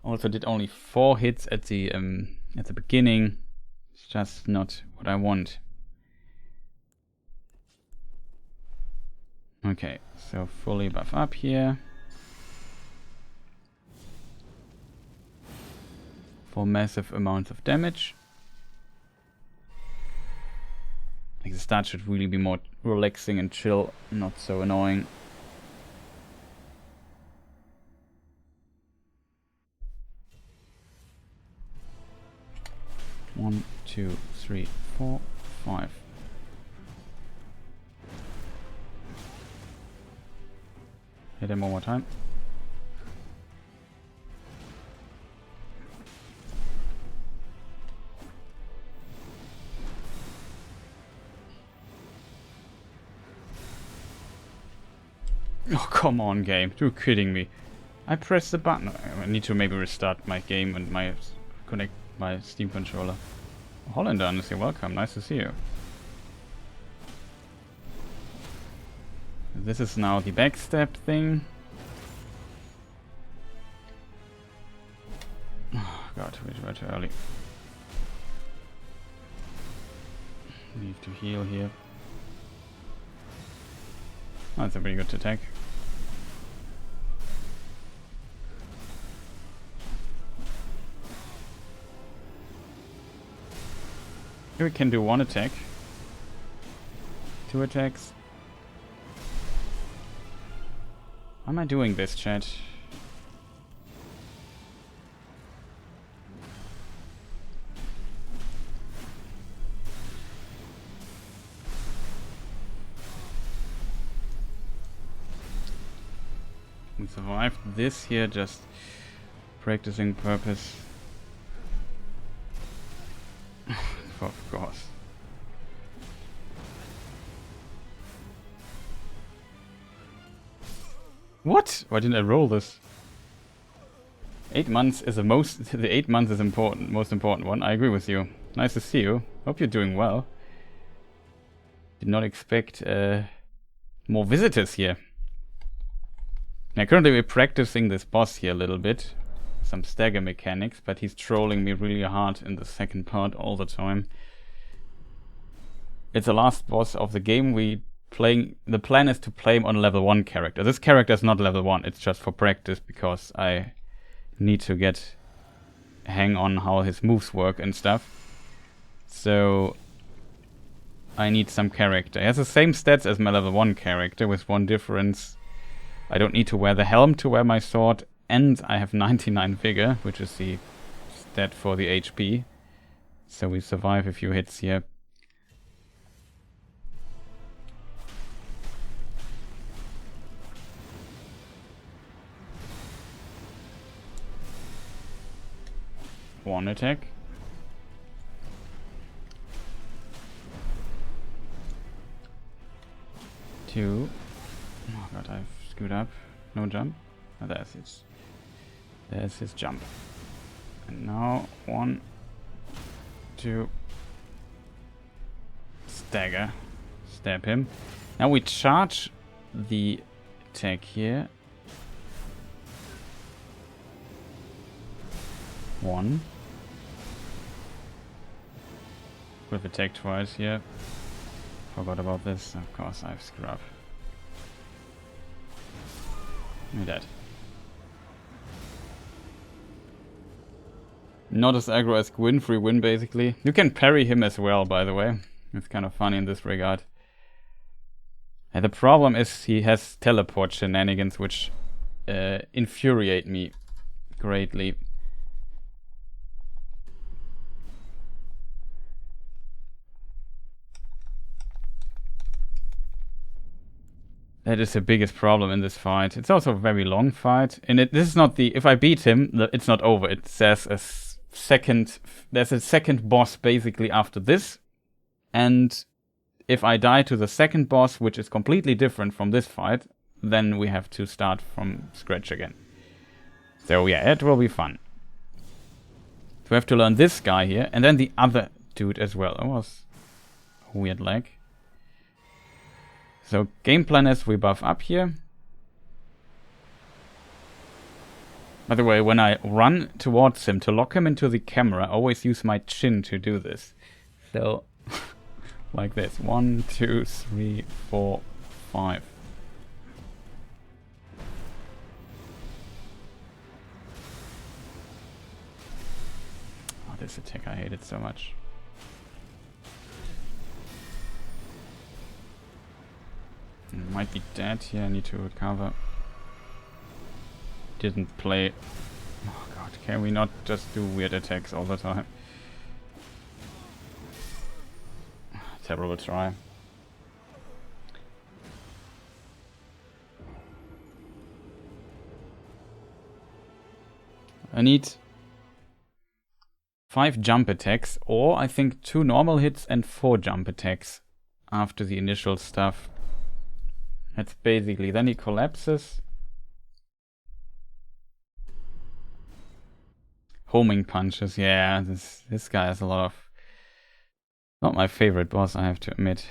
Also did only 4 hits at the beginning. It's just not what I want. Okay, so fully buff up here. For massive amounts of damage. Like the start should really be more relaxing and chill, not so annoying. One, 2, 3, 4, 5. Hit him one more time. Oh, come on, game. You're kidding me. I pressed the button. I need to maybe restart my game and connect my Steam controller. Hollander, you're welcome. Nice to see you. This is now the backstep thing. Oh god, we were too early. Need to heal here. Oh, that's a pretty good attack. Here we can do 1 attack. 2 attacks. Why am I doing this, chat? We survived this here, just practicing purpose. Of course. What? Why didn't I roll this? 8 months is the 8 months is important, most important one. I agree with you. Nice to see you. Hope you're doing well. Did not expect more visitors here. Now currently we're practicing this boss here a little bit. Some stagger mechanics, but he's trolling me really hard in the second part all the time. It's the last boss of the game. The plan is to play him on level 1 character. This character is not level 1, it's just for practice because I need to get a hang on how his moves work and stuff. So I need some character. He has the same stats as my level 1 character with one difference. I don't need to wear the helm to wear my sword, and I have 99 Vigor, which is the stat for the HP. So we survive a few hits here. 1 attack. Two. Oh god, I've screwed up. No jump. Oh, there's his jump. And now 1, 2. Stagger. Stab him. Now we charge the attack here. 1. We've attacked twice here. Forgot about this. Of course, I've screwed up. You're dead. Not as aggro as Gwyn, free win basically. You can parry him as well, by the way. It's kind of funny in this regard. And the problem is he has teleport shenanigans, which infuriate me greatly. That is the biggest problem in this fight. It's also a very long fight. And this is not the... If I beat him, it's not over. It says there's a second boss basically after this. And if I die to the second boss, which is completely different from this fight, then we have to start from scratch again. So yeah, it will be fun. So we have to learn this guy here. And then the other dude as well. That was a weird lag. So game plan is we buff up here. By the way, when I run towards him to lock him into the camera, I always use my chin to do this. So, like this. 1, 2, 3, 4, 5. Oh, this attack, I hate it so much. Might be dead here, I need to recover. Didn't play. Oh god, can we not just do weird attacks all the time? Terrible try. I need 5 jump attacks, or I think 2 normal hits and 4 jump attacks after the initial stuff. That's basically, then he collapses. Homing punches, yeah, this guy has a lot of... Not my favorite boss, I have to admit.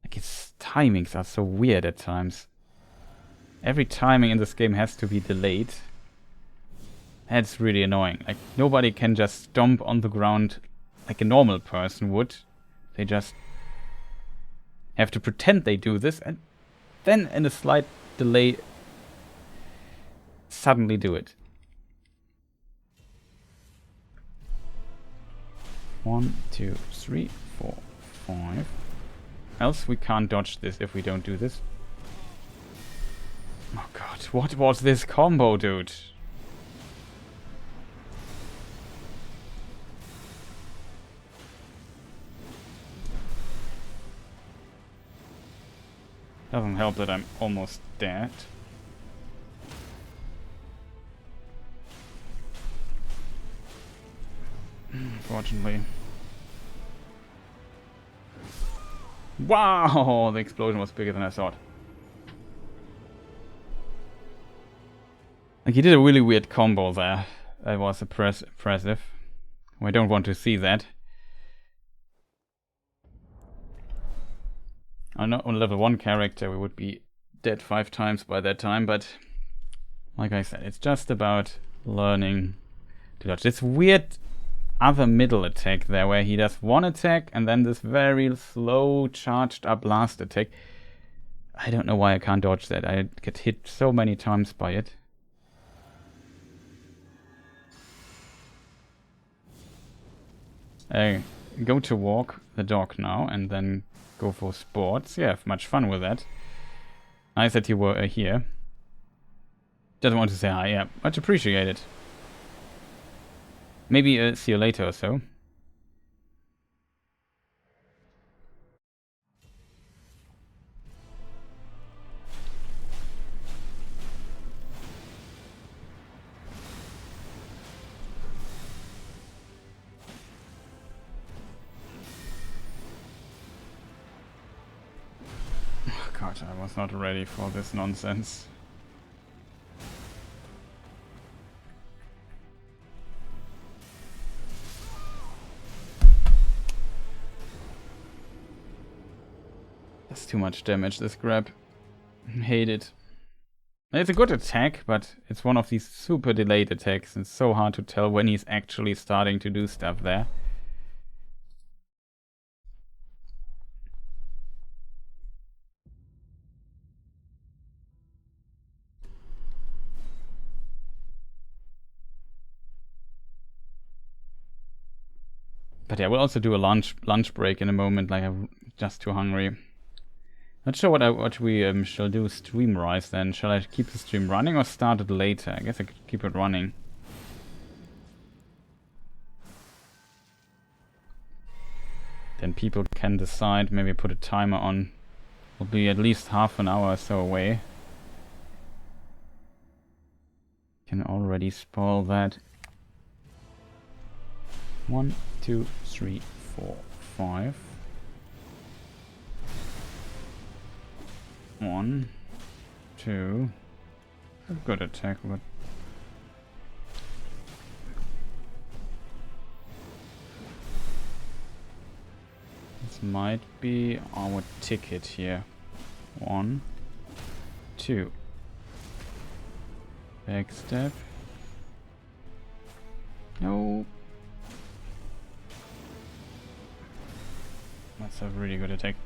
Like, his timings are so weird at times. Every timing in this game has to be delayed. That's really annoying. Like, nobody can just stomp on the ground like a normal person would. They just have to pretend they do this, and then in a slight delay suddenly do it. 1, 2, 3, 4, 5. Else we can't dodge this if we don't do this. Oh god, what was this combo, dude? Doesn't help that I'm almost dead. Unfortunately. Wow! The explosion was bigger than I thought. Like, he did a really weird combo there. That was impressive. I don't want to see that. On level 1 character, we would be dead 5 times by that time, but like I said, it's just about learning to dodge. This weird other middle attack there, where he does 1 attack and then this very slow charged up last attack. I don't know why I can't dodge that. I get hit so many times by it. I go to walk the dog now and then go for sports. Yeah, have much fun with that. Nice that you were here. Just want to say hi, yeah. Much appreciated. Maybe see you later or so. God, I was not ready for this nonsense. That's too much damage, this grab. Hate it. It's a good attack, but it's one of these super delayed attacks. It's so hard to tell when he's actually starting to do stuff there. But yeah, we'll also do a lunch break in a moment, like I'm just too hungry. Not sure what we shall do stream rise then. Shall I keep the stream running or start it later? I guess I could keep it running. Then people can decide, maybe put a timer on. We'll be at least half an hour or so away. Can already spoil that. 1, 2, 3, 4, 5. 1, 2. A good attack, but this might be our ticket here. 1, 2. Backstep. No. That's a really good attack.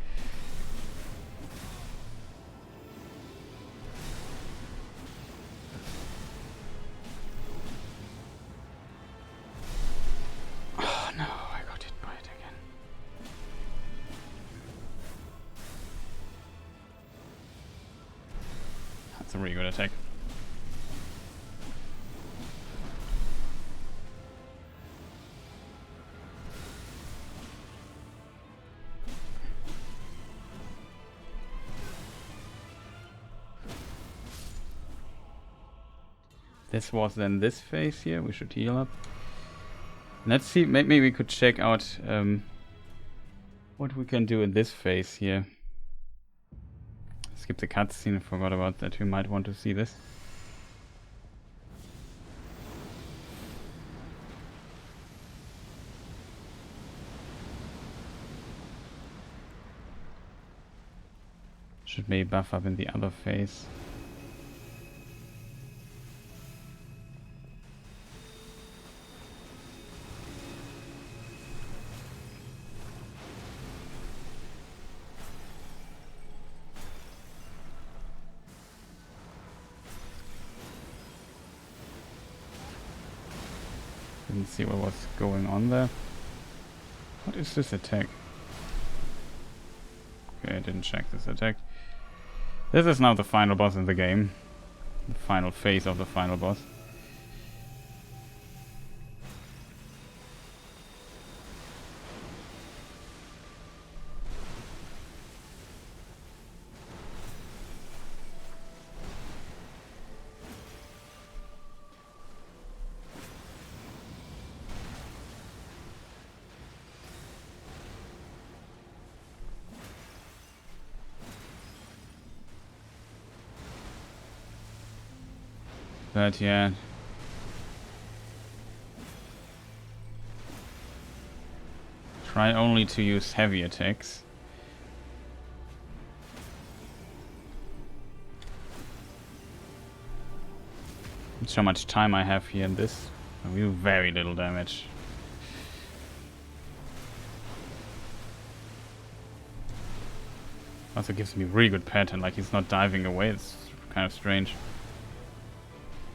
Oh no, I got hit by it again. That's a really good attack. This was then this phase here. We should heal up. Let's see. Maybe we could check out what we can do in this phase here. Skip the cutscene. I forgot about that. We might want to see this. Should maybe buff up in the other phase. Didn't see what was going on there. What is this attack? Okay, I didn't check this attack. This is now the final boss in the game. The final phase of the final boss. But yeah. Try only to use heavy attacks. Not sure how much time I have here in this. We do very little damage. Also gives me a really good pattern, like he's not diving away. It's kind of strange.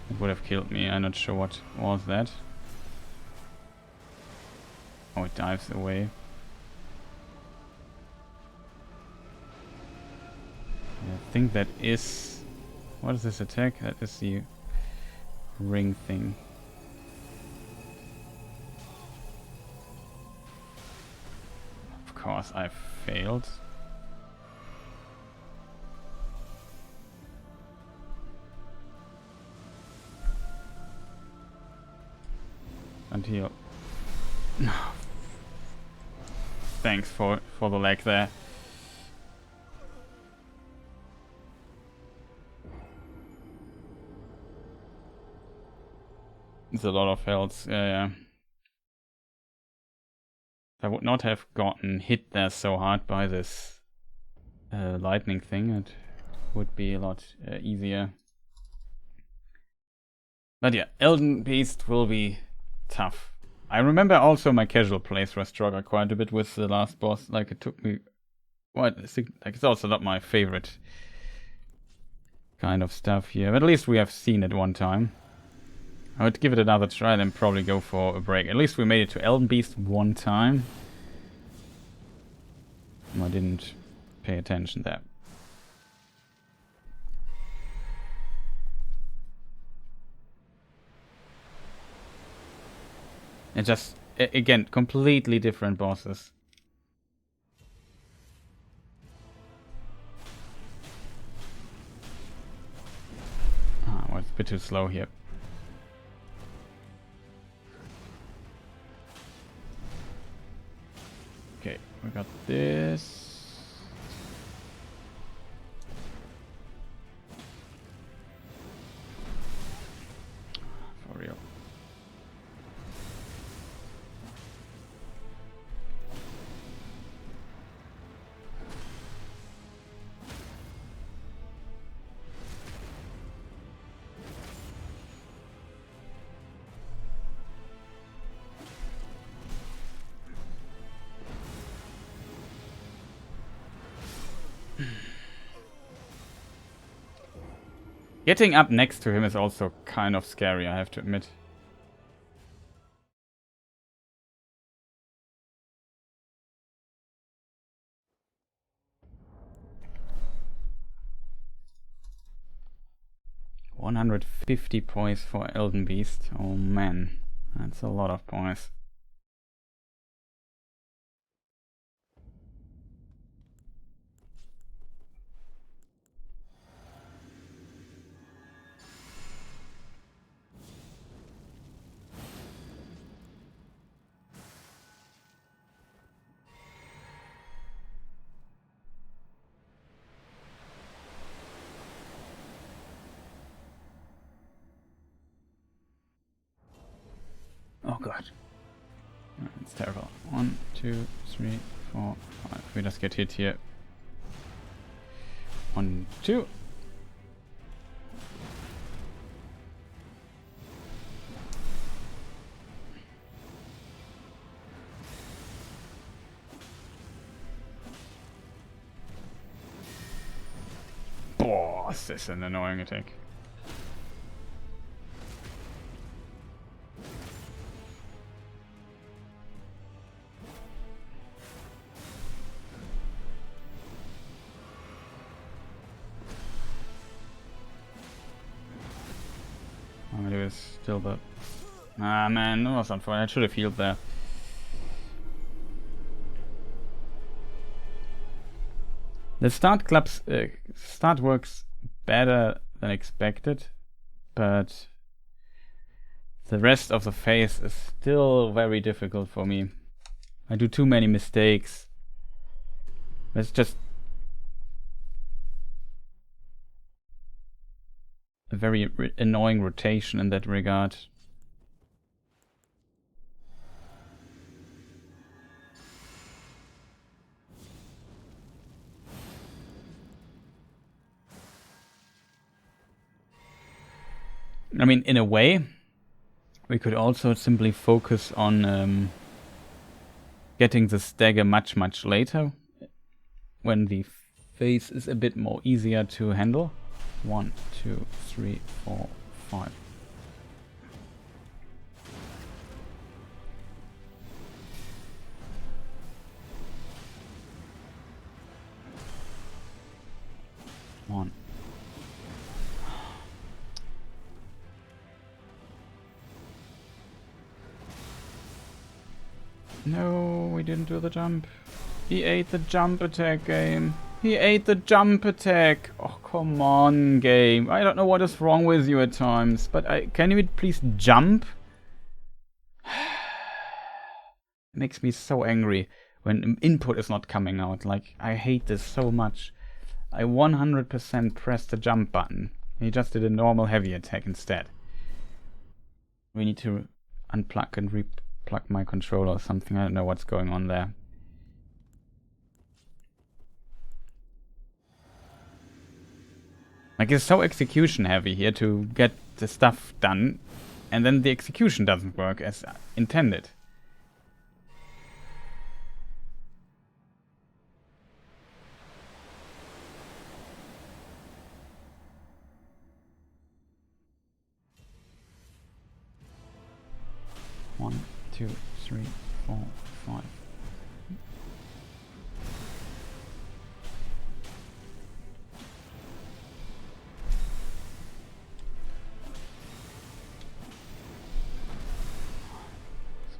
It would have killed me. I'm not sure what was that. Oh, it dives away. I think that is... What is this attack? That is the ring thing. Of course, I failed. And heal. Thanks for the lag there. It's a lot of health. Yeah. I would not have gotten hit there so hard by this lightning thing. It would be a lot easier. But yeah, Elden Beast will be tough. I remember also my casual playthrough struggled quite a bit with the last boss. Like, it took me quite like, it's also not my favorite kind of stuff here. But at least we have seen it one time. I would give it another try, then probably go for a break. At least we made it to Elden Beast one time. I didn't pay attention there. And just, again, completely different bosses. Ah, well, it's a bit too slow here. Okay, we got this. For real. Getting up next to him is also kind of scary, I have to admit. $150 points for Elden Beast. Oh man, that's a lot of points. Oh god. It's terrible. 1, 2, 3, 4, 5. We just get hit here. 1, 2. Boss, this is an annoying attack. Still, but ah man, that was unfortunate. I should have healed there. The start works better than expected, but the rest of the phase is still very difficult for me. I do too many mistakes. It's just a very annoying rotation in that regard. I mean, in a way, we could also simply focus on getting the stagger much later, when the phase is a bit more easier to handle. 1, 2, 3, 4, 5. One. No, we didn't do the jump. He ate the jump attack, game. He ate the jump attack. Oh, come on, game. I don't know what is wrong with you at times, but can you please jump? It makes me so angry when input is not coming out. Like, I hate this so much. I 100% pressed the jump button. He just did a normal heavy attack instead. We need to unplug and replug my controller or something. I don't know what's going on there. Like, it's so execution heavy here to get the stuff done, and then the execution doesn't work as intended. One, two, three, 4, 5.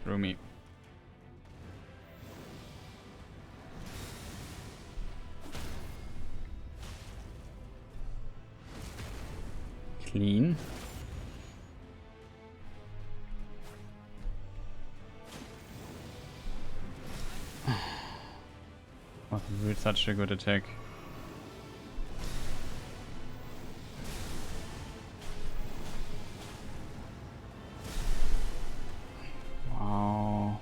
Screw me. Clean. Wasn't really such a good attack. Wow.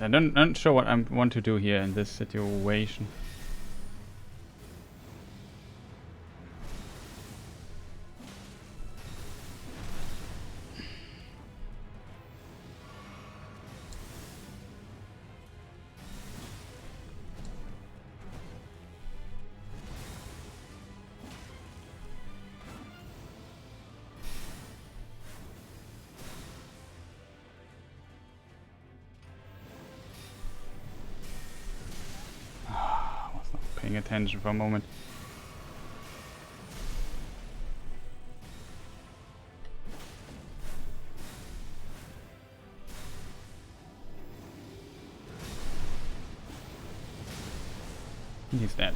I'm not sure what I want to do here in this situation. Paying attention for a moment. He's dead.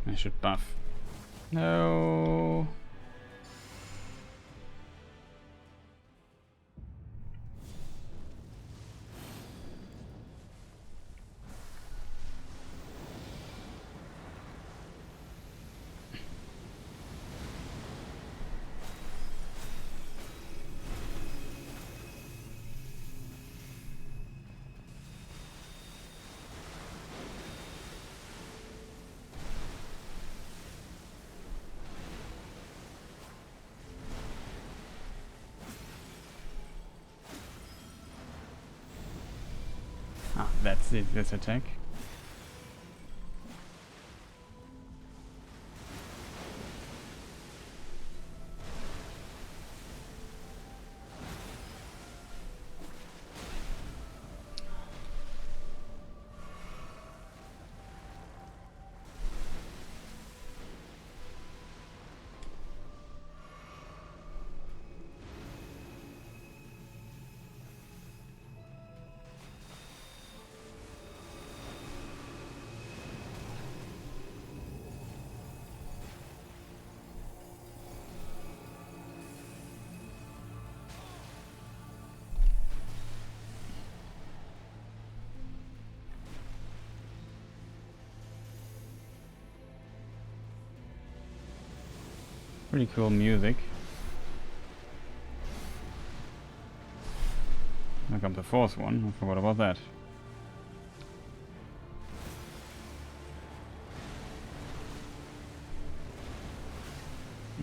I should buff. No. Ah, that's it, this attack. Pretty cool music. Here comes the fourth one. I forgot about that.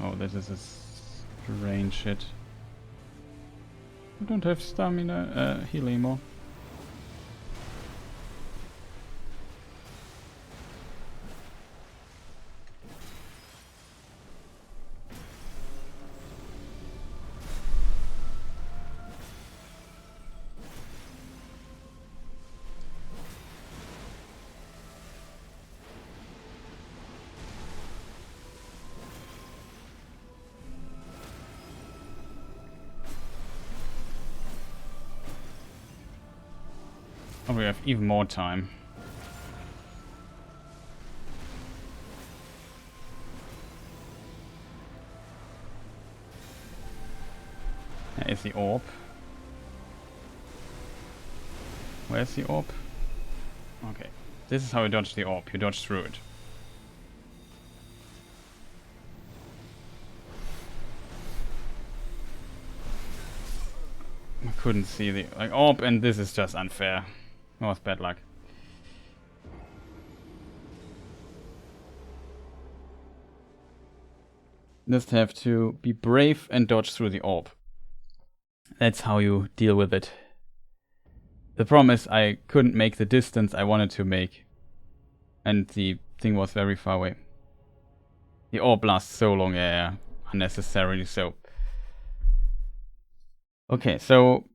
Oh, this is a strange shit. I don't have stamina, heal anymore. Oh, we have even more time. There is the orb. Where's the orb? Okay. This is how you dodge the orb. You dodge through it. I couldn't see the orb, and this is just unfair. It was bad luck. Just have to be brave and dodge through the orb. That's how you deal with it. The problem is I couldn't make the distance I wanted to make. And the thing was very far away. The orb lasts so long, yeah, unnecessarily so. Okay, so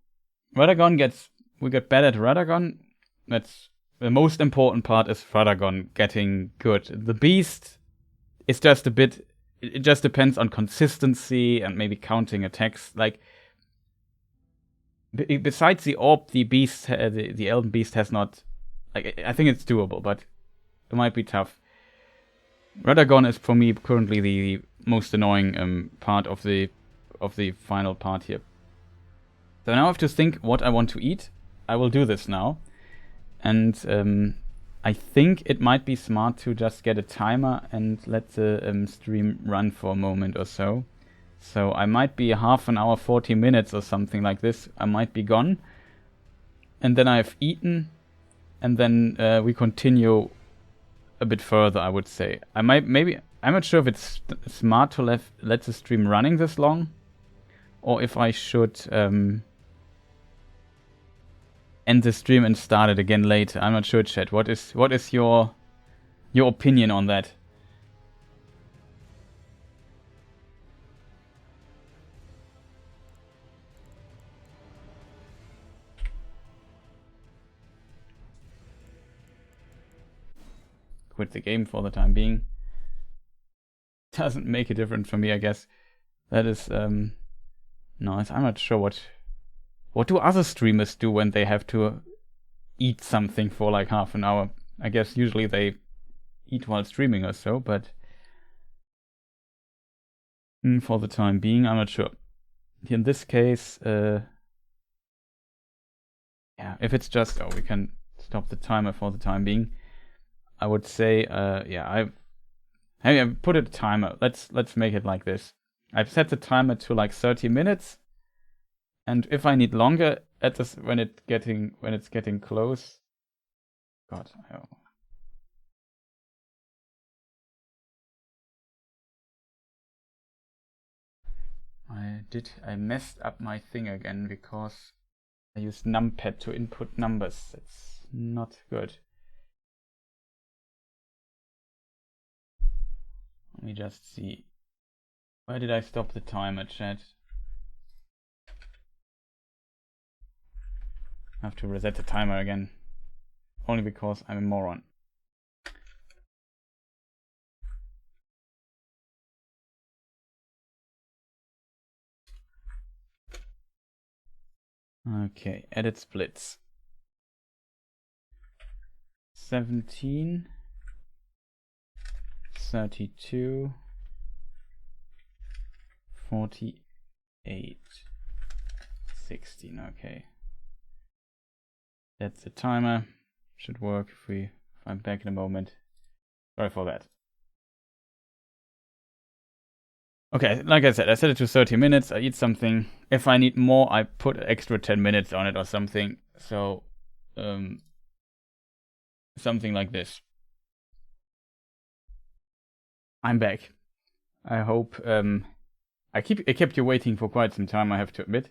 Radagon we get better at Radagon. That's the most important part, is Radagon getting good. The beast is just a bit, it just depends on consistency and maybe counting attacks. Like, besides the orb, the beast, the Elden Beast has not, like, I think it's doable, but it might be tough. Radagon is for me currently the most annoying part of the final part here. So now I have to think what I want to eat. I will do this now. And I think it might be smart to just get a timer and let the stream run for a moment or so. So I might be half an hour, 40 minutes or something like this. I might be gone. And then I've eaten. And then we continue a bit further, I would say. I'm not sure if it's smart to let the stream running this long. Or if I should end the stream and start it again later. I'm not sure, chat. What is your opinion on that? Quit the game for the time being. Doesn't make a difference for me, I guess. That is nice. I'm not sure what do other streamers do when they have to eat something for like half an hour. I guess usually they eat while streaming or so, but for the time being, I'm not sure. In this case, yeah, if it's just, we can stop the timer for the time being. I would say, yeah, I put a timer. Let's make it like this. I've set the timer to like 30 minutes, and if I need longer at this when it's getting close. God, I messed up my thing again because I used numpad to input numbers. It's not good. Let me just see. Where did I stop the timer, chat? I have to reset the timer again. Only because I'm a moron. Okay, edit splits. 17, 32, 48, 16, okay. That's the timer. Should work if I'm back in a moment. Sorry for that. Okay, like I said, I set it to 30 minutes. I eat something. If I need more, I put an extra 10 minutes on it or something. So, something like this. I'm back. I hope. I kept you waiting for quite some time, I have to admit.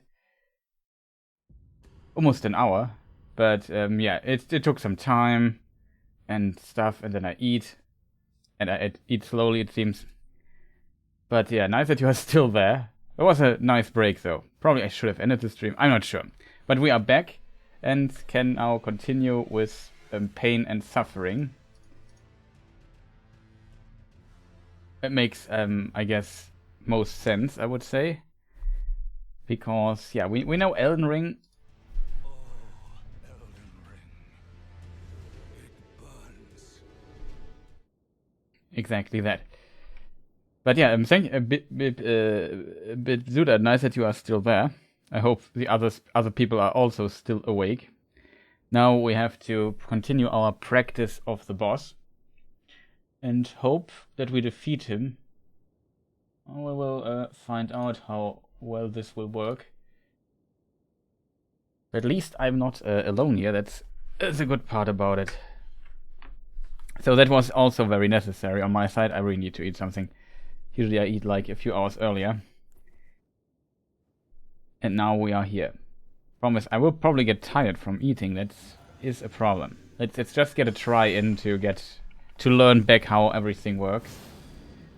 Almost an hour. But yeah, it took some time and stuff, and then I eat. And I eat slowly, it seems. But yeah, nice that you are still there. It was a nice break, though. Probably I should have ended the stream. I'm not sure. But we are back and can now continue with pain and suffering. It makes, I guess, most sense, I would say. Because, yeah, we know Elden Ring. Oh, Elden Ring. exactly that. But yeah, thank a bit Zuda, nice that you are still there. I hope the other people are also still awake. Now we have to continue our practice of the boss and hope that we defeat him. We will find out how well this will work. But at least I'm not alone here. That's a good part about it. So that was also very necessary on my side. I really need to eat something. Usually I eat like a few hours earlier. And now we are here. Promise, I will probably get tired from eating. That is a problem. Let's just get a try in to learn back how everything works.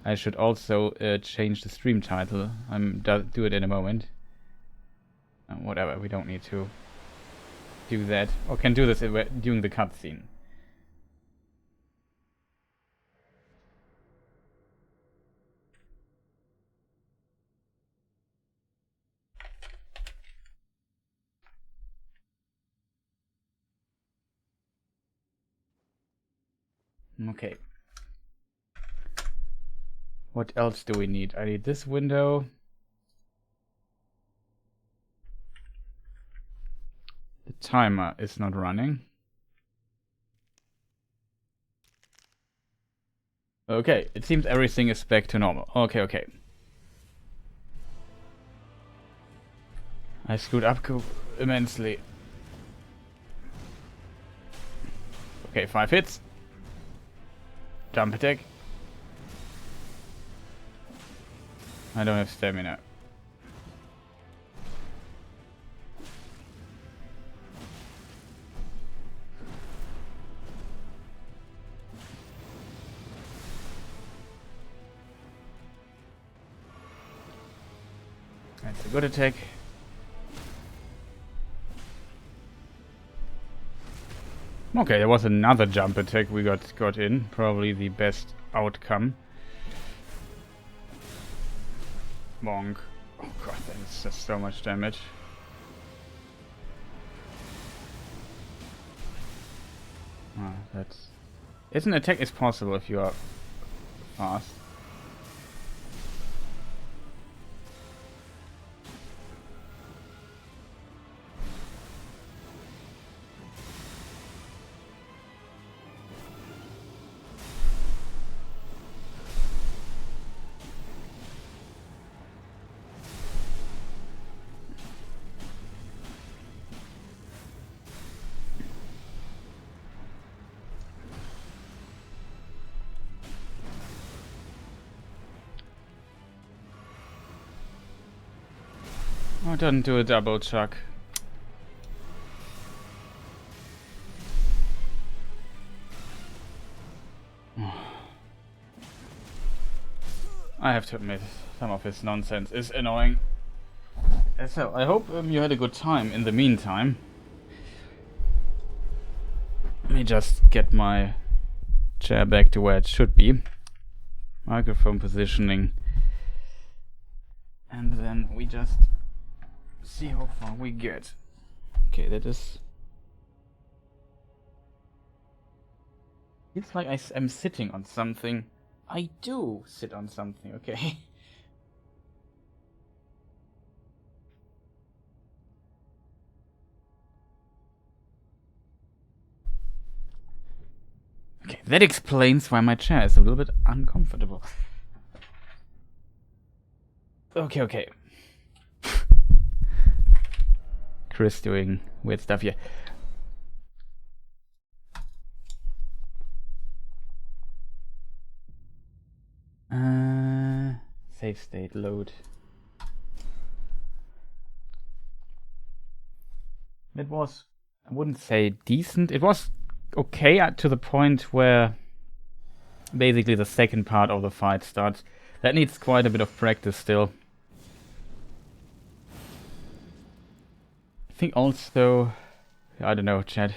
I should also change the stream title. Do it in a moment. Whatever, we don't need to do that. Or can do this during the cutscene. Okay. What else do we need? I need this window. The timer is not running. Okay, it seems everything is back to normal. Okay. I screwed up immensely. Okay, 5 hits. Jump attack. I don't have stamina. That's a good attack. Okay, there was another jump attack we got in. Probably the best outcome. Bonk. Oh god, that's just so much damage. Ah, that's... An attack is possible if you are fast. Oh, don't do a double chuck. I have to admit, some of his nonsense is annoying. So, I hope you had a good time in the meantime. Let me just get my chair back to where it should be. Microphone positioning. And then we just see how far we get. Okay, that is... It's like I'm sitting on something. I do sit on something, okay. Okay, that explains why my chair is a little bit uncomfortable. Okay. Chris doing weird stuff here. Save state load. It was, I wouldn't say decent. It was okay to the point where basically the second part of the fight starts. That needs quite a bit of practice still. I think also, I don't know, chat.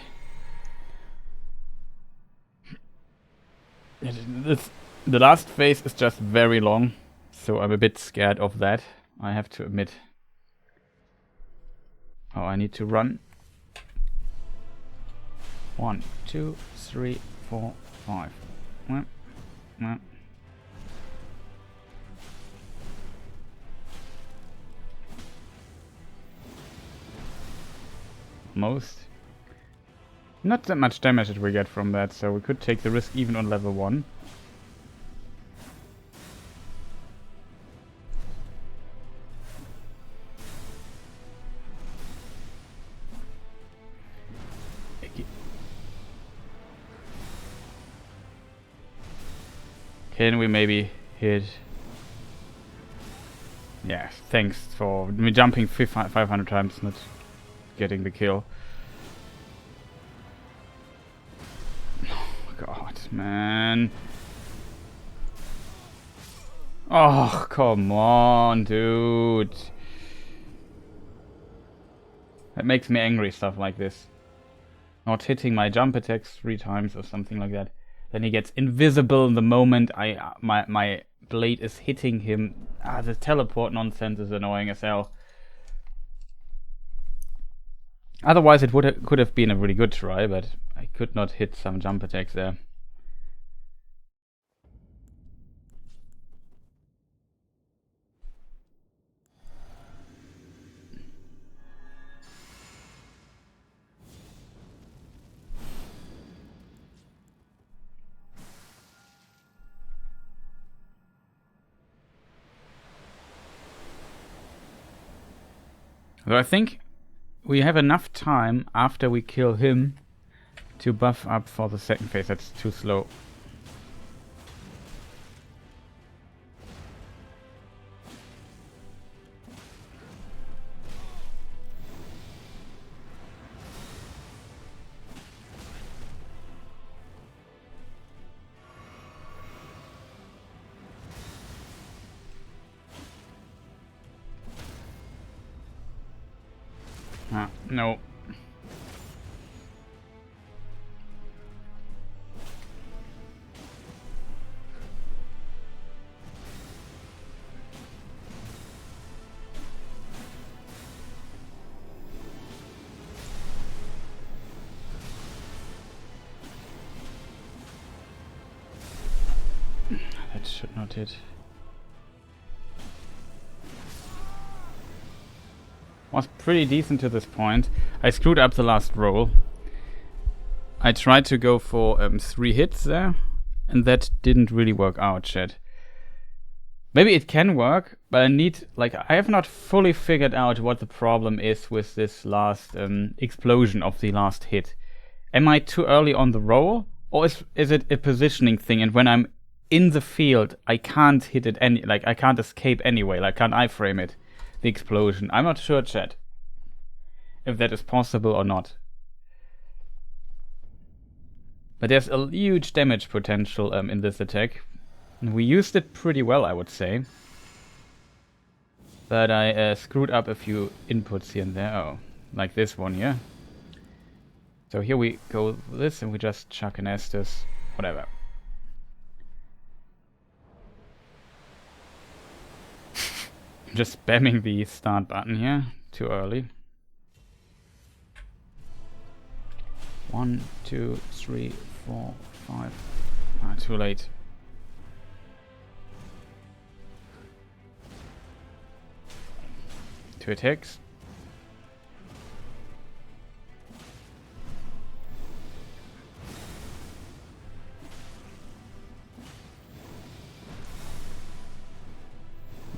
The last phase is just very long, so I'm a bit scared of that, I have to admit. Oh, I need to run. 1, 2, 3, 4, 5. most. Not that much damage that we get from that, so we could take the risk even on level 1. Can we maybe hit... Yeah, thanks for me jumping 500 times, not getting the kill. God, man. Oh, come on, dude. That makes me angry, stuff like this. Not hitting my jump attacks 3 times or something like that. Then he gets invisible the moment my blade is hitting him. The teleport nonsense is annoying as hell. Otherwise, it could have been a really good try, but I could not hit some jump attacks there. So I think we have enough time after we kill him to buff up for the second phase. That's too slow. No. That should not hit. Was pretty decent to this point. I screwed up the last roll. I tried to go for 3 hits there, and that didn't really work out, chat. Maybe it can work, but I have not fully figured out what the problem is with this last explosion of the last hit. Am I too early on the roll, or is it a positioning thing, and when I'm in the field, I can't hit it I can't escape anyway, can't iframe it? The explosion. I'm not sure, chat, if that is possible or not. But there's a huge damage potential in this attack. And we used it pretty well, I would say. But I screwed up a few inputs here and there. Oh, like this one here. So here we go with this and we just chuck an Estus. Whatever. Just spamming the start button here, too early. 1, 2, 3, 4, 5. Too late. Two attacks.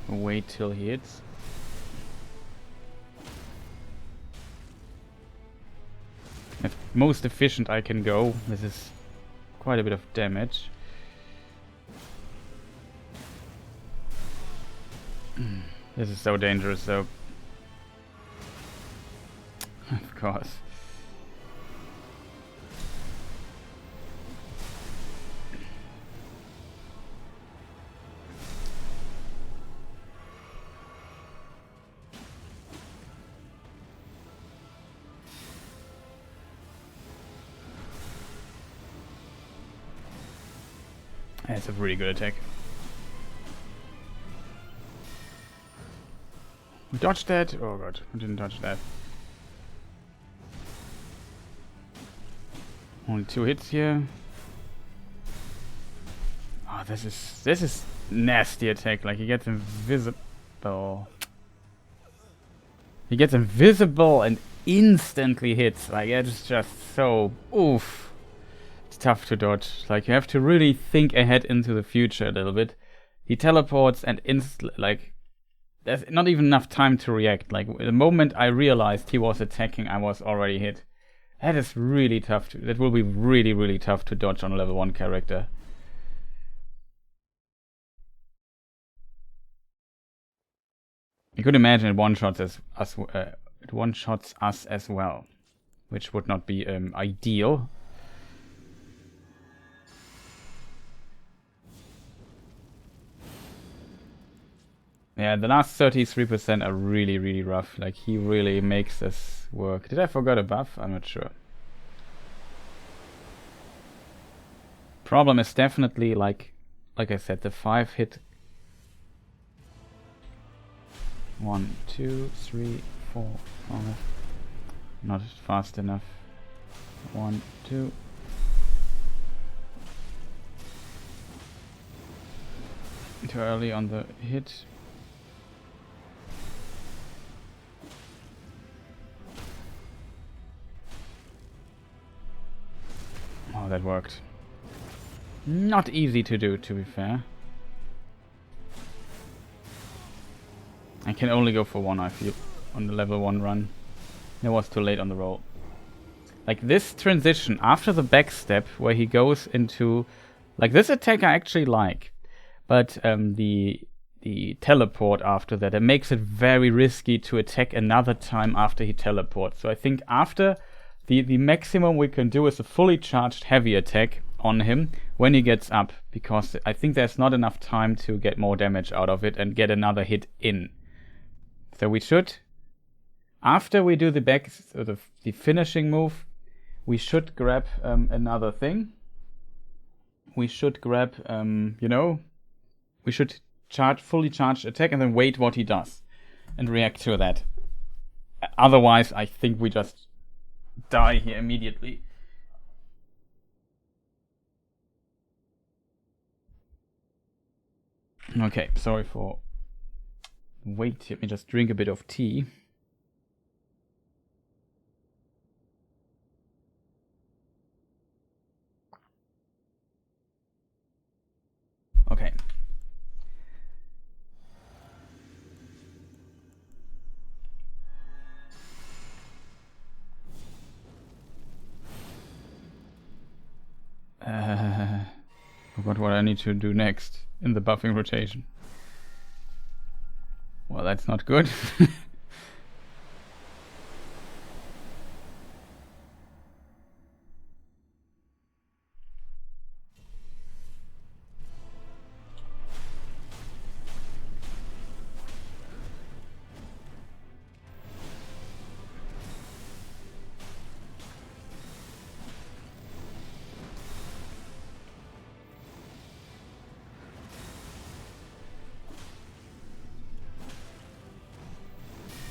Wait till he hits. As most efficient I can go. This is quite a bit of damage. This is so dangerous though. Of course. That's a really good attack. We dodged that. Oh god, we didn't dodge that. Only 2 hits here. Oh, this is nasty attack. Like he gets invisible. He gets invisible and instantly hits. Like, it's just so... Oof. It's tough to dodge. Like, you have to really think ahead into the future a little bit. He teleports and like... There's not even enough time to react. Like, the moment I realized he was attacking, I was already hit. That is really tough. That will be really, really tough to dodge on a level 1 character. You could imagine it one-shots us as well, which would not be ideal. Yeah, the last 33% are really, really rough. Like, he really makes this work. Did I forget a buff? I'm not sure. Problem is definitely, like I said, the 5 hit. 1, 2, 3, 4, 5. Not fast enough. 1, 2. Too early on the hit. Oh, that worked. Not easy to do, to be fair. I can only go for 1, I feel, on the level 1 run. It was too late on the roll. Like, this transition after the backstep, where he goes into... Like, this attack I actually like. But the teleport after that, it makes it very risky to attack another time after he teleports. So I think after... The maximum we can do is a fully charged heavy attack on him when he gets up, because I think there's not enough time to get more damage out of it and get another hit in. So we should, after we do the finishing move, we should grab another thing. We should grab, we should fully charge attack and then wait what he does and react to that. Otherwise, I think we just die here immediately. Okay, sorry for wait. Let me just drink a bit of tea. Okay. Forgot what I need to do next in the buffing rotation. Well, that's not good.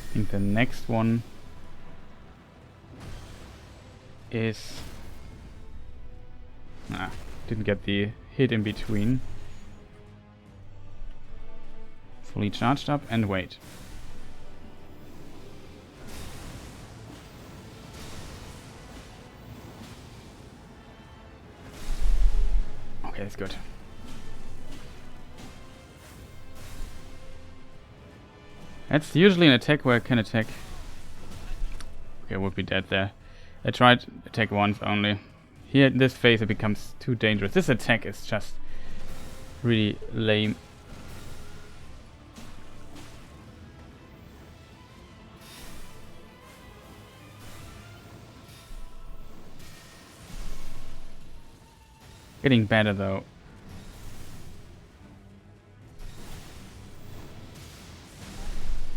I think the next one is... didn't get the hit in between. Fully charged up and wait. Okay, that's good. That's usually an attack where I can attack. Okay, I would be dead there. I tried attack once only. Here in this phase it becomes too dangerous. This attack is just really lame. Getting better though.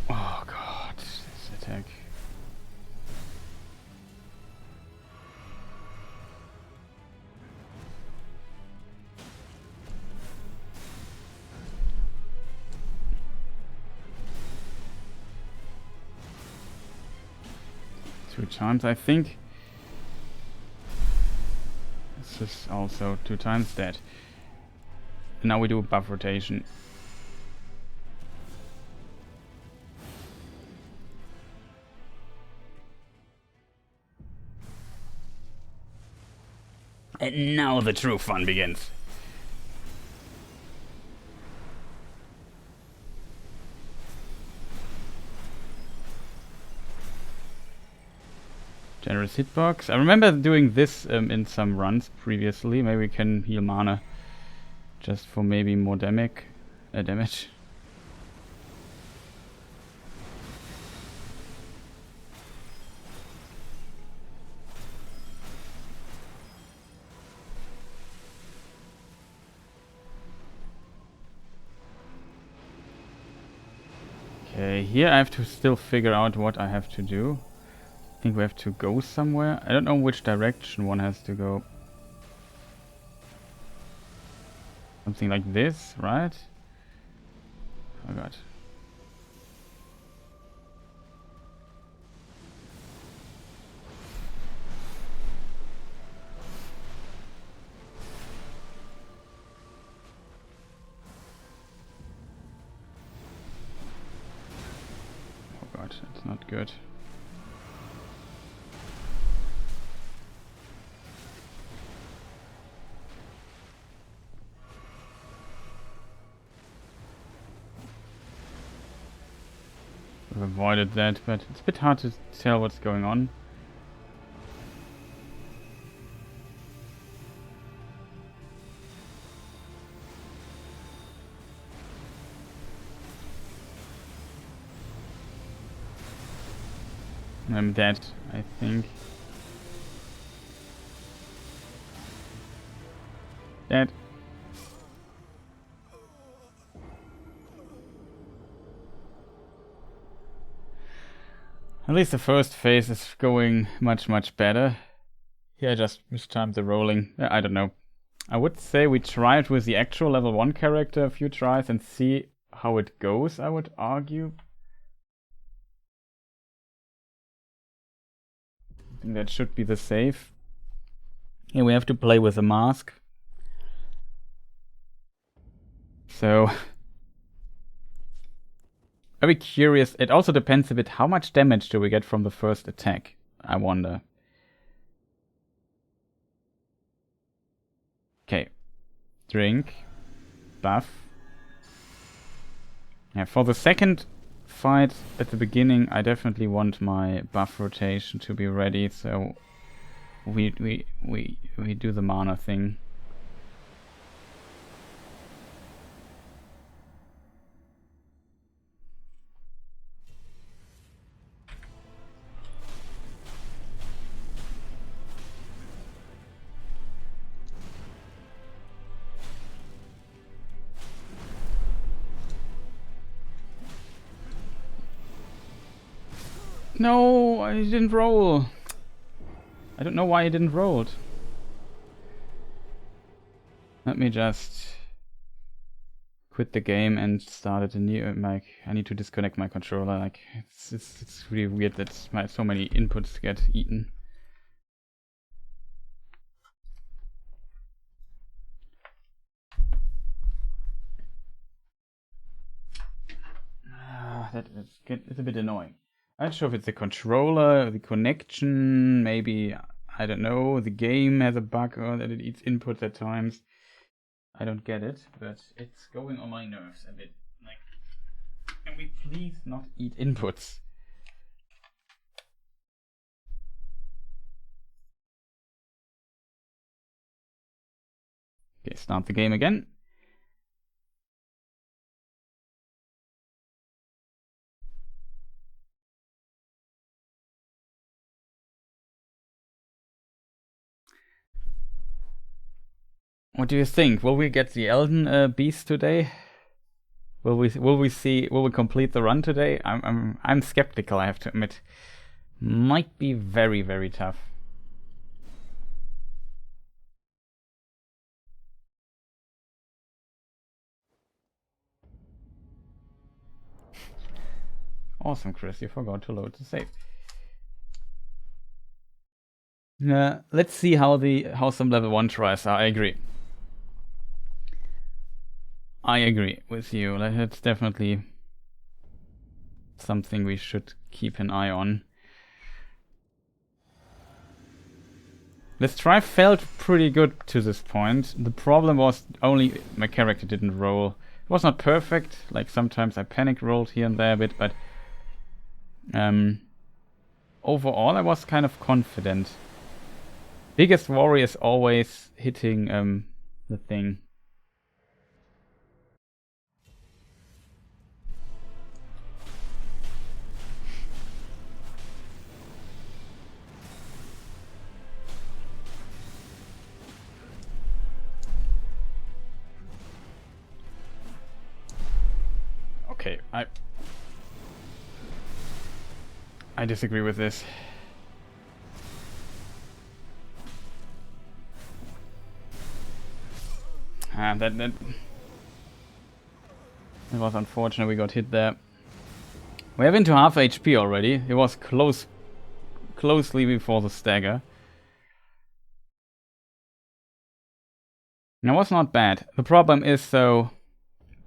Oh god, this attack. Two times, I think. This is also 2 times dead. And now we do a buff rotation. And now the true fun begins. Generous hitbox. I remember doing this in some runs previously. Maybe we can heal mana just for maybe more damage. Okay, here I have to still figure out what I have to do. I think we have to go somewhere. I don't know which direction one has to go. Something like this, right? Oh god. Oh god, that's not good. I've avoided that, but it's a bit hard to tell what's going on. I'm dead, I think. Dead. At least the first phase is going much better. Here I just mistimed the rolling. I don't know. I would say we try it with the actual level 1 character a few tries and see how it goes, I would argue. I think that should be the save. Here we have to play with a mask. So... very curious. It also depends a bit how much damage do we get from the first attack, I wonder. Okay. Drink. Buff. Yeah, for the second fight at the beginning, I definitely want my buff rotation to be ready, so we do the mana thing. No, I didn't roll. I don't know why I didn't roll it. Let me just quit the game and start it anew. I need to disconnect my controller. Like it's really weird that so many inputs get eaten. It's a bit annoying. I'm not sure if it's the controller, the connection, maybe, I don't know, the game has a bug or that it eats inputs at times. I don't get it, but it's going on my nerves a bit. Like, can we please not eat inputs? Okay, start the game again. What do you think? Will we get the Elden Beast today? Will we complete the run today? I'm skeptical, I have to admit. Might be very tough. Awesome, Chris, you forgot to load the save. Let's see how some level 1 tries are. I agree. I agree with you. That's definitely something we should keep an eye on. This try felt pretty good to this point. The problem was only my character didn't roll. It was not perfect, like sometimes I panic rolled here and there a bit, but overall I was kind of confident. Biggest worry is always hitting the thing. Okay, I disagree with this. That was unfortunate. We got hit there. We have into half HP already. It was closely before the stagger. Now, was not bad. The problem is though,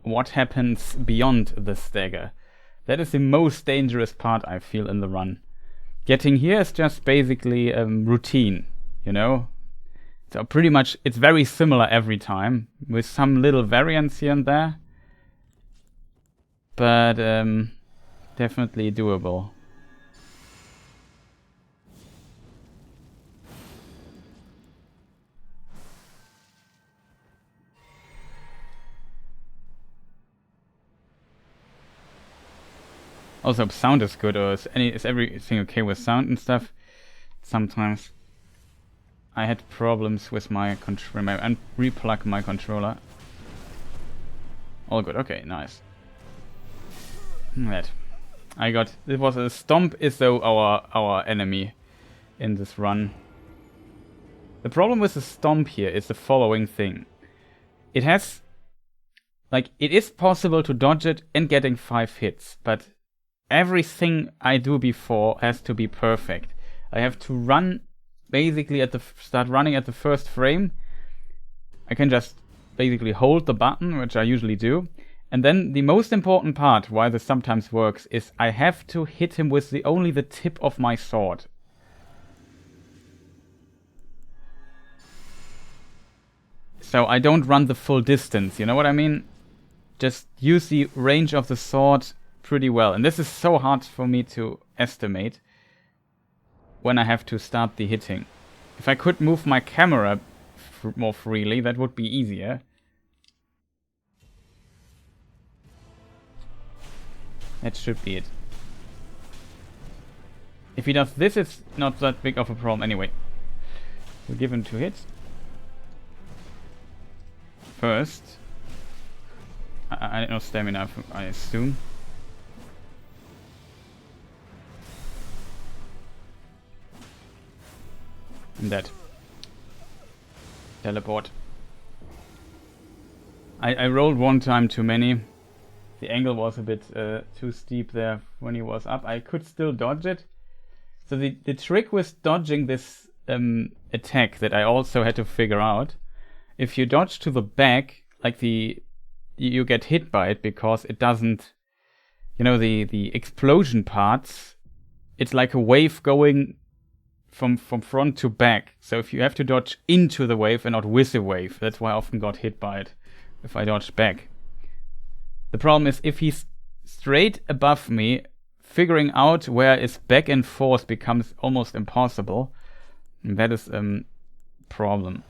what happens beyond the stagger? That is the most dangerous part I feel in the run. Getting here is just basically routine, you know? So pretty much it's very similar every time, with some little variance here and there. But definitely doable. Also, sound is good, or is everything okay with sound and stuff? Sometimes I had problems with my controller, and replug my controller. All good. Okay, nice. That I got. It was a stomp. Is though our enemy in this run. The problem with the stomp here is the following thing. It has, like, it is possible to dodge it and getting 5 hits, but everything I do before has to be perfect. I have to run basically start running at the first frame. I can just basically hold the button, which I usually do. And then the most important part, why this sometimes works, is I have to hit him with only the tip of my sword. So I don't run the full distance, you know what I mean? Just use the range of the sword pretty well. And this is so hard for me to estimate when I have to start the hitting. If I could move my camera more freely, that would be easier. That should be it. If he does this, it's not that big of a problem anyway. We'll give him 2 hits. First, I don't know stamina, I assume. And that. Teleport. I rolled one time too many. The angle was a bit too steep there when he was up. I could still dodge it. So the trick with dodging this attack that I also had to figure out, if you dodge to the back, like you get hit by it because it doesn't, you know, the explosion parts, it's like a wave going from front to back. So if you have to dodge into the wave and not with the wave, that's why I often got hit by it if I dodged back. The problem is if he's straight above me, figuring out where his back and forth becomes almost impossible. And that is a problem.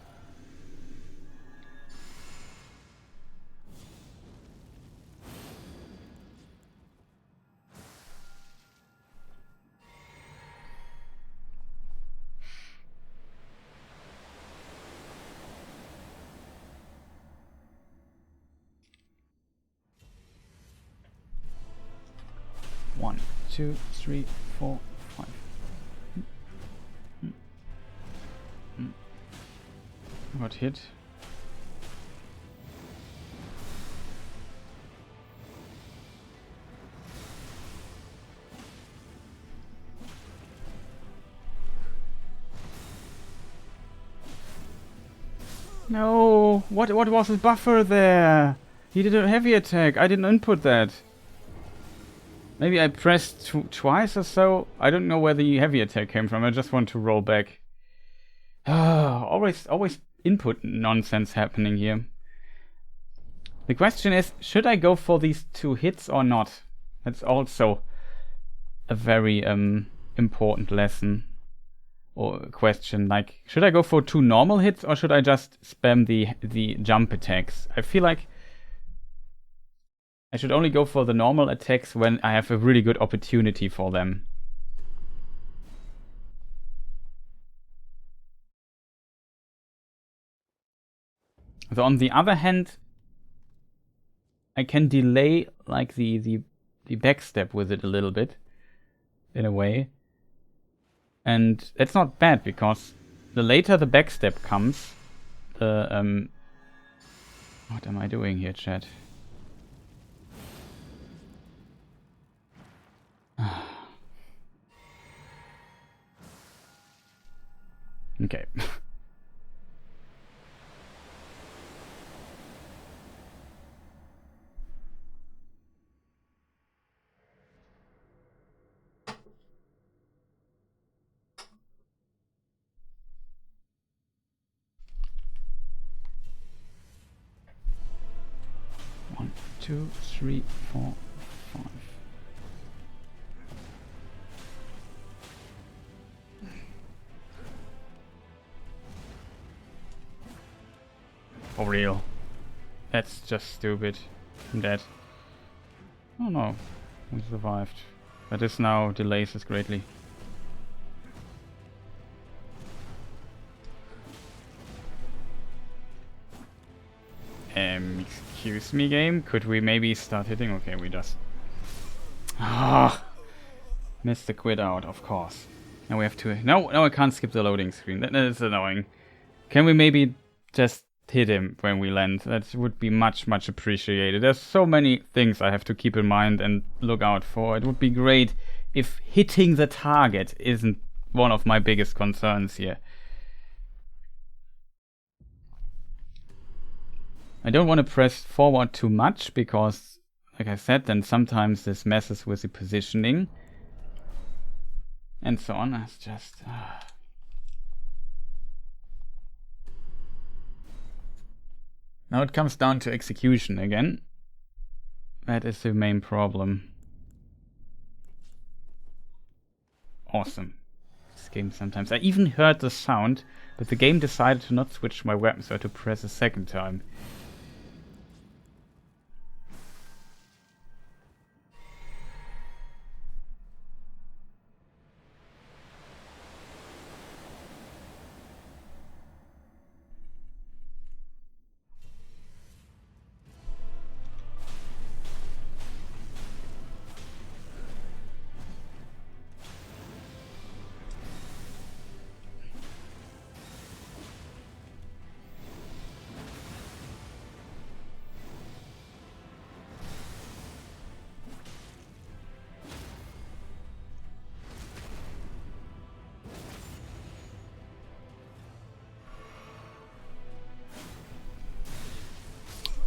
One, 2, 3, 4, 5. Got hit. No! What was his buffer there? He did a heavy attack. I didn't input that. Maybe I pressed twice or so. I don't know where the heavy attack came from. I just want to roll back. Always input nonsense happening here. The question is, should I go for these 2 hits or not? That's also a very important lesson or question. Like, should I go for 2 normal hits or should I just spam the jump attacks? I feel like I should only go for the normal attacks when I have a really good opportunity for them. So on the other hand, I can delay like the backstep with it a little bit, in a way. And that's not bad, because the later the backstep comes, the what am I doing here, chat? Okay. One, 2, 3, 4, 5. For real. That's just stupid. I'm dead. Oh no. We survived. But this now delays us greatly. Excuse me, game? Could we maybe start hitting? Okay, we just... Ah! Missed the quit out, of course. Now we have to... No, I can't skip the loading screen. That is annoying. Can we maybe just hit him when we land? That would be much appreciated. There's so many things I have to keep in mind and look out for. It would be great if hitting the target isn't one of my biggest concerns here. I don't want to press forward too much because, like I said, then sometimes this messes with the positioning and so on. It's just... Now it comes down to execution again. That is the main problem. Awesome. This game sometimes... I even heard the sound, but the game decided to not switch my weapon, so I had to press a second time.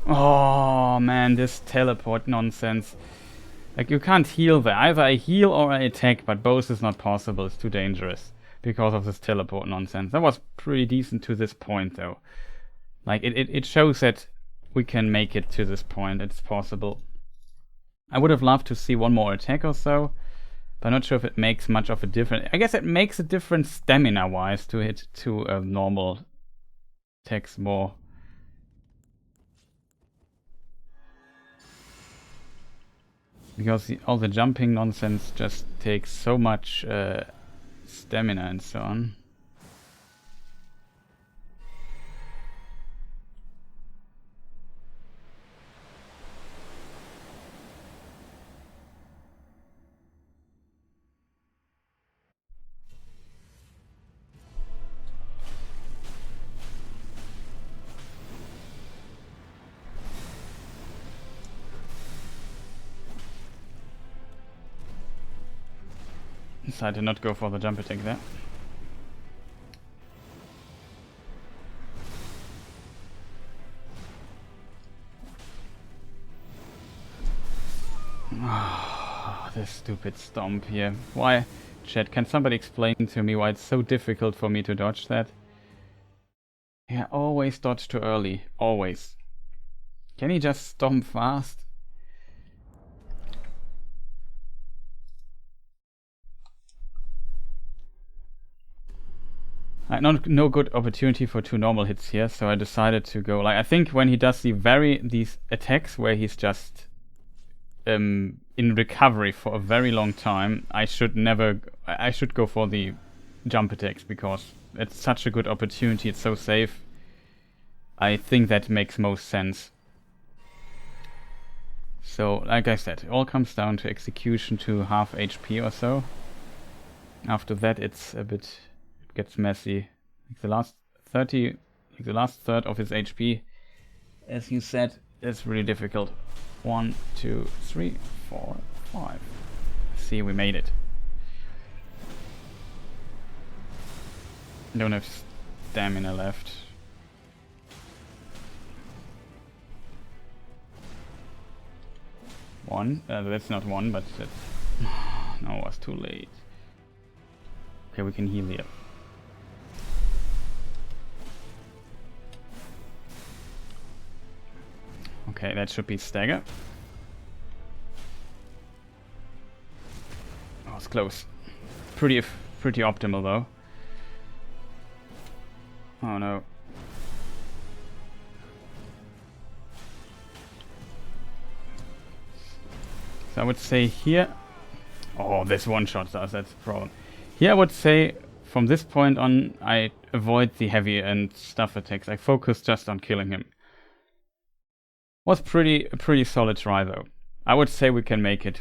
Oh man, this teleport nonsense. Like, you can't heal there. Either I heal or I attack, but both is not possible. It's too dangerous because of this teleport nonsense. That was pretty decent to this point though. Like, it shows that we can make it to this point. It's possible. I would have loved to see one more attack or so, but I'm not sure if it makes much of a difference. I guess it makes a difference stamina wise to hit 2 normal attacks more. Because all the jumping nonsense just takes so much stamina and so on. Decided to not go for the jump attack there. Oh, this stupid stomp here. Why? Chat, can somebody explain to me why it's so difficult for me to dodge that? Yeah, always dodge too early. Always. Can he just stomp fast? No good opportunity for 2 normal hits here, so I decided to go. Like, I think when he does these attacks where he's just in recovery for a very long time, I should go for the jump attacks because it's such a good opportunity. It's so safe. I think that makes most sense. So, like I said, it all comes down to execution to half HP or so. After that, it gets messy. Like the last third of his HP, as you said, is really difficult. 1, 2, 3, 4, 5. See, we made it. Don't have stamina left. One. That's not one, but that's... No, it was too late. Okay, we can heal here. Okay, that should be stagger. Oh, it's close. Pretty optimal though. Oh no. So I would say here... Oh, this one-shot does, that's the problem. Here I would say, from this point on, I avoid the heavy and stuff attacks. I focus just on killing him. Was a pretty solid try though. I would say we can make it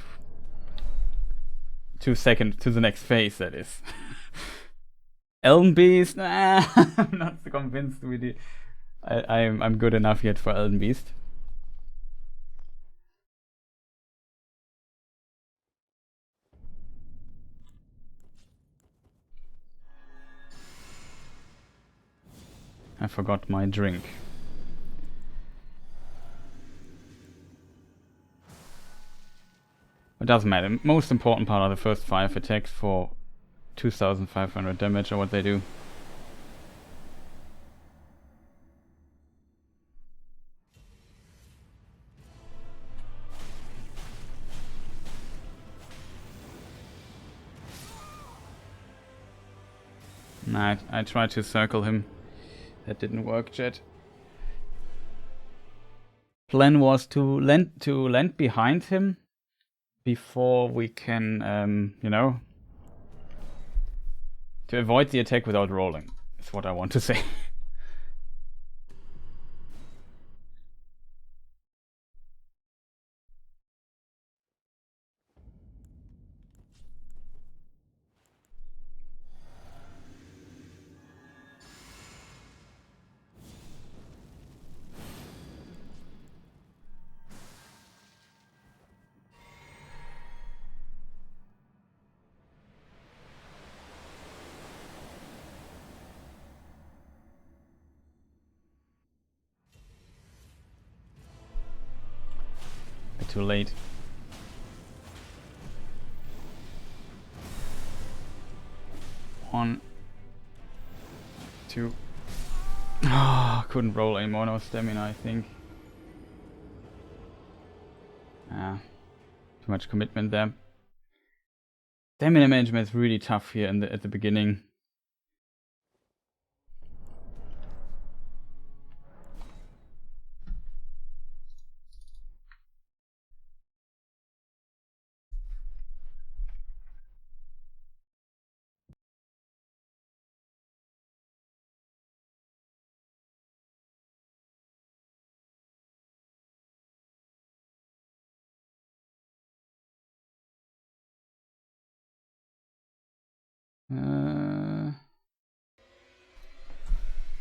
to the next phase, that is. Elden Beast? Nah, I'm not so convinced with it. I'm good enough yet for Elden Beast. I forgot my drink. It doesn't matter. Most important part are the first 5 attacks for 2500 damage or what they do. Nah, I tried to circle him. That didn't work yet. Plan was to land behind him before we can, you know, to avoid the attack without rolling. Is what I want to say. Too late. One, 2. Ah, couldn't roll anymore. No stamina, I think. Ah, too much commitment there. Stamina management is really tough here at the beginning.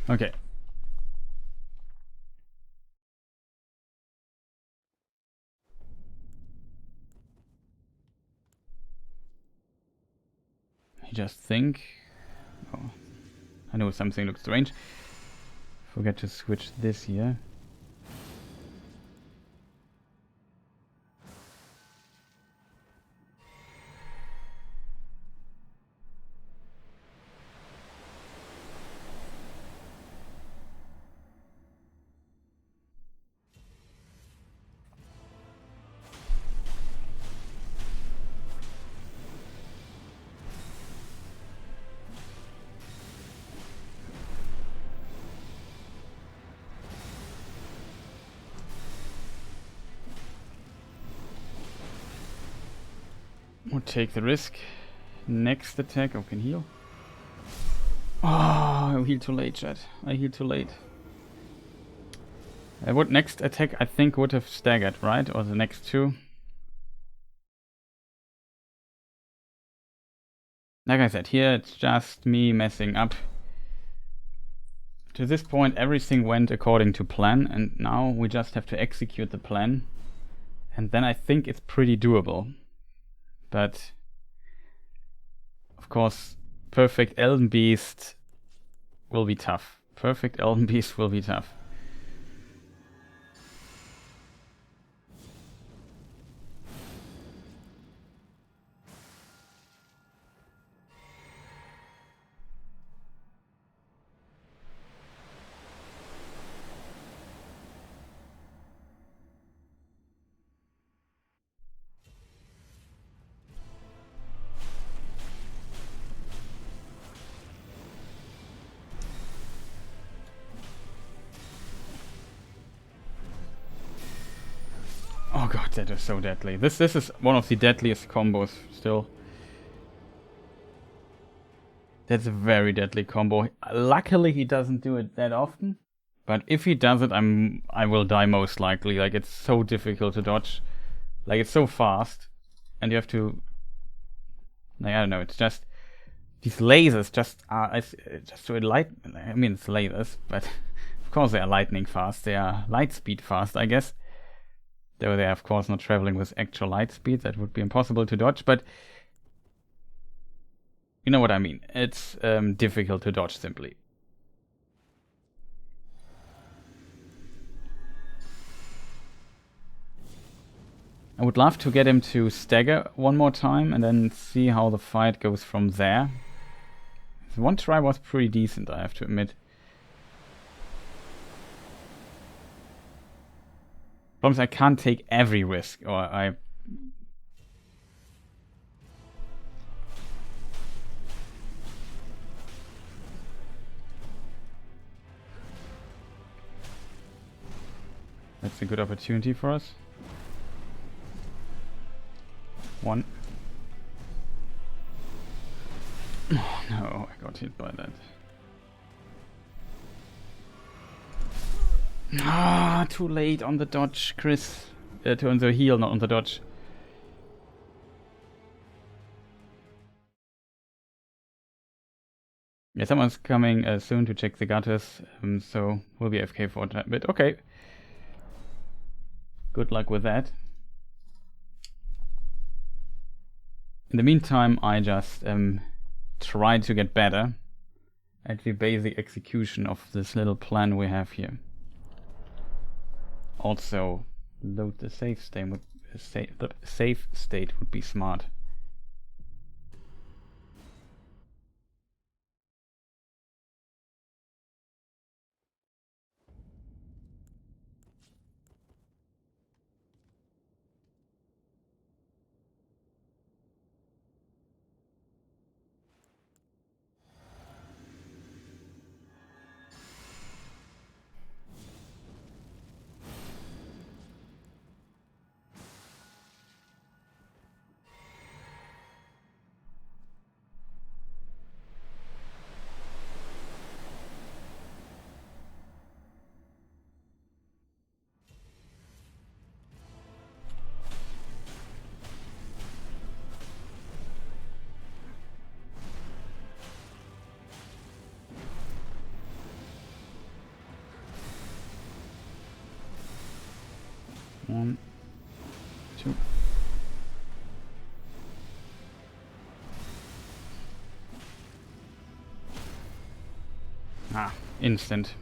Okay. I just think... Oh, I know something looks strange. Forget to switch this here. Would take the risk. Next attack. Oh, can heal. Oh, I healed too late, chat. I healed too late. What next attack I think would have staggered, right? Or the next two. Like I said, here it's just me messing up. To this point everything went according to plan, and now we just have to execute the plan. And then I think it's pretty doable. But of course, perfect Elden Beast will be tough. Perfect Elden Beast will be tough. Oh god, that is so deadly. This is one of the deadliest combos still. That's a very deadly combo. Luckily he doesn't do it that often. But if he does it, I will die most likely. Like, it's so difficult to dodge. Like, it's so fast. And you have to... Like, I don't know, it's just... These lasers just are... Just so enlighten... I mean, it's lasers, but... Of course they are lightning fast. They are light speed fast, I guess. Though they are, of course, not traveling with actual light speed. That would be impossible to dodge, but... You know what I mean. It's difficult to dodge, simply. I would love to get him to stagger one more time and then see how the fight goes from there. The one try was pretty decent, I have to admit. Problem is I can't take every risk, or I... That's a good opportunity for us. One. Oh no, I got hit by that. Ah, too late on the dodge, Chris. On the heal, not on the dodge. Yeah, someone's coming soon to check the gutters, so we'll be AFK for a bit. Okay. Good luck with that. In the meantime, I just try to get better at the basic execution of this little plan we have here. Also, load the save state. The save state would be smart. One, two. Ah, instant.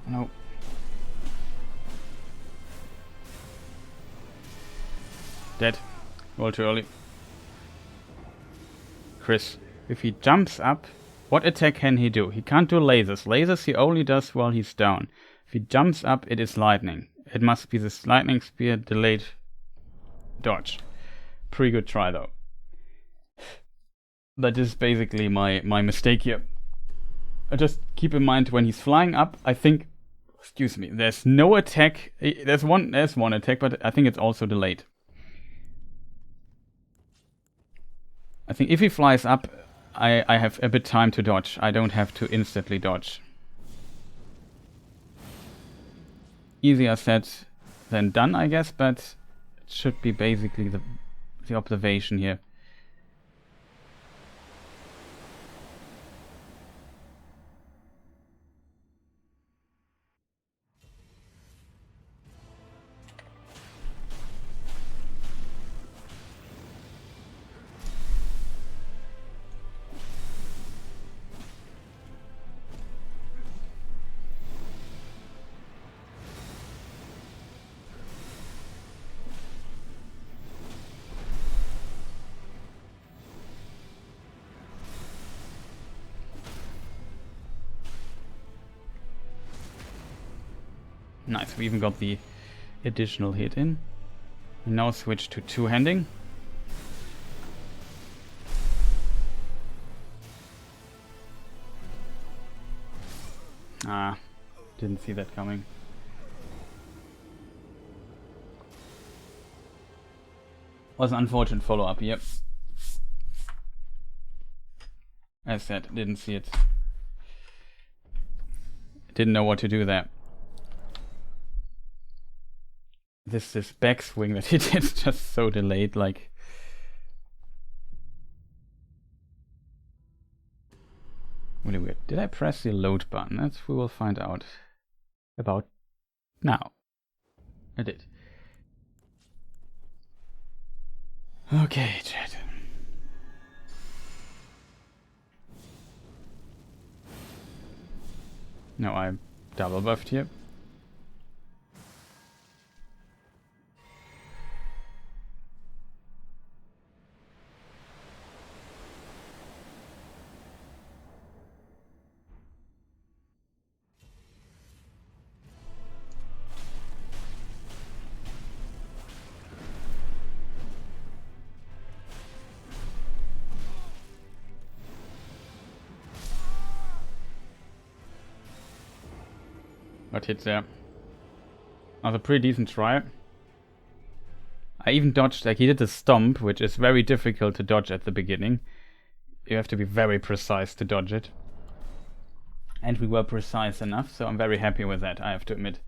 Nope. Dead. All too early. Chris, if he jumps up, what attack can he do? He can't do lasers. Lasers he only does while he's down. If he jumps up, it is lightning. It must be this lightning spear delayed dodge. Pretty good try though. That is basically my mistake here. Just keep in mind when he's flying up, I think, excuse me, there's no attack. There's one attack, but I think it's also delayed. I think if he flies up, I have a bit time to dodge. I don't have to instantly dodge. Easier said than done, I guess, but it should be basically the observation here. Nice, we even got the additional hit in. We now switch to two-handing. Ah, didn't see that coming. Was an unfortunate follow-up, yep. As said, didn't see it. Didn't know what to do there. This backswing that he did is just so delayed, like... Really weird. Did I press the load button? That's we will find out about now. I did. Okay, chat. No, I'm double buffed here. Got hit there. That was a pretty decent try. I even dodged, like he did the stomp, which is very difficult to dodge at the beginning. You have to be very precise to dodge it. And we were precise enough, so I'm very happy with that, I have to admit.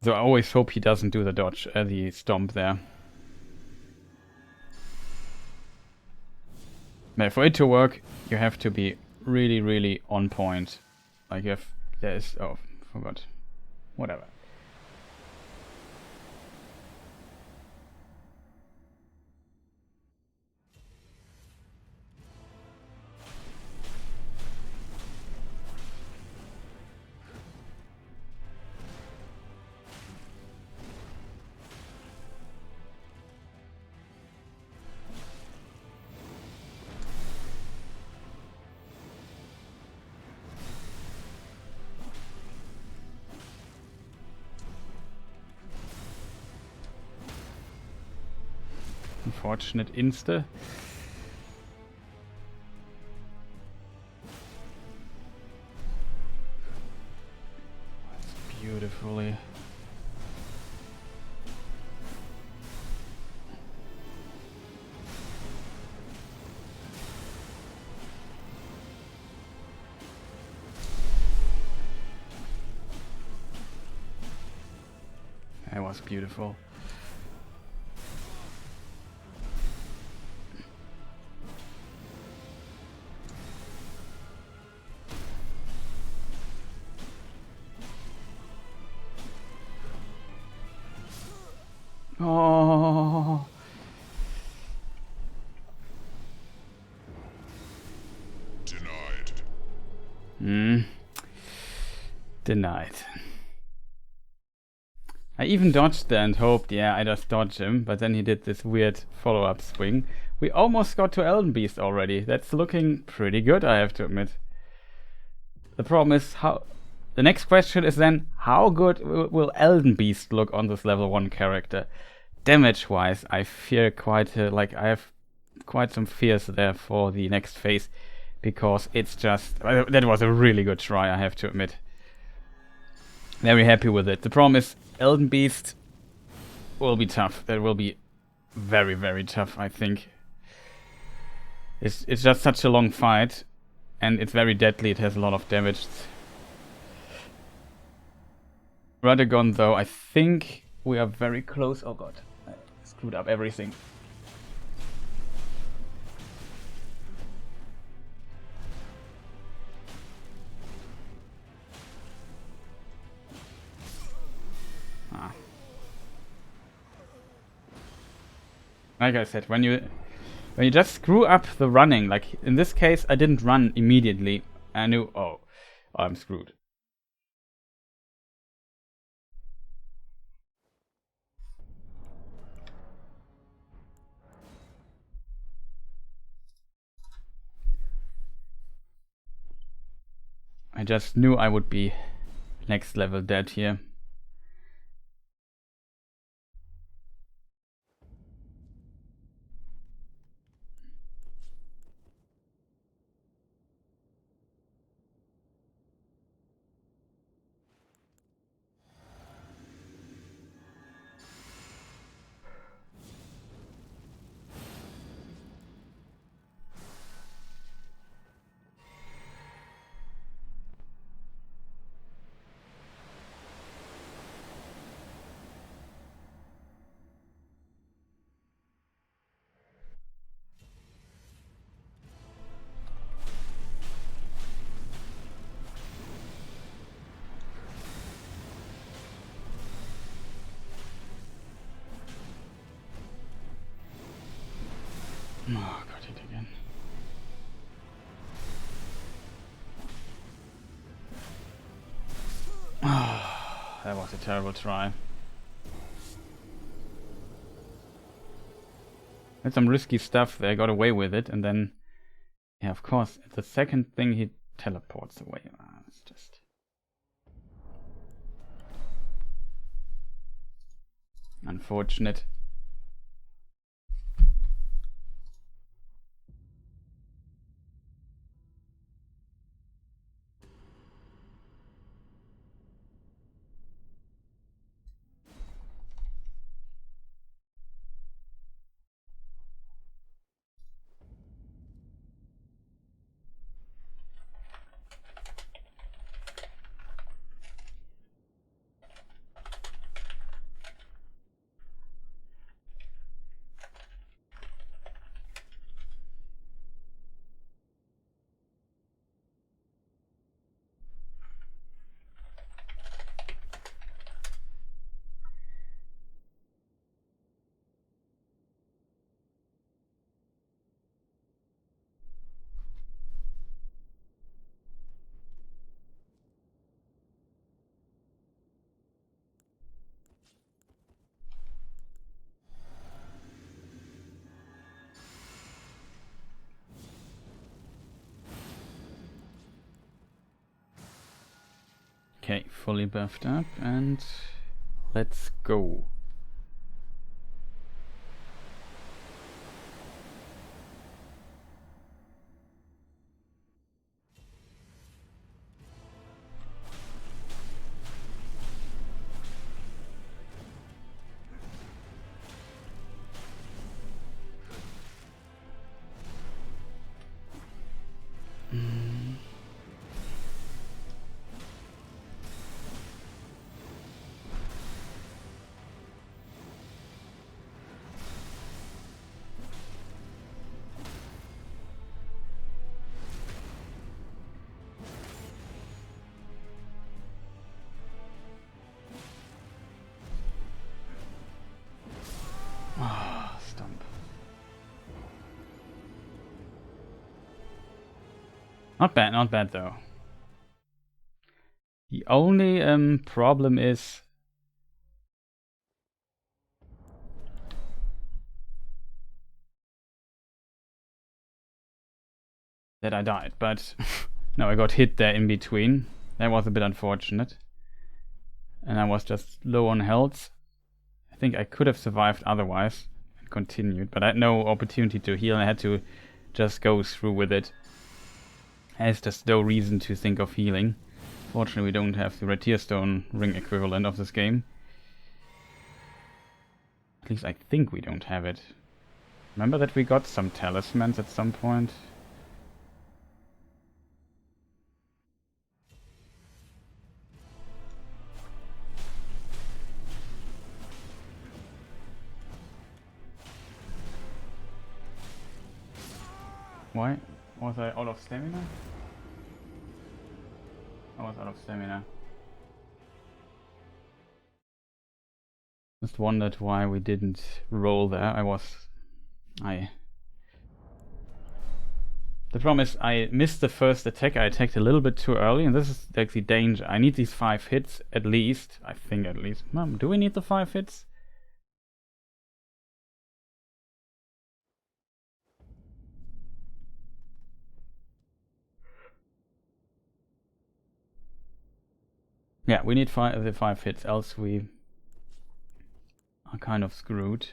So I always hope he doesn't do the dodge, the stomp there. But for it to work, you have to be really, really on point. Like you have, there's, oh, forgot. Whatever. Unfortunate insta. That's beautifully. That was beautiful. Oh. Denied. Denied. I even dodged there and hoped, yeah, I just dodged him, but then he did this weird follow-up swing. We almost got to Elden Beast already. That's looking pretty good, I have to admit. The problem is how... The next question is then, how good will Elden Beast look on this level 1 character? Damage-wise, I fear quite... I have quite some fears there for the next phase. Because it's just... That was a really good try, I have to admit. Very happy with it. The problem is, Elden Beast will be tough. That will be very, very tough, I think. It's just such a long fight. And it's very deadly. It has a lot of damage. Radagon, though, I think we are very close. Oh god, I screwed up everything. Like I said, when you just screw up the running, like in this case, I didn't run immediately. I knew, oh, I'm screwed. I just knew I would be next level dead here. Oh, got it again. Oh, that was a terrible try. Had some risky stuff there, got away with it, and then... Yeah, of course, the second thing he teleports away. It's just... unfortunate. Okay, fully buffed up, and let's go. Not bad though. The only problem is that I died, but no, I got hit there in between. That was a bit unfortunate. And I was just low on health. I think I could have survived otherwise and continued, but I had no opportunity to heal. I had to just go through with it. There's just no reason to think of healing. Fortunately, we don't have the Red Stone ring equivalent of this game. At least I think we don't have it. Remember that we got some talismans at some point? Why? Was I out of stamina? I was out of stamina. Just wondered why we didn't roll there. The problem is I missed the first attack. I attacked a little bit too early, and this is actually danger. I need these 5 hits at least. I think at least. Do we need the 5 hits? Yeah, we need the 5 hits, else we are kind of screwed.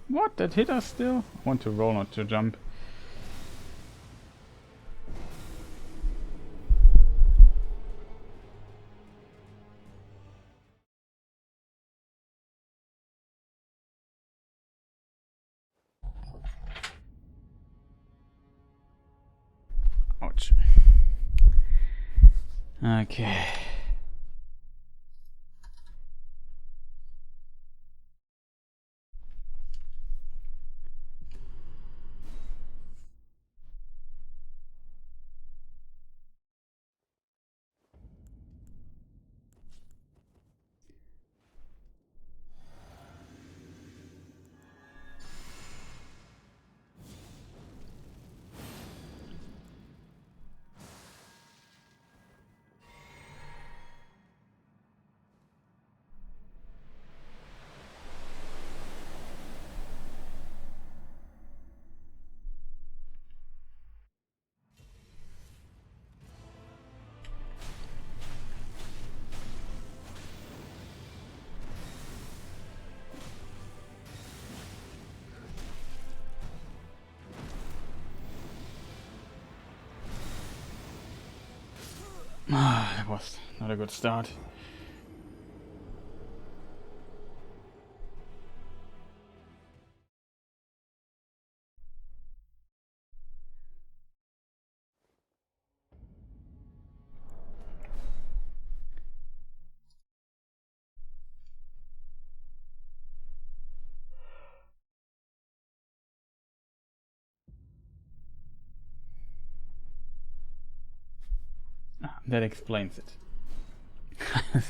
What? That hit us still? I want to roll, not to jump. Ouch. Okay. That was not a good start. That explains it.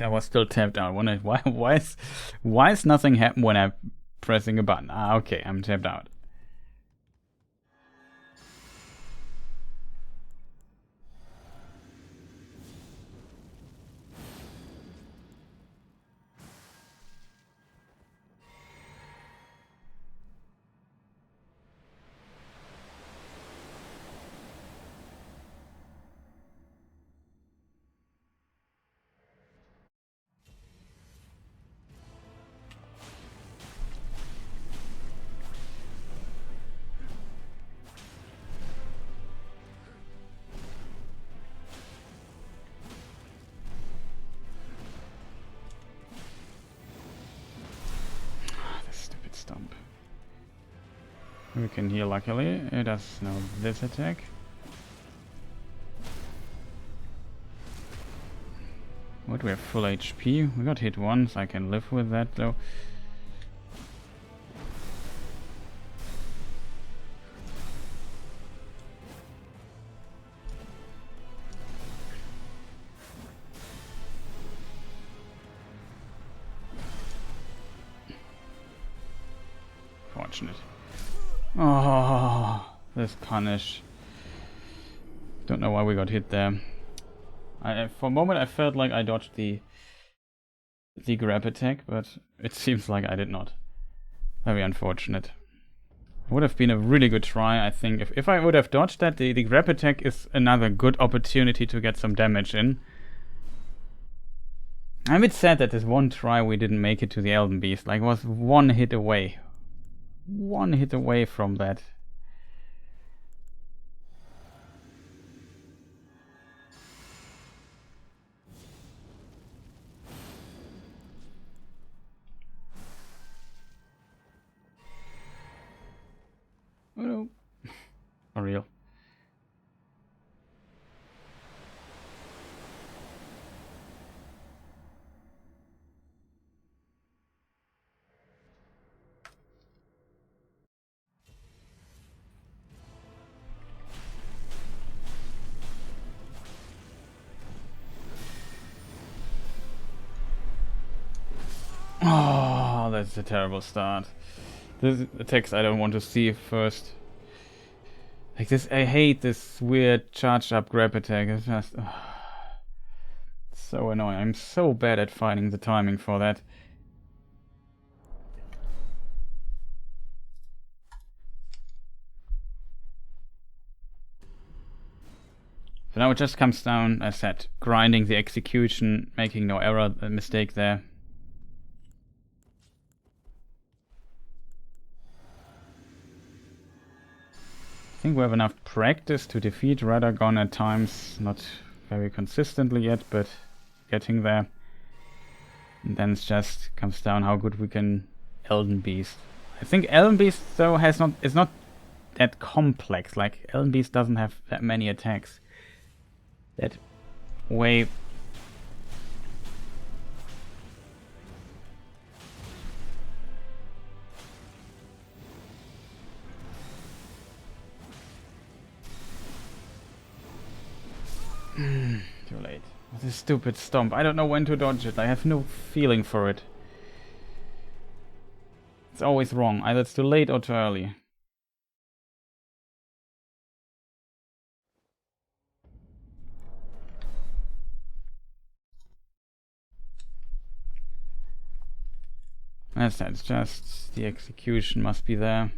I was still tapped out. Why is nothing happen when I'm pressing a button? Ah, okay, I'm tapped out. Stump. We can heal luckily. It does now this attack. What, we have full HP? We got hit once, I can live with that though. Fortunate. Oh, this punish. Don't know why we got hit there. For a moment I felt like I dodged the grab attack, but it seems like I did not. Very unfortunate. Would have been a really good try, I think. If I would have dodged that, the grab attack is another good opportunity to get some damage in. I'm a bit sad that this one try we didn't make it to the Elden Beast. Like, was one hit away. One hit away from that. Oh no. For real. Oh, that's a terrible start. This attacks I don't want to see first. Like this, I hate this weird charged up grab attack. It's just so annoying. I'm so bad at finding the timing for that. So now it just comes down, as said, grinding the execution, making no error, mistake there. I think we have enough practice to defeat Radagon at times, not very consistently yet, but getting there. And then it just comes down how good we can Elden Beast. I think Elden Beast though is not that complex. Like Elden Beast doesn't have that many attacks. That way. Too late. This stupid stomp. I don't know when to dodge it. I have no feeling for it. It's always wrong. Either it's too late or too early. That's just the execution must be there.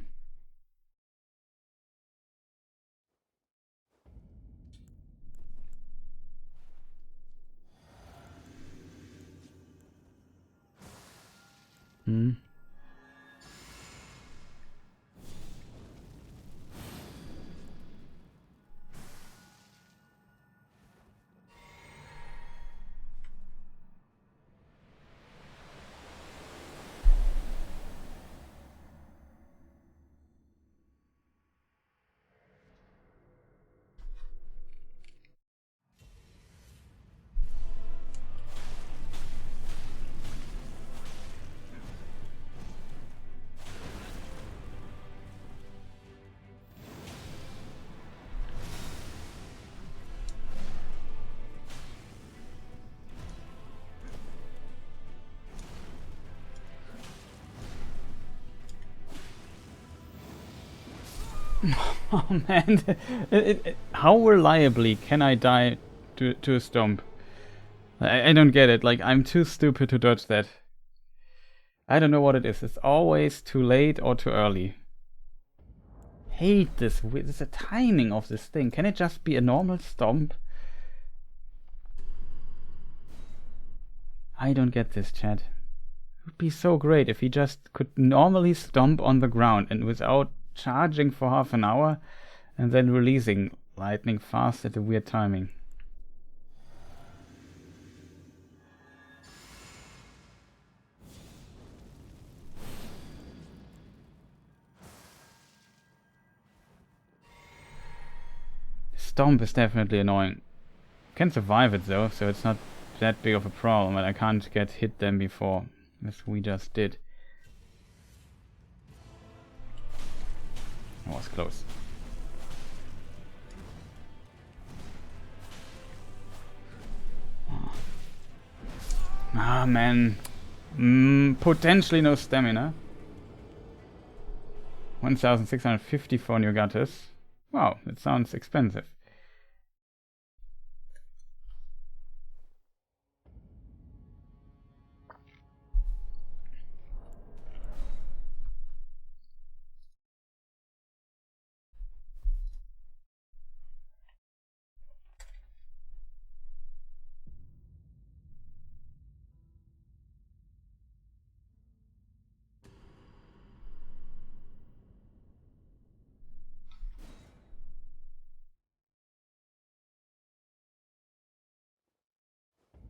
Oh man, how reliably can I die to a stomp? I don't get it. Like, I'm too stupid to dodge that. I don't know what it is. It's always too late or too early. Hate this. It's the timing of this thing. Can it just be a normal stomp? I don't get this, chat. It would be so great if he just could normally stomp on the ground and without charging for half an hour and then releasing lightning fast at a weird timing. Stomp is definitely annoying. Can survive it though, so it's not that big of a problem, and I can't get hit them before, as we just did. That was close. Ah, man. Potentially no stamina. 1,650 for New Gattes. Wow, it sounds expensive.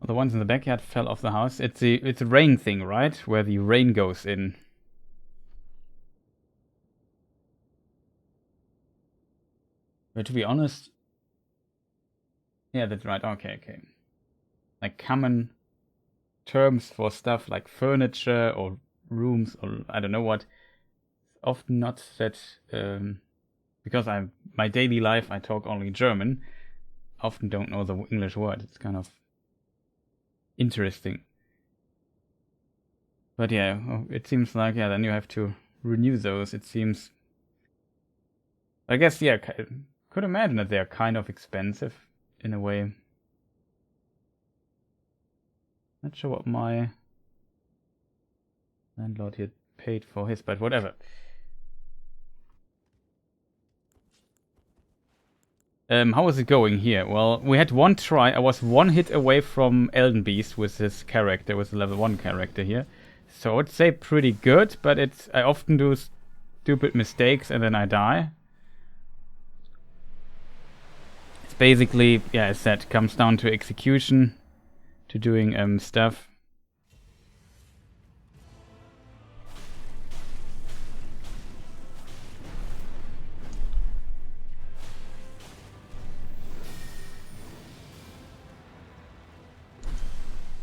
The ones in the backyard fell off the house. It's a rain thing, right? Where the rain goes in. But to be honest, yeah, that's right. Okay, okay. Like common terms for stuff like furniture or rooms or I don't know what. Often not that because my daily life I talk only German. Often don't know the English word. It's kind of interesting. But yeah, it seems like, yeah, then you have to renew those, it seems. I guess, yeah, could imagine that they're kind of expensive in a way. Not sure what my landlord here paid for his, but whatever. How was it going here? Well, we had one try. I was one hit away from Elden Beast with his character, with the level 1 character here. So I would say pretty good, but I often do stupid mistakes and then I die. It's basically, yeah, as said, comes down to execution, to doing stuff.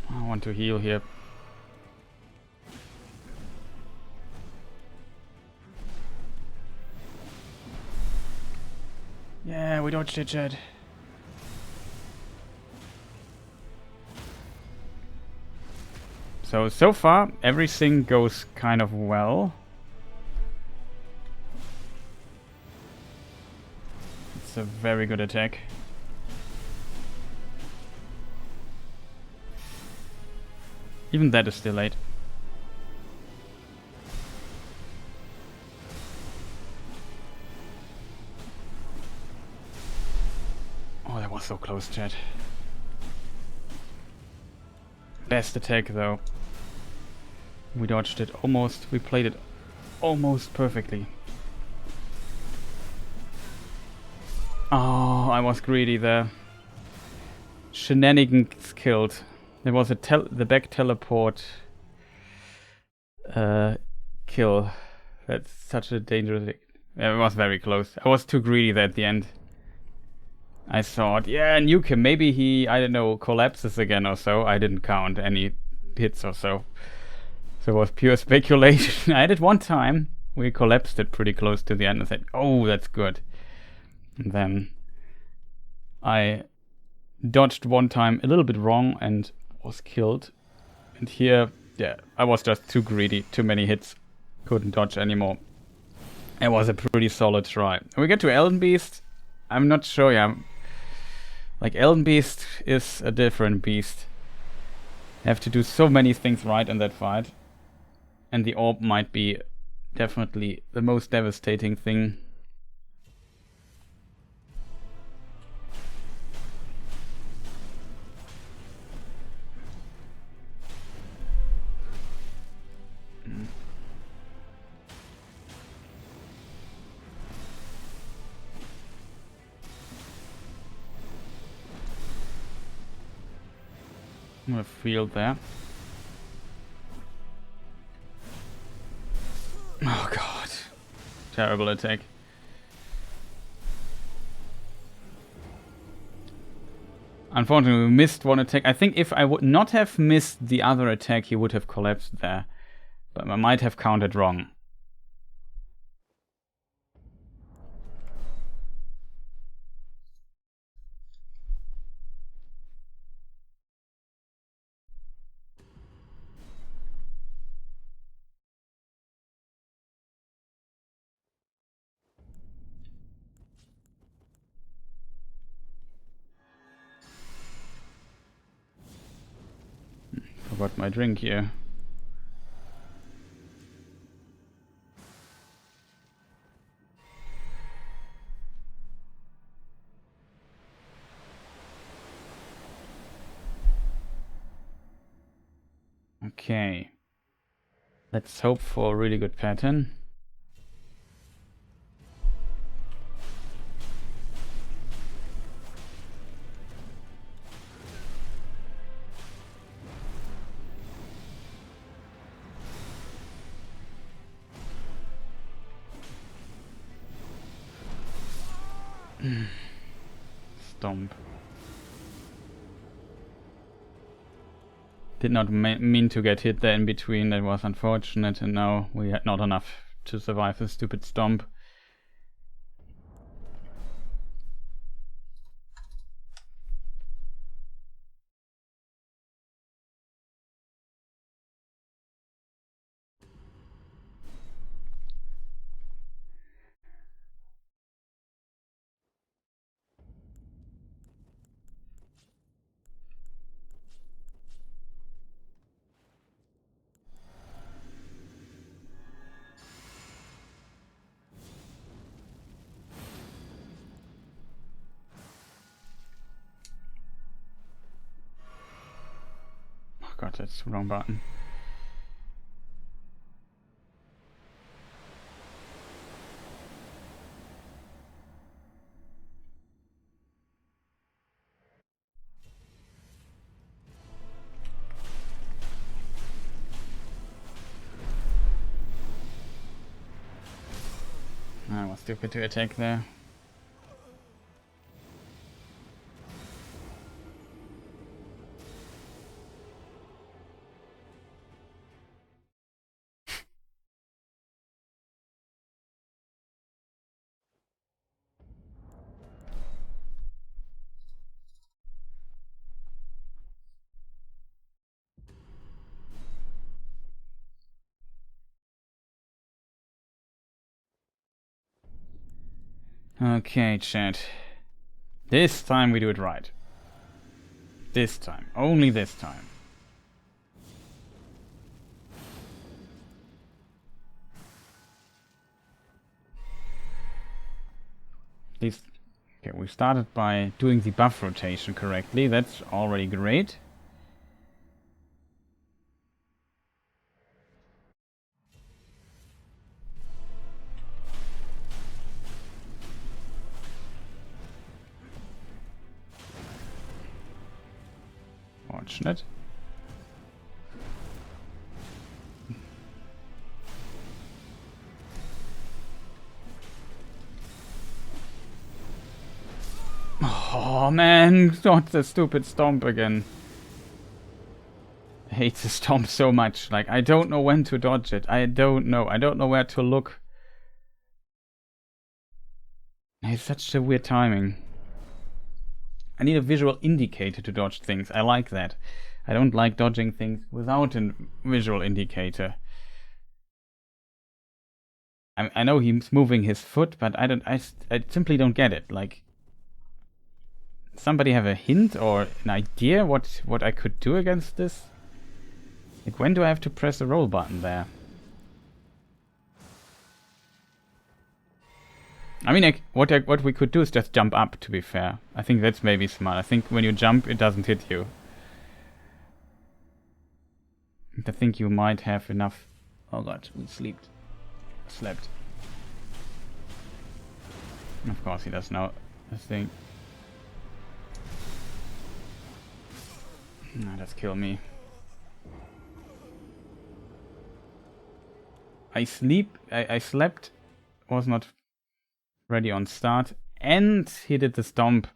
I want to heal here. Yeah, we dodged it, Jed. So far, everything goes kind of well. It's a very good attack. Even that is still late. Oh, that was so close, chat. Best attack, though. We dodged it almost. We played it almost perfectly. Oh, I was greedy there. Shenanigans killed. There was the back teleport kill. That's such a dangerous thing. Yeah, it was very close. I was too greedy there at the end. I thought, yeah, nuke him. Maybe he, I don't know, collapses again or so. I didn't count any hits or so. So it was pure speculation. I had it one time. We collapsed it pretty close to the end and said, oh, that's good. And then I dodged one time a little bit wrong and was killed. And here, yeah, I was just too greedy. Too many hits. Couldn't dodge anymore. It was a pretty solid try. When we get to Elden Beast, I'm not sure, yeah. Like, Elden Beast is a different beast. You have to do so many things right in that fight. And the orb might be definitely the most devastating thing. I'm gonna field there. Oh god. Terrible attack. Unfortunately, we missed one attack. I think if I would not have missed the other attack, he would have collapsed there. But I might have counted wrong. Forgot my drink here. Okay. Let's hope for a really good pattern. Stomp. Did not mean to get hit there in between, that was unfortunate, and now we had not enough to survive the stupid stomp. God, that's the wrong button. I was stupid to attack there. Okay, chat. This time we do it right. This time. Only this time. These... Okay, we started by doing the buff rotation correctly. That's already great. Fortunate. Oh man, not the stupid stomp again. I hate the stomp so much. Like, I don't know when to dodge it. I don't know. I don't know where to look. It's such a weird timing. I need a visual indicator to dodge things. I like that. I don't like dodging things without a visual indicator. I know he's moving his foot, but I simply don't get it. Like, somebody have a hint or an idea what I could do against this? Like, when do I have to press the roll button there? I mean, like, what we could do is just jump up, to be fair. I think that's maybe smart. I think when you jump, it doesn't hit you. I think you might have enough... Oh god, we slept. Of course he does know this thing. No, that's kill me. I slept, was not ready on start, and he did the stomp.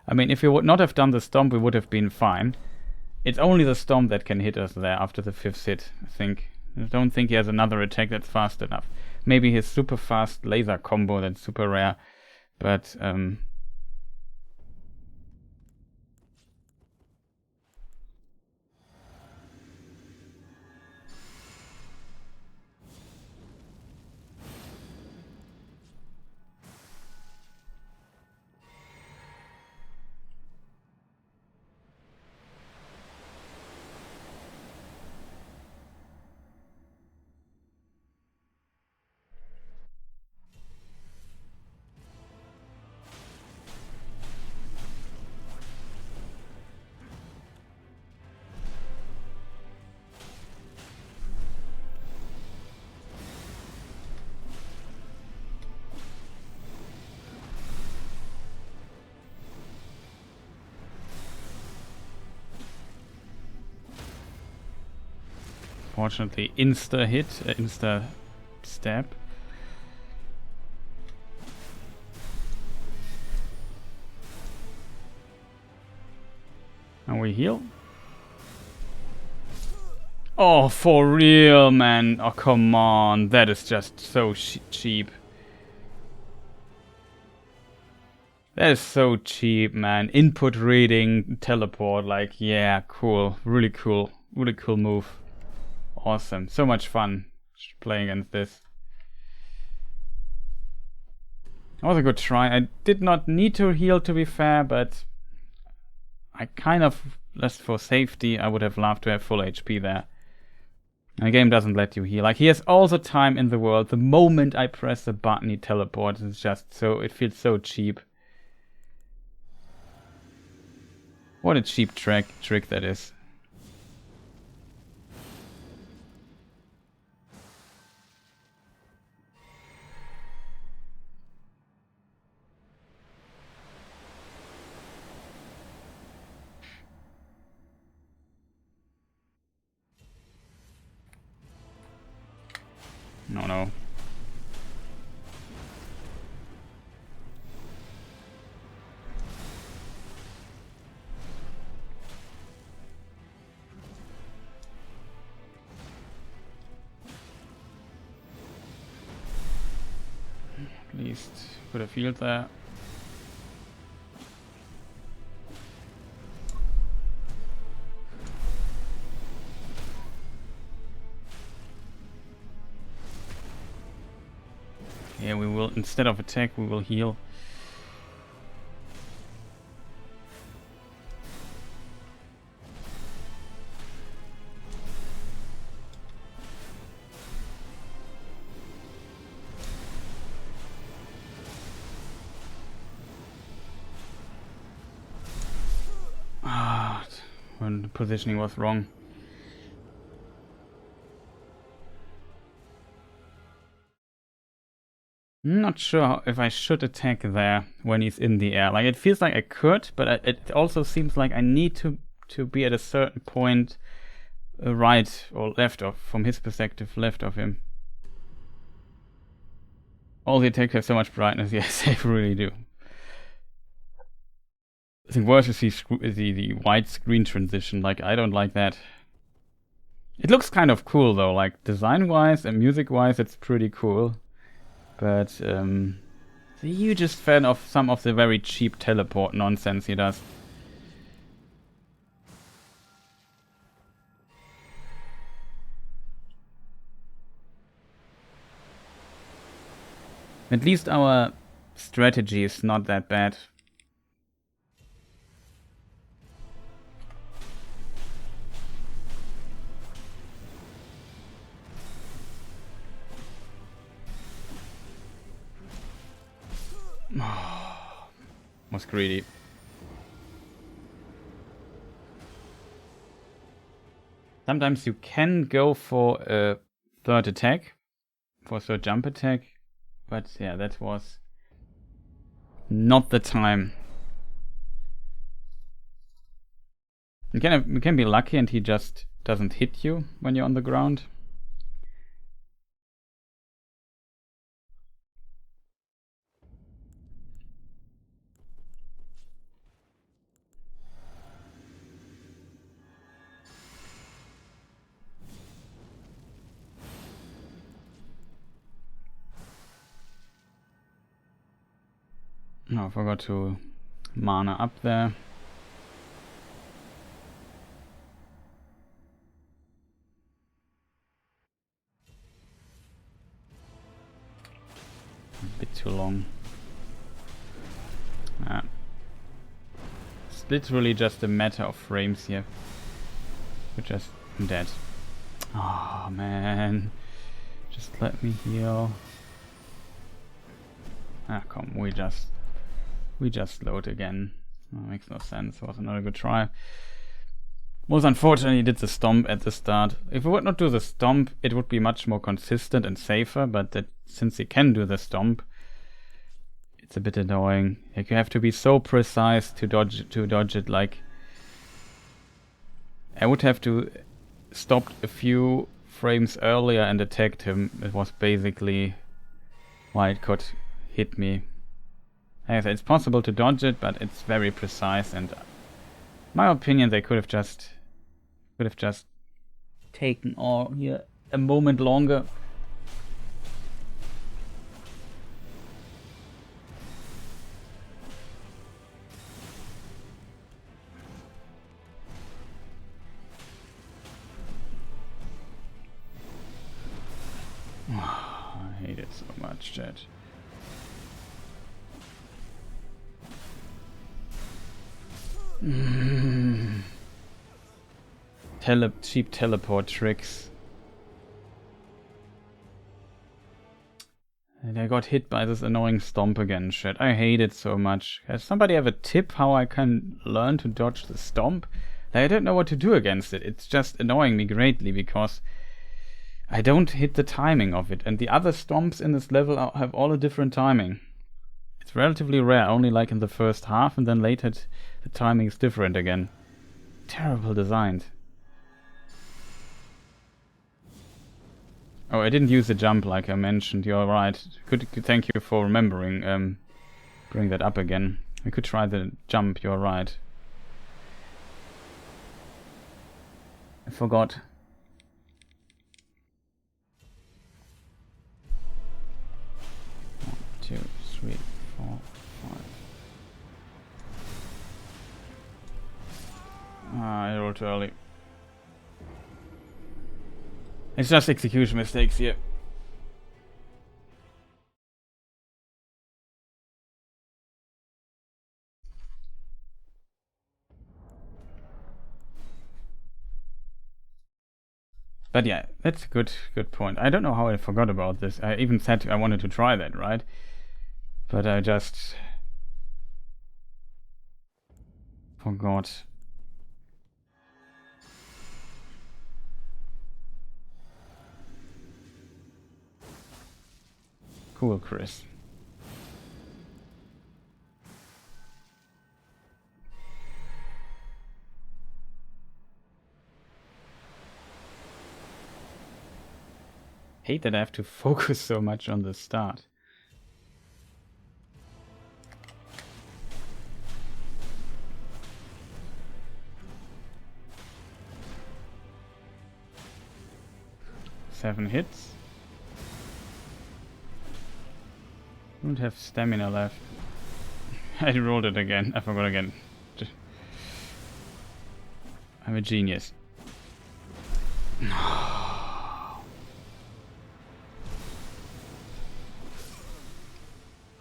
I mean, if we would not have done the Stomp, we would have been fine. It's only the Stomp that can hit us there after the 5th hit, I think. I don't think he has another attack that's fast enough. Maybe his super fast laser combo that's super rare, but fortunately insta hit, insta stab. And we heal. Oh, for real, man. Oh, come on. That is just so cheap. That is so cheap, man. Input reading, teleport. Like, yeah, cool. Really cool. Really cool move. Awesome. So much fun playing against this. That was a good try. I did not need to heal, to be fair, but I kind of, just for safety, I would have loved to have full HP there. And the game doesn't let you heal. Like, he has all the time in the world. The moment I press the button, he teleports. It's just so, it feels so cheap. What a cheap trick that is. No. At least could have healed there. Yeah, we will, instead of attack, we will heal. Ah, when the positioning was wrong. Not sure if I should attack there when he's in the air. Like, it feels like I could, but it also seems like I need to be at a certain point right or left of, from his perspective, left of him. All the attacks have so much brightness, yes, they really do. I think worse is the white screen transition. Like, I don't like that. It looks kind of cool though, like design-wise and music-wise, it's pretty cool. But the hugest fan of some of the very cheap teleport nonsense he does. At least our strategy is not that bad. Was greedy. Sometimes you can go for a third attack, for a third jump attack, but yeah, that was not the time. You can be lucky and he just doesn't hit you when you're on the ground. Oh, I forgot to mana up there. A bit too long. It's literally just a matter of frames here. We're just dead. Oh man. Just let me heal. Come, we just load again. That makes no sense. Was another good try. Most unfortunately, did the stomp at the start. If we would not do the stomp, it would be much more consistent and safer. But that since he can do the stomp, it's a bit annoying. Like you have to be so precise to dodge it. Like I would have to stop a few frames earlier and attacked him. It was basically why it could hit me. Like I said, it's possible to dodge it, but it's very precise. And in my opinion, they could have just taken all here a moment longer. I hate it so much, chat. Cheap teleport tricks. And I got hit by this annoying stomp again, shit. I hate it so much. Has somebody have a tip how I can learn to dodge the stomp? I don't know what to do against it. It's just annoying me greatly because I don't hit the timing of it. And the other stomps in this level have all a different timing. It's relatively rare, only like in the first half, and then later the timing is different again. Terrible designed. Oh, I didn't use the jump like I mentioned. You're right. Good, thank you for remembering. Bring that up again. We could try the jump. You're right. I forgot. One, two, three, 4, 5. I rolled too early. It's just execution mistakes here. But yeah, that's a good point. I don't know how I forgot about this. I even said I wanted to try that, right? But I just forgot. Cool, Chris. Hate that I have to focus so much on the start. Seven hits. Don't have stamina left. I rolled it again. I forgot again. I'm a genius.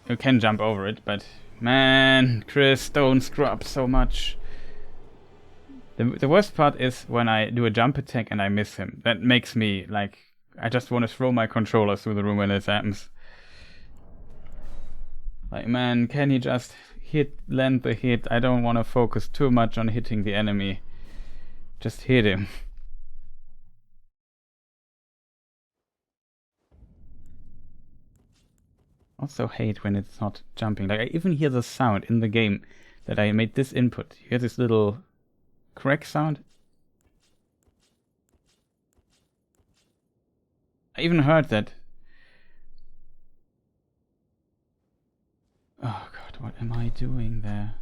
You can jump over it, but man, Chris, don't screw up so much. The worst part is when I do a jump attack and I miss him. That makes me like I just want to throw my controller through the room when this happens. Like, man, can he just land the hit? I don't want to focus too much on hitting the enemy. Just hit him. Also hate when it's not jumping. Like I even hear the sound in the game that I made this input. You hear this little crack sound? I even heard that. Oh god, what am I doing there?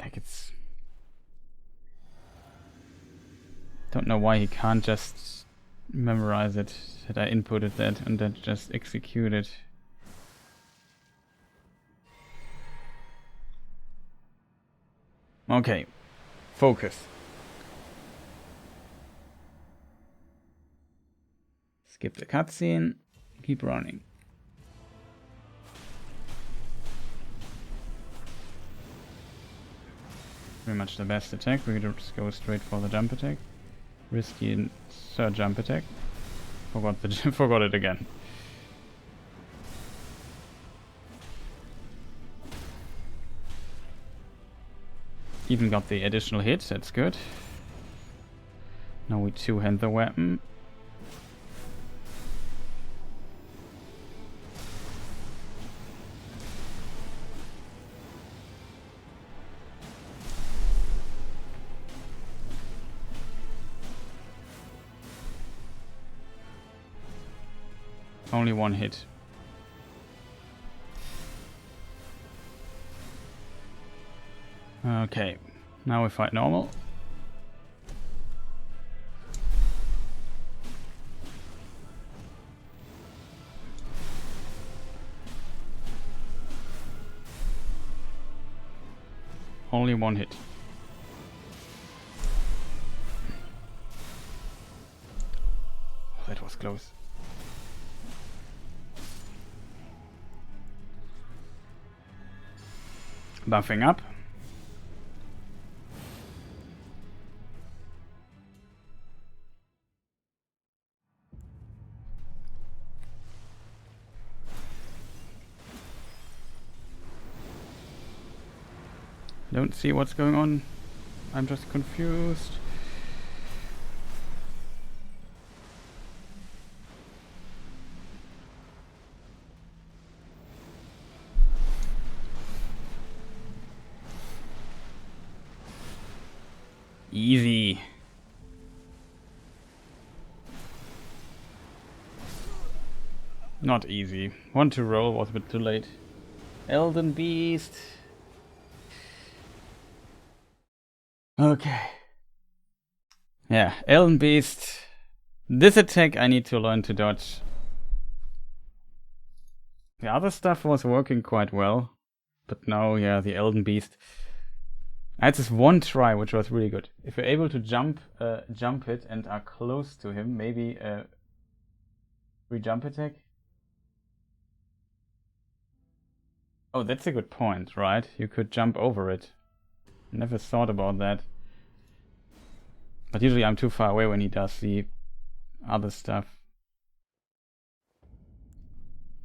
Like, it's... Don't know why he can't just memorize it, that I inputted that and then just execute it. Okay, focus. Skip the cutscene, keep running. Pretty much the best attack, we could just go straight for the jump attack. Risky third jump attack. Forgot it again. Even got the additional hit, that's good. Now we two-hand the weapon. Only one hit. Okay, now we fight normal. Only one hit. Oh, that was close. Buffing up. Don't see what's going on. I'm just confused. Easy. Not easy. Want to roll, was a bit too late. Elden Beast. Okay. Yeah, Elden Beast. This attack I need to learn to dodge. The other stuff was working quite well. But now, yeah, the Elden Beast. I had this one try which was really good. If you're able to jump it and are close to him, maybe a free jump attack. Oh, that's a good point, right? You could jump over it. Never thought about that. But usually I'm too far away when he does the other stuff.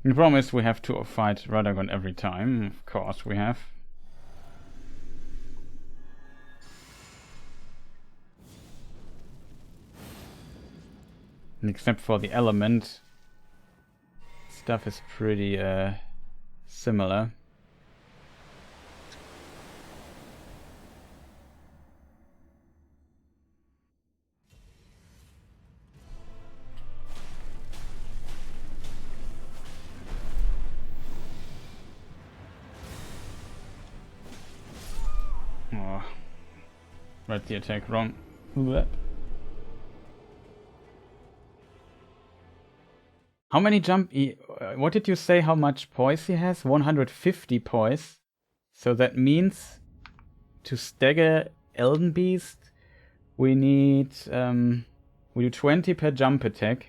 The problem is we have to fight Radagon every time. Of course we have. And except for the element, stuff is pretty similar. Oh, read the attack wrong. Blech. How many jump? What did you say? How much poise he has? 150 poise. So that means to stagger Elden Beast, we need we do 20 per jump attack.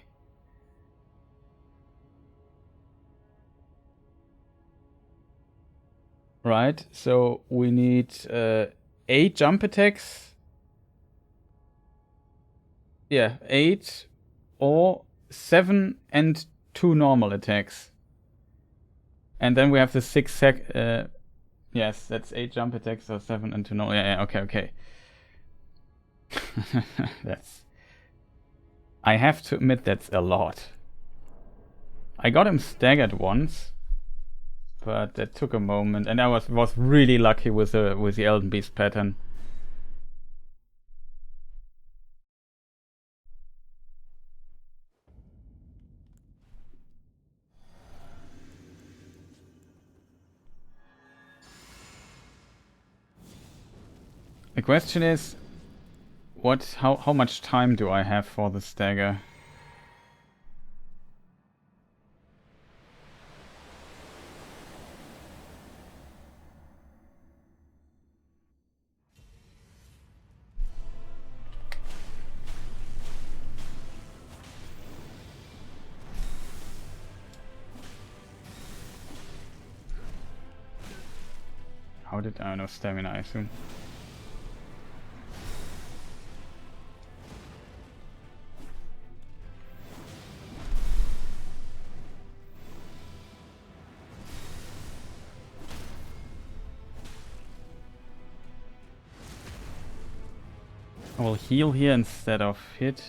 Right. So we need 8 jump attacks. Yeah, 8 or 7 and 2 normal attacks. And then we have the 6 yes, that's 8 jump attacks, so 7 and 2 normal. Yeah, okay. That's... I have to admit that's a lot. I got him staggered once, but that took a moment, and I was really lucky with the Elden Beast pattern. The question is, how much time do I have for the stagger? How did I know stamina, I assume? I will heal here instead of hit.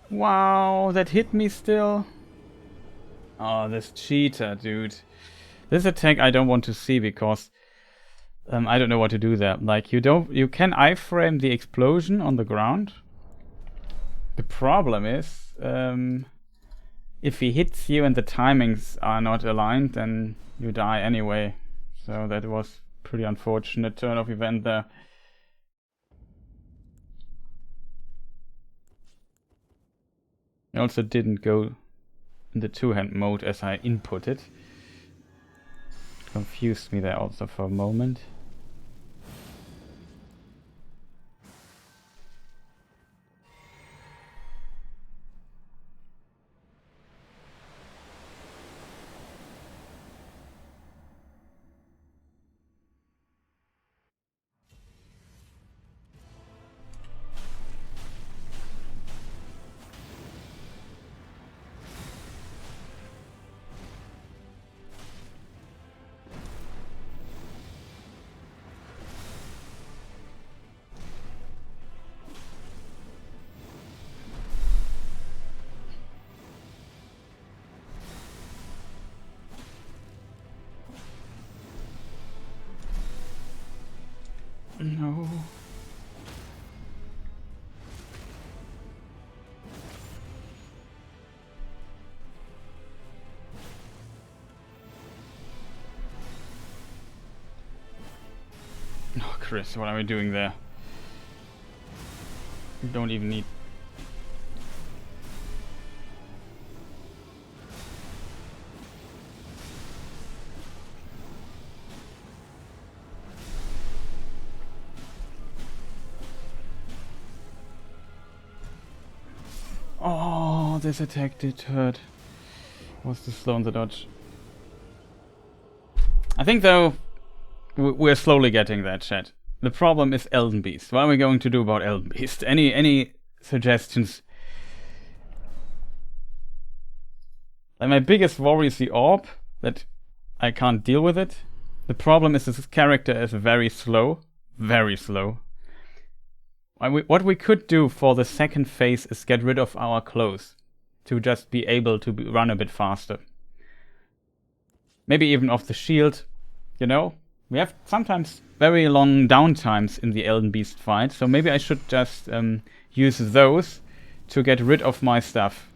Wow, that hit me still. Oh, this cheater, dude. This attack I don't want to see because I don't know what to do there. Like, you can iframe the explosion on the ground. The problem is, if he hits you and the timings are not aligned, then you die anyway. So that was pretty unfortunate turn of event there. I also didn't go in the two-hand mode as I inputted. Confused me there also for a moment. No. Oh, Chris, what are we doing there? You don't even need... Oh, this attack did hurt. Was too slow on the dodge. I think, though, we're slowly getting that, chat. The problem is Elden Beast. What are we going to do about Elden Beast? Any suggestions? Like, my biggest worry is the orb, that I can't deal with it. The problem is this character is very slow. Very slow. What we could do for the second phase is get rid of our clothes. To just be able to run a bit faster. Maybe even off the shield. You know? We have sometimes very long downtimes in the Elden Beast fight. So maybe I should just use those to get rid of my stuff.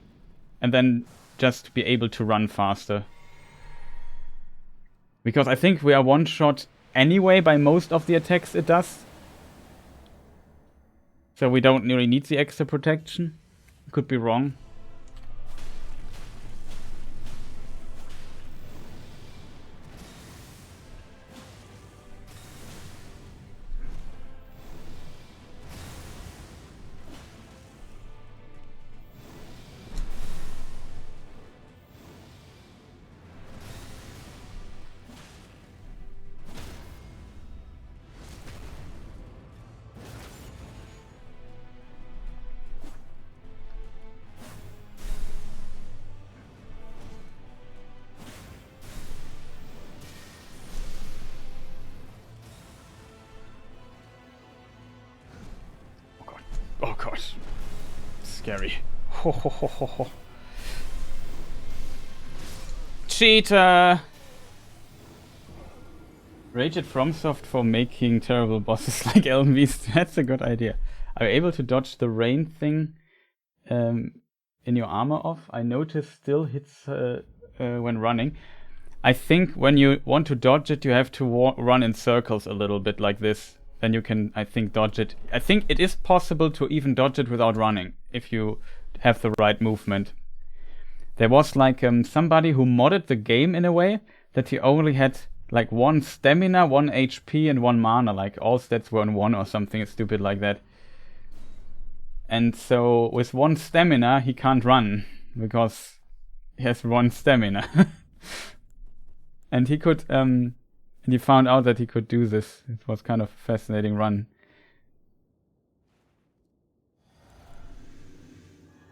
And then just be able to run faster. Because I think we are one-shot anyway by most of the attacks it does. So we don't really need the extra protection. Could be wrong. Oh god. Scary. Ho ho ho ho ho. Cheater! Rage at FromSoft for making terrible bosses like Elden Beast. That's a good idea. Are you able to dodge the rain thing in your armor off? I noticed still hits when running. I think when you want to dodge it, you have to run in circles a little bit like this. Then you can, I think, dodge it. I think it is possible to even dodge it without running if you have the right movement. There was like somebody who modded the game in a way that he only had like 1 stamina, 1 HP, and 1 mana. Like all stats were on 1 or something stupid like that. And so with 1 stamina, he can't run because he has 1 stamina. And he could, and he found out that he could do this. It was kind of a fascinating run.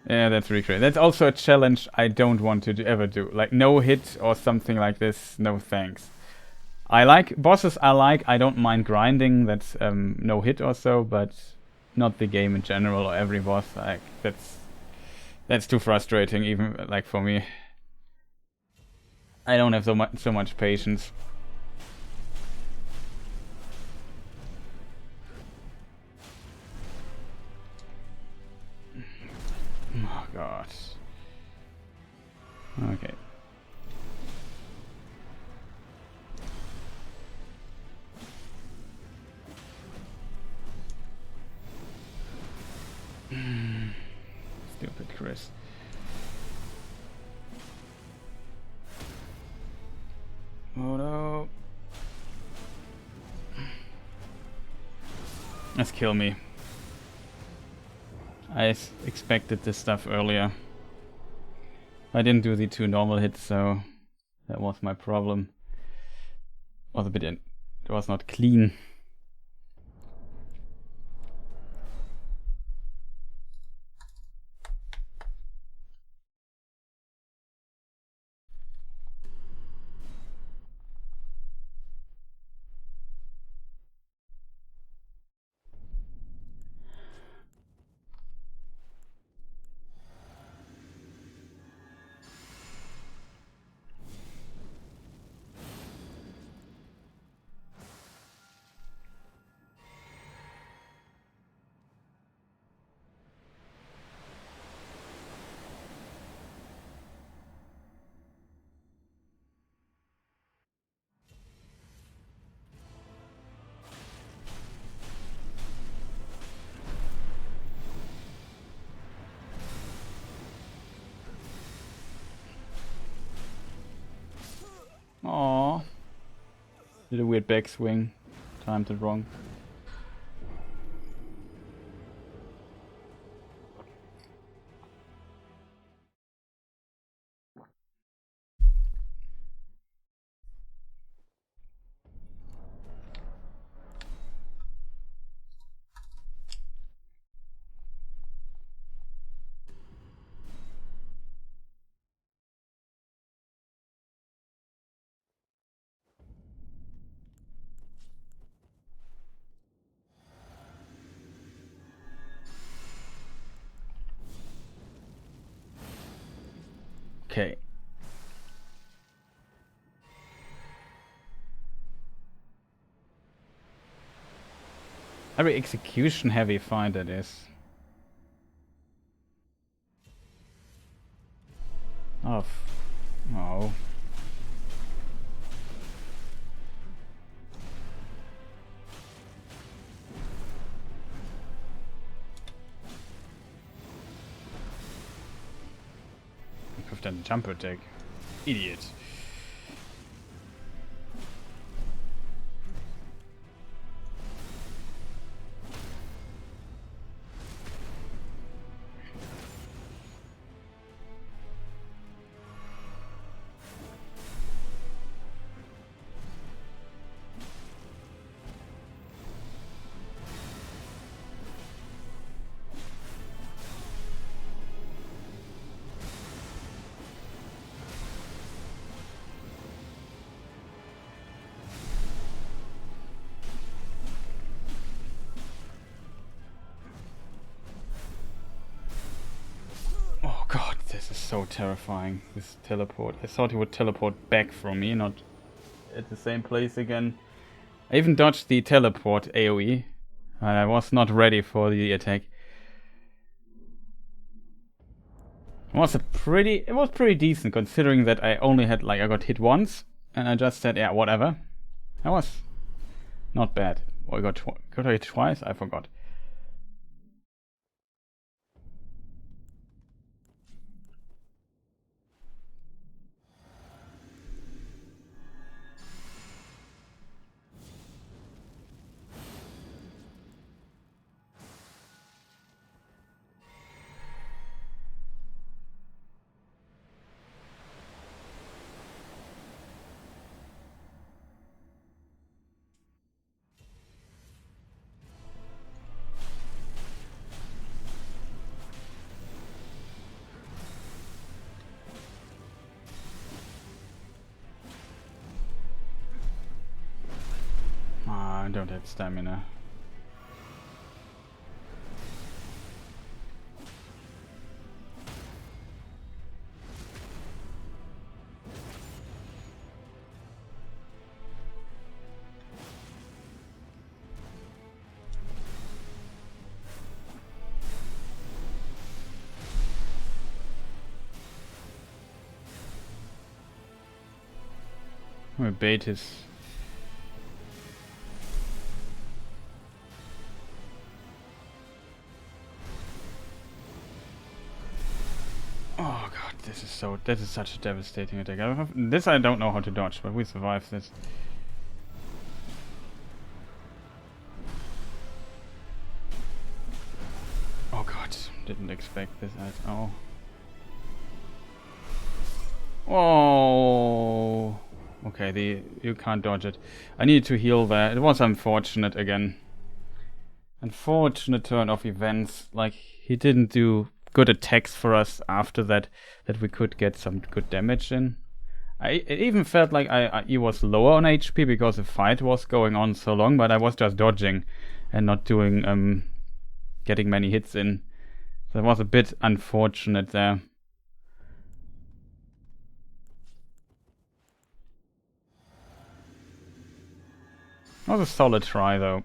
Yeah, that's really great. That's also a challenge I don't want to ever do. Like no hit or something like this. No thanks. I like bosses. I don't mind grinding. That's no hit or so, but not the game in general or every boss. Like that's too frustrating, even like for me. I don't have so much patience. Oh god. Okay. Stupid Chris. Oh no. Let's kill me. I expected this stuff earlier. I didn't do the 2 normal hits, so that was my problem. It was not clean. Aww. Did a weird backswing. Timed it wrong. Okay. Very execution heavy fight it is. Oh. Oh. I could have done jump attack. Idiot. God, this is so terrifying, this teleport. I thought he would teleport back from me, not at the same place again. I even dodged the teleport AoE. I was not ready for the attack. It was pretty decent considering that I only had I got hit once and I just said, yeah, whatever. That was not bad. Or I got hit twice? I forgot. I don't have stamina. I'm gonna bait his... Oh god, this is such a devastating attack. I don't know how to dodge, but we survived this. Oh god, didn't expect this at all. Oh, okay, you can't dodge it. I needed to heal there. It was unfortunate again. Unfortunate turn of events. Like, he didn't do good attacks for us after that we could get some good damage in. It even felt like he was lower on HP because the fight was going on so long, but I was just dodging and not doing getting many hits in. So it was a bit unfortunate there. It was a solid try though.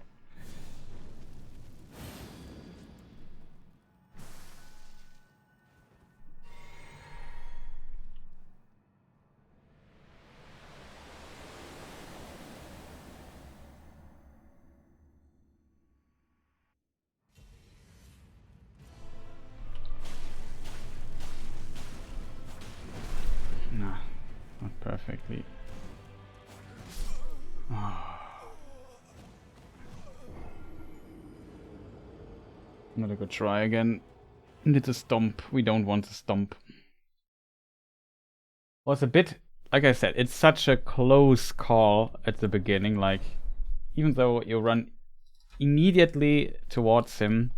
Nah, not perfectly. Not a good try again. It's a stomp. We don't want to stomp. Was a bit, like I said, it's such a close call at the beginning. Like, even though you run immediately towards him,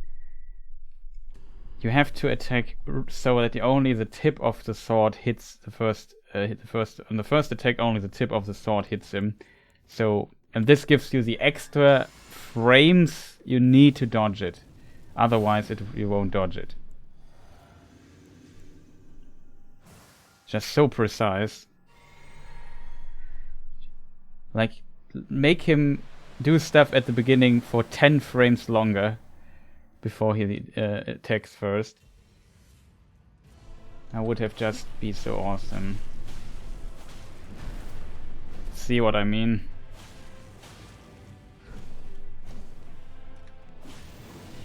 you have to attack so that only the tip of the sword hits the first. On the first attack, only the tip of the sword hits him. So, and this gives you the extra frames you need to dodge it. Otherwise, you won't dodge it. Just so precise. Like, make him do stuff at the beginning for 10 frames longer before he attacks first. That would have just been so awesome. See what I mean?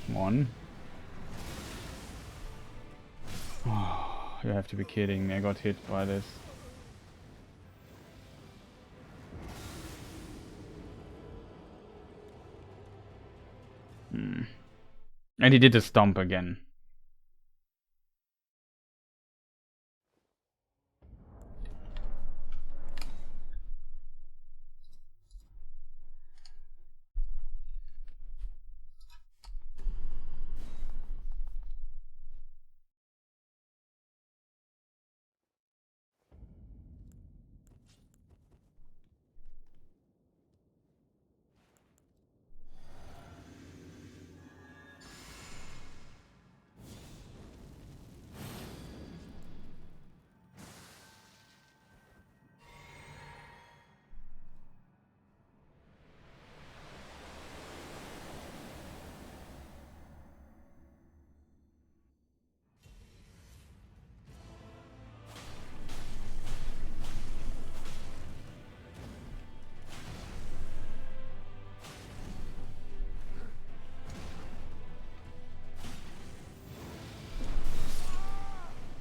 One. Oh, you have to be kidding me. I got hit by this. And he did a stomp again.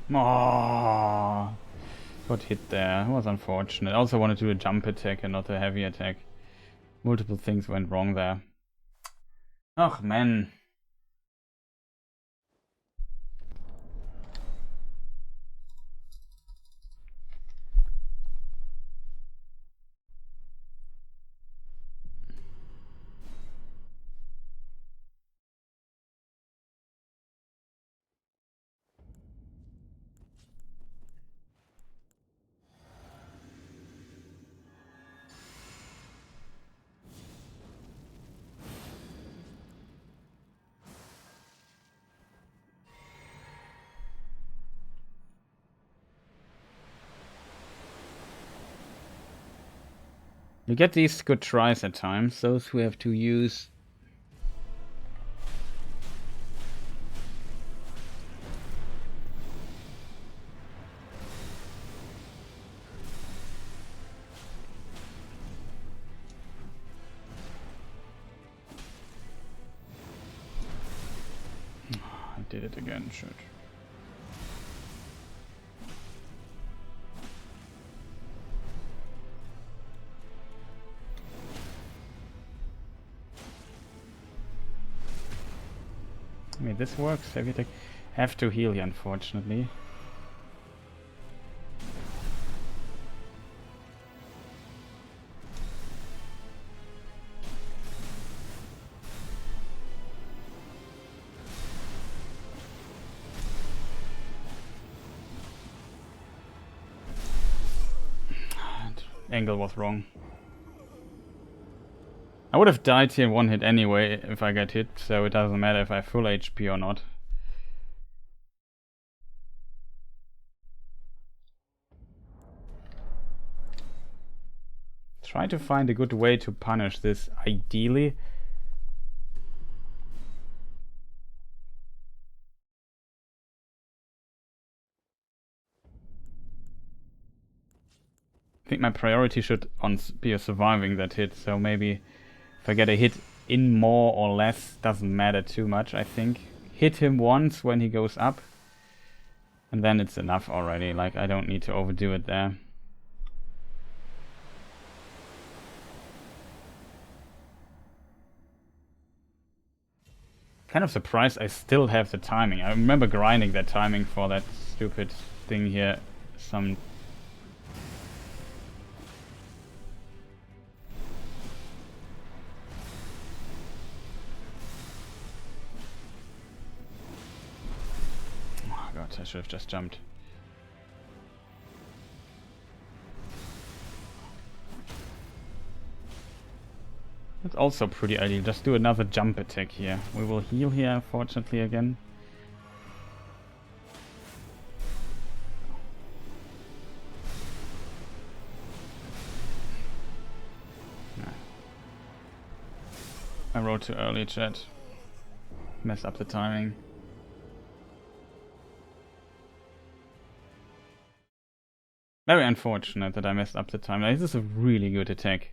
Oh, got hit there. It was unfortunate. I also wanted to do a jump attack and not a heavy attack. Multiple things went wrong there. Oh man. You get these good tries at times, those who have to use I did it again, shit. I mean, this works. Have to heal here, unfortunately. Angle was wrong. I would have died here in one hit anyway if I get hit, so it doesn't matter if I have full HP or not. Try to find a good way to punish this, ideally. I think my priority should be surviving that hit, so maybe if I get a hit in more or less, doesn't matter too much, I think. Hit him once when he goes up, and then it's enough already, like I don't need to overdo it there. Kind of surprised I still have the timing. I remember grinding that timing for that stupid thing here. Oh god, I should have just jumped. That's also pretty ideal. Just do another jump attack here. We will heal here, unfortunately, again. No. I wrote too early, chat. Messed up the timing. Very unfortunate that I messed up the timing. This is a really good attack.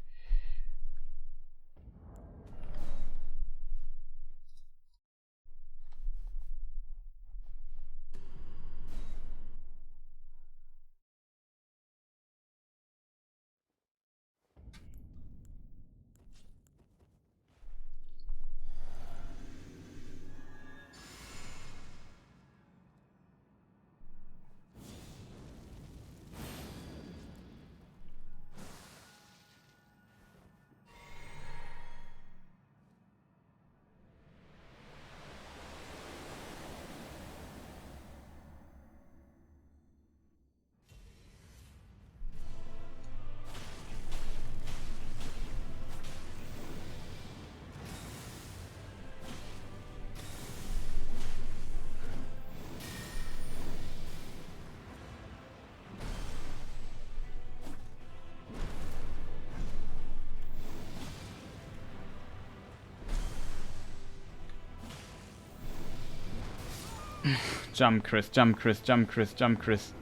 Jump, Chris, jump, Chris, jump, Chris, jump, Chris.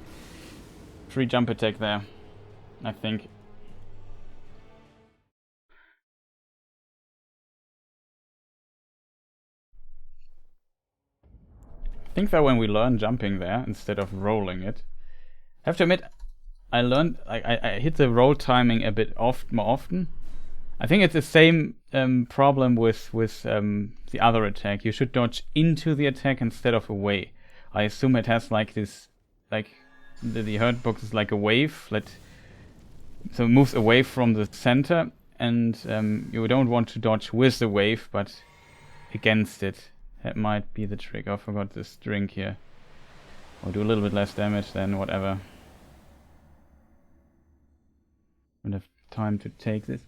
Free jump attack there, I think. I think that when we learn jumping there instead of rolling it, I have to admit, I learned I hit the roll timing a bit more often. I think it's the same problem with the other attack. You should dodge into the attack instead of away. I assume it has like this, like the hurt box is like a wave so it moves away from the center, and you don't want to dodge with the wave, but against it. That might be the trick. I forgot this drink here. Or do a little bit less damage than whatever. Don't have time to take this.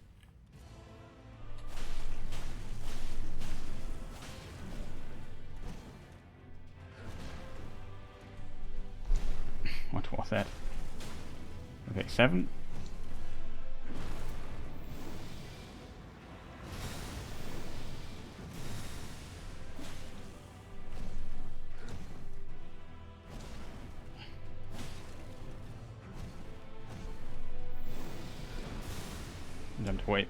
What was that? Okay, 7. Jumped away.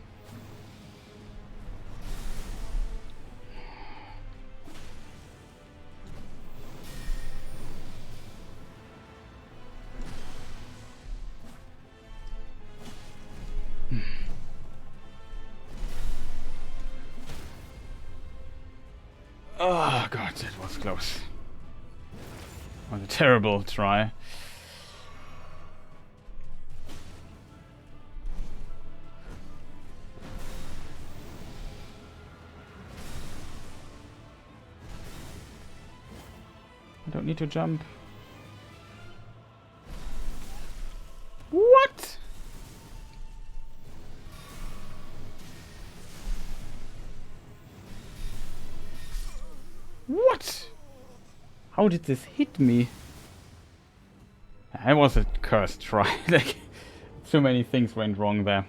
Oh god, that was close. That was a terrible try. I don't need to jump. What? What? How did this hit me? That was a cursed try. Like, so many things went wrong there.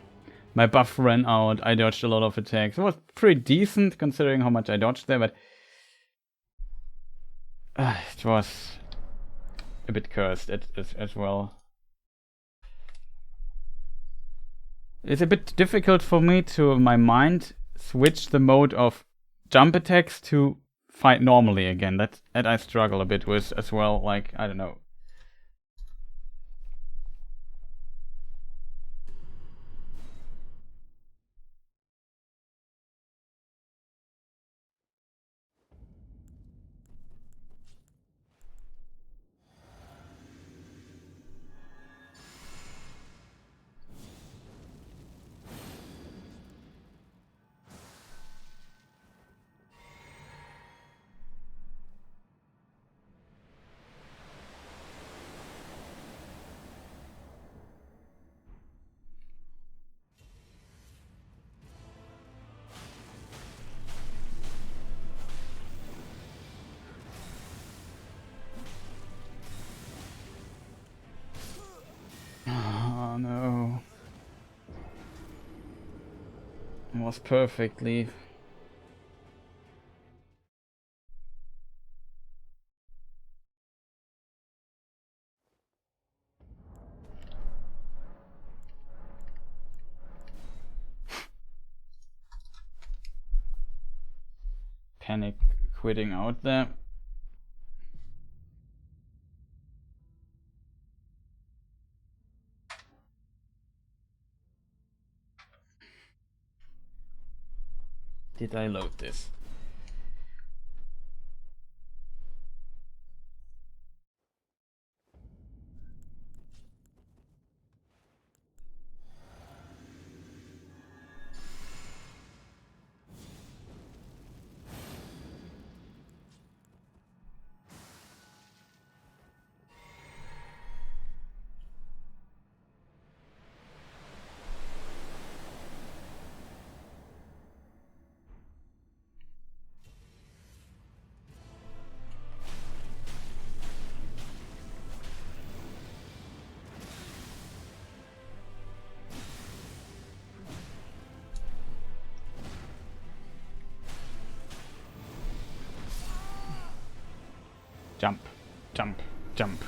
My buff ran out, I dodged a lot of attacks. It was pretty decent considering how much I dodged there, but it was a bit cursed as well. It's a bit difficult for me to, my mind, switch the mode of jump attacks to fight normally again. That I struggle a bit with as well. Like, I don't know. Oh no. It was perfectly. Panic quitting out there. Did I load this? Jump, jump, jump.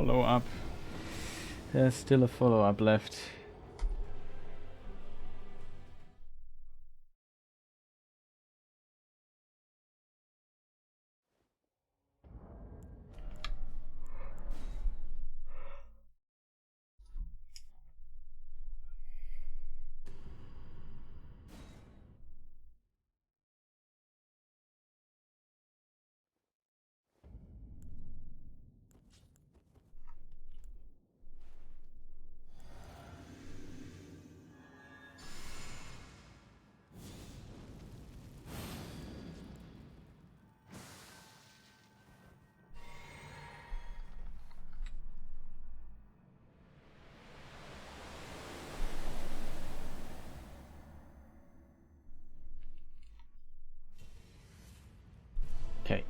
follow-up. There's still a follow-up left. Okay.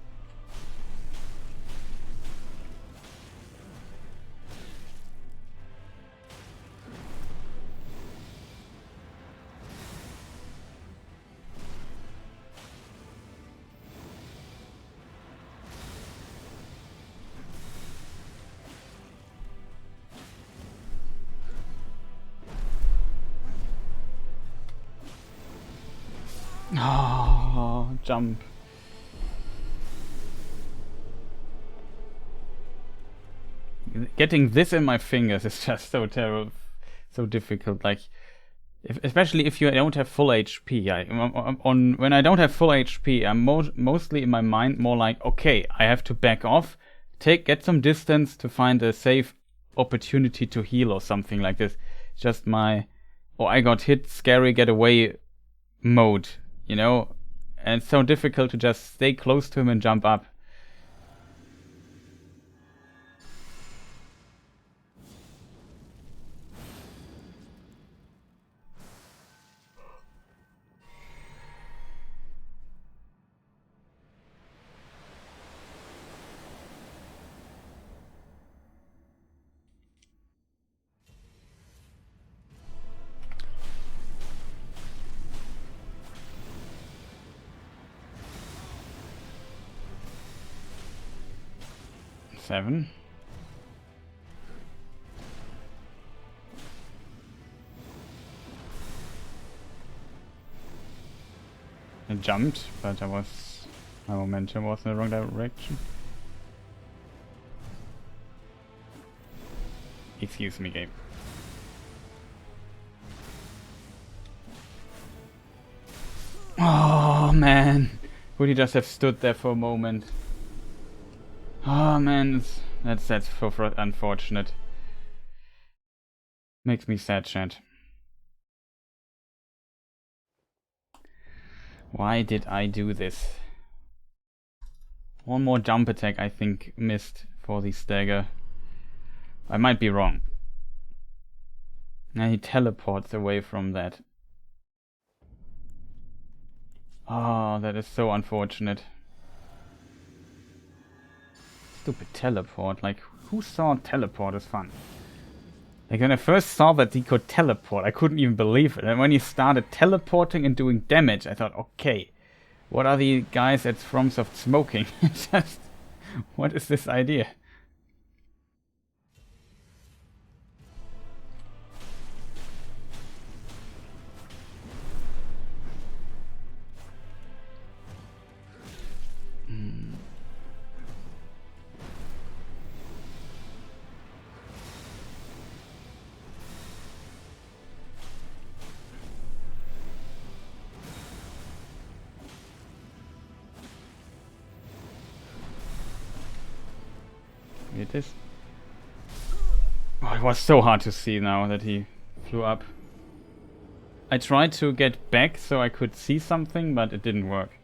Oh, jump. Getting this in my fingers is just so terrible, so difficult. Like, especially if you don't have full HP. When I don't have full HP, I'm mostly in my mind more like, okay, I have to back off, get some distance to find a safe opportunity to heal or something like this. It's just my, oh, I got hit, scary, get away mode, you know? And it's so difficult to just stay close to him and jump up. Seven. I jumped, but my momentum was in the wrong direction. Excuse me, game. Oh man, would he just have stood there for a moment? Oh man, that's so unfortunate. Makes me sad, chat. Why did I do this? One more jump attack I think missed for the stagger. I might be wrong. Now he teleports away from that. Oh, that is so unfortunate. Stupid teleport. Like, who saw teleport as fun? Like, when I first saw that he could teleport, I couldn't even believe it. And when he started teleporting and doing damage, I thought, okay, what are the guys at FromSoft smoking? Just, what is this idea? It is. Oh, it was so hard to see now that he flew up. I tried to get back so I could see something, but it didn't work.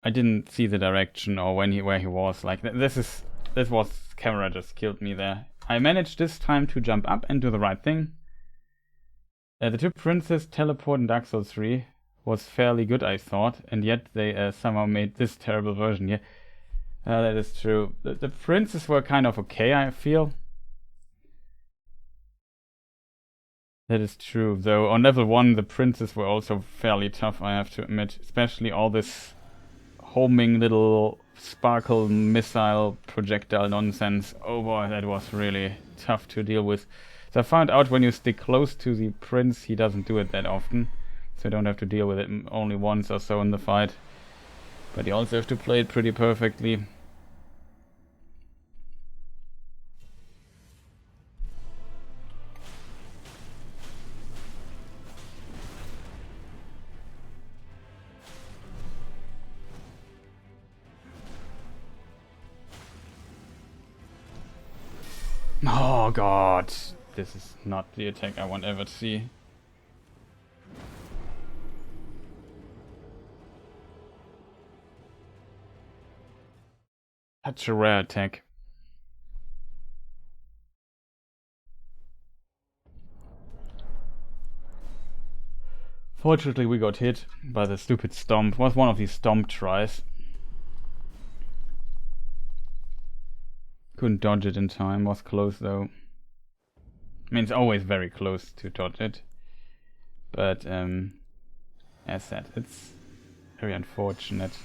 I didn't see the direction or where he was. Like this was camera just killed me there. I managed this time to jump up and do the right thing. The two princes teleport in Dark Souls 3 was fairly good, I thought, and yet they somehow made this terrible version here. That is true. The princes were kind of okay, I feel. That is true, though on level 1 the princes were also fairly tough, I have to admit. Especially all this homing little sparkle missile projectile nonsense. Oh boy, that was really tough to deal with. So I found out when you stick close to the prince, he doesn't do it that often. So you don't have to deal with it only once or so in the fight. But you also have to play it pretty perfectly. Oh god, this is not the attack I want ever to see. Such a rare attack. Fortunately we got hit by the stupid stomp. It was one of these stomp tries. Couldn't dodge it in time, was close though. I mean, it's always very close to dodge it. But, as said, it's very unfortunate.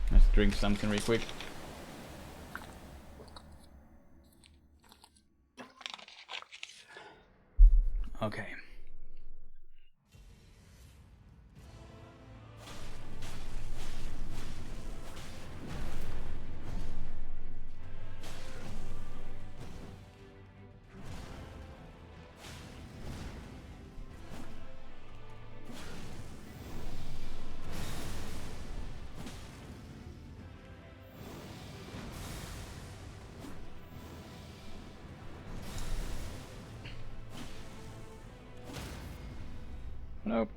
Let's drink something real quick. Okay. Nope.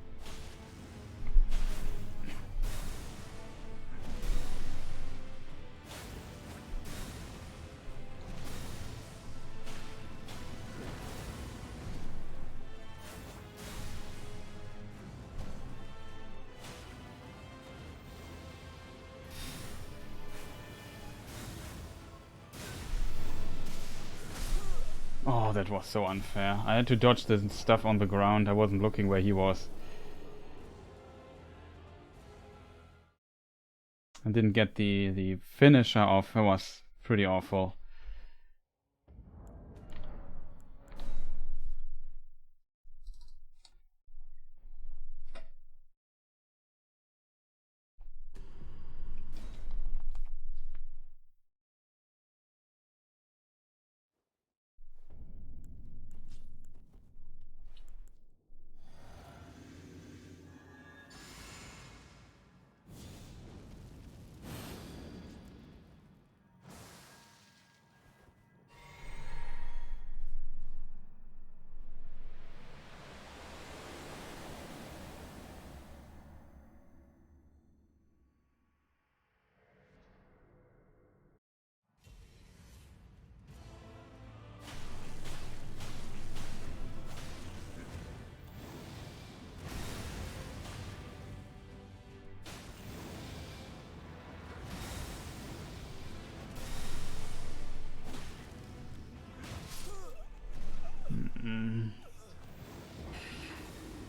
Oh, that was so unfair. I had to dodge the stuff on the ground. I wasn't looking where he was. I didn't get the finisher off. It was pretty awful.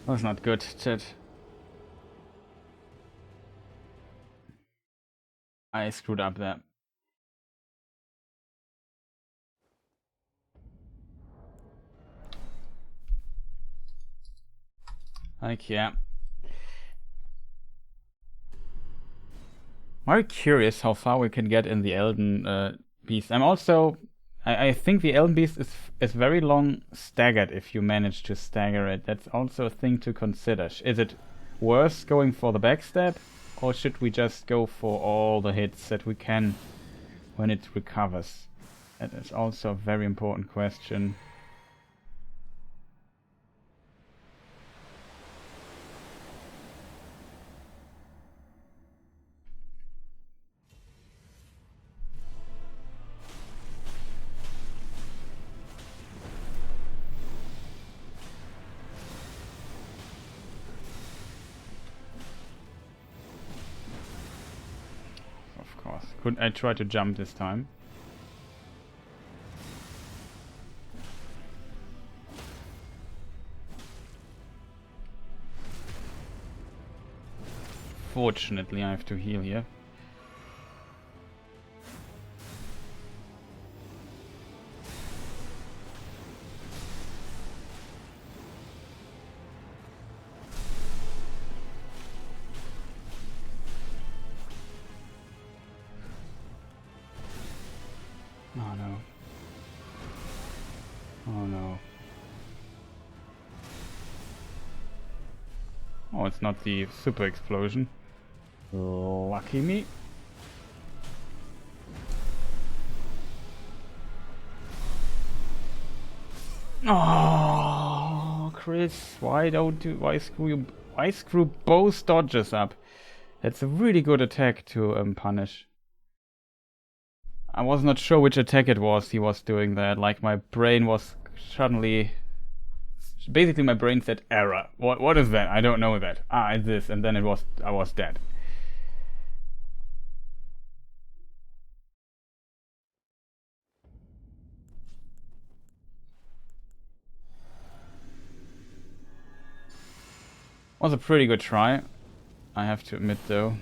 That was not good, chat. I screwed up there. Like, yeah. Very curious how far we can get in the Elden Beast. I'm also... I think the Elden Beast is very long staggered if you manage to stagger it. That's also a thing to consider. Is it worth going for the backstab? Or should we just go for all the hits that we can when it recovers? That is also a very important question. Could I try to jump this time? Unfortunately, I have to heal here. Oh no. Oh no. Oh, it's not the super explosion. Lucky me. Oh, Chris, why screw both dodges up? That's a really good attack to punish. I was not sure which attack it was he was doing that. Like my brain was suddenly, basically my brain said error. What is that? I don't know that. Ah, it's this, and then I was dead. Was a pretty good try, I have to admit though.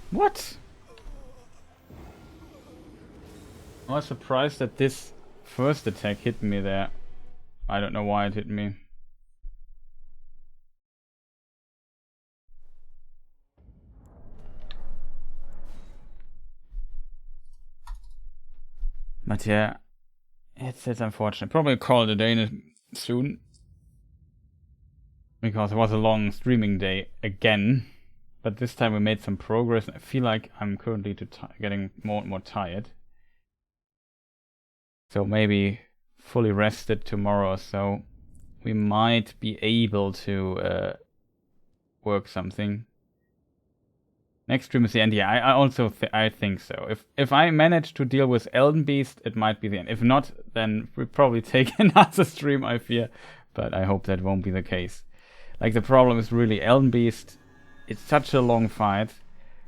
What? I was surprised that this first attack hit me there. I don't know why it hit me. But yeah, it's unfortunate. Probably call it a day soon. Because it was a long streaming day again. But this time we made some progress. I feel like I'm currently getting more and more tired. So maybe fully rested tomorrow or so, we might be able to work something. Next stream is the end. Yeah, I also I think so. If I manage to deal with Elden Beast, it might be the end. If not, then we'll probably take another stream, I fear. But I hope that won't be the case. Like, the problem is really Elden Beast. It's such a long fight.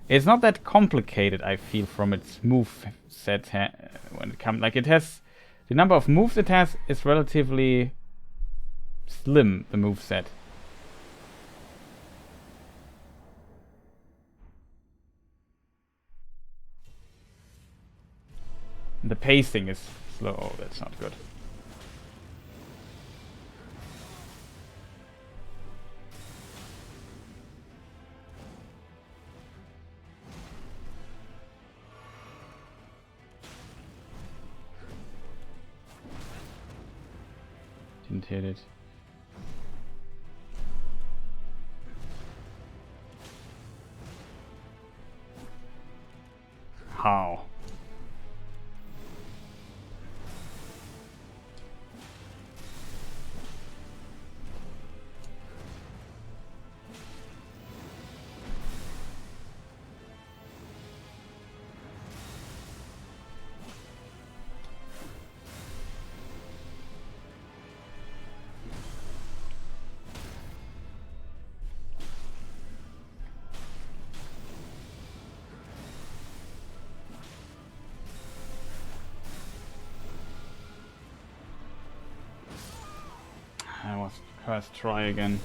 It's not that complicated, I feel, from its move set when it comes. Like, it has the number of moves it has is relatively slim. The move set. The pacing is slow. Oh, that's not good. Didn't hit it. How? I was first try again.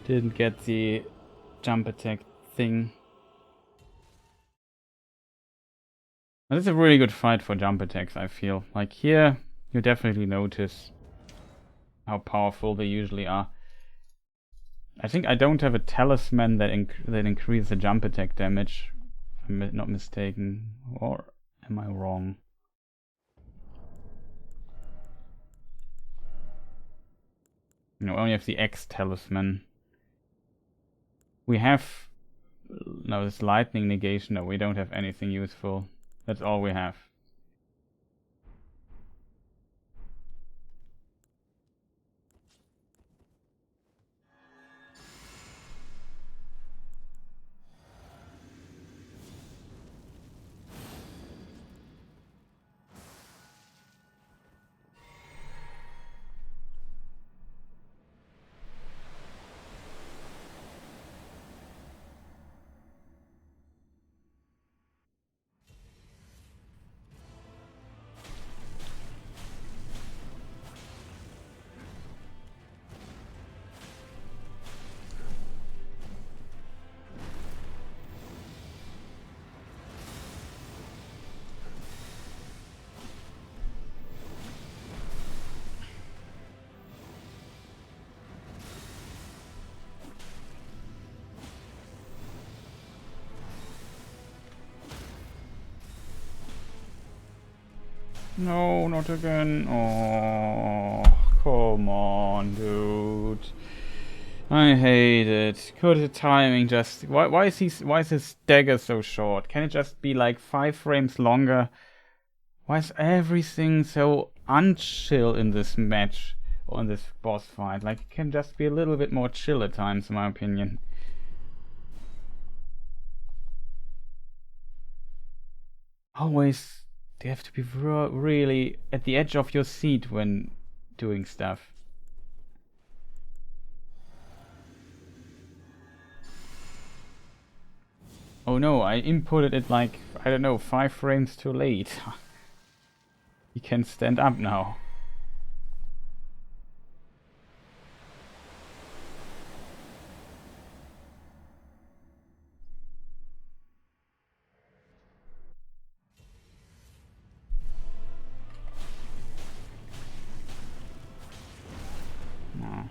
Didn't get the jump attack thing. But it's a really good fight for jump attacks, I feel. Like here, you definitely notice how powerful they usually are. I think I don't have a talisman that increases the jump attack damage, if I'm not mistaken. Or am I wrong? No, I only have the X talisman. We have no this lightning negation. No, we don't have anything useful. That's all we have. No, not again. Oh, come on, dude. I hate it. Could the timing just... Why is his dagger so short? Can it just be like 5 frames longer? Why is everything so unchill in this match? Or in this boss fight? Like, it can just be a little bit more chill at times, in my opinion. Always, you have to be really at the edge of your seat when doing stuff. Oh no, I inputted it like, I don't know, 5 frames too late. He can stand up now. No.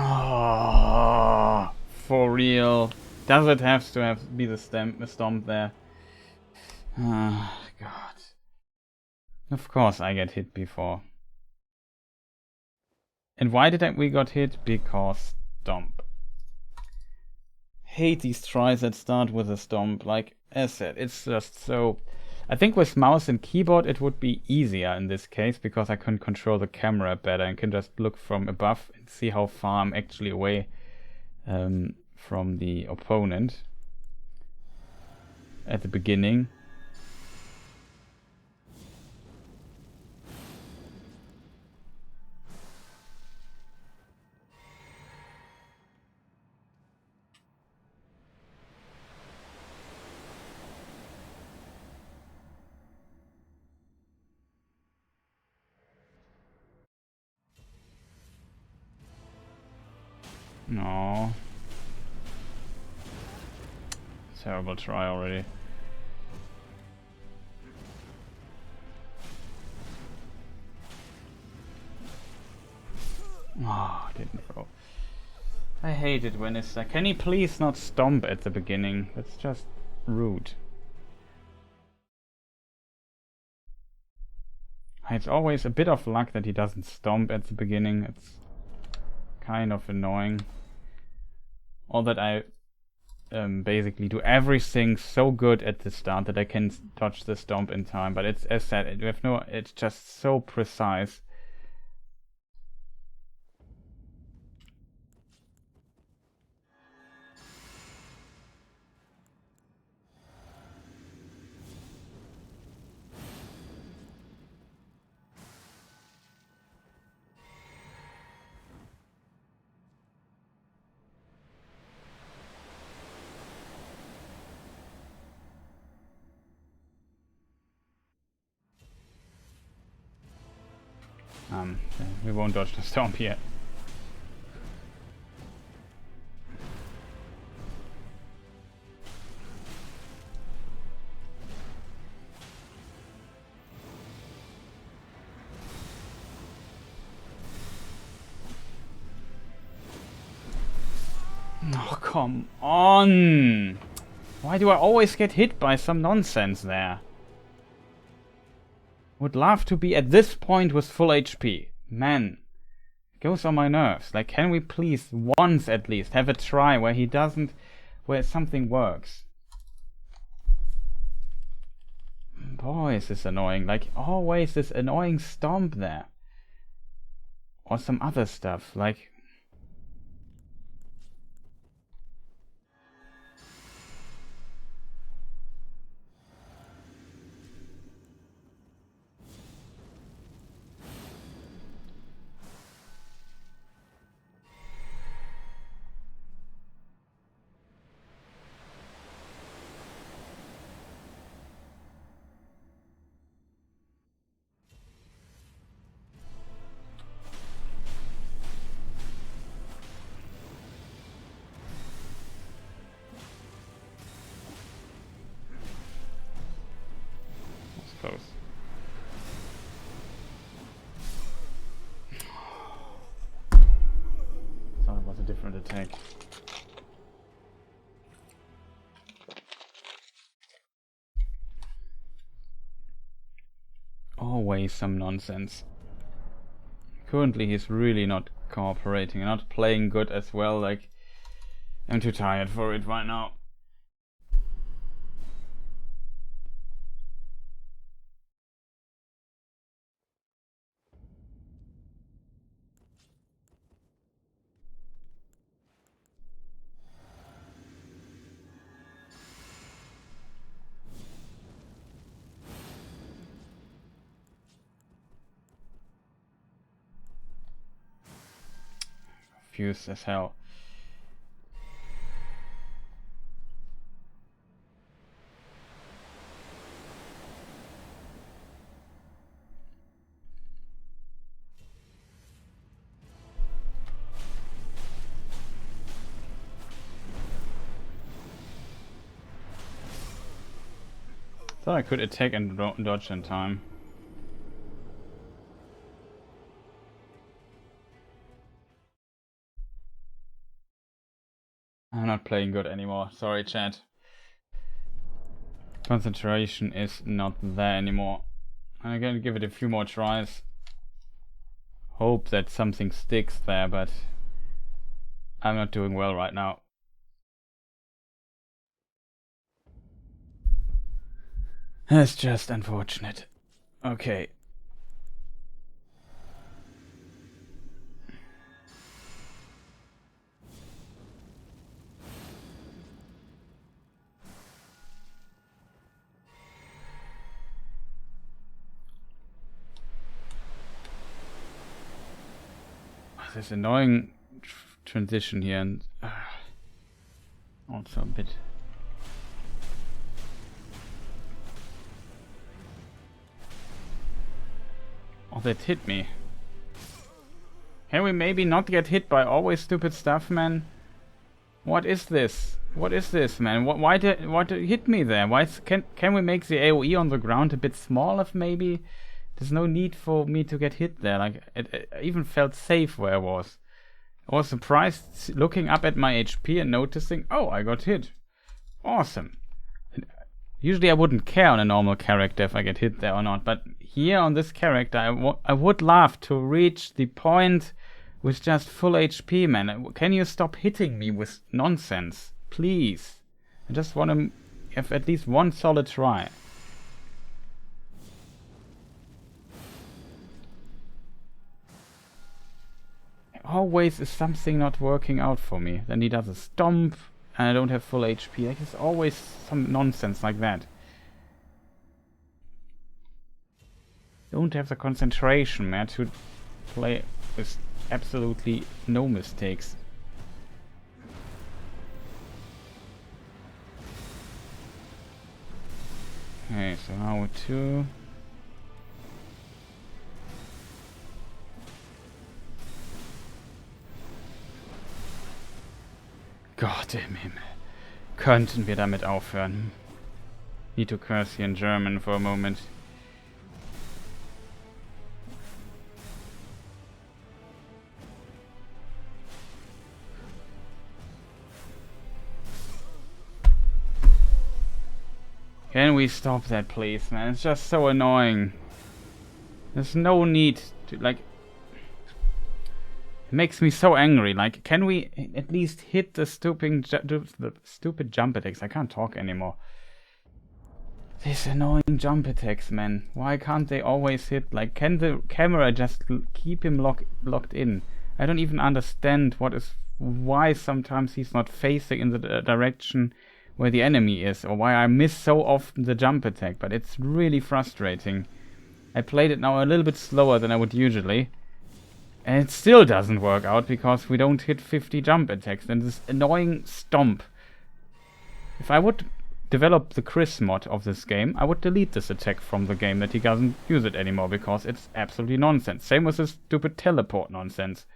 Oh, for real. Does it have to be the stomp there? Oh, God. Of course I get hit before. And why did we got hit? Because stomp. Hate these tries that start with a stomp. Like, as said, it's just so... I think with mouse and keyboard it would be easier in this case because I can control the camera better and can just look from above and see how far I'm actually away from the opponent at the beginning. No. Terrible try already. Oh, didn't throw. I hate it when it's like, can he please not stomp at the beginning? That's just rude. It's always a bit of luck that he doesn't stomp at the beginning. It's kind of annoying. Or that I basically do everything so good at the start that I can dodge the stomp in time. But it's, as said, it's just so precise. We won't dodge the stomp yet. Oh, come on! Why do I always get hit by some nonsense there? Would love to be at this point with full HP. Man, it goes on my nerves. Like, can we please once at least have a try where he doesn't, where something works? Boy, is this annoying. Like, always this annoying stomp there. Or some other stuff, like... Close. different attack. Always some nonsense. Currently he's really not cooperating, not playing good as well. Like, I'm too tired for it right now. Confused as hell. Thought I could attack and dodge in time. I'm not playing good anymore. Sorry, chat. Concentration is not there anymore. I'm gonna give it a few more tries. Hope that something sticks there, but I'm not doing well right now. That's just unfortunate. Okay. This annoying transition here, and also a bit. Oh, that hit me. Can we maybe not get hit by always stupid stuff, man? What is this? What is this, man? Why did it hit me there? Can we make the AoE on the ground a bit smaller, maybe? There's no need for me to get hit there. Like, it even felt safe where I was. I was surprised looking up at my HP and noticing, oh, I got hit. Awesome. Usually I wouldn't care on a normal character if I get hit there or not, but here on this character I would love to reach the point with just full HP, man. Can you stop hitting me with nonsense? Please. I just want to have at least one solid try. Always is something not working out for me. Then he does a stomp and I don't have full HP. Like, there's always some nonsense like that. Don't have the concentration, man, to play with absolutely no mistakes. Okay, so now we're 2. Gott im Himmel. Könnten wir damit aufhören? Need to curse here in German for a moment. Can we stop that, please, man? It's just so annoying. There's no need to, like... It makes me so angry. Like, can we at least hit the stupid jump attacks? I can't talk anymore. These annoying jump attacks, man. Why can't they always hit? Like, can the camera just keep him locked in? I don't even understand why sometimes he's not facing in the direction where the enemy is, or why I miss so often the jump attack, but it's really frustrating. I played it now a little bit slower than I would usually, and it still doesn't work out because we don't hit 50 jump attacks and this annoying stomp. If I would develop the Chris mod of this game, I would delete this attack from the game, that he doesn't use it anymore, because it's absolutely nonsense. Same with this stupid teleport nonsense.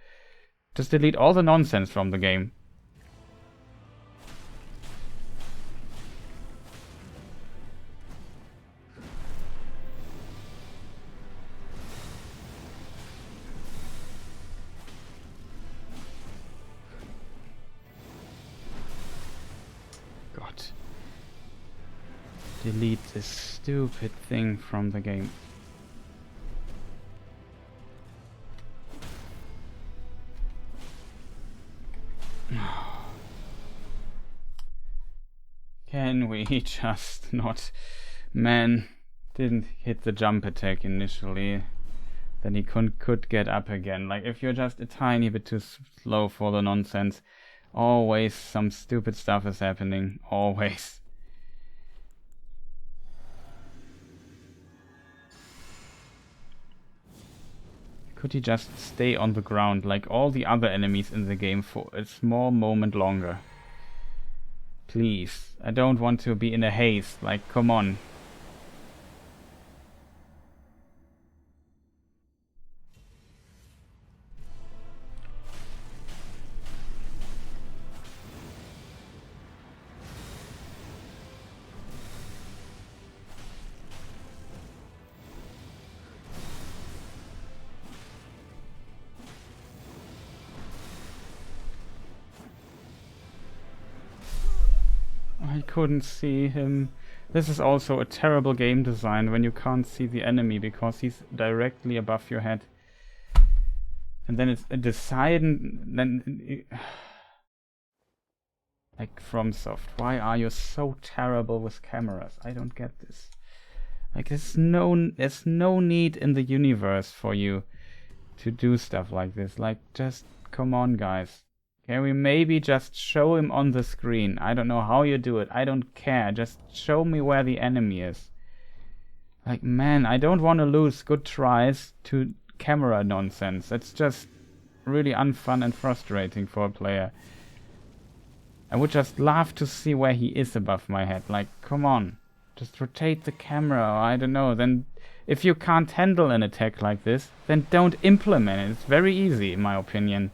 Just delete all the nonsense from the game. delete this stupid thing from the game. Can we just not... Man, didn't hit the jump attack initially. Then he could get up again. Like, if you're just a tiny bit too slow for the nonsense, always some stupid stuff is happening. Always. Could he just stay on the ground like all the other enemies in the game for a small moment longer? Please. I don't want to be in a haste. Like, come on. I couldn't see him. This is also a terrible game design when you can't see the enemy because he's directly above your head. And then it's a deciding... Then... Like, FromSoft, why are you so terrible with cameras? I don't get this. Like, there's no need in the universe for you to do stuff like this. Like, just come on, guys. Can we maybe just show him on the screen? I don't know how you do it. I don't care. Just show me where the enemy is. Like, man, I don't want to lose good tries to camera nonsense. It's just really unfun and frustrating for a player. I would just love to see where he is above my head. Like, come on. Just rotate the camera, or I don't know. Then, if you can't handle an attack like this, then don't implement it. It's very easy, in my opinion.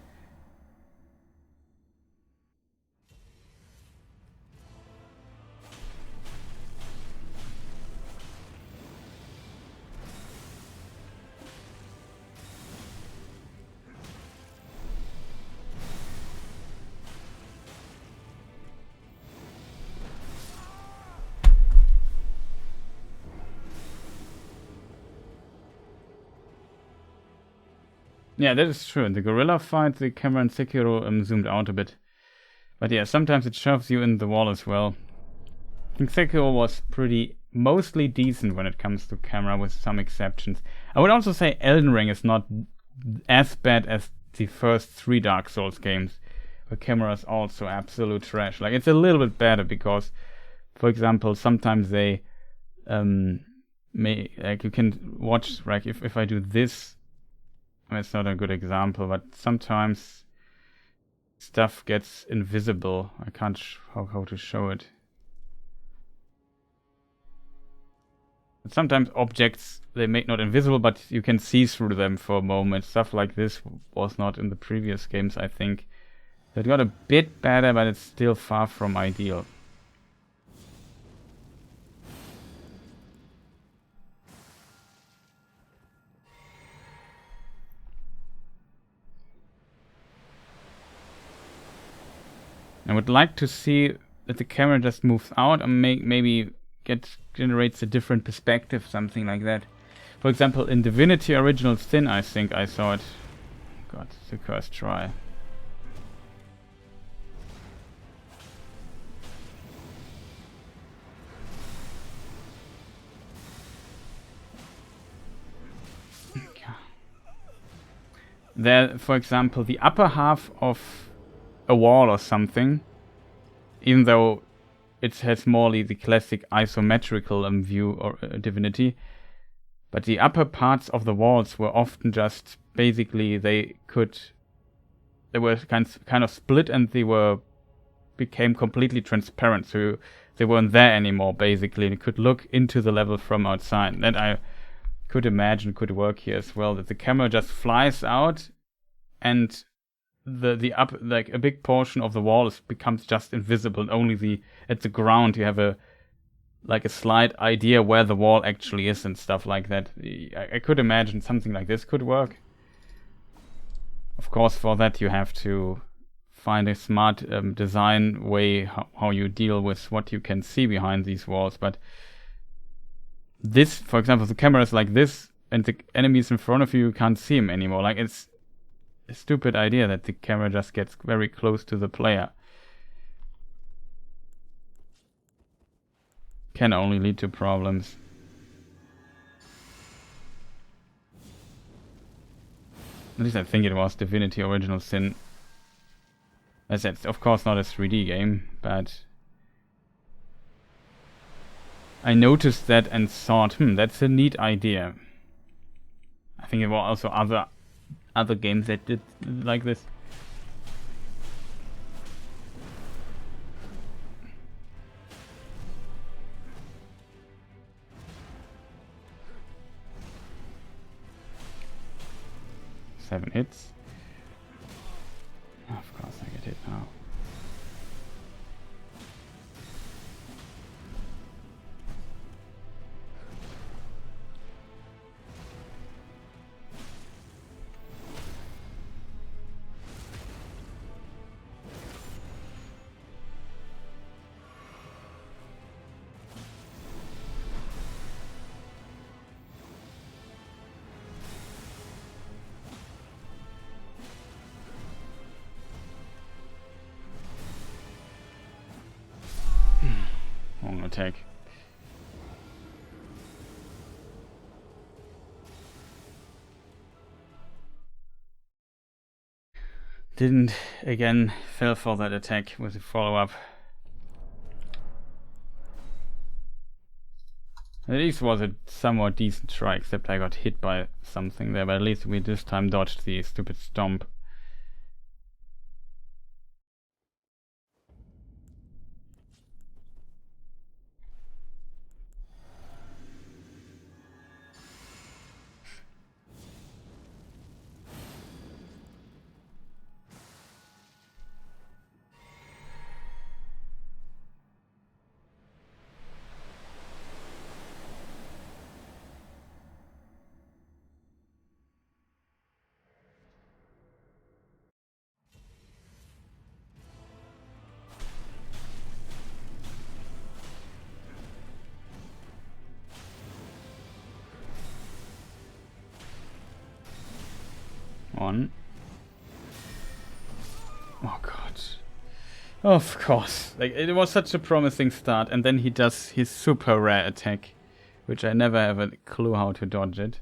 Yeah, that is true. In the gorilla fight, the camera in Sekiro zoomed out a bit. But yeah, sometimes it shoves you in the wall as well. I think Sekiro was mostly decent when it comes to camera, with some exceptions. I would also say Elden Ring is not as bad as the first 3 Dark Souls games, where camera is also absolute trash. Like, it's a little bit better because, for example, sometimes they like, you can watch, like, if I do this, it's not a good example, but sometimes stuff gets invisible. I can't how to show it. But sometimes objects, they make not invisible, but you can see through them for a moment. Stuff like this was not in the previous games, I think. It got a bit better, but it's still far from ideal. I would like to see that the camera just moves out and maybe generates a different perspective, something like that. For example, in Divinity Original Sin, I think I saw it. God, it's the cursed try. There, for example, the upper half of a wall or something, even though it has more the classic isometrical view or Divinity, but the upper parts of the walls were often just basically they were kind of split, and they became completely transparent, so they weren't there anymore basically, and you could look into the level from outside. That I could imagine could work here as well, that the camera just flies out and the up, like, a big portion of the wall becomes just invisible, and only at the ground you have a slight idea where the wall actually is and stuff like that. I could imagine something like this could work. Of course, for that you have to find a smart design way how you deal with what you can see behind these walls, but this, for example, the camera is like this, and the enemies in front of you can't see him anymore. Like, it's a stupid idea that the camera just gets very close to the player. Can only lead to problems. At least I think it was Divinity Original Sin. As it's of course not a 3D game, but I noticed that and thought, that's a neat idea. I think there were also other games that did like this. Seven hits. Of course I get hit now. Wrong attack. Didn't again fell for that attack with the follow-up. At least was a somewhat decent try, except I got hit by something there, but at least we this time dodged the stupid stomp. One. Oh god. Of course. Like, it was such a promising start, and then he does his super rare attack, which I never have a clue how to dodge it.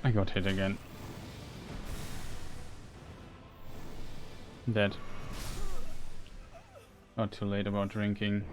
I got hit again. Dead. Not too late about drinking.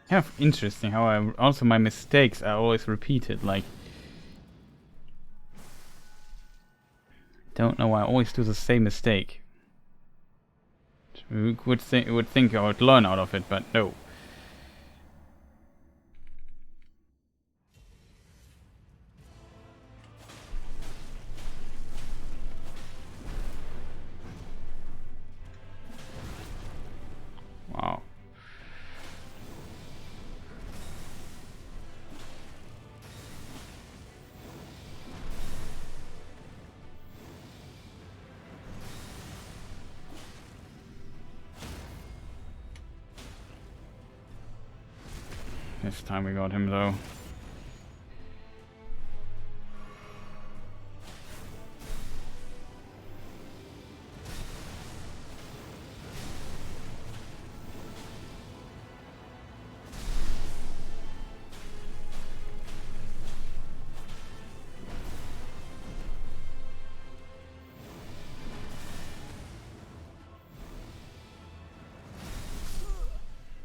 Kind of interesting how I also my mistakes are always repeated. Like, don't know why I always do the same mistake. We would think I would learn out of it, but no. Wow. This time we got him though.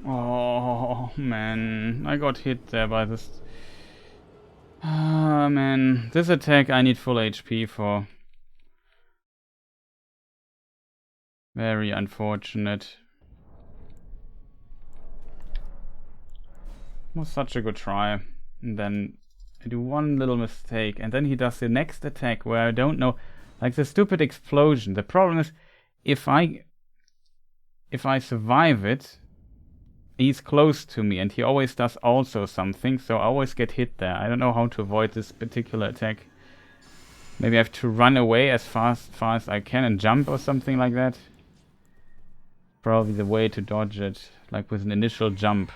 Oh man, I got hit there by this. Ah man, this attack I need full HP for. Very unfortunate. Was such a good try. And then I do one little mistake, and then he does the next attack where I don't know, like the stupid explosion. The problem is, if I survive it, he's close to me, and he always does also something, so I always get hit there. I don't know how to avoid this particular attack. Maybe I have to run away as far as I can and jump or something like that. Probably the way to dodge it, like with an initial jump.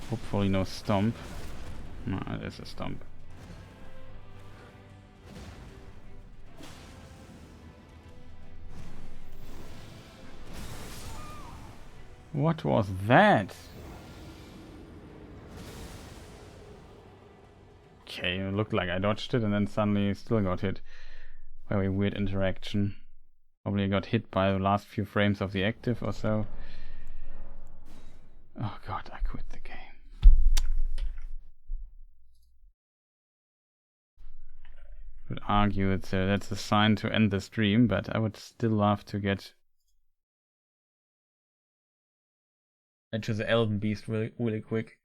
Hopefully no stomp. No, it is a stomp. What was that? Okay, it looked like I dodged it and then suddenly still got hit. Very weird interaction. Probably got hit by the last few frames of the active or so. Oh god, I quit the game. Could argue that's a sign to end the stream, but I would still love to get into the Elden Beast really quick.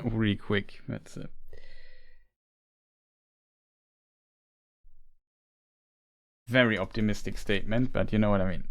Really quick, that's a very optimistic statement, but you know what I mean.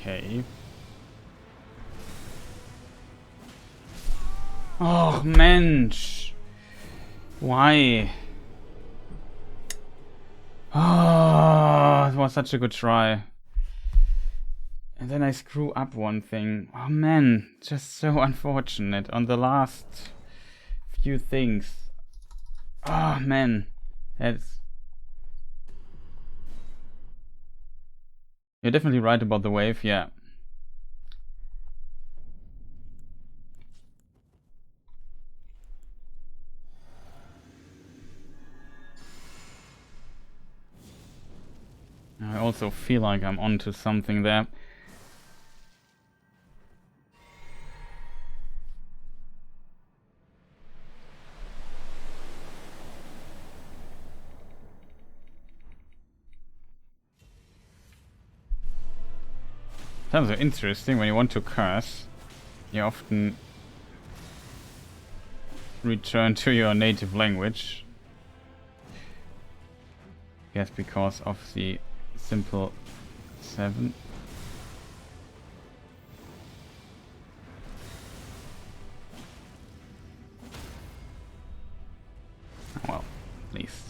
Okay. Oh, Mensch. Why? Oh, it was such a good try. And then I screw up one thing. Oh man, just so unfortunate on the last few things. Oh man, that's... You're definitely right about the wave, yeah. I also feel like I'm onto something there. Sounds so interesting. When you want to curse, you often return to your native language. I guess because of the simple 7. Well, at least.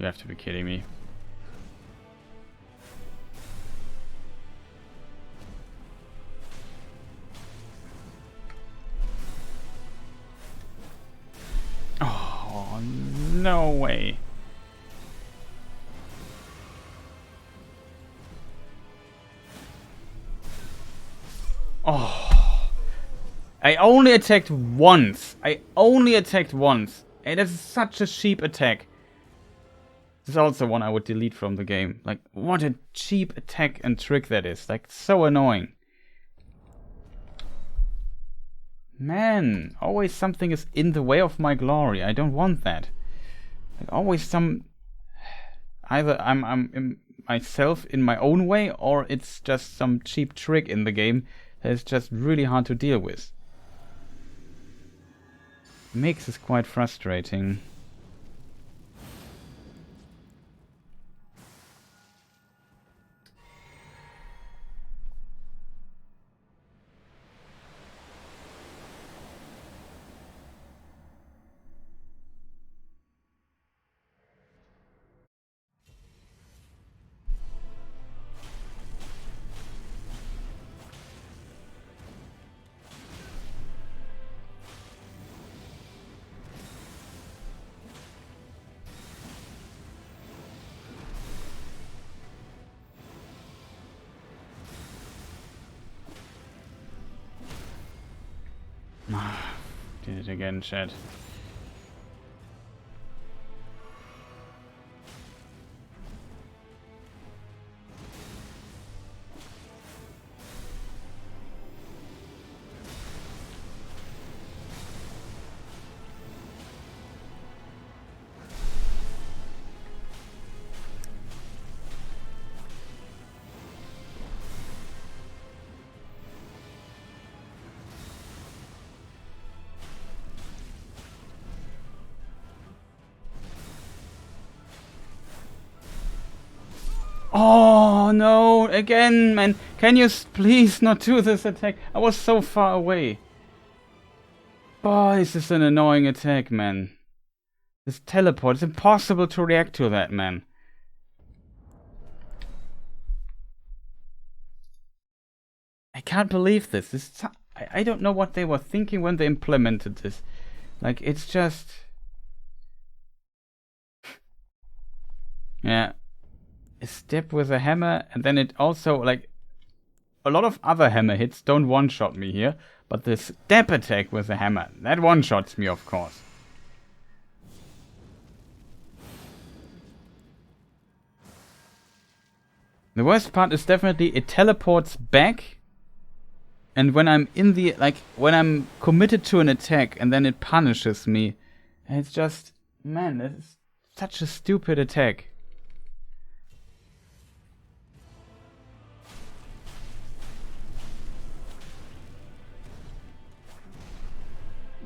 have to be kidding me. Oh, no way. Oh. I only attacked once. And it's such a cheap attack. This is also one I would delete from the game. Like, what a cheap attack and trick that is. Like, so annoying. Man, always something is in the way of my glory. I don't want that. Like, always some... Either I'm in myself in my own way, or it's just some cheap trick in the game that is just really hard to deal with. Makes this quite frustrating. Did it again, chat. Oh no, again, man. Can you please not do this attack? I was so far away. Boy, this is an annoying attack, man. This teleport, it's impossible to react to that, man. I can't believe this. I don't know what they were thinking when they implemented this. Like, it's just... Yeah. A step with a hammer, and then it also, like, a lot of other hammer hits don't one-shot me here, but the step attack with a hammer, that one-shots me, of course. The worst part is definitely it teleports back, and when I'm in the, like, when I'm committed to an attack, and then it punishes me, and it's just, man, this is such a stupid attack.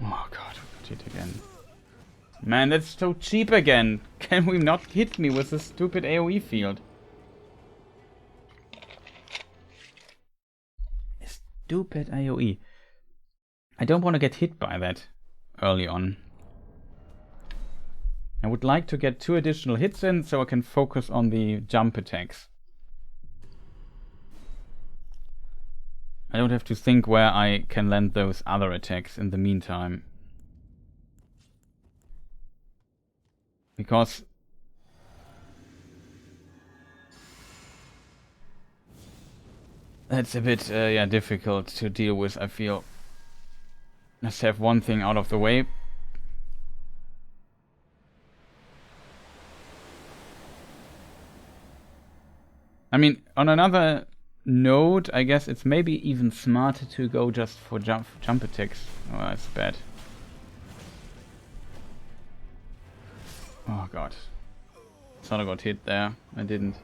Oh god, it again. Man, that's so cheap again. Can we not hit me with this stupid AoE field? Stupid AoE. I don't want to get hit by that early on. I would like to get 2 additional hits in so I can focus on the jump attacks. I don't have to think where I can land those other attacks in the meantime. Because that's a bit yeah, difficult to deal with, I feel. Let's have one thing out of the way. I mean, on another note, I guess it's maybe even smarter to go just for jump attacks. Oh, that's bad. Oh god. Thought I got hit there. I didn't.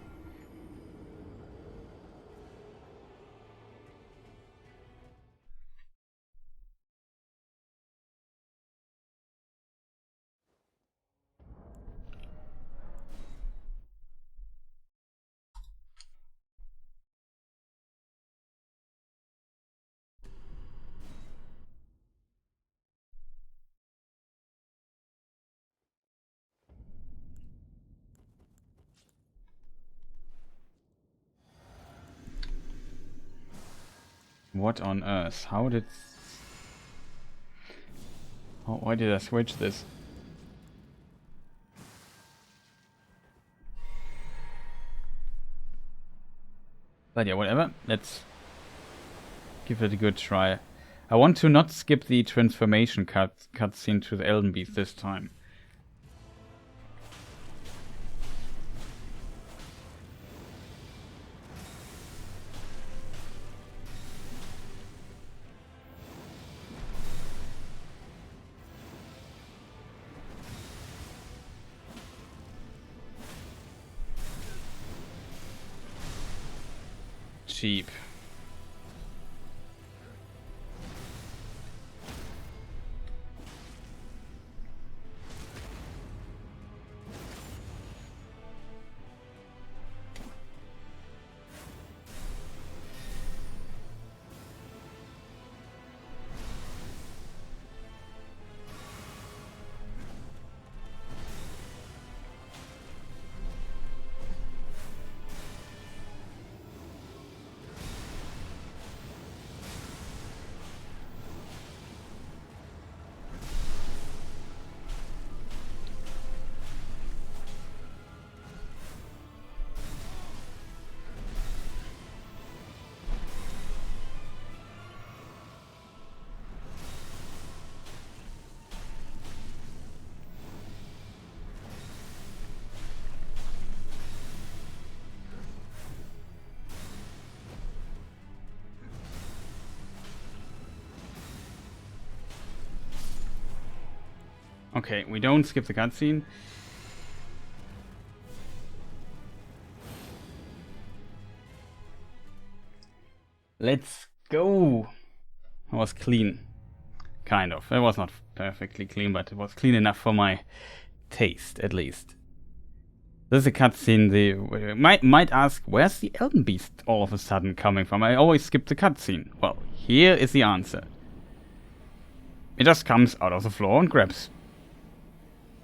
What on earth? How did... Oh, why did I switch this? But yeah, whatever. Let's give it a good try. I want to not skip the transformation cutscene to the Elden Beast this time. Cheap. Okay, we don't skip the cutscene. Let's go! It was clean. Kind of. It was not perfectly clean, but it was clean enough for my taste, at least. This is a cutscene. The might ask, where's the Elden Beast all of a sudden coming from? I always skip the cutscene. Well, here is the answer. It just comes out of the floor and grabs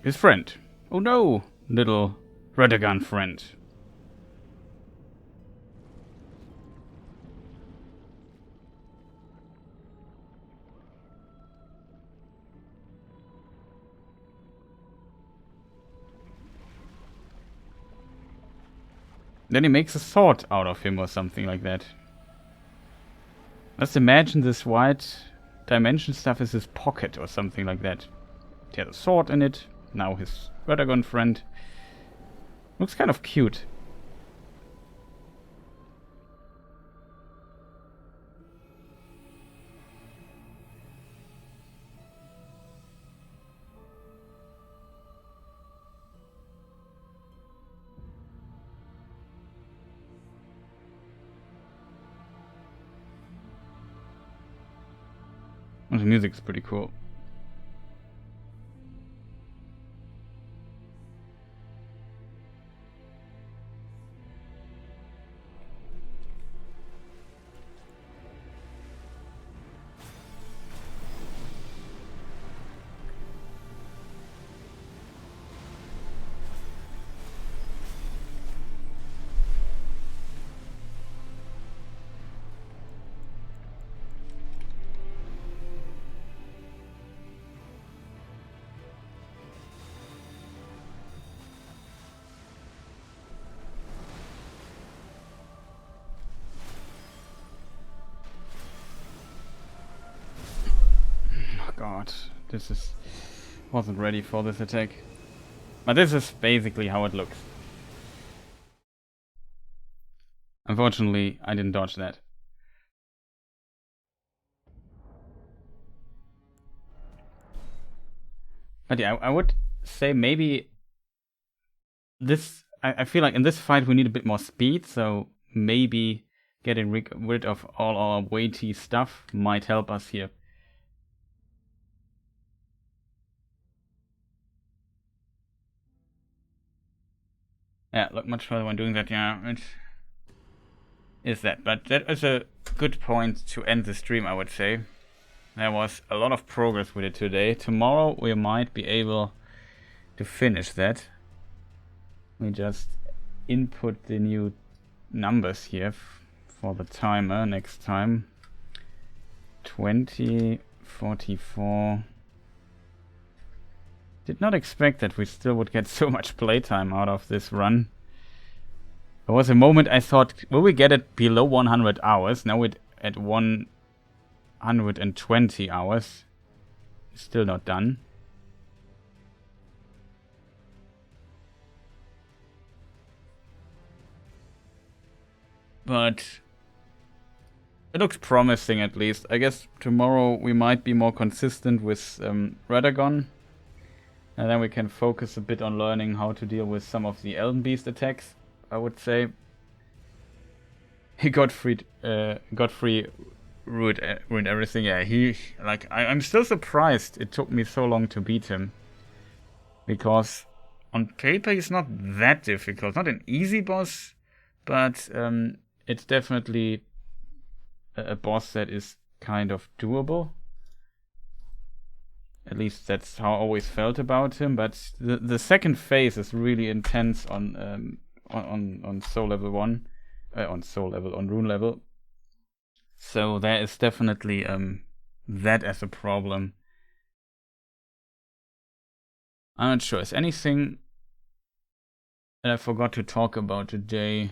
his friend. Oh no, little Radagon friend. Then he makes a sword out of him or something like that. Let's imagine this white dimension stuff is his pocket or something like that. He has a sword in it. Now his Radagon friend. Looks kind of cute. And the music's pretty cool. God, wasn't ready for this attack. But this is basically how it looks. Unfortunately, I didn't dodge that. But yeah, I would say maybe this... I feel like in this fight we need a bit more speed, so maybe getting rid of all our weighty stuff might help us here. Yeah, look much further when doing that, yeah, it is that. But that is a good point to end the stream, I would say. There was a lot of progress with it today. Tomorrow we might be able to finish that. We just input the new numbers here for the timer next time. 20, 44. Did not expect that we still would get so much playtime out of this run. There was a moment I thought, will we get it below 100 hours? Now we're at 120 hours. Still not done. But it looks promising, at least. I guess tomorrow we might be more consistent with Radagon. And then we can focus a bit on learning how to deal with some of the Elden Beast attacks, I would say. Godfrey ruined everything. Yeah, I'm still surprised it took me so long to beat him. Because on paper he's not that difficult. Not an easy boss, but it's definitely a boss that is kind of doable. At least that's how I always felt about him. But the second phase is really intense on soul level 1, on rune level. So there is definitely that as a problem. I'm not sure. Is anything that I forgot to talk about today?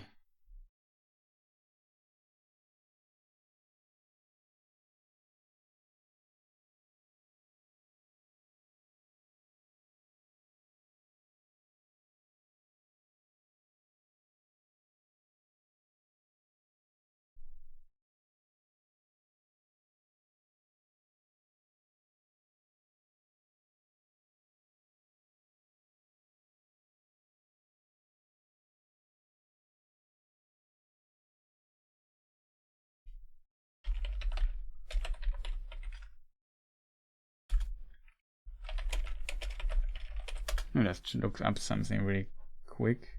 Let's look up something really quick.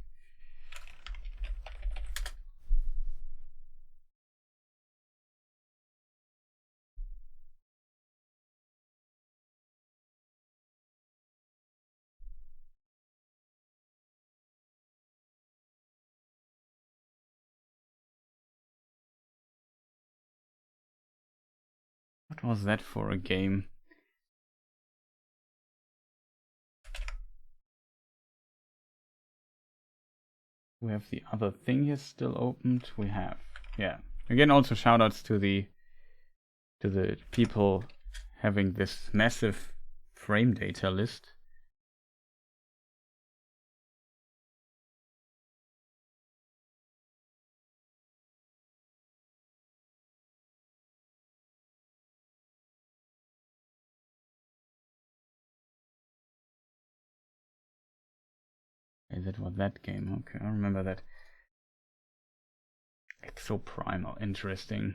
What was that for a game? We have the other thing here still opened. We have, yeah. Again, also shoutouts to the people having this massive frame data list. Is it what that game? Okay, I remember that. It's so primal, interesting.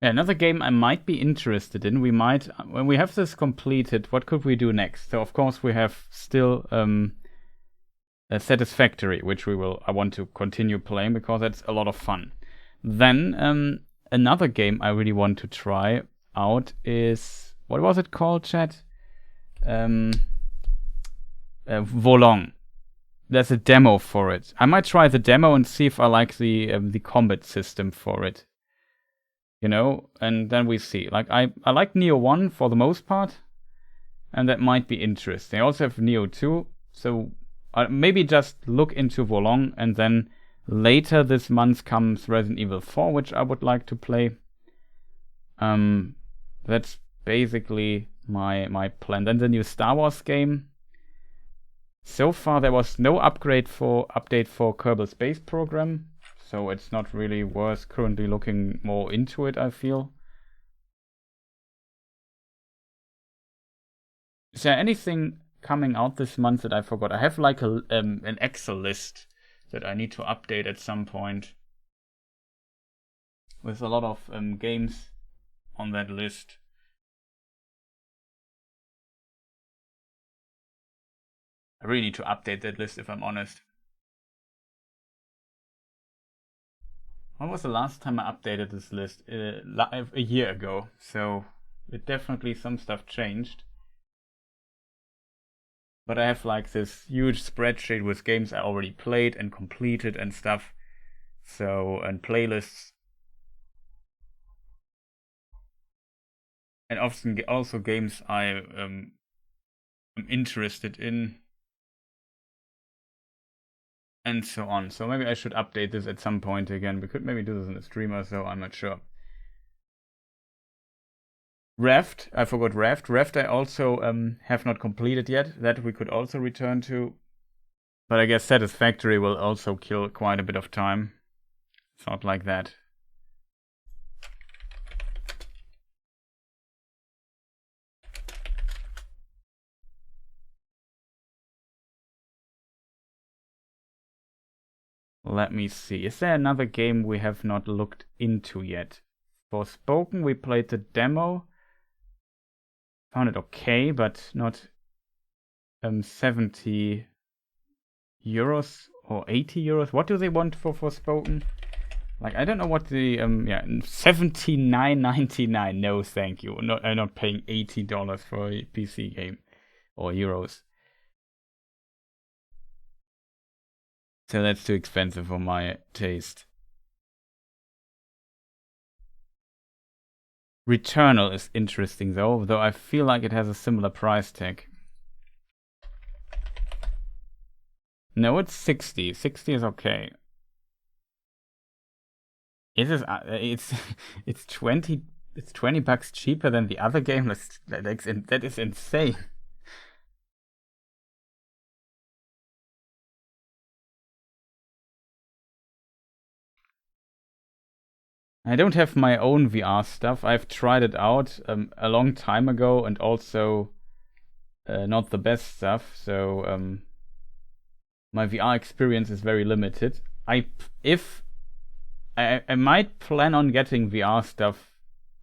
Yeah, another game I might be interested in. We might, when we have this completed, what could we do next? So of course we have still Satisfactory, which I want to continue playing because that's a lot of fun. Then another game I really want to try out is, what was it called, chat? Volong. There's a demo for it. I might try the demo and see if I like the combat system for it. You know, and then we see. Like I like Neo 1 for the most part, and that might be interesting. I also have Neo 2, so maybe just look into Volong, and then later this month comes Resident Evil 4, which I would like to play. That's basically my plan. Then the new Star Wars game. So far there was no update for Kerbal Space Program, so it's not really worth currently looking more into it, I feel. Is there anything coming out this month that I forgot? I have like an Excel list that I need to update at some point with a lot of games on that list. I really need to update that list if I'm honest. When was the last time I updated this list? A year ago, so it definitely some stuff changed. But I have like this huge spreadsheet with games I already played and completed and stuff. So, and playlists. And often also games I am interested in. And so on. So maybe I should update this at some point again. We could maybe do this in a stream or so, I'm not sure. Raft, I forgot Raft. Raft I also have not completed yet. That we could also return to. But I guess Satisfactory will also kill quite a bit of time. It's not like that. Let me see. Is there another game we have not looked into yet? Forspoken, we played the demo. Found it okay, but not 70 euros or 80 euros. What do they want for Forspoken? Like, I don't know what the 79.99. No, thank you. I'm not paying $80 for a PC game or euros. So that's too expensive for my taste. Returnal is interesting though I feel like it has a similar price tag. No, it's 60. 60 is okay. It's 20 bucks cheaper than the other game. That is insane. I don't have my own VR stuff. I've tried it out a long time ago and also not the best stuff. So my VR experience is very limited. I might plan on getting VR stuff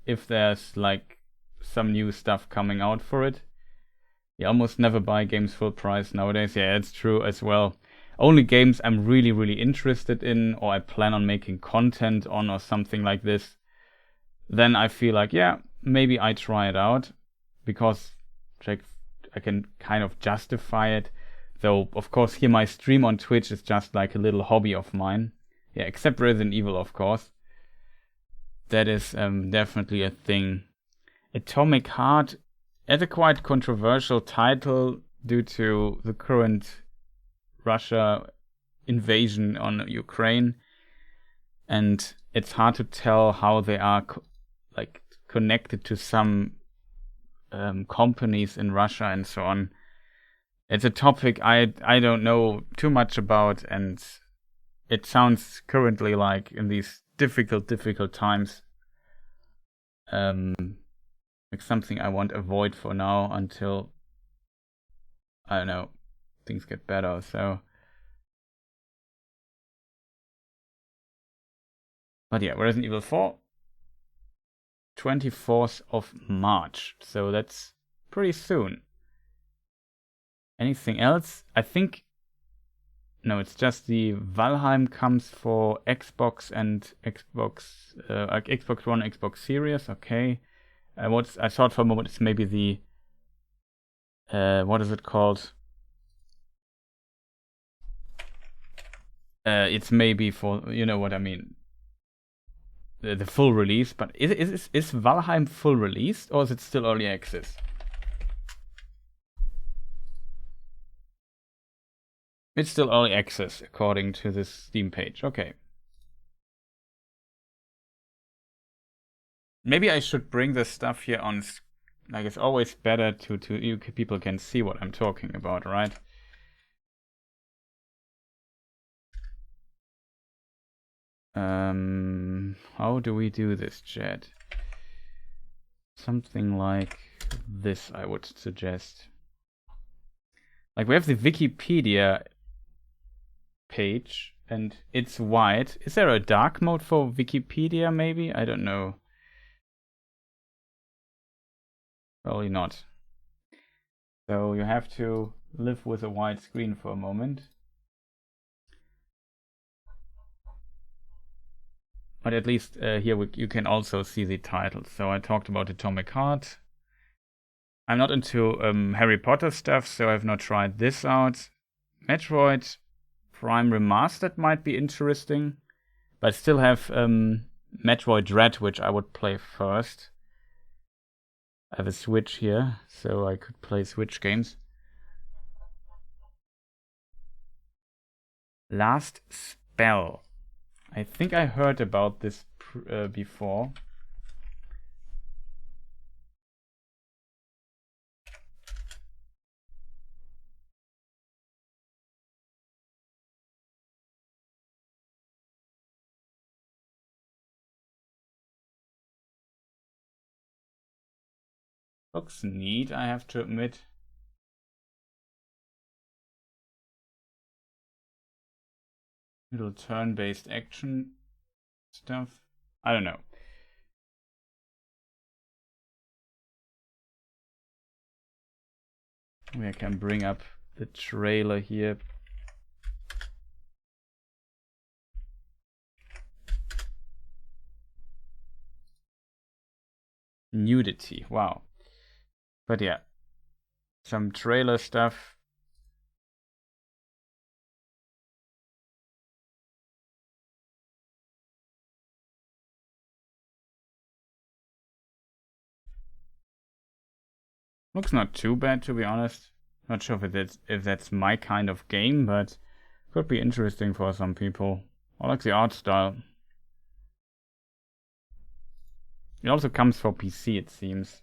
if there's like some new stuff coming out for it. You almost never buy games full price nowadays. Yeah, it's true as well. Only games I'm really, really interested in or I plan on making content on or something like this, then I feel like, yeah, maybe I try it out because I can kind of justify it. Though, of course, here my stream on Twitch is just like a little hobby of mine. Yeah, except Resident Evil, of course. That is definitely a thing. Atomic Heart is a quite controversial title due to the current Russia invasion on Ukraine, and it's hard to tell how they are connected to some companies in Russia and so on. It's a topic I don't know too much about, and it sounds currently like in these difficult times like something I want to avoid for now until, I don't know, things get better. So, but yeah, Resident Evil 4, 24th of March. So that's pretty soon. Anything else? I think, no, it's just the Valheim comes for Xbox and Xbox One, Xbox Series. Okay. I thought for a moment it's maybe the what is it called? It's maybe for, you know what I mean, the full release. But is Valheim full released or is it still early access? It's still early access according to this Steam page. Okay. Maybe I should bring this stuff here on. Like, it's always better to you people can see what I'm talking about, right? How do we do this, chat? Something like this, I would suggest. Like, we have the Wikipedia page, and it's white. Is there a dark mode for Wikipedia, maybe? I don't know. Probably not. So you have to live with a white screen for a moment. But at least here you can also see the titles. So I talked about Atomic Heart. I'm not into Harry Potter stuff, so I've not tried this out. Metroid Prime Remastered might be interesting, but I still have Metroid Dread, which I would play first. I have a Switch here, so I could play Switch games. Last Spell. I think I heard about this before. Looks neat, I have to admit. Little turn-based action stuff. I don't know. Maybe I can bring up the trailer here. Nudity, wow. But yeah, some trailer stuff. Looks not too bad, to be honest. Not sure if that's my kind of game, but could be interesting for some people. I like the art style. It also comes for PC, it seems.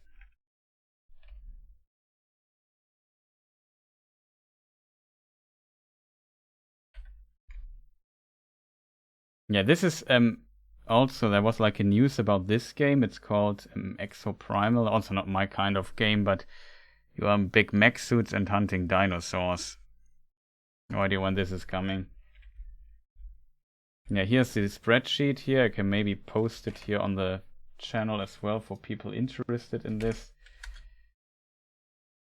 Yeah, this is also there was like a news about this game. It's called Exoprimal. Also not my kind of game, but you are big mech suits and hunting dinosaurs. No idea when this is coming. Yeah, here's the spreadsheet here. I can maybe post it here on the channel as well for people interested in this.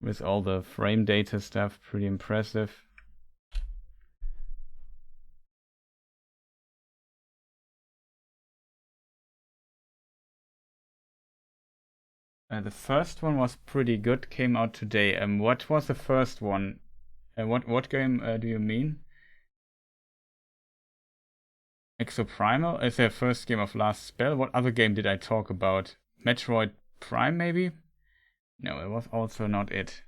With all the frame data stuff, pretty impressive. The first one was pretty good, came out today. What was the first one? What game do you mean? Exoprimal is their first game of Last Spell. What other game did I talk about? Metroid Prime, maybe? No, it was also not it.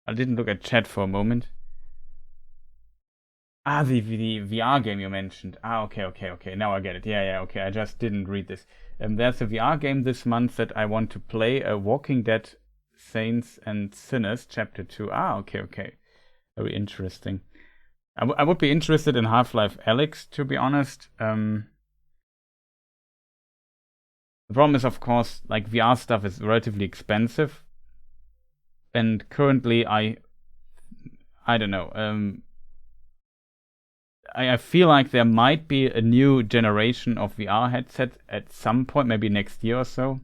I didn't look at chat for a moment. Ah, the VR game you mentioned. Ah, okay. Now I get it. Yeah, okay. I just didn't read this. There's a VR game this month that I want to play. Walking Dead Saints and Sinners, Chapter 2. Ah, okay. Very interesting. I would be interested in Half-Life Alyx, to be honest. The problem is, of course, like VR stuff is relatively expensive. And currently, I don't know. I feel like there might be a new generation of VR headset at some point, maybe next year or so.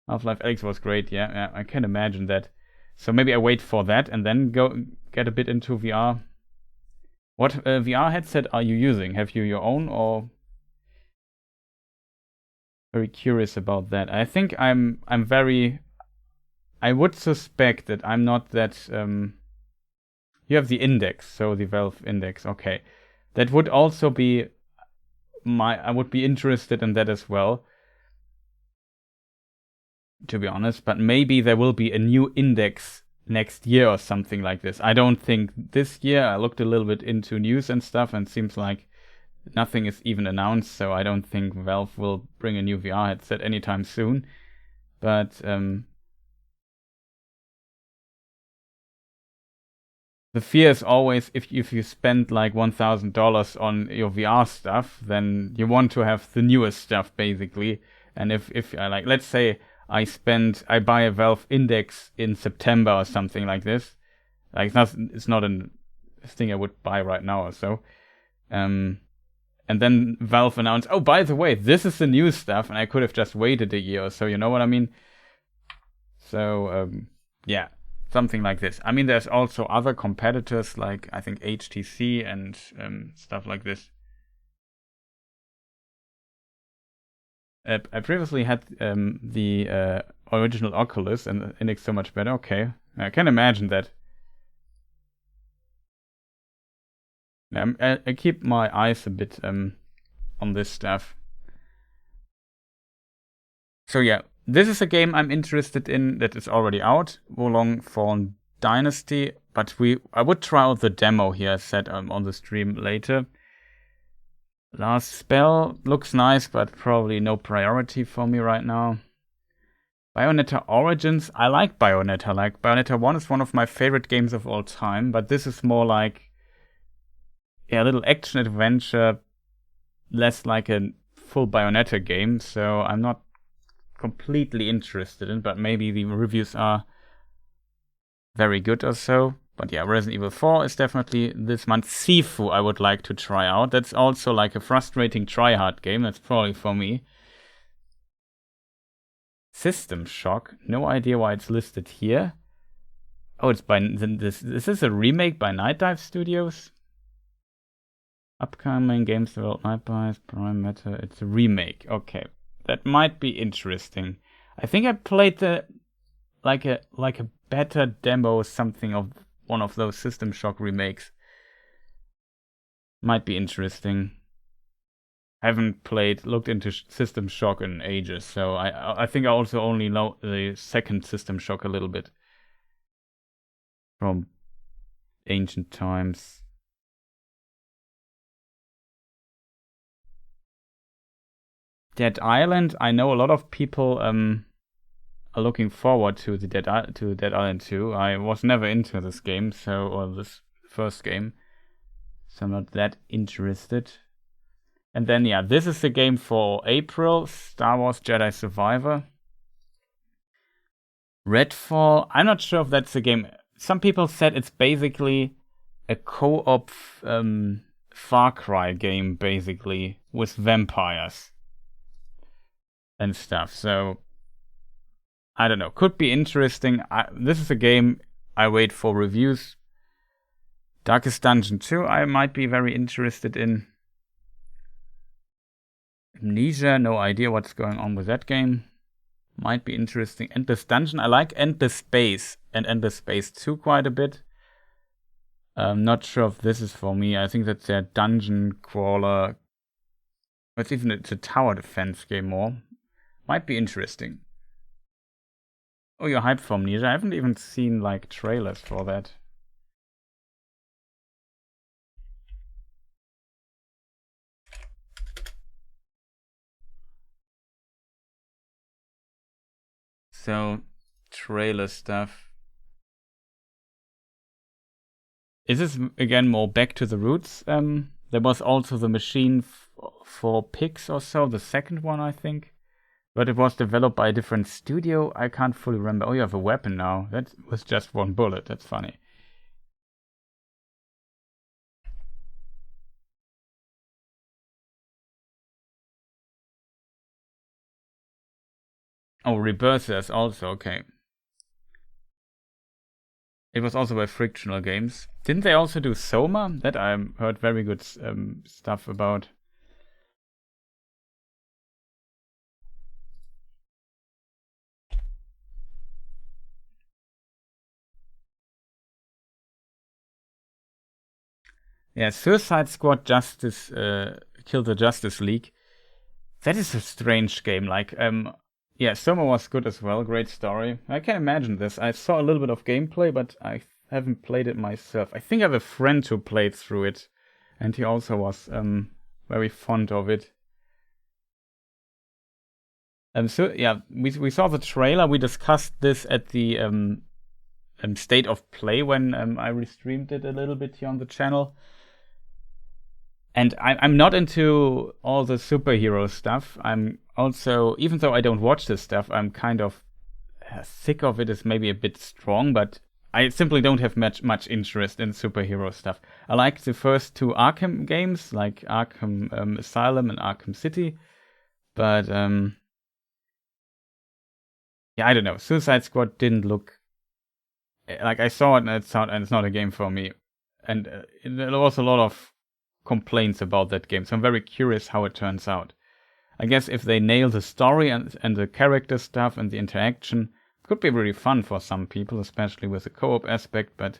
Half-Life Alyx was great, yeah, I can imagine that. So maybe I wait for that and then go get a bit into VR. What VR headset are you using? Have you your own, or? Very curious about that. I think I'm very. I would suspect that I'm not that. You have the index, so the Valve index. Okay, that would also be I would be interested in that as well, to be honest. But maybe there will be a new index next year or something like this. I don't think this year. I looked a little bit into news and stuff, and it seems like nothing is even announced. So I don't think Valve will bring a new VR headset anytime soon. But the fear is always if you spend like $1,000 on your VR stuff, then you want to have the newest stuff basically. And if I like, let's say I buy a Valve Index in September or something like this, like it's not a thing I would buy right now or so. And then Valve announced, oh, by the way, this is the new stuff, and I could have just waited a year or so. You know what I mean? So yeah. Something like this. I mean, there's also other competitors like I think HTC and stuff like this. I previously had the original Oculus, and it's so much better. Okay, I can imagine that. I keep my eyes a bit on this stuff. So yeah, this is a game I'm interested in that is already out, Wolong Fallen Dynasty, but I would try out the demo here, I said on the stream later. Last Spell looks nice, but probably no priority for me right now. Bayonetta Origins, I like Bayonetta. Like, Bayonetta 1 is one of my favorite games of all time, but this is more like a little action adventure, less like a full Bayonetta game, so I'm not completely interested in, but maybe the reviews are very good or so. But yeah, Resident Evil 4 is definitely this month. Sifu I would like to try out. That's also like a frustrating try-hard game. That's probably for me. System Shock. No idea why it's listed here. Oh, it's by this is a remake by Night Dive Studios. Upcoming games developed Night Dive, Prime Matter. It's a remake. Okay, that might be interesting. I think I played the like a better demo or something of one of those System Shock remakes. Might be interesting. I haven't looked into System Shock in ages, so I think I also only know the second System Shock a little bit from ancient times. Dead Island, I know a lot of people are looking forward to Dead Island 2. I was never into this game, or this first game, so I'm not that interested. And then yeah, this is the game for April, Star Wars Jedi Survivor. Redfall, I'm not sure if that's a game. Some people said it's basically a co-op Far Cry game, basically, with vampires and stuff. So I don't know, could be interesting. This is a game I wait for reviews. Darkest Dungeon 2 I might be very interested in. Amnesia, no idea what's going on with that game. Might be interesting. Endless Dungeon, I like Endless Space and Endless Space 2 quite a bit. Not sure if this is for me. I think that's a dungeon crawler. It's a tower defense game more. Might be interesting. Oh, you're hyped for Amnesia. I haven't even seen like trailers for that. So, trailer stuff. Is this again more back to the roots? There was also the Machine for Pigs or so, the second one I think. But it was developed by a different studio. I can't fully remember. Oh, you have a weapon now. That was just one bullet. That's funny. Oh, Remembrances also. Okay. It was also by Frictional Games. Didn't they also do Soma? That I heard very good stuff about. Yeah, Suicide Squad Justice Kill the Justice League. That is a strange game. Like, yeah, Soma was good as well. Great story. I can imagine this. I saw a little bit of gameplay, but I haven't played it myself. I think I have a friend who played through it, and he also was very fond of it. So yeah, we saw the trailer. We discussed this at the State of Play when I restreamed it a little bit here on the channel. And I'm not into all the superhero stuff. I'm also, even though I don't watch this stuff, I'm kind of sick of it is maybe a bit strong, but I simply don't have much interest in superhero stuff. I like the first two Arkham games, like Arkham Asylum and Arkham City, but yeah, I don't know. Suicide Squad didn't look like I saw it, and it's not a game for me. And there was a lot of complaints about that game, so I'm very curious how it turns out. I guess if they nail the story and the character stuff and the interaction, it could be really fun for some people, especially with the co-op aspect, but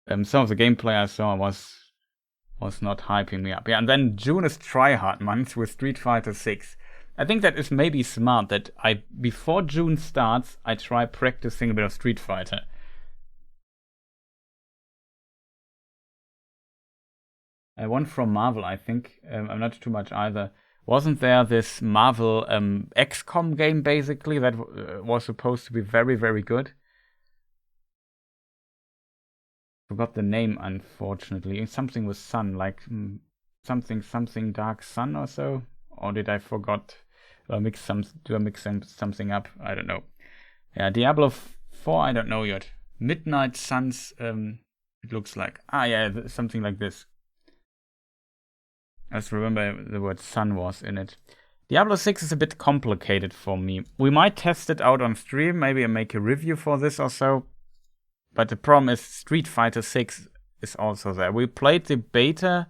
some of the gameplay I saw was not hyping me up. Yeah, and then June is tryhard month with Street Fighter 6. I think that is maybe smart that before June starts, I try practicing a bit of Street Fighter. One from Marvel, I think. I'm not too much either. Wasn't there this Marvel XCOM game, basically, that was supposed to be very, very good? Forgot the name, unfortunately. Something with Sun, like something Dark Sun or so? Or did I forgot? Do I mix something up? I don't know. Yeah, Diablo 4, I don't know yet. Midnight Suns, it looks like. Yeah, something like this. I just remember the word sun was in it. Diablo 6 is a bit complicated for me. We might test it out on stream, maybe I make a review for this or so. But the problem is Street Fighter 6 is also there. We played the beta,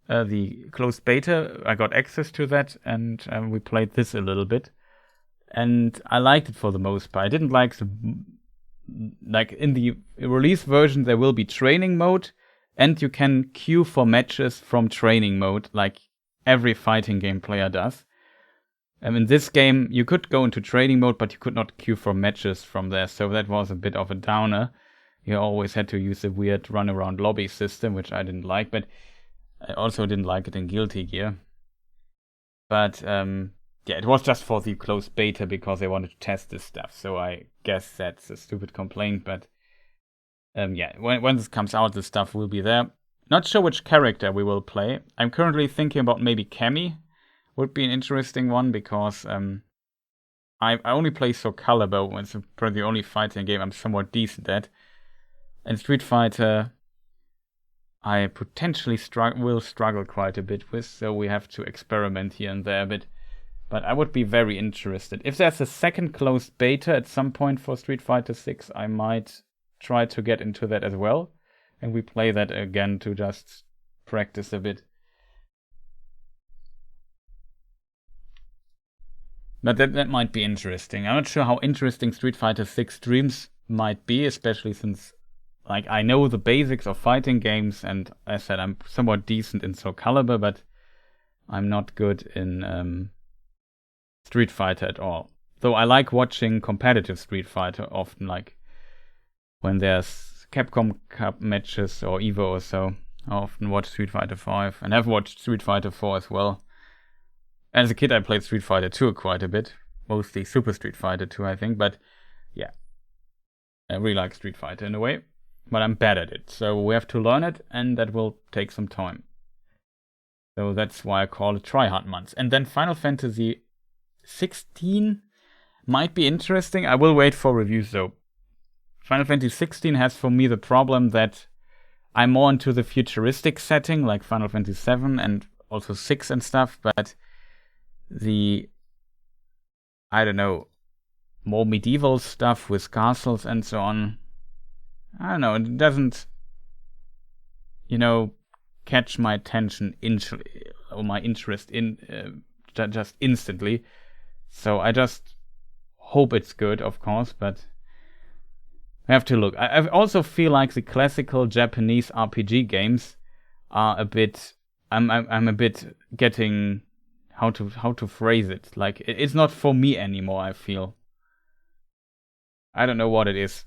the closed beta. I got access to that, and we played this a little bit. And I liked it for the most part. I didn't like in the release version there will be training mode, and you can queue for matches from training mode, like every fighting game player does. In this game, you could go into training mode, but you could not queue for matches from there, so that was a bit of a downer. You always had to use a weird run-around lobby system, which I didn't like, but I also didn't like it in Guilty Gear. But, yeah, it was just for the closed beta because they wanted to test this stuff, so I guess that's a stupid complaint, but yeah, when this comes out, this stuff will be there. Not sure which character we will play. I'm currently thinking about maybe Cammy. Would be an interesting one because I only play Soul Calibur. It's probably the only fighting game I'm somewhat decent at. And Street Fighter, I potentially will struggle quite a bit with, so we have to experiment here and there a bit. But I would be very interested. If there's a second closed beta at some point for Street Fighter 6, I might try to get into that as well. And we play that again to just practice a bit. But that might be interesting. I'm not sure how interesting Street Fighter 6 streams might be, especially since like I know the basics of fighting games, and as I said, I'm somewhat decent in Soul Calibur, but I'm not good in Street Fighter at all. Though I like watching competitive Street Fighter often, like when there's Capcom Cup matches or EVO or so. I often watch Street Fighter 5 and have watched Street Fighter 4 as well. As a kid, I played Street Fighter 2 quite a bit. Mostly Super Street Fighter 2, I think. But yeah, I really like Street Fighter in a way. But I'm bad at it. So we have to learn it, and that will take some time. So that's why I call it tryhard months. And then Final Fantasy 16 might be interesting. I will wait for reviews though. Final Fantasy 16 has for me the problem that I'm more into the futuristic setting, like Final Fantasy 7 and also 6 and stuff, but the, I don't know, more medieval stuff with castles and so on, I don't know, it doesn't, catch my attention or my interest in just instantly. So I just hope it's good, of course, but I have to look. I also feel like the classical Japanese RPG games are a bit. I'm a bit getting how to phrase it. Like it's not for me anymore. I feel. I don't know what it is.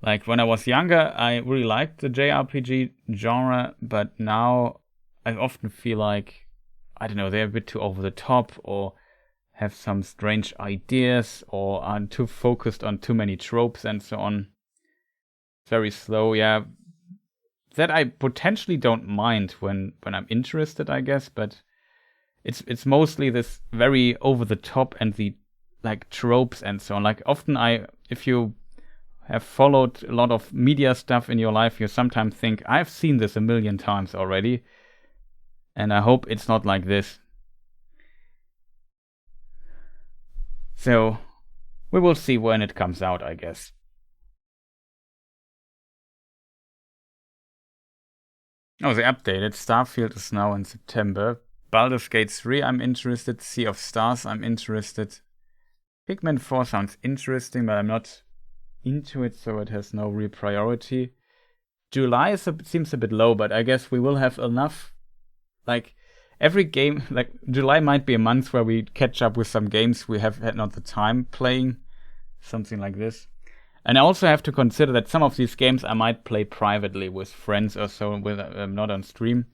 Like when I was younger, I really liked the JRPG genre, but now I often feel like I don't know, they're a bit too over the top or have some strange ideas or are too focused on too many tropes and so on. Very slow, yeah. That I potentially don't mind when I'm interested, I guess, but it's mostly this very over the top and the like tropes and so on. Like often if you have followed a lot of media stuff in your life, you sometimes think, I've seen this a million times already, and I hope it's not like this. So, we will see when it comes out, I guess. Oh, they updated. Starfield is now in September, Baldur's Gate 3 I'm interested. Sea of Stars I'm interested. Pikmin 4 sounds interesting, but I'm not into it, so it has no real priority. July seems a bit low, but I guess we will have enough. Like, every game, like, July might be a month where we catch up with some games we have had not the time playing. Something like this. And I also have to consider that some of these games I might play privately with friends or so, with not on stream.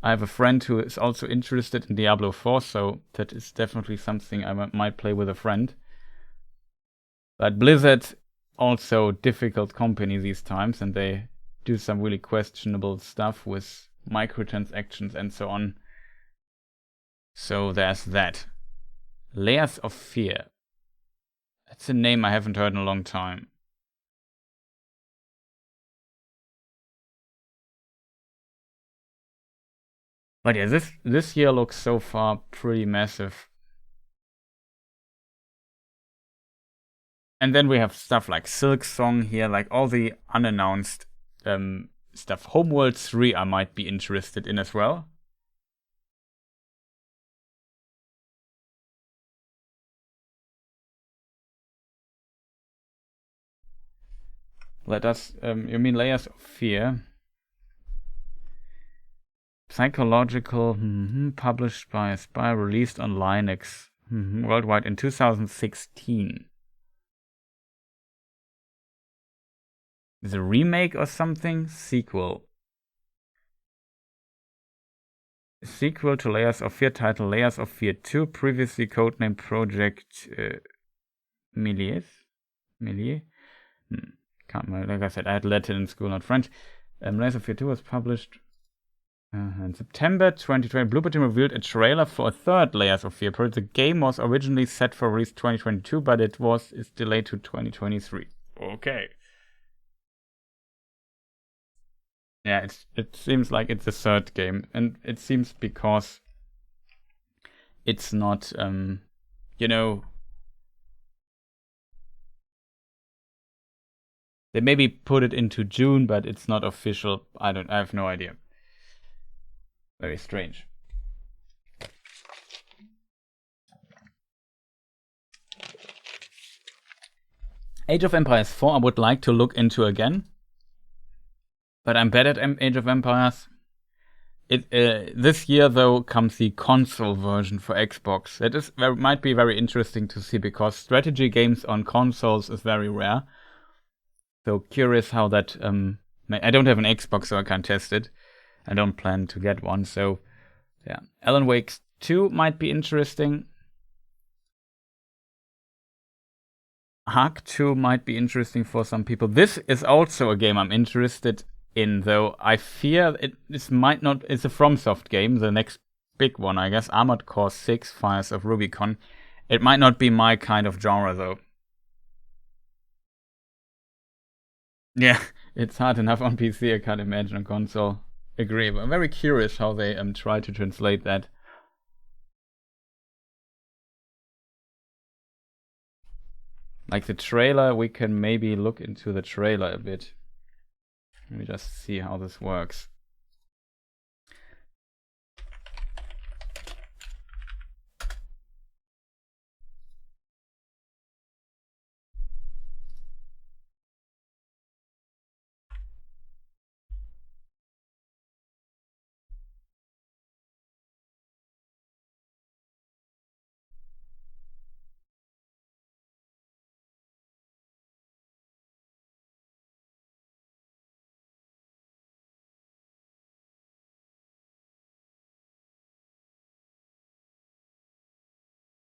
I have a friend who is also interested in Diablo 4, so that is definitely something I might play with a friend. But Blizzard, also difficult company these times, and they do some really questionable stuff with microtransactions and so on. So there's that. Layers of Fear. That's a name I haven't heard in a long time. But yeah, this year looks so far pretty massive. And then we have stuff like Silk Song here, like all the unannounced stuff. Homeworld 3 I might be interested in as well. Let us, you mean Layers of Fear? Psychological, published by Aspire, released on Linux worldwide in 2016. Is it a remake or something? Sequel. A sequel to Layers of Fear, titled Layers of Fear 2, previously codenamed Project Milliers? Can't remember. Like I said, I had Latin in school, not French. Layers of Fear 2 was published in September 2020. Bloober Team revealed a trailer for a third Layers of Fear project. The game was originally set for release 2022, but it's delayed to 2023. Okay. Yeah, it seems like it's a third game, and it seems because it's not, you know, they maybe put it into June, but it's not official. I have no idea. Very strange. Age of Empires 4 I would like to look into again. But I'm bad at Age of Empires. This year, though, comes the console version for Xbox. That might be very interesting to see, because strategy games on consoles is very rare. So curious how that... I don't have an Xbox, so I can't test it. I don't plan to get one, so... yeah. Alan Wake 2 might be interesting. Ark 2 might be interesting for some people. This is also a game I'm interested in, though I fear this might not. It's a FromSoft game, the next big one, I guess. Armored Core 6: Fires of Rubicon. It might not be my kind of genre, though. Yeah, it's hard enough on PC. I can't imagine on console. Agree, but I'm very curious how they try to translate that. Like the trailer, we can maybe look into the trailer a bit. Let me just see how this works.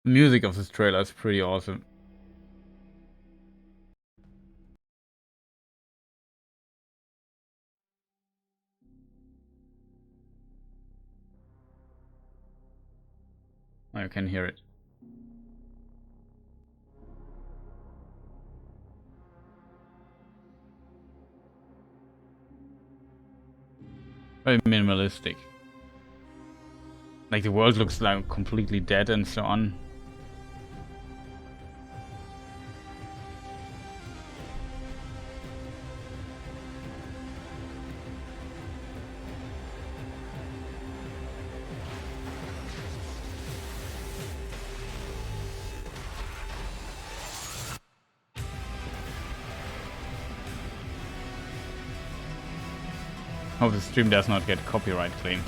The music of this trailer is pretty awesome. I can hear it. Very minimalistic. Like the world looks like completely dead and so on. Hope the stream does not get copyright claimed.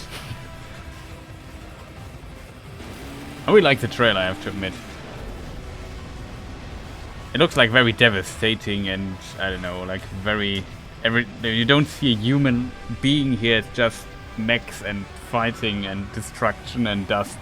I really like the trailer, I have to admit. It looks like very devastating and, I don't know, like very... you don't see a human being here, it's just mechs and fighting and destruction and dust.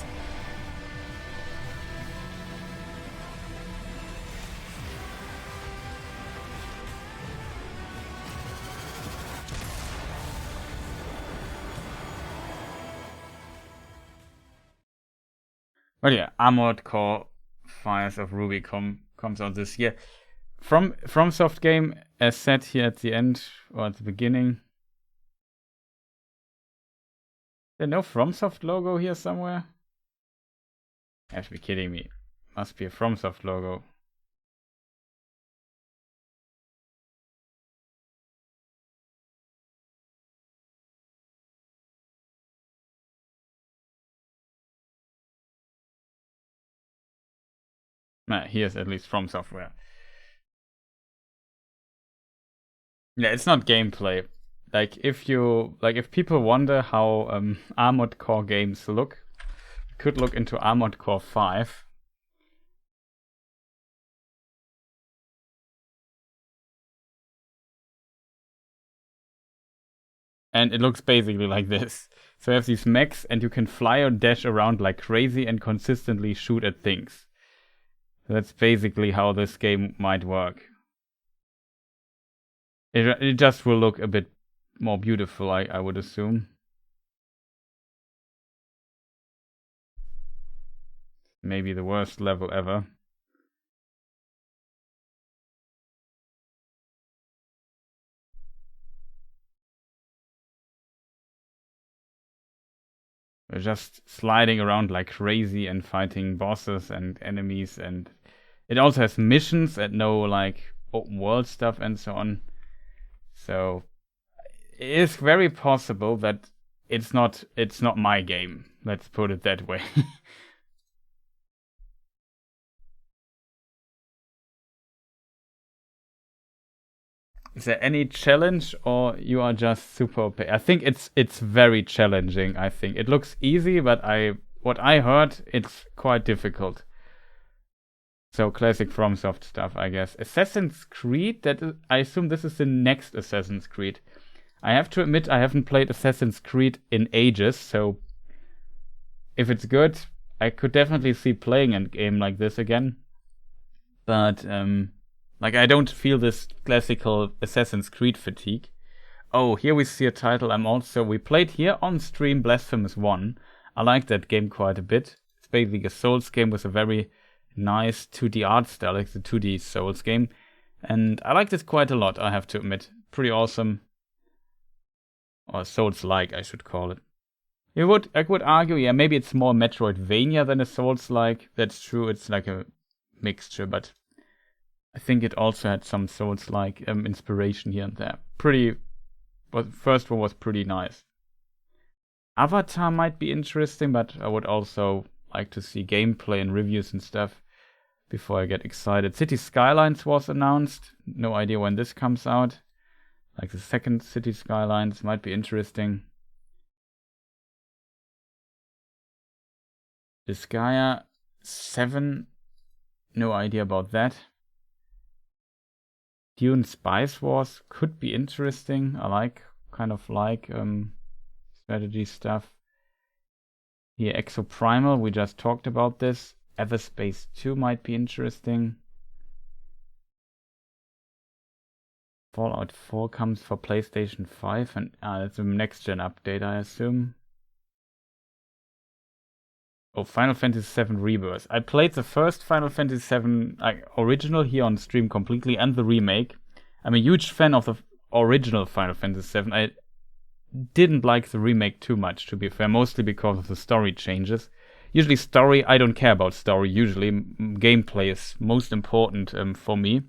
But yeah, Armored Core Fires of Ruby comes out this year. From FromSoft game, as said here at the end, or at the beginning. There's no FromSoft logo here somewhere? You have to be kidding me. Must be a FromSoft logo. Nah, here's at least From Software. Yeah, it's not gameplay. Like if people wonder how Armored Core games look, you could look into Armored Core 5. And it looks basically like this. So you have these mechs and you can fly or dash around like crazy and consistently shoot at things. That's basically how this game might work. It just will look a bit more beautiful, I would assume. Maybe the worst level ever. We're just sliding around like crazy and fighting bosses and enemies, and it also has missions and no like open world stuff and so on. So it is very possible that it's not my game. Let's put it that way. Is there any challenge, or you are just super OP? I think it's very challenging. I think it looks easy, but what I heard, it's quite difficult. So classic FromSoft stuff, I guess. Assassin's Creed. I assume this is the next Assassin's Creed. I have to admit I haven't played Assassin's Creed in ages, so if it's good, I could definitely see playing a game like this again. But like, I don't feel this classical Assassin's Creed fatigue. Oh, here we see a title we played here on stream, Blasphemous 1. I like that game quite a bit. It's basically a Souls game with a very nice 2D art style. It's a 2D Souls game. And I liked it quite a lot, I have to admit. Pretty awesome. Or Souls-like, I should call it. I could argue, yeah, maybe it's more Metroidvania than a Souls-like. That's true, it's like a mixture, but I think it also had some Souls-like inspiration here and there. First one was pretty nice. Avatar might be interesting, but I would also like to see gameplay and reviews and stuff before I get excited. City Skylines was announced. No idea when this comes out. Like the second City Skylines might be interesting. Disgaea 7. No idea about that. Dune Spice Wars could be interesting. I like strategy stuff. Here, Exoprimal, we just talked about this. Everspace 2 might be interesting. Fallout 4 comes for PlayStation 5, and that's a next-gen update, I assume. Oh, Final Fantasy VII Rebirth. I played the first Final Fantasy VII original here on stream completely, and the remake. I'm a huge fan of the original Final Fantasy VII. I didn't like the remake too much, to be fair, mostly because of the story changes. Usually story, I don't care about story, usually. Gameplay is most important for me.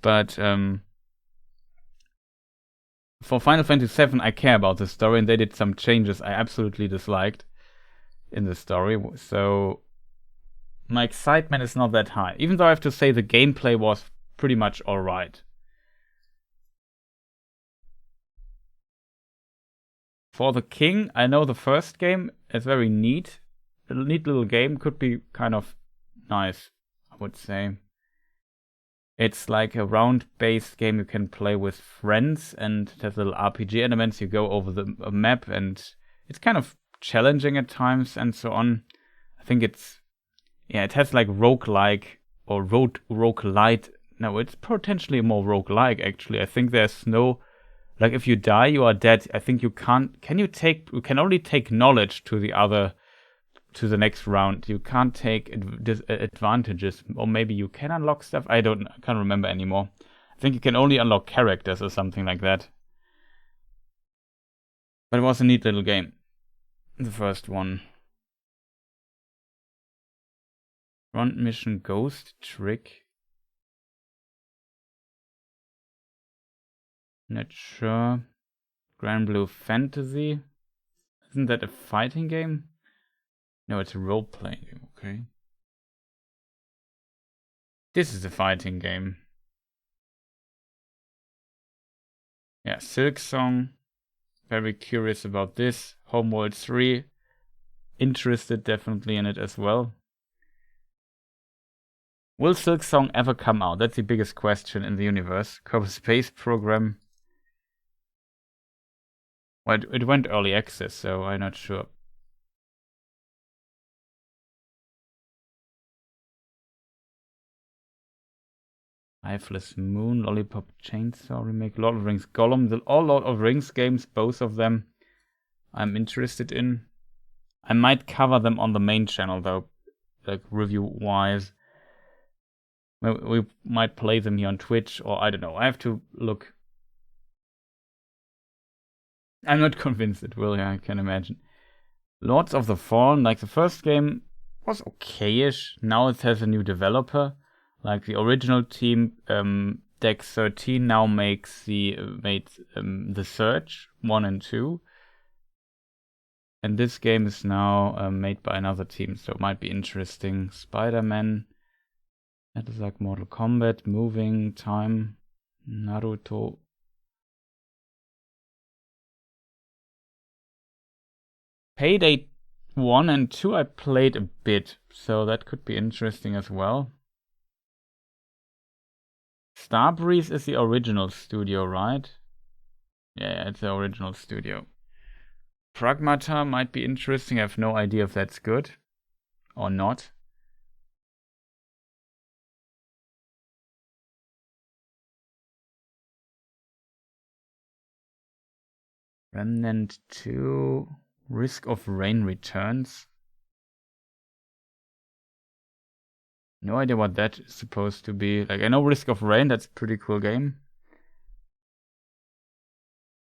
But for Final Fantasy VII, I care about the story, and they did some changes I absolutely disliked in the story, so my excitement is not that high, even though I have to say the gameplay was pretty much alright. For the king, I know the first game is very neat. A neat little game, could be kind of nice, I would say. It's like a round-based game you can play with friends, and it has little RPG elements. You go over the map, and it's kind of challenging at times and so on. I think it's, yeah, it has like roguelike or roguelite. No, it's potentially more roguelike actually. I think there's no, like if you die, you are dead. I think you can't, you can only take knowledge to the next round. You can't take advantages, or maybe you can unlock stuff. I can't remember anymore. I think you can only unlock characters or something like that. But it was a neat little game. The first one. Front mission ghost trick. Not sure. Grand Blue Fantasy. Isn't that a fighting game? No, it's a role-playing game, okay. This is a fighting game. Yeah, Silk Song. Very curious about this. Homeworld 3. Interested definitely in it as well. Will Silk Song ever come out? That's the biggest question in the universe. Kerbal Space Program. Well, it went early access, so I'm not sure. Lifeless Moon, Lollipop Chainsaw Remake, Lord of the Rings Gollum, all Lord of the Rings games, both of them I'm interested in. I might cover them on the main channel though, like review-wise. We might play them here on Twitch, or I don't know. I have to look. I'm not convinced it will, yeah, I can imagine. Lords of the Fallen, like the first game was okay-ish. Now it has a new developer. Like the original team, Dex 13 now made The Search 1 and 2. And this game is now made by another team, so it might be interesting. Spider-Man. That is like Mortal Kombat, Moving, Time, Naruto. Payday 1 and 2 I played a bit, so that could be interesting as well. Starbreeze is the original studio, right? Yeah, it's the original studio. Pragmata might be interesting. I have no idea if that's good or not. Remnant 2, Risk of Rain returns. No idea what that is supposed to be. Like, I know Risk of Rain, that's a pretty cool game.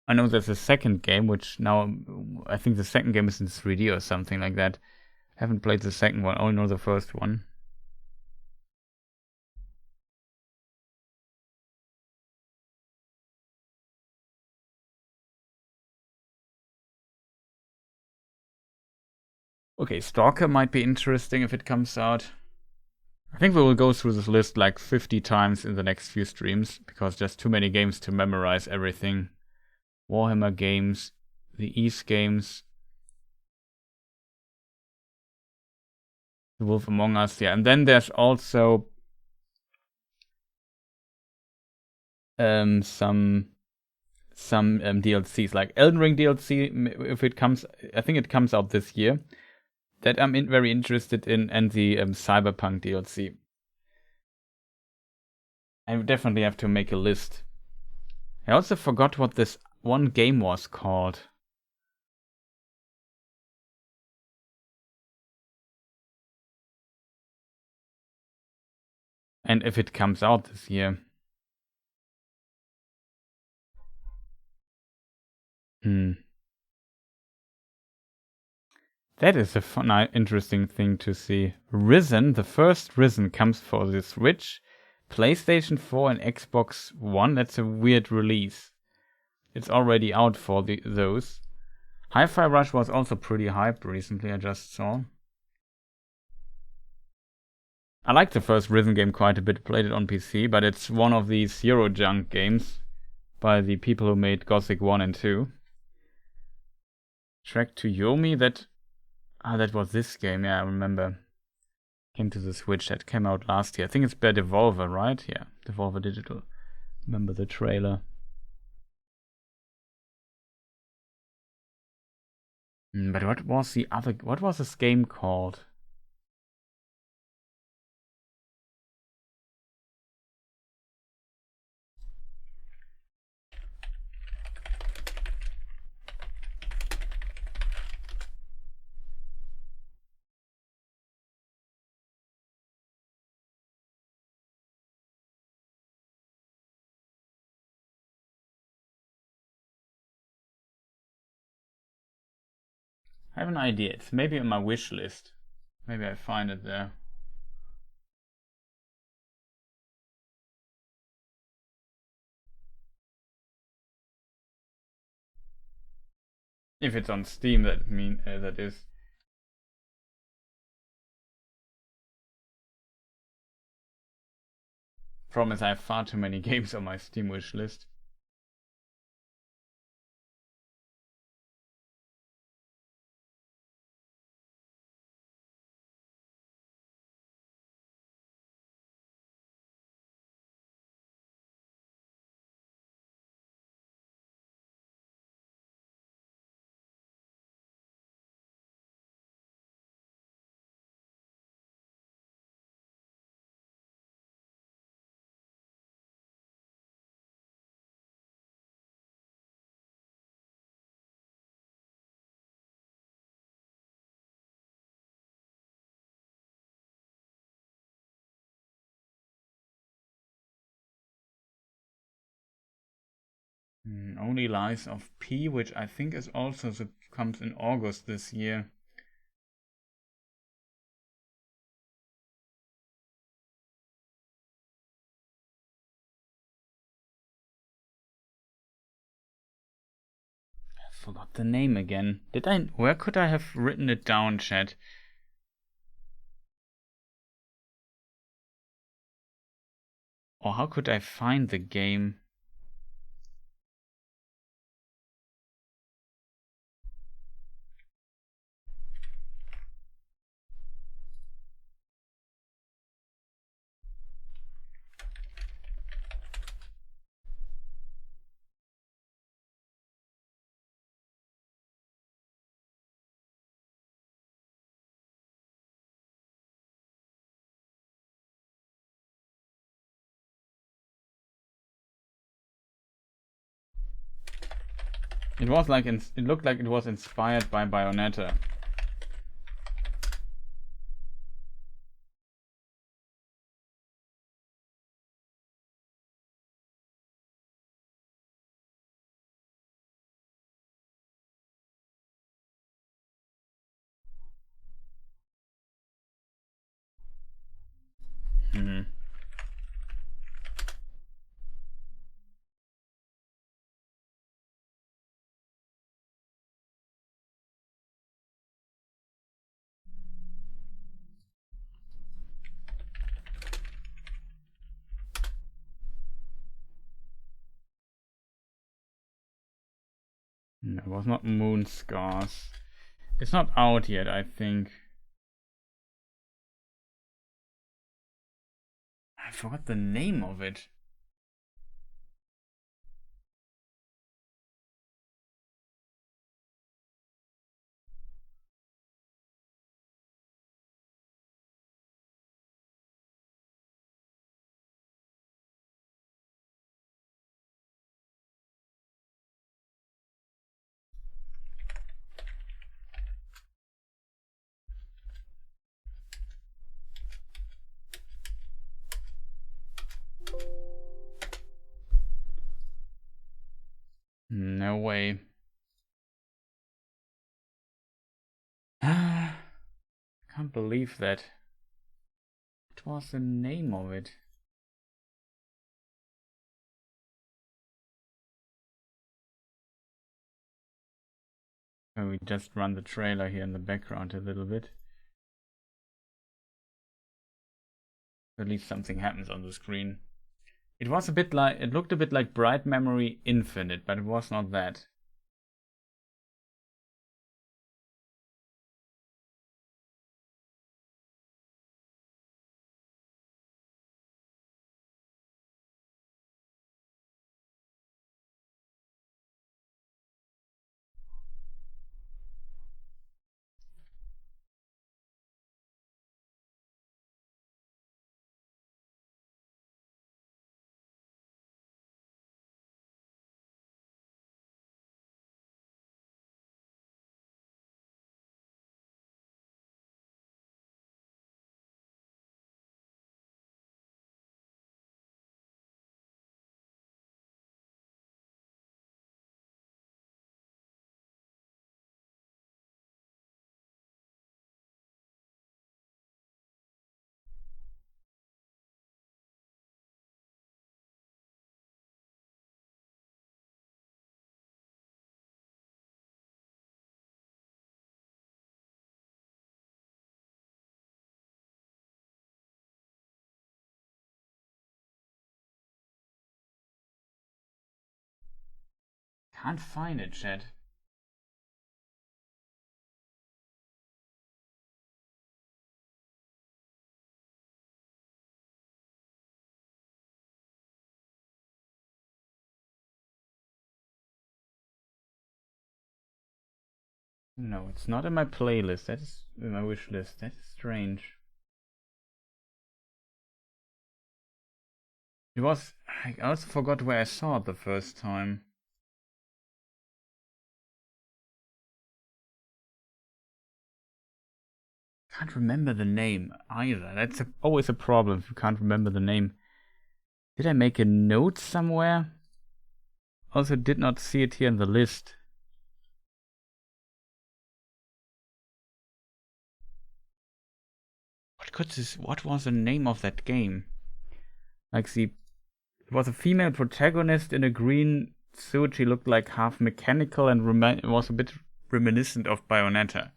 I know there's a second game, which now, I think the second game is in 3D or something like that. I haven't played the second one, only know the first one. Okay, Stalker might be interesting if it comes out. I think we will go through this list like 50 times in the next few streams, because there's too many games to memorize everything. Warhammer games, the Ys games, The Wolf Among Us, yeah. And then there's also some DLCs, like Elden Ring DLC, if it comes, I think it comes out this year, that I'm very interested in, and the Cyberpunk DLC. I definitely have to make a list. I also forgot what this one game was called. And if it comes out this year. That is a fun, interesting thing to see. Risen, the first Risen comes for the Switch, PlayStation 4 and Xbox One. That's a weird release. It's already out for those. Hi-Fi Rush was also pretty hyped recently, I just saw. I liked the first Risen game quite a bit, played it on PC, but it's one of these Zero Junk games by the people who made Gothic 1 and 2. Track to Yomi, that was this game, yeah, I remember. Came to the Switch, that came out last year. I think it's by Devolver, right? Yeah, Devolver Digital. Remember the trailer. But what was this game called? I have an idea. It's maybe on my wish list. Maybe I find it there. If it's on Steam, that is. Problem is, I have far too many games on my Steam wish list. Only Lies of P, which I think is also comes in August this year. I forgot the name again. Where could I have written it down, chat? Or how could I find the game? It looked like it was inspired by Bayonetta. No, it was not Moon Scars. It's not out yet, I think. I forgot the name of it. No way. Can't believe that. What was the name of it? Oh, we just run the trailer here in the background a little bit. At least something happens on the screen. It looked a bit like Bright Memory Infinite, but it was not that. Can't find it, chat. No, it's not in my playlist. That is in my wish list. That is strange. It was... I also forgot where I saw it the first time. Can't remember the name either. That's always a problem if you can't remember the name. Did I make a note somewhere? Also did not see it here in the list. What was the name of that game? Like it was a female protagonist in a green suit. She looked like half mechanical and it was a bit reminiscent of Bayonetta.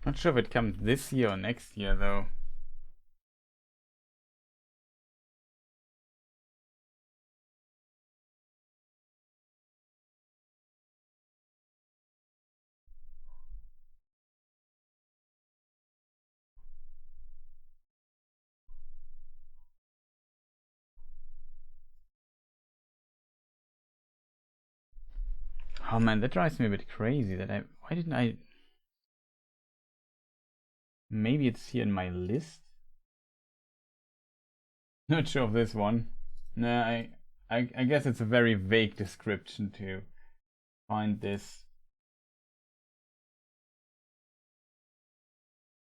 Not sure if it comes this year or next year though. Oh man, that drives me a bit crazy that why didn't I... Maybe it's here in my list? Not sure of this one. No, I guess it's a very vague description to find this.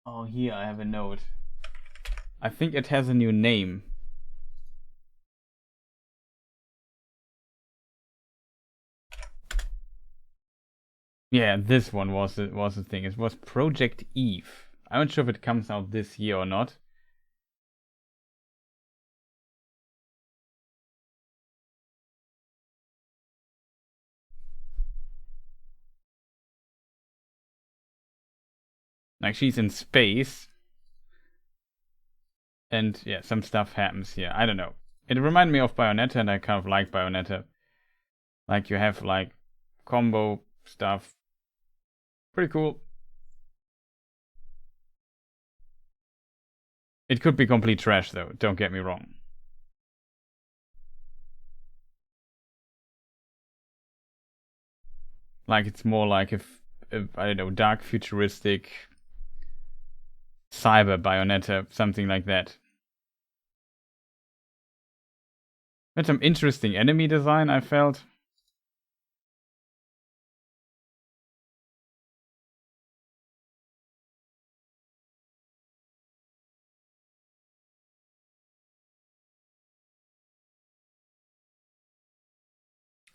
Oh, here I have a note. I think it has a new name. Yeah, this one was the thing. It was Project Eve. I'm not sure if it comes out this year or not. Like she's in space. And yeah, some stuff happens here. I don't know. It reminded me of Bayonetta and I kind of like Bayonetta. Like you have like combo stuff. Pretty cool. It could be complete trash though, don't get me wrong. Like it's more like if I don't know, dark futuristic cyber Bayonetta, something like that. Had some interesting enemy design, I felt.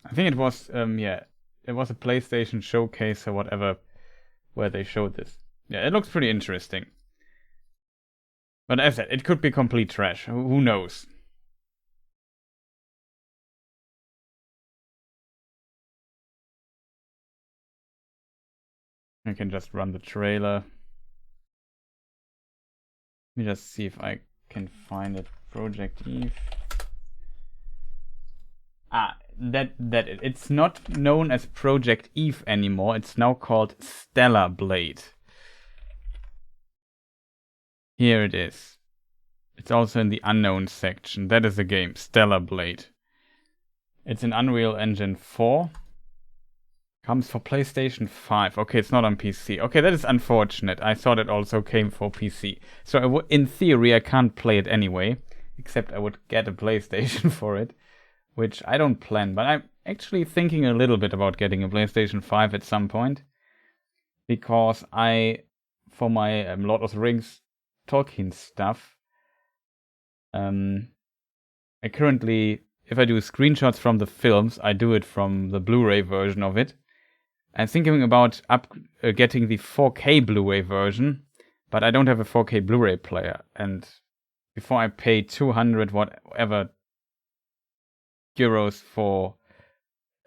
I think it was, yeah, it was a PlayStation showcase or whatever where they showed this. Yeah, it looks pretty interesting. But as I said, it could be complete trash. Who knows? I can just run the trailer. Let me just see if I can find it. Project Eve. It's not known as Project Eve anymore. It's now called Stellar Blade. Here it is. It's also in the unknown section. That is the game, Stellar Blade. It's in Unreal Engine 4. Comes for PlayStation 5. Okay, it's not on PC. Okay, that is unfortunate. I thought it also came for PC. So in theory, I can't play it anyway. Except I would get a PlayStation for it. Which I don't plan. But I'm actually thinking a little bit about getting a PlayStation 5 at some point. Because for my Lord of the Rings Tolkien stuff. I currently, if I do screenshots from the films, I do it from the Blu-ray version of it. I'm thinking about getting the 4K Blu-ray version, but I don't have a 4K Blu-ray player. And before I pay 200 whatever euros for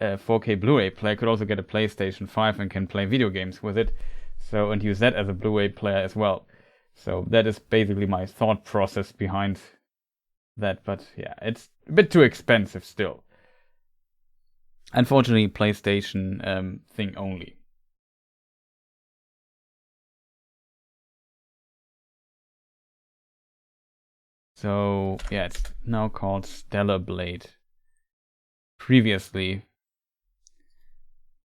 a 4K Blu-ray player, I could also get a PlayStation 5 and can play video games with it. So, and use that as a Blu-ray player as well. So that is basically my thought process behind that. But yeah, it's a bit too expensive still. Unfortunately, PlayStation thing only. So yeah, it's now called Stellar Blade. Previously,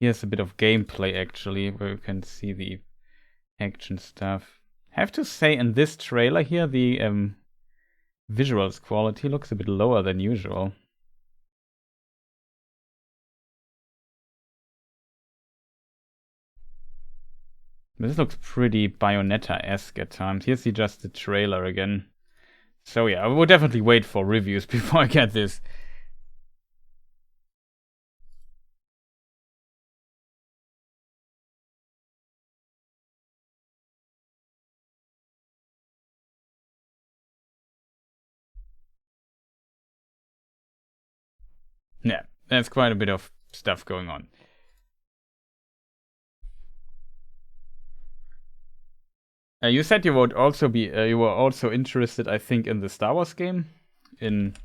here's a bit of gameplay actually, where you can see the action stuff. I have to say, in this trailer here, the visuals quality looks a bit lower than usual. This looks pretty Bayonetta-esque at times. Here's just the trailer again. So yeah, I will definitely wait for reviews before I get this. Yeah, there's quite a bit of stuff going on. You said you would also be, you were also interested, I think, in the Star Wars game. It's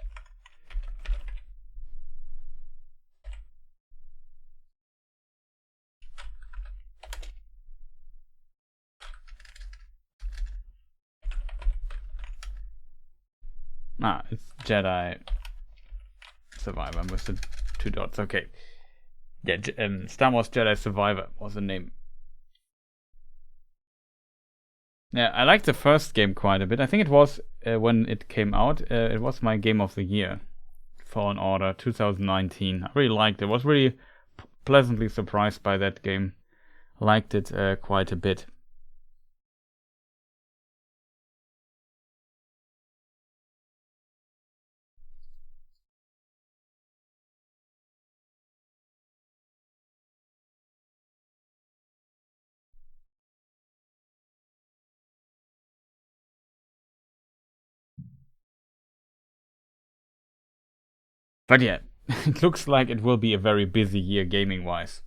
Jedi Survivor with the 2 dots. Okay. Yeah, Star Wars Jedi Survivor was the name. Yeah, I liked the first game quite a bit. I think it was, when it came out, it was my game of the year. Fallen Order 2019. I really liked it. I was really pleasantly surprised by that game. Liked it quite a bit. But yeah, it looks like it will be a very busy year gaming-wise.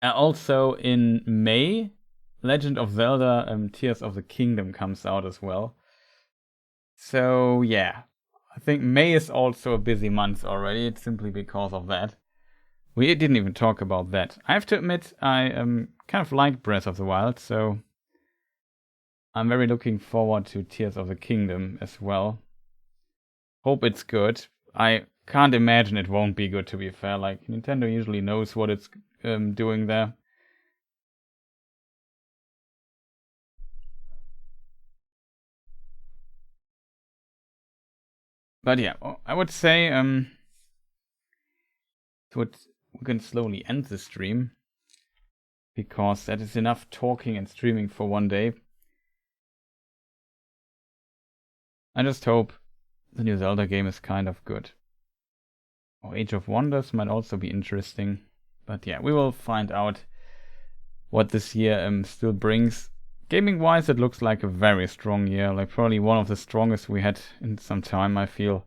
Also in May, Legend of Zelda Tears of the Kingdom comes out as well. So yeah, I think May is also a busy month already. It's simply because of that. We didn't even talk about that. I have to admit, I kind of like Breath of the Wild, so I'm very looking forward to Tears of the Kingdom as well. Hope it's good. I can't imagine it won't be good, to be fair. Like, Nintendo usually knows what it's doing there. But yeah, I would say we can slowly end the stream, because that is enough talking and streaming for one day. I just hope the new Zelda game is kind of good. Or Age of Wonders might also be interesting. But yeah, we will find out what this year still brings. Gaming-wise, it looks like a very strong year. Like, probably one of the strongest we had in some time, I feel.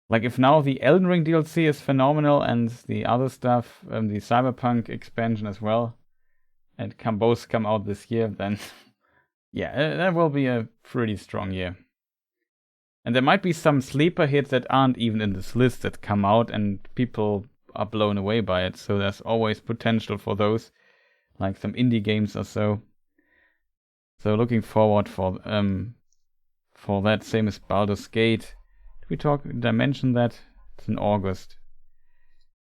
Like, if now the Elden Ring DLC is phenomenal and the other stuff, the Cyberpunk expansion as well, and both come out this year, then yeah, that will be a pretty strong year. And there might be some sleeper hits that aren't even in this list that come out and people are blown away by it. So there's always potential for those, like some indie games or so. So looking forward for that. Same as Baldur's Gate. Did I mention that? It's in August.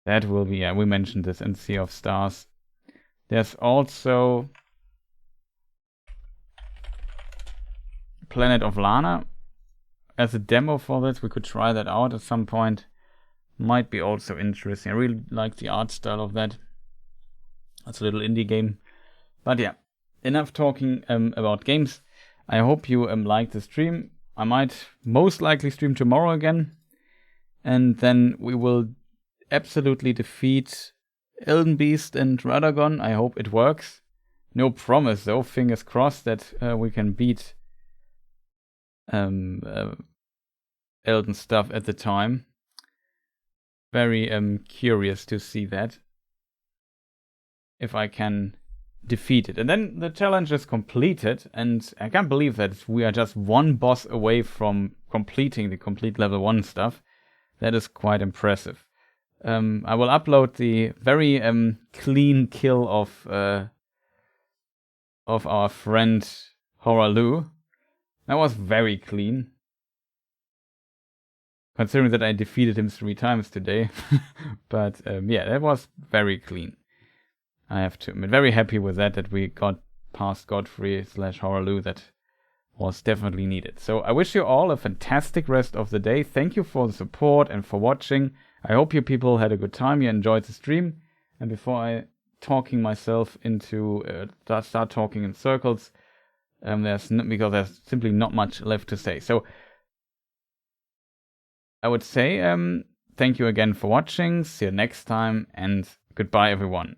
That will be, yeah, we mentioned this in Sea of Stars. There's also Planet of Lana as a demo for this. We could try that out at some point. Might be also interesting. I really like the art style of that. That's a little indie game. But yeah, enough talking about games. I hope you liked the stream. I might most likely stream tomorrow again. And then we will absolutely defeat Elden Beast and Radagon. I hope it works. No promise though. Fingers crossed that we can beat Elden stuff at the time. Very curious to see that. If I can defeat it. And then the challenge is completed. And I can't believe that we are just one boss away from completing the complete level 1 stuff. That is quite impressive. I will upload the very clean kill of our friend Hoarah Loux. That was very clean. Considering that I defeated him 3 times today. But yeah, that was very clean. I have to admit, very happy with that we got past Godfrey / Hoarah Loux. That was definitely needed. So I wish you all a fantastic rest of the day. Thank you for the support and for watching. I hope you people had a good time. You enjoyed the stream. And before I talking myself into start talking in circles, because there's simply not much left to say. So I would say thank you again for watching. See you next time, and goodbye everyone.